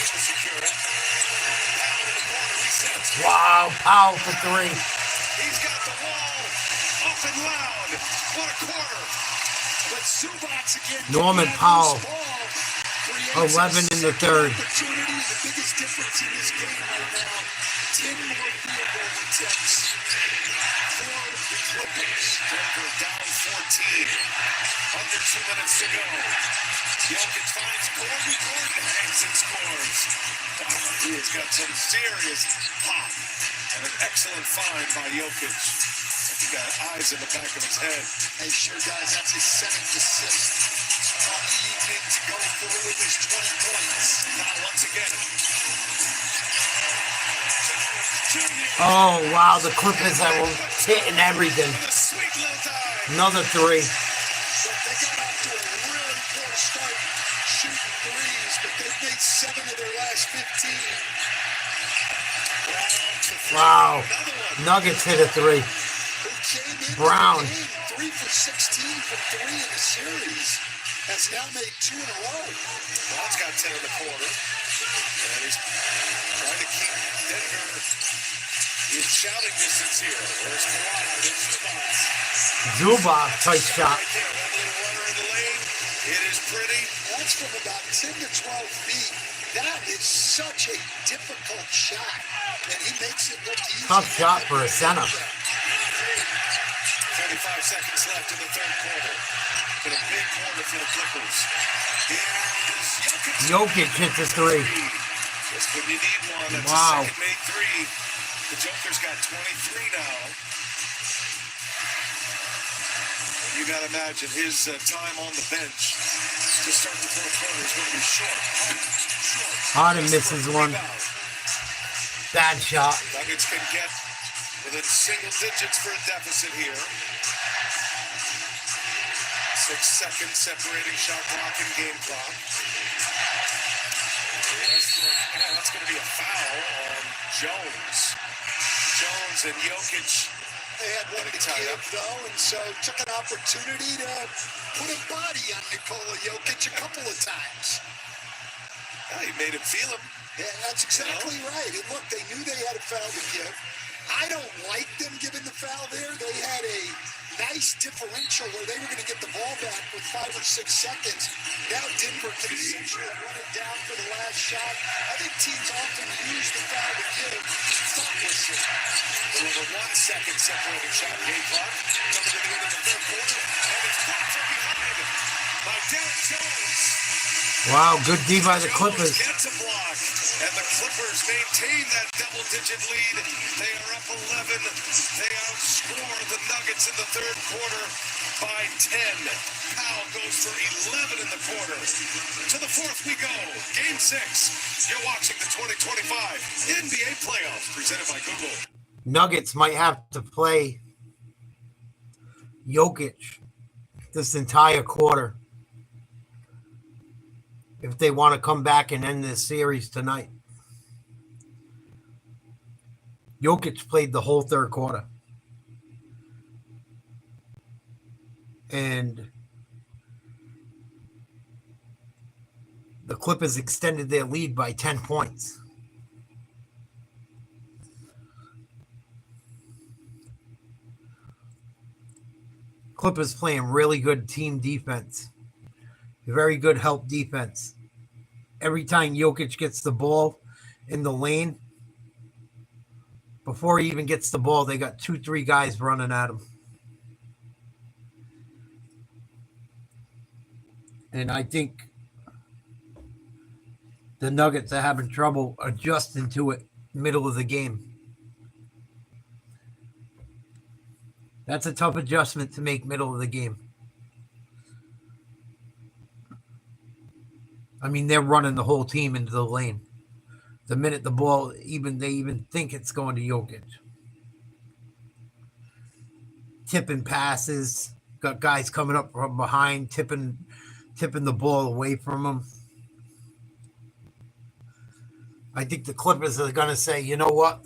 Wow, Powell for 3. He's got the wall up and loud. What a quarter. But Zubac again. Norman Powell. 11 in the third. Opportunity, the biggest difference in this game right now. 10 more field goal attempts. Denver down 14. Under 2 minutes to go. Jokic finds Gordon. Gordon hangs and scores. He has got some serious pop and an excellent find by Jokic. He got eyes in the back of his head. Hey, sure does. That's his 7th assist on the evening to go through with his 20 points. Now, once again. Oh, wow. The Clippers are hitting everything. Another three. They got off to a really poor start shooting threes, but they've made 7 of their last 15. Wow. Nuggets hit a three. Brown. 3 for 16 from 3 in the series. Has now made 2 in a row. Brown's got 10 in the quarter. And he's trying to keep Denver in shouting distance here. Where's Kawhi? There's Zubac, tight shot. Right there, that little runner in the lane. It is pretty. That's from about 10 to 12 feet. That is such a difficult shot. And he makes it look easy. Tough shot for a center. 35 seconds left in the third quarter. Been a big quarter for the Clippers. Here's Jokic hits a three. Just when you need one. That's Wow. a second made three. The Joker's got 23 now. You got to imagine his time on the bench to start the fourth quarter is going to be short. Harden misses one. Bad shot. Nuggets can get within single digits for a deficit here. 6 seconds separating shot clock and game clock. That's going to be a foul on Jones. Jones and Jokic. They had one to give, though, and so took an opportunity to put a body on Nikola Jokic a couple of times. Yeah, he made him feel him. Yeah, that's exactly right. And look, they knew they had a foul to give. I don't like them giving the foul there. They had a nice differential where they were going to get the ball back with 5 or 6 seconds. Now Denver can essentially run it down for the last shot. I think teams often use the foul to give thoughtlessly. Over 1 second separating shot game clock. Coming to the end of the third quarter. And it's blocked from behind by Derek Jones. Wow, good D by the Clippers. Gets a block, and the Clippers maintain that double-digit lead. They are up 11. They outscore the Nuggets in the third quarter by 10. Powell goes for 11 in the quarter. To the fourth we go. Game 6. You're watching the 2025 NBA playoffs presented by Google. Nuggets might have to play Jokic this entire quarter if they want to come back and end this series tonight. Jokic played the whole third quarter. And the Clippers extended their lead by 10 points. Clippers playing really good team defense. Very good help defense. Every time Jokic gets the ball in the lane, before he even gets the ball, they got 2-3 guys running at him. And I think the Nuggets are having trouble adjusting to it middle of the game. That's a tough adjustment to make middle of the game. I mean, they're running the whole team into the lane. The minute the ball, they even think it's going to Jokic. Tipping passes, got guys coming up from behind, tipping the ball away from them. I think the Clippers are going to say, you know what?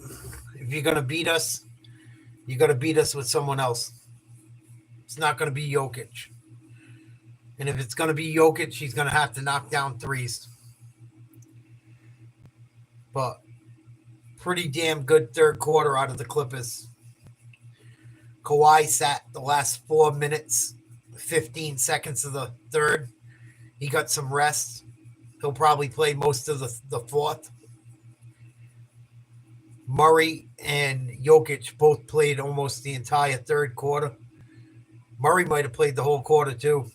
If you're going to beat us, you got to beat us with someone else. It's not going to be Jokic. And if it's going to be Jokic, he's going to have to knock down threes. But pretty damn good third quarter out of the Clippers. Kawhi sat the last 4 minutes, 15 seconds of the third. He got some rest. He'll probably play most of the fourth. Murray and Jokic both played almost the entire third quarter. Murray might have played the whole quarter too.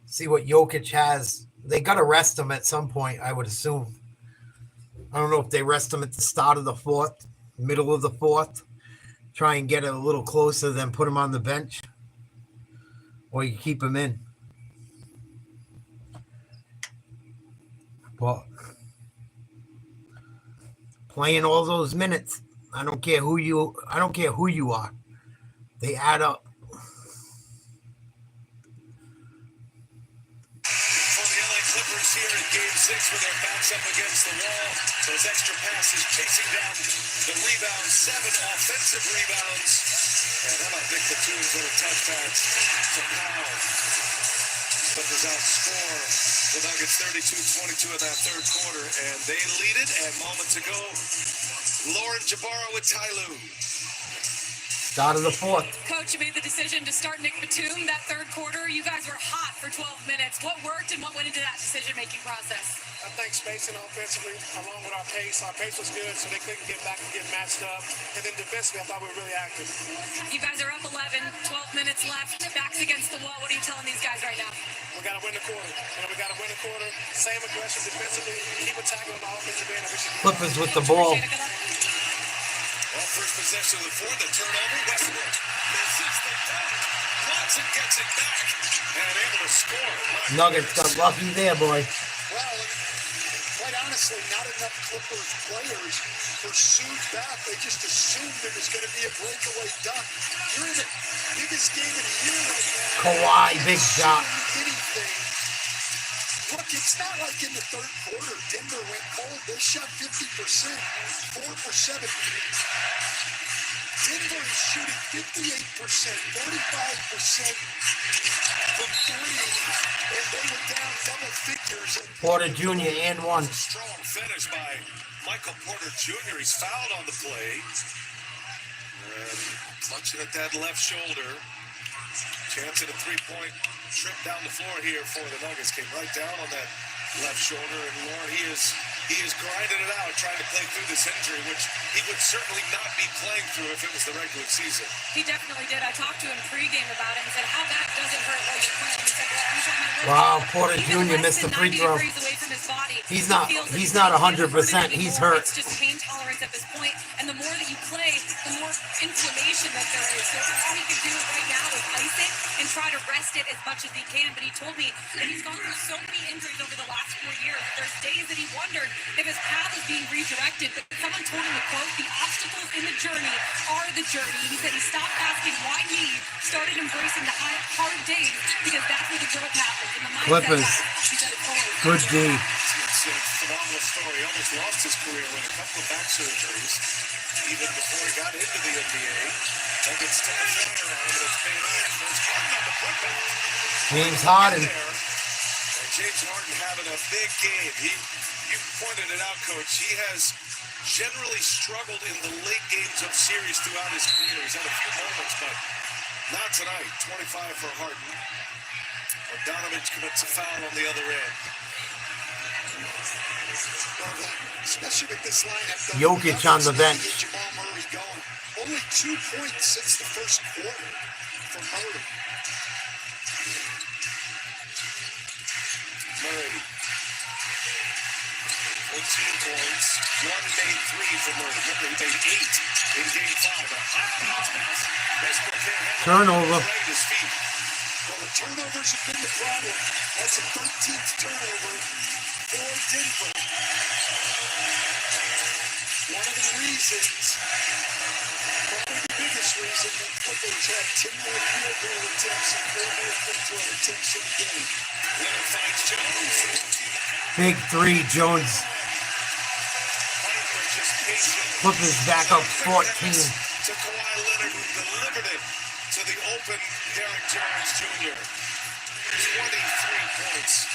See what Jokic has. They got to rest him at some point, I would assume. I don't know if they rest him at the start of the fourth, middle of the fourth, try and get it a little closer, then put him on the bench, or you keep him in. But playing all those minutes, I don't care who you are. They add up. Clippers here in Game 6 with their backs up against the wall. Those extra passes chasing down the rebounds, 7 offensive rebounds. And how about Nick Batum's little touch pass to Powell? Clippers outscore the Nuggets 32-22 in that third quarter, and they lead it. And moments ago, Lauren Jabara with Ty Lue. Start of the fourth. Coach, you made the decision to start Nick Batum that third quarter. You guys were hot for 12 minutes. What worked and what went into that decision-making process? I think spacing offensively, along with our pace was good, so they couldn't get back and get matched up. And then defensively, I thought we were really active. You guys are up 11, 12 minutes left, backs against the wall. What are you telling these guys right now? We got to win the quarter. We got to win the quarter. Same aggression defensively. Keep attacking on the offensive end. Clippers with the ball. Well, first possession of the fourth, the turnover. Westbrook misses the dunk. Watson gets it back and able to score. Nuggets got lucky there, boy. Well, quite honestly, not enough Clippers players pursued back. They just assumed it was going to be a breakaway dunk. You're in the biggest game of the year right now. Kawhi, big shot. Anything. Look, it's not like in the third quarter, Denver went cold. They shot 50%, 4 for 7. Denver is shooting 58%, 45% from 3, and they were down double figures. Porter Jr. and one. Strong finish by Michael Porter Jr. He's fouled on the play. And clutching at that left shoulder. Chance at a three-point trip down the floor here for the Nuggets. Came right down on that left shoulder, and Lauren, he is grinding it out, trying to play through this injury, which he would certainly not be playing through if it was the regular season. He definitely did. I talked to him pregame about it and said, how that doesn't hurt while you're playing. He said, well, anytime I live, wow, Porter Jr. missed the free throw. He's not 100%. He's hurt. It's just pain tolerance at this point, and the more that you play, the more inflammation that there is. So all he can do right now is ice it and try to rest it as much as he can. But he told me that he's gone through so many injuries over the last 4 years. There's days that he wondered if his path was being redirected. But someone told him to quote, the obstacles in the journey are the journey. He said he stopped asking why me, started embracing the hard days, because that's where the growth happens. And the mindset Clippers. Good D. It's a phenomenal story. Almost lost his career with a couple of back surgeries, even before he got into the NBA. Nuggets took a flyer on him, and it's paid off. It's Harden on the putback. James Harden. And James Harden having a big game. You pointed it out, Coach. He has generally struggled in the late games of series throughout his career. He's had a few moments, but not tonight. 25 for Harden. Bogdanovich commits a foul on the other end. Especially with this lineup. Jokic on the bench. Jamal Murray going. Only 2 points since the first quarter for Murray. Murray. 14 points. One made 3 for Murray. Remember, he made 8 in Game 5. A hot bounce pass. Westbrook can't handle it. Turnover. Right at his feet. Well, the turnovers have been the problem. That's a 13th turnover for Denver. One of the reasons, probably the biggest reason, that Clippers had 10 more field goal attempts and 4 more free throw attempts in the game. Leonard finds Jones. Big three, Jones. Clippers back up 14. To Kawhi Leonard, who delivered it to the open Derek Jones Jr. 23 points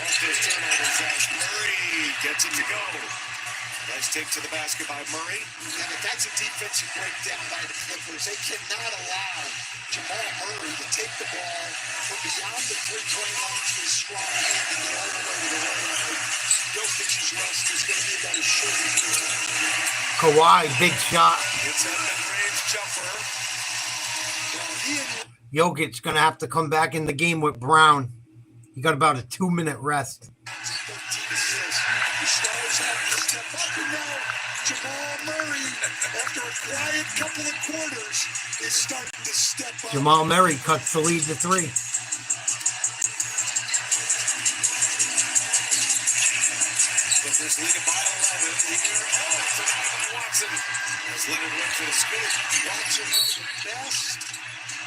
off those turnovers as Murray gets it to go. Nice take to the basket by Murray. And if that's a defensive breakdown by the Clippers, they cannot allow Jamal Murray to take the ball from beyond the three-point line to his strong hand and get all the way to the rim. Jokic's rest is going to be about as short as you can. Kawhi, big shot. It's a mid-range jumper. Jokic going to have to come back in the game with Brown. He got about a 2-minute rest. The Stars have to step up, and now Jamal Murray, after a quiet couple of quarters, is starting to step up. Jamal Murray cuts the lead to 3. Clippers lead by 11 here. Oh, it's Watson. As Leonard went for the scoop. Watson, one of the best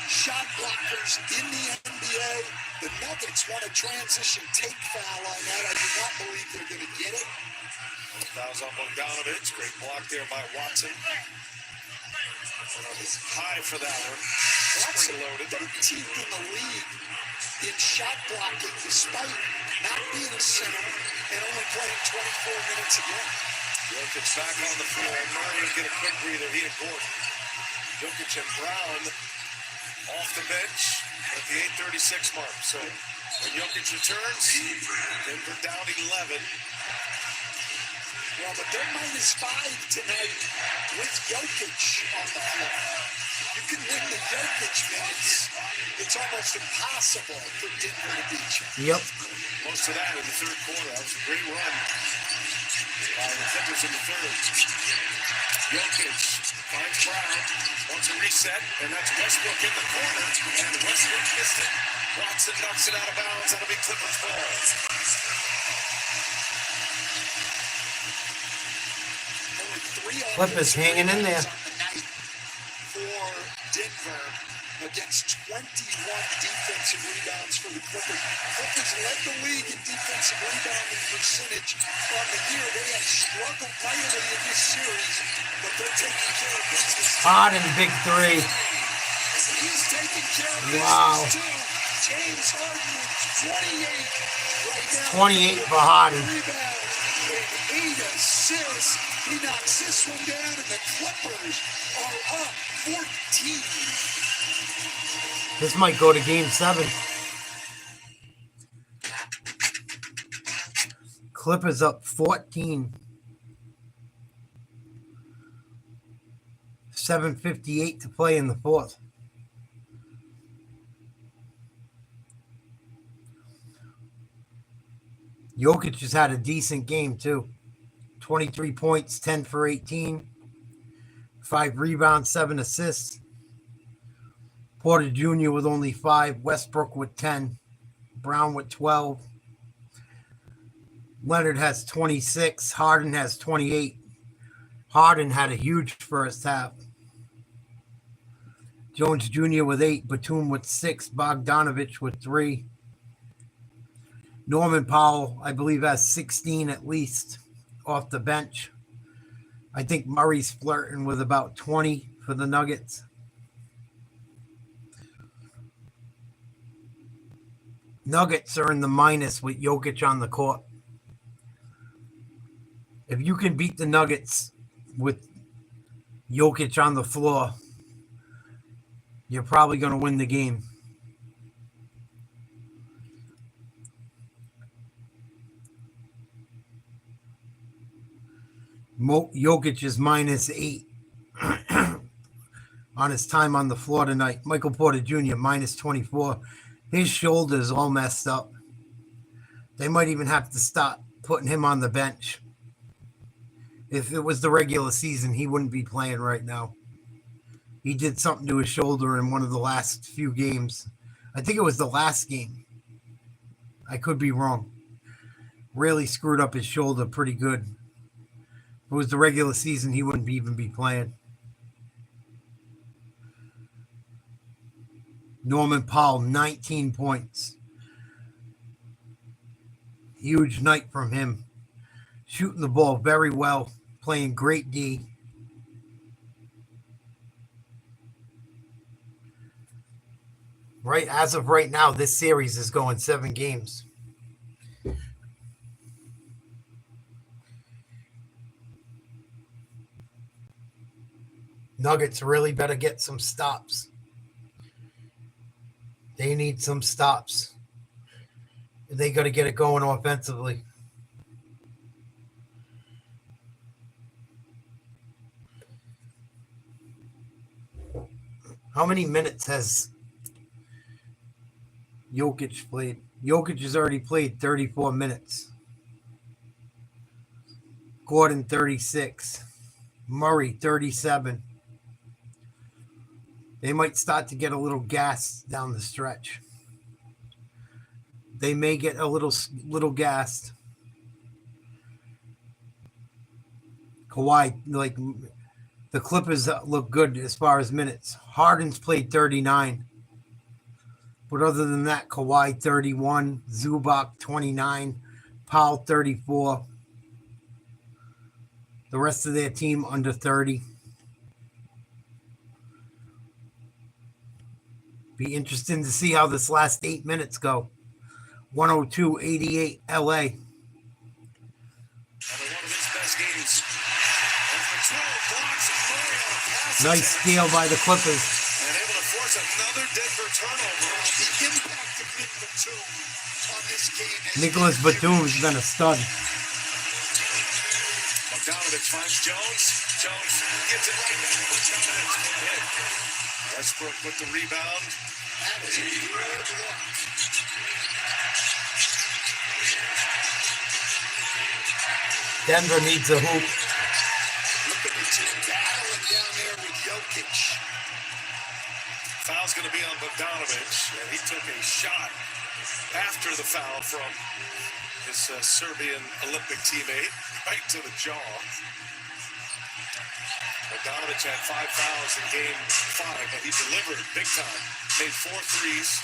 shot blockers in the NBA. The Nuggets want a transition take foul on that. I do not believe they're going to get it. Fouls on Bogdanovich. Great block there by Watson. High for that one. Watson, 13th in the league in shot blocking, despite not being a center and only playing 24 minutes a game. Jokic back on the floor. Murray will get a quick breather. He and Gordon. Jokic and Brown off the bench at the 8:36 mark. So when Jokic returns, Denver down 11. Well, but they're -5 tonight with Jokic on the floor. You can win the Jokic minutes. It's almost impossible for Denver to beat you. Yep. Most of that in the third quarter. That was a great run by the Clippers in the third. Jokic finds Brown, wants a reset, and that's Westbrook in the corner, and Westbrook missed it. Watson knocks it out of bounds. That'll be Clippers ball. Clippers hanging in there. For Denver against 21 defensive rebounds for the Clippers. Clippers led the league in defensive rebounding percentage on the year. They have struggled mightily in this series, but they're taking care of business. Harden, big 3. He's taking care of Wow. business too. James Harden with 28 right now. 28 for Harden. Rebounds and 8 assists. He knocks this one down, and the Clippers are up 14. This might go to game 7. Clippers up 14. 7:58 to play in the fourth. Jokic has had a decent game too. 23 points, 10 for 18. 5 rebounds, 7 assists. Porter Jr. with only 5. Westbrook with 10. Brown with 12. Leonard has 26. Harden has 28. Harden had a huge first half. Jones Jr. with 8. Batum with 6. Bogdanovich with 3. Norman Powell, I believe, has 16 at least off the bench. I think Murray's flirting with about 20 for the Nuggets. Nuggets are in the minus with Jokic on the court. If you can beat the Nuggets with Jokic on the floor, you're probably going to win the game. Jokic is -8 on his time on the floor tonight. Michael Porter Jr. -24. His shoulder's all messed up. They might even have to stop putting him on the bench. If it was the regular season, he wouldn't be playing right now. He did something to his shoulder in one of the last few games. I think it was the last game. I could be wrong. Really screwed up his shoulder pretty good. If it was the regular season, he wouldn't even be playing. Norman Powell, 19 points. Huge night from him. Shooting the ball very well. Playing great D. Right, as of right now, this series is going 7 games. Nuggets really better get some stops. They need some stops. They got to get it going offensively. How many minutes has Jokic played? Jokic has already played 34 minutes. Gordon, 36. Murray, 37. They might start to get a little gas down the stretch. They may get a little gassed. Kawhi, like the Clippers look good as far as minutes. Harden's played 39. But other than that, Kawhi 31, Zubac 29, Powell 34. The rest of their team under 30. Be interesting to see how this last 8 minutes go. 102-88 LA. One of his best games. Nice steal by the Clippers. And able to force another Denver turnover. The impact of Nick Batum on this game. Nicholas Batum's been a stud. Bogdanovich finds Jones. Jones gets it right back. Bogdanovich can't hit. Westbrook with the rebound. That is a good look. Denver needs a hoop. Look at the team battling down there with Jokic. Foul's going to be on Bogdanovich, and he took a shot after the foul from his Serbian Olympic teammate right to the jaw. Bogdanovich had 5 fouls in game 5, but he delivered big time. Made 4 threes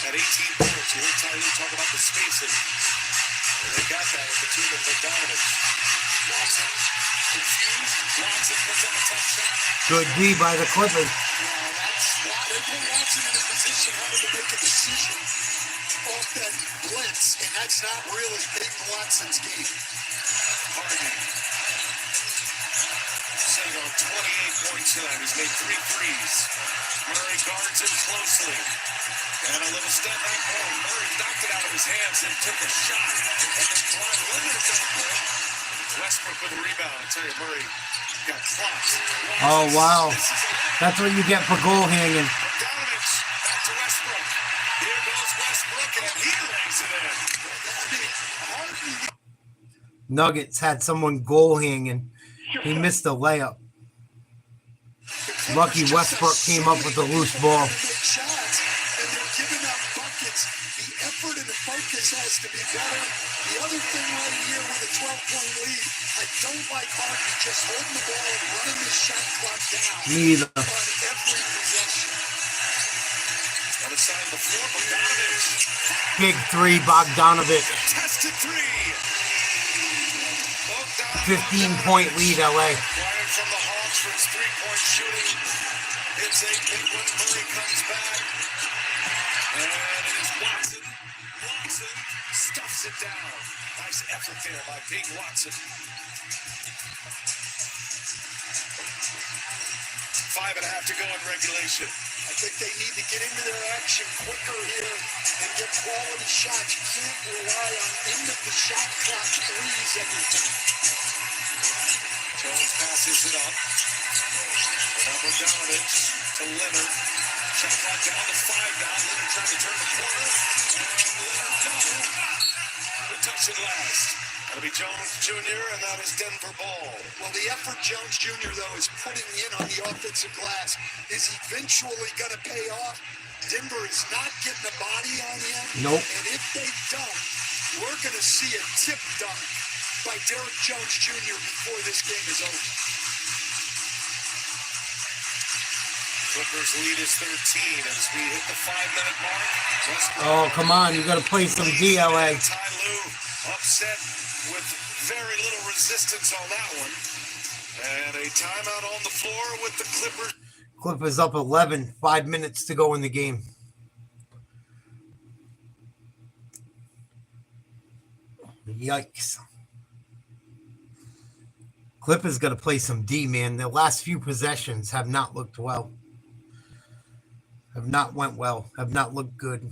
at 18 points. You heard Ty Lue talk about the spacing. And they got that with Batum and Bogdanovich. Watson confused. Watson puts up a tough shot. Good D by the Clippers. They put Watson in a position having to make a decision off that blitz, and that's not really big Watson's game. Harden sitting on 28 points tonight. He's made 3 threes. Murray guards him closely. And a little step back home. Murray knocked it out of his hands and took a shot. And then Kawhi Leonard got it. Westbrook with a rebound. I tell you, Murray got clocked. Oh, wow. That's what you get for goal hanging. Bogdanovich back to Westbrook. Here goes Westbrook, and he lays it in. Nuggets had someone goal hanging. He missed a layup. Lucky Westbrook came up with a loose ball. Shots, and they're giving up buckets. The effort and the focus has to be better. The other thing right here with a 12-point lead, I don't like Harden just holding the ball and running the shot clock down. Neither. On every possession. On the side of the floor, Bogdanovich. Big 3, Bogdanovich. Tested 3. 15-point lead, LA. Quiet from the Hawks for his 3-point shooting. It's a big one. Murray comes back. And it is Watson. Watson stuffs it down. Nice effort there by Big Watson. 5.5 to go in regulation. I think they need to get into their action quicker here and get quality shots. You can't rely on end-of-the-shot clock threes every time. Jones passes it up. Now Bogdanovich to Leonard. Shot clock down to 5 now. Leonard trying to turn the corner. And Leonard, no. The touch it last. That'll be Jones Jr., and that is Denver ball. Well, the effort Jones Jr., though, is putting in on the offensive glass is eventually going to pay off. Denver is not getting a body on him. Nope. And if they don't, we're going to see a tip dunk by Derrick Jones Jr. before this game is over. Clippers lead is 13 as we hit the 5-minute mark. Oh, come on. You got to play some DLA. Ty Lue upset with very little resistance on that one. And a timeout on the floor with the Clippers. Clippers up 11. 5 minutes to go in the game. Yikes. Clippers got to play some D, man. The last few possessions have not looked well. Have not went well. Have not looked good.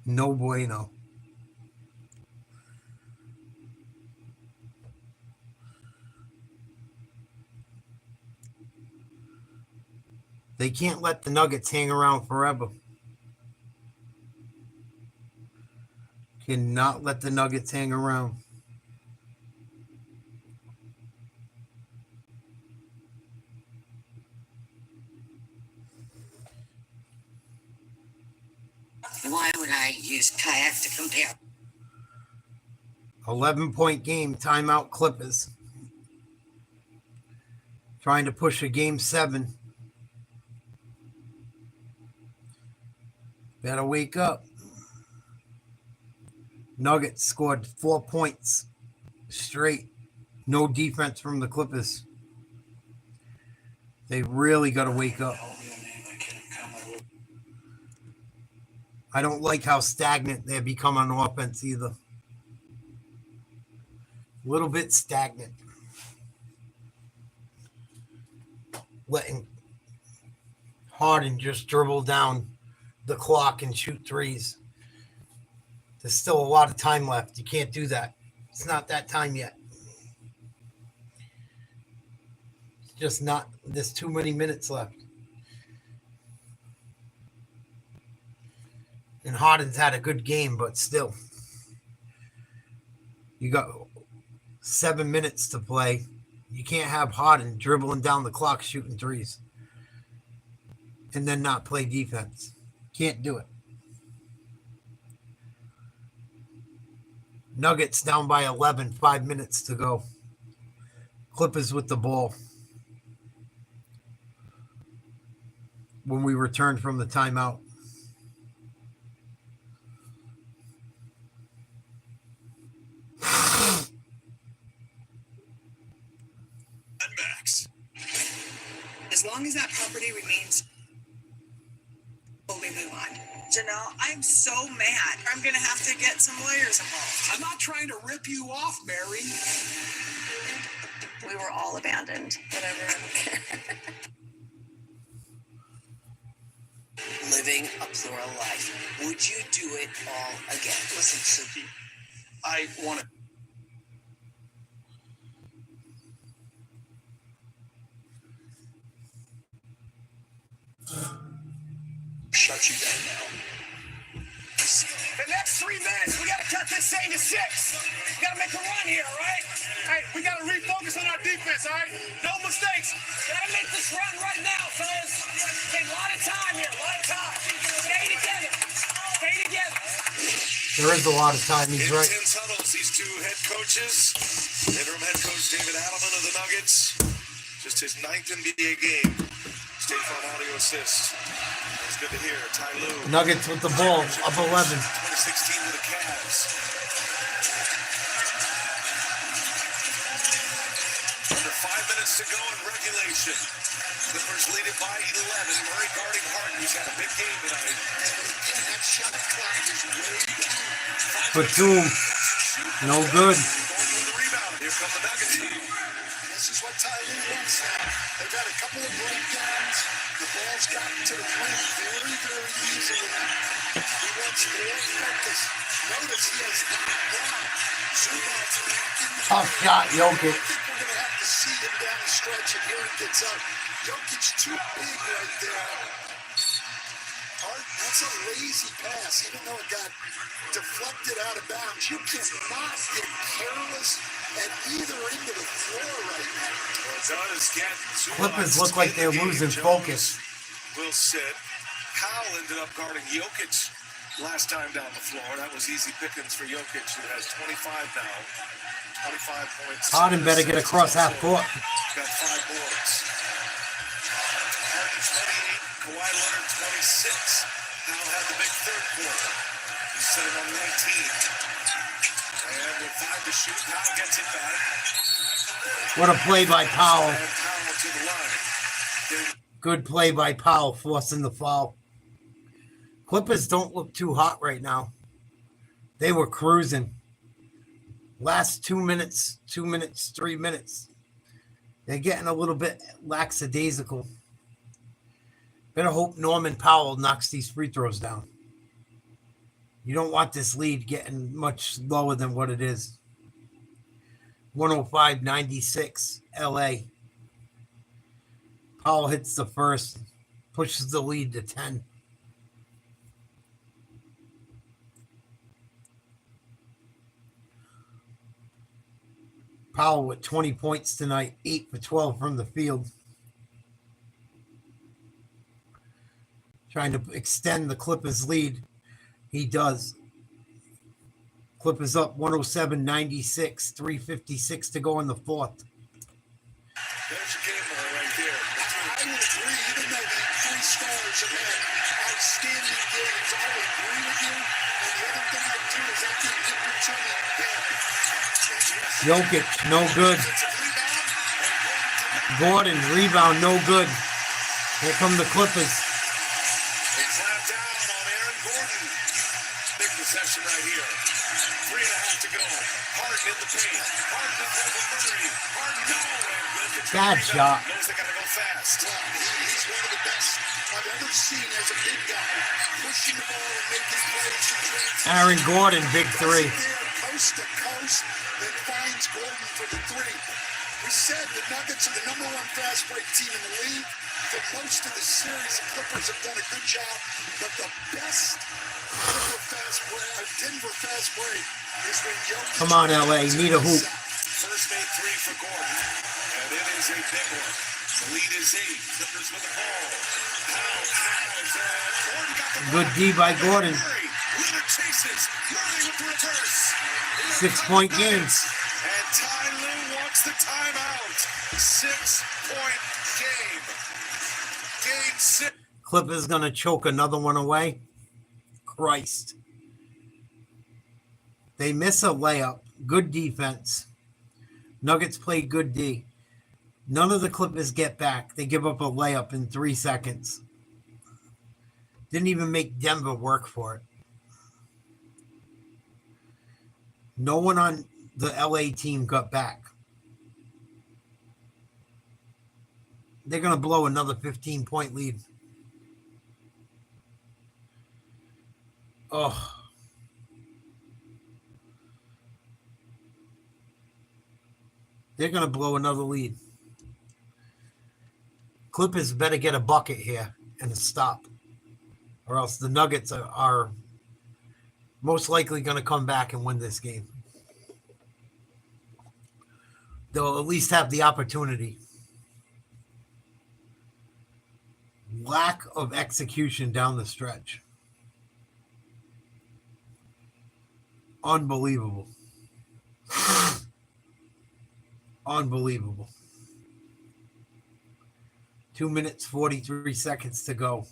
No bueno. They can't let the Nuggets hang around forever. Cannot let the Nuggets hang around. Why would I use kayak to compare? 11-point game, timeout Clippers. Trying to push a game 7. Better wake up. Nuggets scored 4 points straight. No defense from the Clippers. They really got to wake up. I don't like how stagnant they've become on offense either. A little bit stagnant. Letting Harden just dribble down the clock and shoot threes. There's still a lot of time left. You can't do that. It's not that time yet. It's just not. There's too many minutes left. And Harden's had a good game, but still. You got 7 minutes to play. You can't have Harden dribbling down the clock shooting threes and then not play defense. Can't do it. Nuggets down by 11, 5 minutes to go. Clippers with the ball when we return from the timeout. Max. As long as that property remains fully move on. Janelle, I'm so mad. I'm going to have to get some lawyers involved. I'm not trying to rip you off, Mary. We were all abandoned. Whatever. I don't care. Living a plural life. Would you do it all again? Listen, Suki, I want to. Shut you down now. The next 3 minutes, we got to cut this thing to 6. We got to make a run here, all right? All right, we got to refocus on our defense, all right? No mistakes. Got to make this run right now, fellas. Take a lot of time here, a lot of time. Stay together. Stay together. There is a lot of time. He's right. Intense huddles, these two head coaches. Interim head coach David Adelman of the Nuggets. Just his 9th NBA game. State Farm audio assist. It's good to hear. Ty Lue. Nuggets with the ball, up 11. 2016 with the Cavs. Under 5 minutes to go in regulation. Clippers lead it by 11. Murray guarding Harden, who's had a big game tonight. And that shot clock is way down. Batum, no good. Going with the rebound. Here come the Nuggets now. This is what Ty Lue wants now. They've had a couple of breakdowns. The ball's gotten to the rim very, very easily. He wants more focus. Notice he has not gone. Tough shot, Jokic. I think we're going to have to see him down the stretch, and here he gets up. Jokic's too big right there. That's a lazy pass, even though it got deflected out of bounds. You cannot get careless at either end of the floor right now. Well, it does get Clippers look like they're losing focus. Will sit. Powell ended up guarding Jokic last time down the floor. That was easy pickings for Jokic, who has 25 now. 25 points. Harden better get across half court. Got 5 boards. Harden 28, Kawhi Leonard 26. Now had the big third quarter. He's sitting on 19. And with 5 to shoot, Powell gets it back. What a play by Powell. And Powell to the line. Good play by Powell, forcing the foul. Clippers don't look too hot right now. They were cruising. Last 2 minutes, 3 minutes. They're getting a little bit lackadaisical. Better hope Norman Powell knocks these free throws down. You don't want this lead getting much lower than what it is. 105-96, LA. Powell hits the first, pushes the lead to 10. Powell with 20 points tonight, 8 for 12 from the field. Trying to extend the Clippers lead. He does. Clippers up 107-96, 3:56 to go in the fourth. There's your game ball right there. I would agree, even though the three stars have had outstanding games, I would agree with you. And the other thing I'd do is I think Victor Chummy Jokic, no good. Gordon, rebound, no good. Here come the Clippers. They clamp down on Aaron Gordon. Big possession right here. 3.5 to go. Harden in the paint. Harden with Murray. Harden, no. Bad shot. Knows they gotta go fast. He's one of the best I've ever seen as a big guy, pushing the ball and making plays. Aaron Gordon, big three. Coast to coast, then finds Gordon for the three. We said the Nuggets are the #1 fast break team in the league. For most of the series, the Clippers have done a good job, but the best Denver fast break is when Jokic... Come on, LA, need a hoop. First made three for Gordon, and it is a big one. The lead is 8. Clippers with the ball. Gordon got the Good D by Gordon. Leonard chases. Murray with the reverse. 6-point game. And Ty Lue wants the timeout. 6-point game. Game 6. Clippers gonna choke another one away. Christ. They miss a layup. Good defense. Nuggets play good D. None of the Clippers get back. They give up a layup in 3 seconds. Didn't even make Denver work for it. No one on the LA team got back. They're going to blow another 15-point lead. Oh. They're going to blow another lead. Clippers better get a bucket here and a stop. Or else the Nuggets are most likely going to come back and win this game. They'll at least have the opportunity. Lack of execution down the stretch. Unbelievable. Unbelievable. 2 minutes, 43 seconds to go.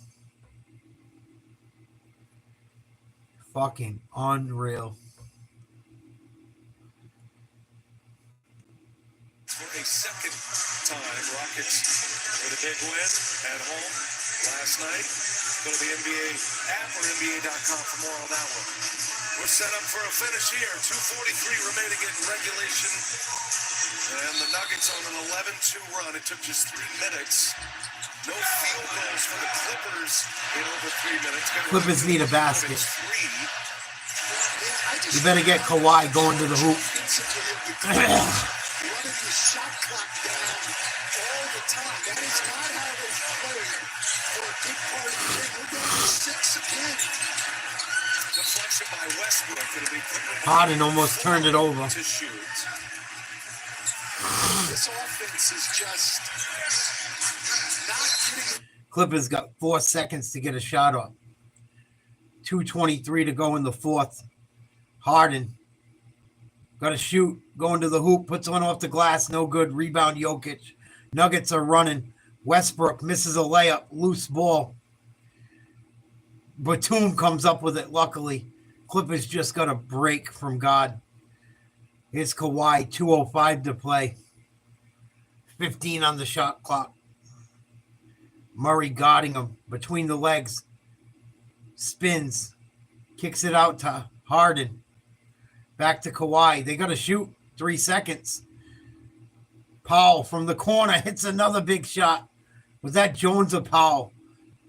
Fucking unreal. For a second time, Rockets with a big win at home last night. Go to the NBA app or NBA.com for more on that one. We're set up for a finish here. 2:43 remaining in regulation. And the Nuggets on an 11-2 run. It took just 3 minutes. No field goals for the Clippers in over 3 minutes. Clippers need a basket. You better get Kawhi going to the hoop. Running the shot clock down all the time. That is not how they play for a good part of the game. We're going to 6 again. Deflection by Westbrook. It'll be Harden almost turned it over. to shoot. This offense is just not getting... Clippers got 4 seconds to get a shot up. 2:23 to go in the fourth. Harden got to shoot, going to the hoop, puts one off the glass, no good. Rebound Jokic. Nuggets are running. Westbrook misses a layup, loose ball. Batum comes up with it, luckily. Clippers just got a break from God. Here's Kawhi, 2:05 to play. 15 on the shot clock. Murray guarding him between the legs. Spins. Kicks it out to Harden. Back to Kawhi. They got to shoot 3 seconds. Powell from the corner hits another big shot. Was that Jones or Powell?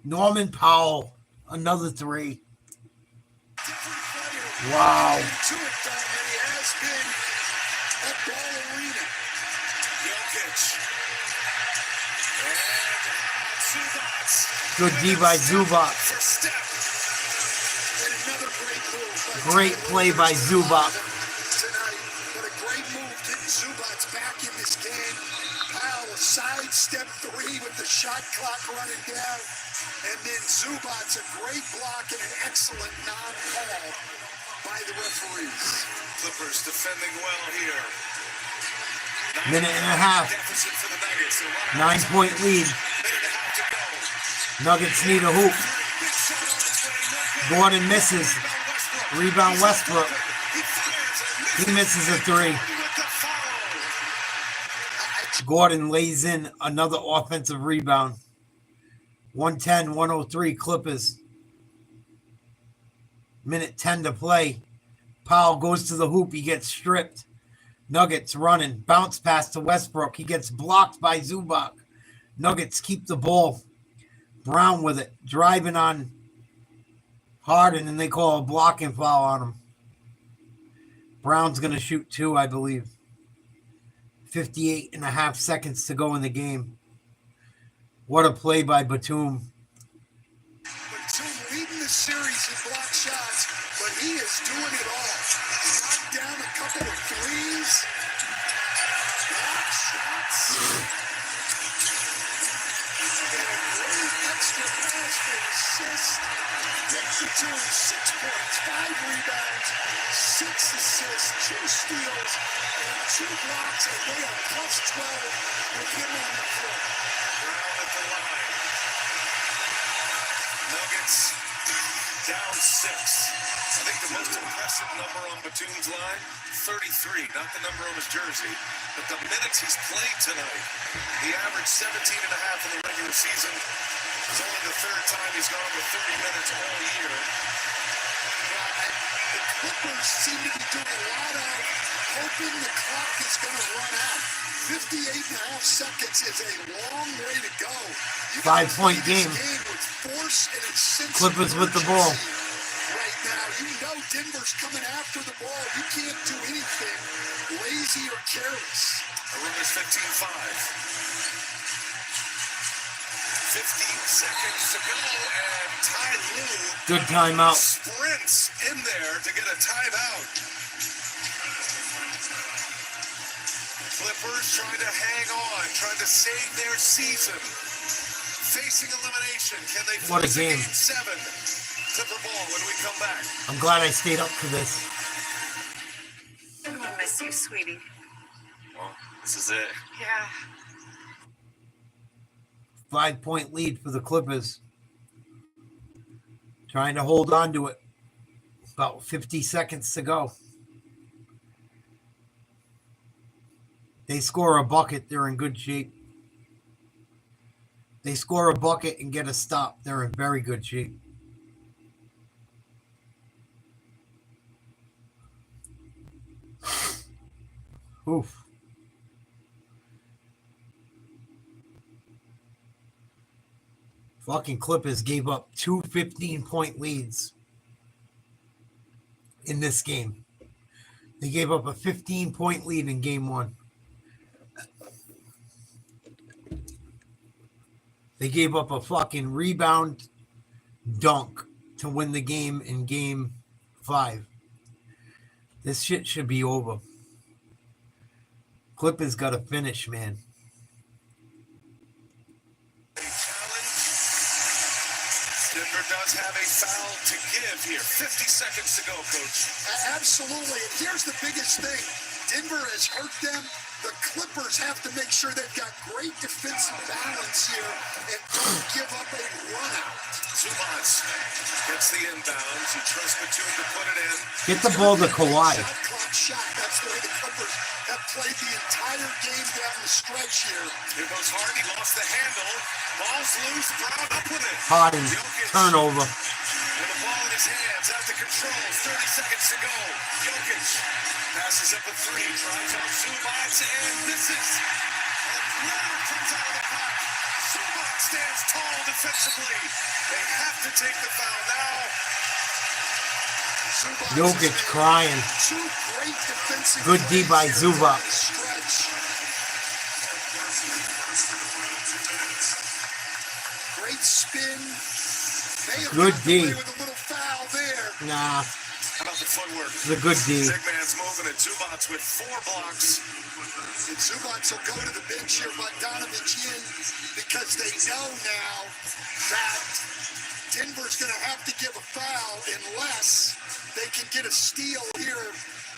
Norman Powell. Another 3. Wow. To it, though, and he has been a ballerina. Jokic. And Zubac. Good D by Zubac. For Steph. And another great move. Great play by Zubac. Tonight, but a great move getting Zubac back in this game. Powell, a sidestep 3 with the shot clock running down. And then Zubac, a great block and an excellent non-call by the referees. Clippers defending well here. Minute and a half. Deficit for the Nuggets. 9-point lead. Nuggets need a hoop. Gordon misses. Rebound Westbrook. He misses a 3. Gordon lays in another offensive rebound. 110-103 Clippers. Minute 10 to play. Powell goes to the hoop. He gets stripped. Nuggets running. Bounce pass to Westbrook. He gets blocked by Zubac. Nuggets keep the ball. Brown with it. Driving on Harden, and they call a blocking foul on him. Brown's going to shoot 2, I believe. 58.5 seconds to go in the game. What a play by Batum. Batum leading the series in block shots, but he is doing it all. Knocked down a couple of threes. Block shots. And a great extra pass for an assist. Batum, 6 points, 5 rebounds, 6 assists, 2 steals, and 2 blocks, and they are plus 12 with him on the floor. Brown at the line. Nuggets down 6. I think the most impressive number on Batum's line, 33, not the number on his jersey, but the minutes he's played tonight. He averaged 17.5 in the regular season. It's only the 3rd time he's gone with 30 minutes all year. The Clippers seem to be doing a lot of hoping the clock is going to run out. 58.5 seconds is a long way to go. 5-point game. With force and a sense Clippers with the ball. Right now, you know Denver's coming after the ball. You can't do anything lazy or careless. The room is 15-5. 15 seconds to go, and Ty Lue Good timeout. sprints in there to get a timeout. Clippers trying to hang on, trying to save their season. Facing elimination. Can they What a force game. Game 7? Clipper ball when we come back. I'm glad I stayed up for this. I'm gonna miss you, sweetie. Well, this is it. Yeah. 5-point lead for the Clippers. Trying to hold on to it. About 50 seconds to go. They score a bucket, they're in good shape. They score a bucket and get a stop, they're in very good shape. Oof. Fucking Clippers gave up 2 15-point leads in this game. They gave up a 15-point lead in game 1. They gave up a fucking rebound dunk to win the game in game 5. This shit should be over. Clippers got to finish, man. Denver does have a foul to give here. 50 seconds to go, Coach. Absolutely. And here's the biggest thing. Denver has hurt them. The Clippers have to make sure they've got great defensive balance here and don't give up a run out. Zubac gets the inbounds. You trust Batum to put it in. Get the ball to Kawhi. Shot clock shot. That's the way the Clippers have played the entire game down the stretch here. Here goes Harden. He lost the handle. Ball's loose. Brown up with it. Harden, Jokic turnover. With the ball in his hands, out the controls, 30 seconds to go. Jokic passes up a three, drives on Zubac, and misses. And Leonard comes out of the pack. Zubac stands tall defensively. They have to take the foul now. Jokic crying. Good D by Zubac. Great spin. Good D. With a little foul there. Nah. How about the footwork? It's a good D. Big man's moving, and Zubac with 4 blocks. And Zubac will go to the bench here, Bogdanovich in, because they know now that Denver's going to have to give a foul unless they can get a steal here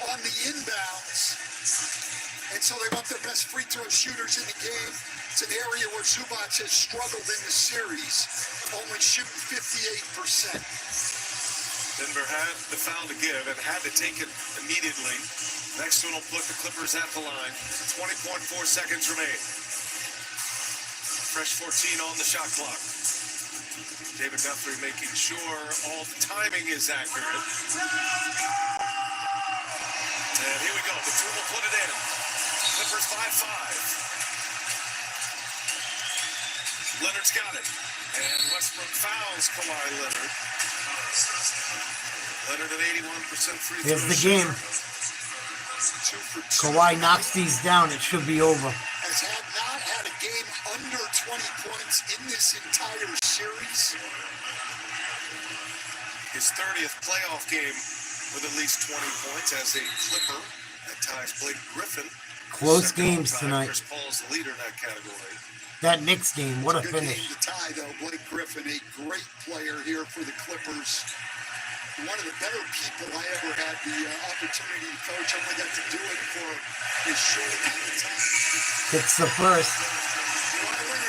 on the inbounds. And so they want their best free throw shooters in the game. It's an area where Zubac has struggled in the series, only shooting 58%. Denver had the foul to give and had to take it immediately. Next one will put the Clippers at the line. 20.4 seconds remain. Fresh 14 on the shot clock. David Guthrie making sure all the timing is accurate. And here we go. The two will put it in. Clippers 5-5. Leonard's got it. And Westbrook fouls Kawhi Leonard. Leonard at 81% free throw. Here's the game. Kawhi knocks these down. It should be over. Has not had a game under 20 points in this entire series. His 30th playoff game with at least 20 points as a Clipper. At times, Blake Griffin. Close games tonight. Chris Paul's the leader in that category. That Knicks game, what a Good finish. game to tie, though. Blake Griffin, a great player here for the Clippers. One of the better people I ever had the opportunity to coach. I only got to do it for a short amount of time. It's the first.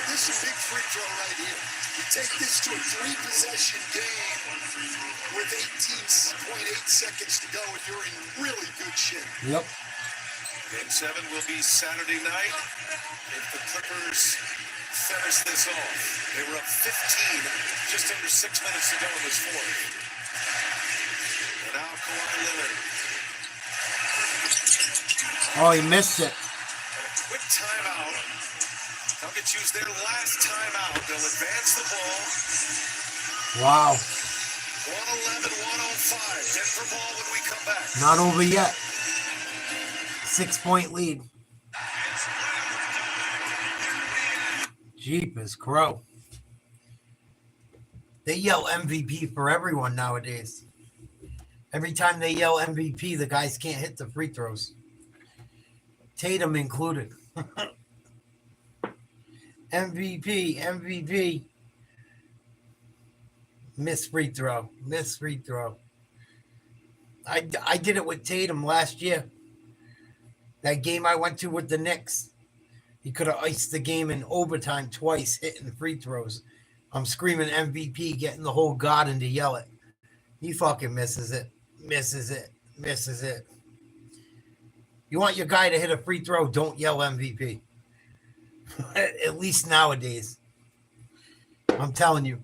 This is a big free throw right here. You take this to a 3-possession game with 18.8 seconds to go, and you're in really good shape. Yep. Game 7 will be Saturday night. If the Clippers finish this off, they were up 15, just under 6 minutes to go in this fourth. And now Kawhi Leonard. Oh, he missed it. And a quick timeout. Nuggets use their last timeout. They'll advance the ball. Wow. 111-105. Denver ball when we come back. Not over yet. 6-point lead. Jeepers crow. They yell MVP for everyone nowadays. Every time they yell MVP, the guys can't hit the free throws. Tatum included. MVP, MVP. Miss free throw. Miss free throw. I did it with Tatum last year. That game I went to with the Knicks. He could have iced the game in overtime twice, hitting free throws. I'm screaming MVP, getting the whole garden to yell it. He fucking misses it. Misses it. Misses it. You want your guy to hit a free throw, don't yell MVP. At least nowadays. I'm telling you.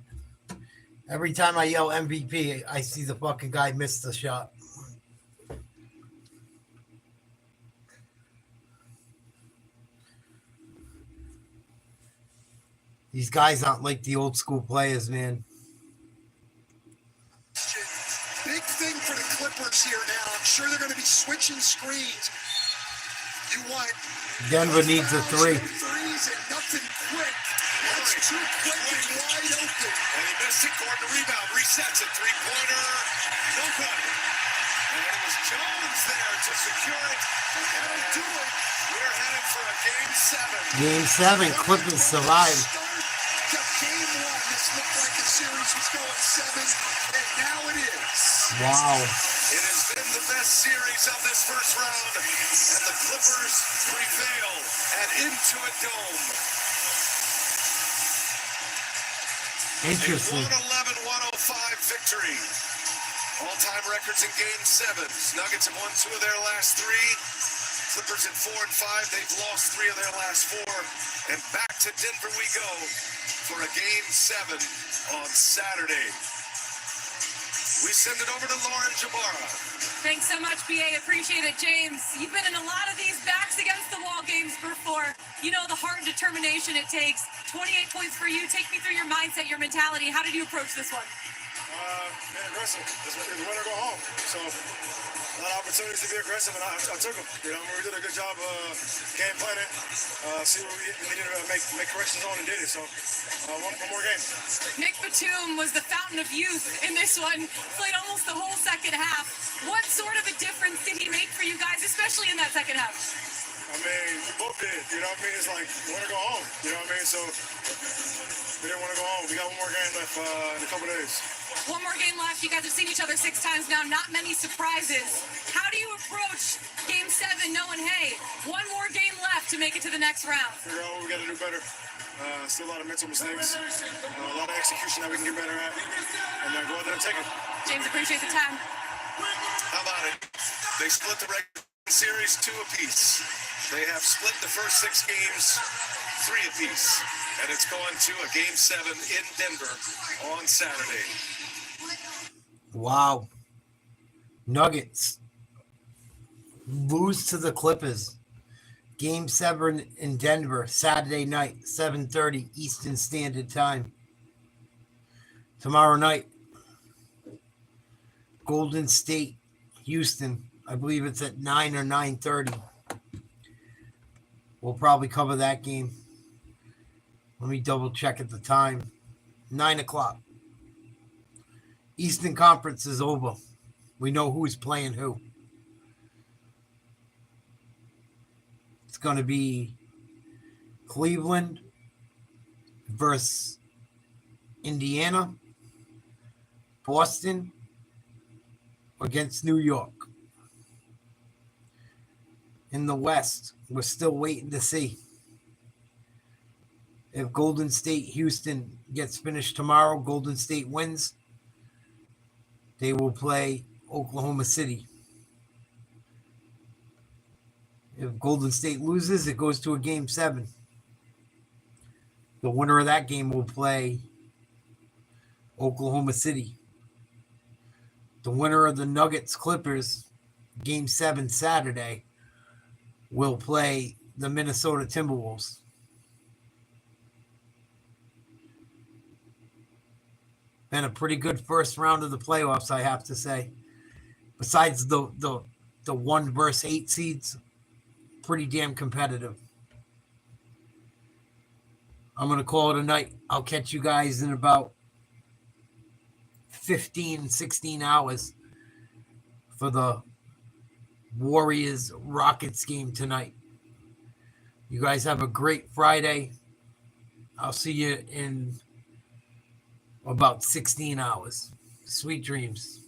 Every time I yell MVP, I see the fucking guy miss the shot. These guys aren't like the old school players, man. Big thing for the Clippers here now. I'm sure they're going to be switching screens. You want Denver needs a three. Threes and nothing quick. That's too quick and wide open. And he missed it. Gordon rebound. Resets it. Three-pointer. No good. And it was Jones there to secure it. And that'll do it. We're headed for a Game 7. Game 7. Clippers survived. Game 1. This looked like the series was going 7, and now it is. Wow. It has been the best series of this first round, and the Clippers prevail at Intuit Dome. Interesting. A 111-105 victory. All-time records in Game 7s. Nuggets have won 2 of their last 3. Clippers at 4 and 5. They've lost 3 of their last 4. And back to Denver we go for a Game 7 on Saturday. We send it over to Lauren Jabara. Thanks so much, BA. Appreciate it, James. You've been in a lot of these backs against the wall games before. You know the heart and determination it takes. 28 points for you. Take me through your mindset, your mentality. How did you approach this one? Being aggressive. It's win or go home. So a lot of opportunities to be aggressive, and I took them. You know, we did a good job game planning. See what we needed to make corrections on and did it. So one more game. Nick Batum was the fountain of youth in this one. Played almost the whole second half. What sort of a difference did he make for you guys, especially in that second half? I mean, we both did. You know what I mean? It's like win or go home. You know what I mean? So we didn't want to go home. We got one more game left in a couple days. One more game left. You guys have seen each other 6 times now. Not many surprises. How do you approach Game 7 knowing, hey, one more game left to make it to the next round? Figure out what we got to do better. Still a lot of mental mistakes. A lot of execution that we can get better at. And then go out there and take it. James, appreciate the time. How about it? They split the regular series 2 apiece. They have split the first 6 games 3 apiece. And it's going to a Game 7 in Denver on Saturday. Wow. Nuggets lose to the Clippers. Game 7 in Denver, Saturday night, 7:30 Eastern Standard Time. Tomorrow night, Golden State, Houston. I believe it's at 9 or 9:30. We'll probably cover that game. Let me double check at the time. 9 o'clock. Eastern Conference is over. We know who's playing who. It's going to be Cleveland versus Indiana, Boston against New York. In the West, we're still waiting to see if Golden State Houston gets finished tomorrow. Golden State wins. They will play Oklahoma City. If Golden State loses, it goes to a Game 7. The winner of that game will play Oklahoma City. The winner of the Nuggets Clippers, Game 7 Saturday, will play the Minnesota Timberwolves. Been a pretty good first round of the playoffs, I have to say. Besides the 1 versus 8 seeds, pretty damn competitive. I'm going to call it a night. I'll catch you guys in about 15, 16 hours for the Warriors-Rockets game tonight. You guys have a great Friday. I'll see you in about 16 hours. Sweet dreams.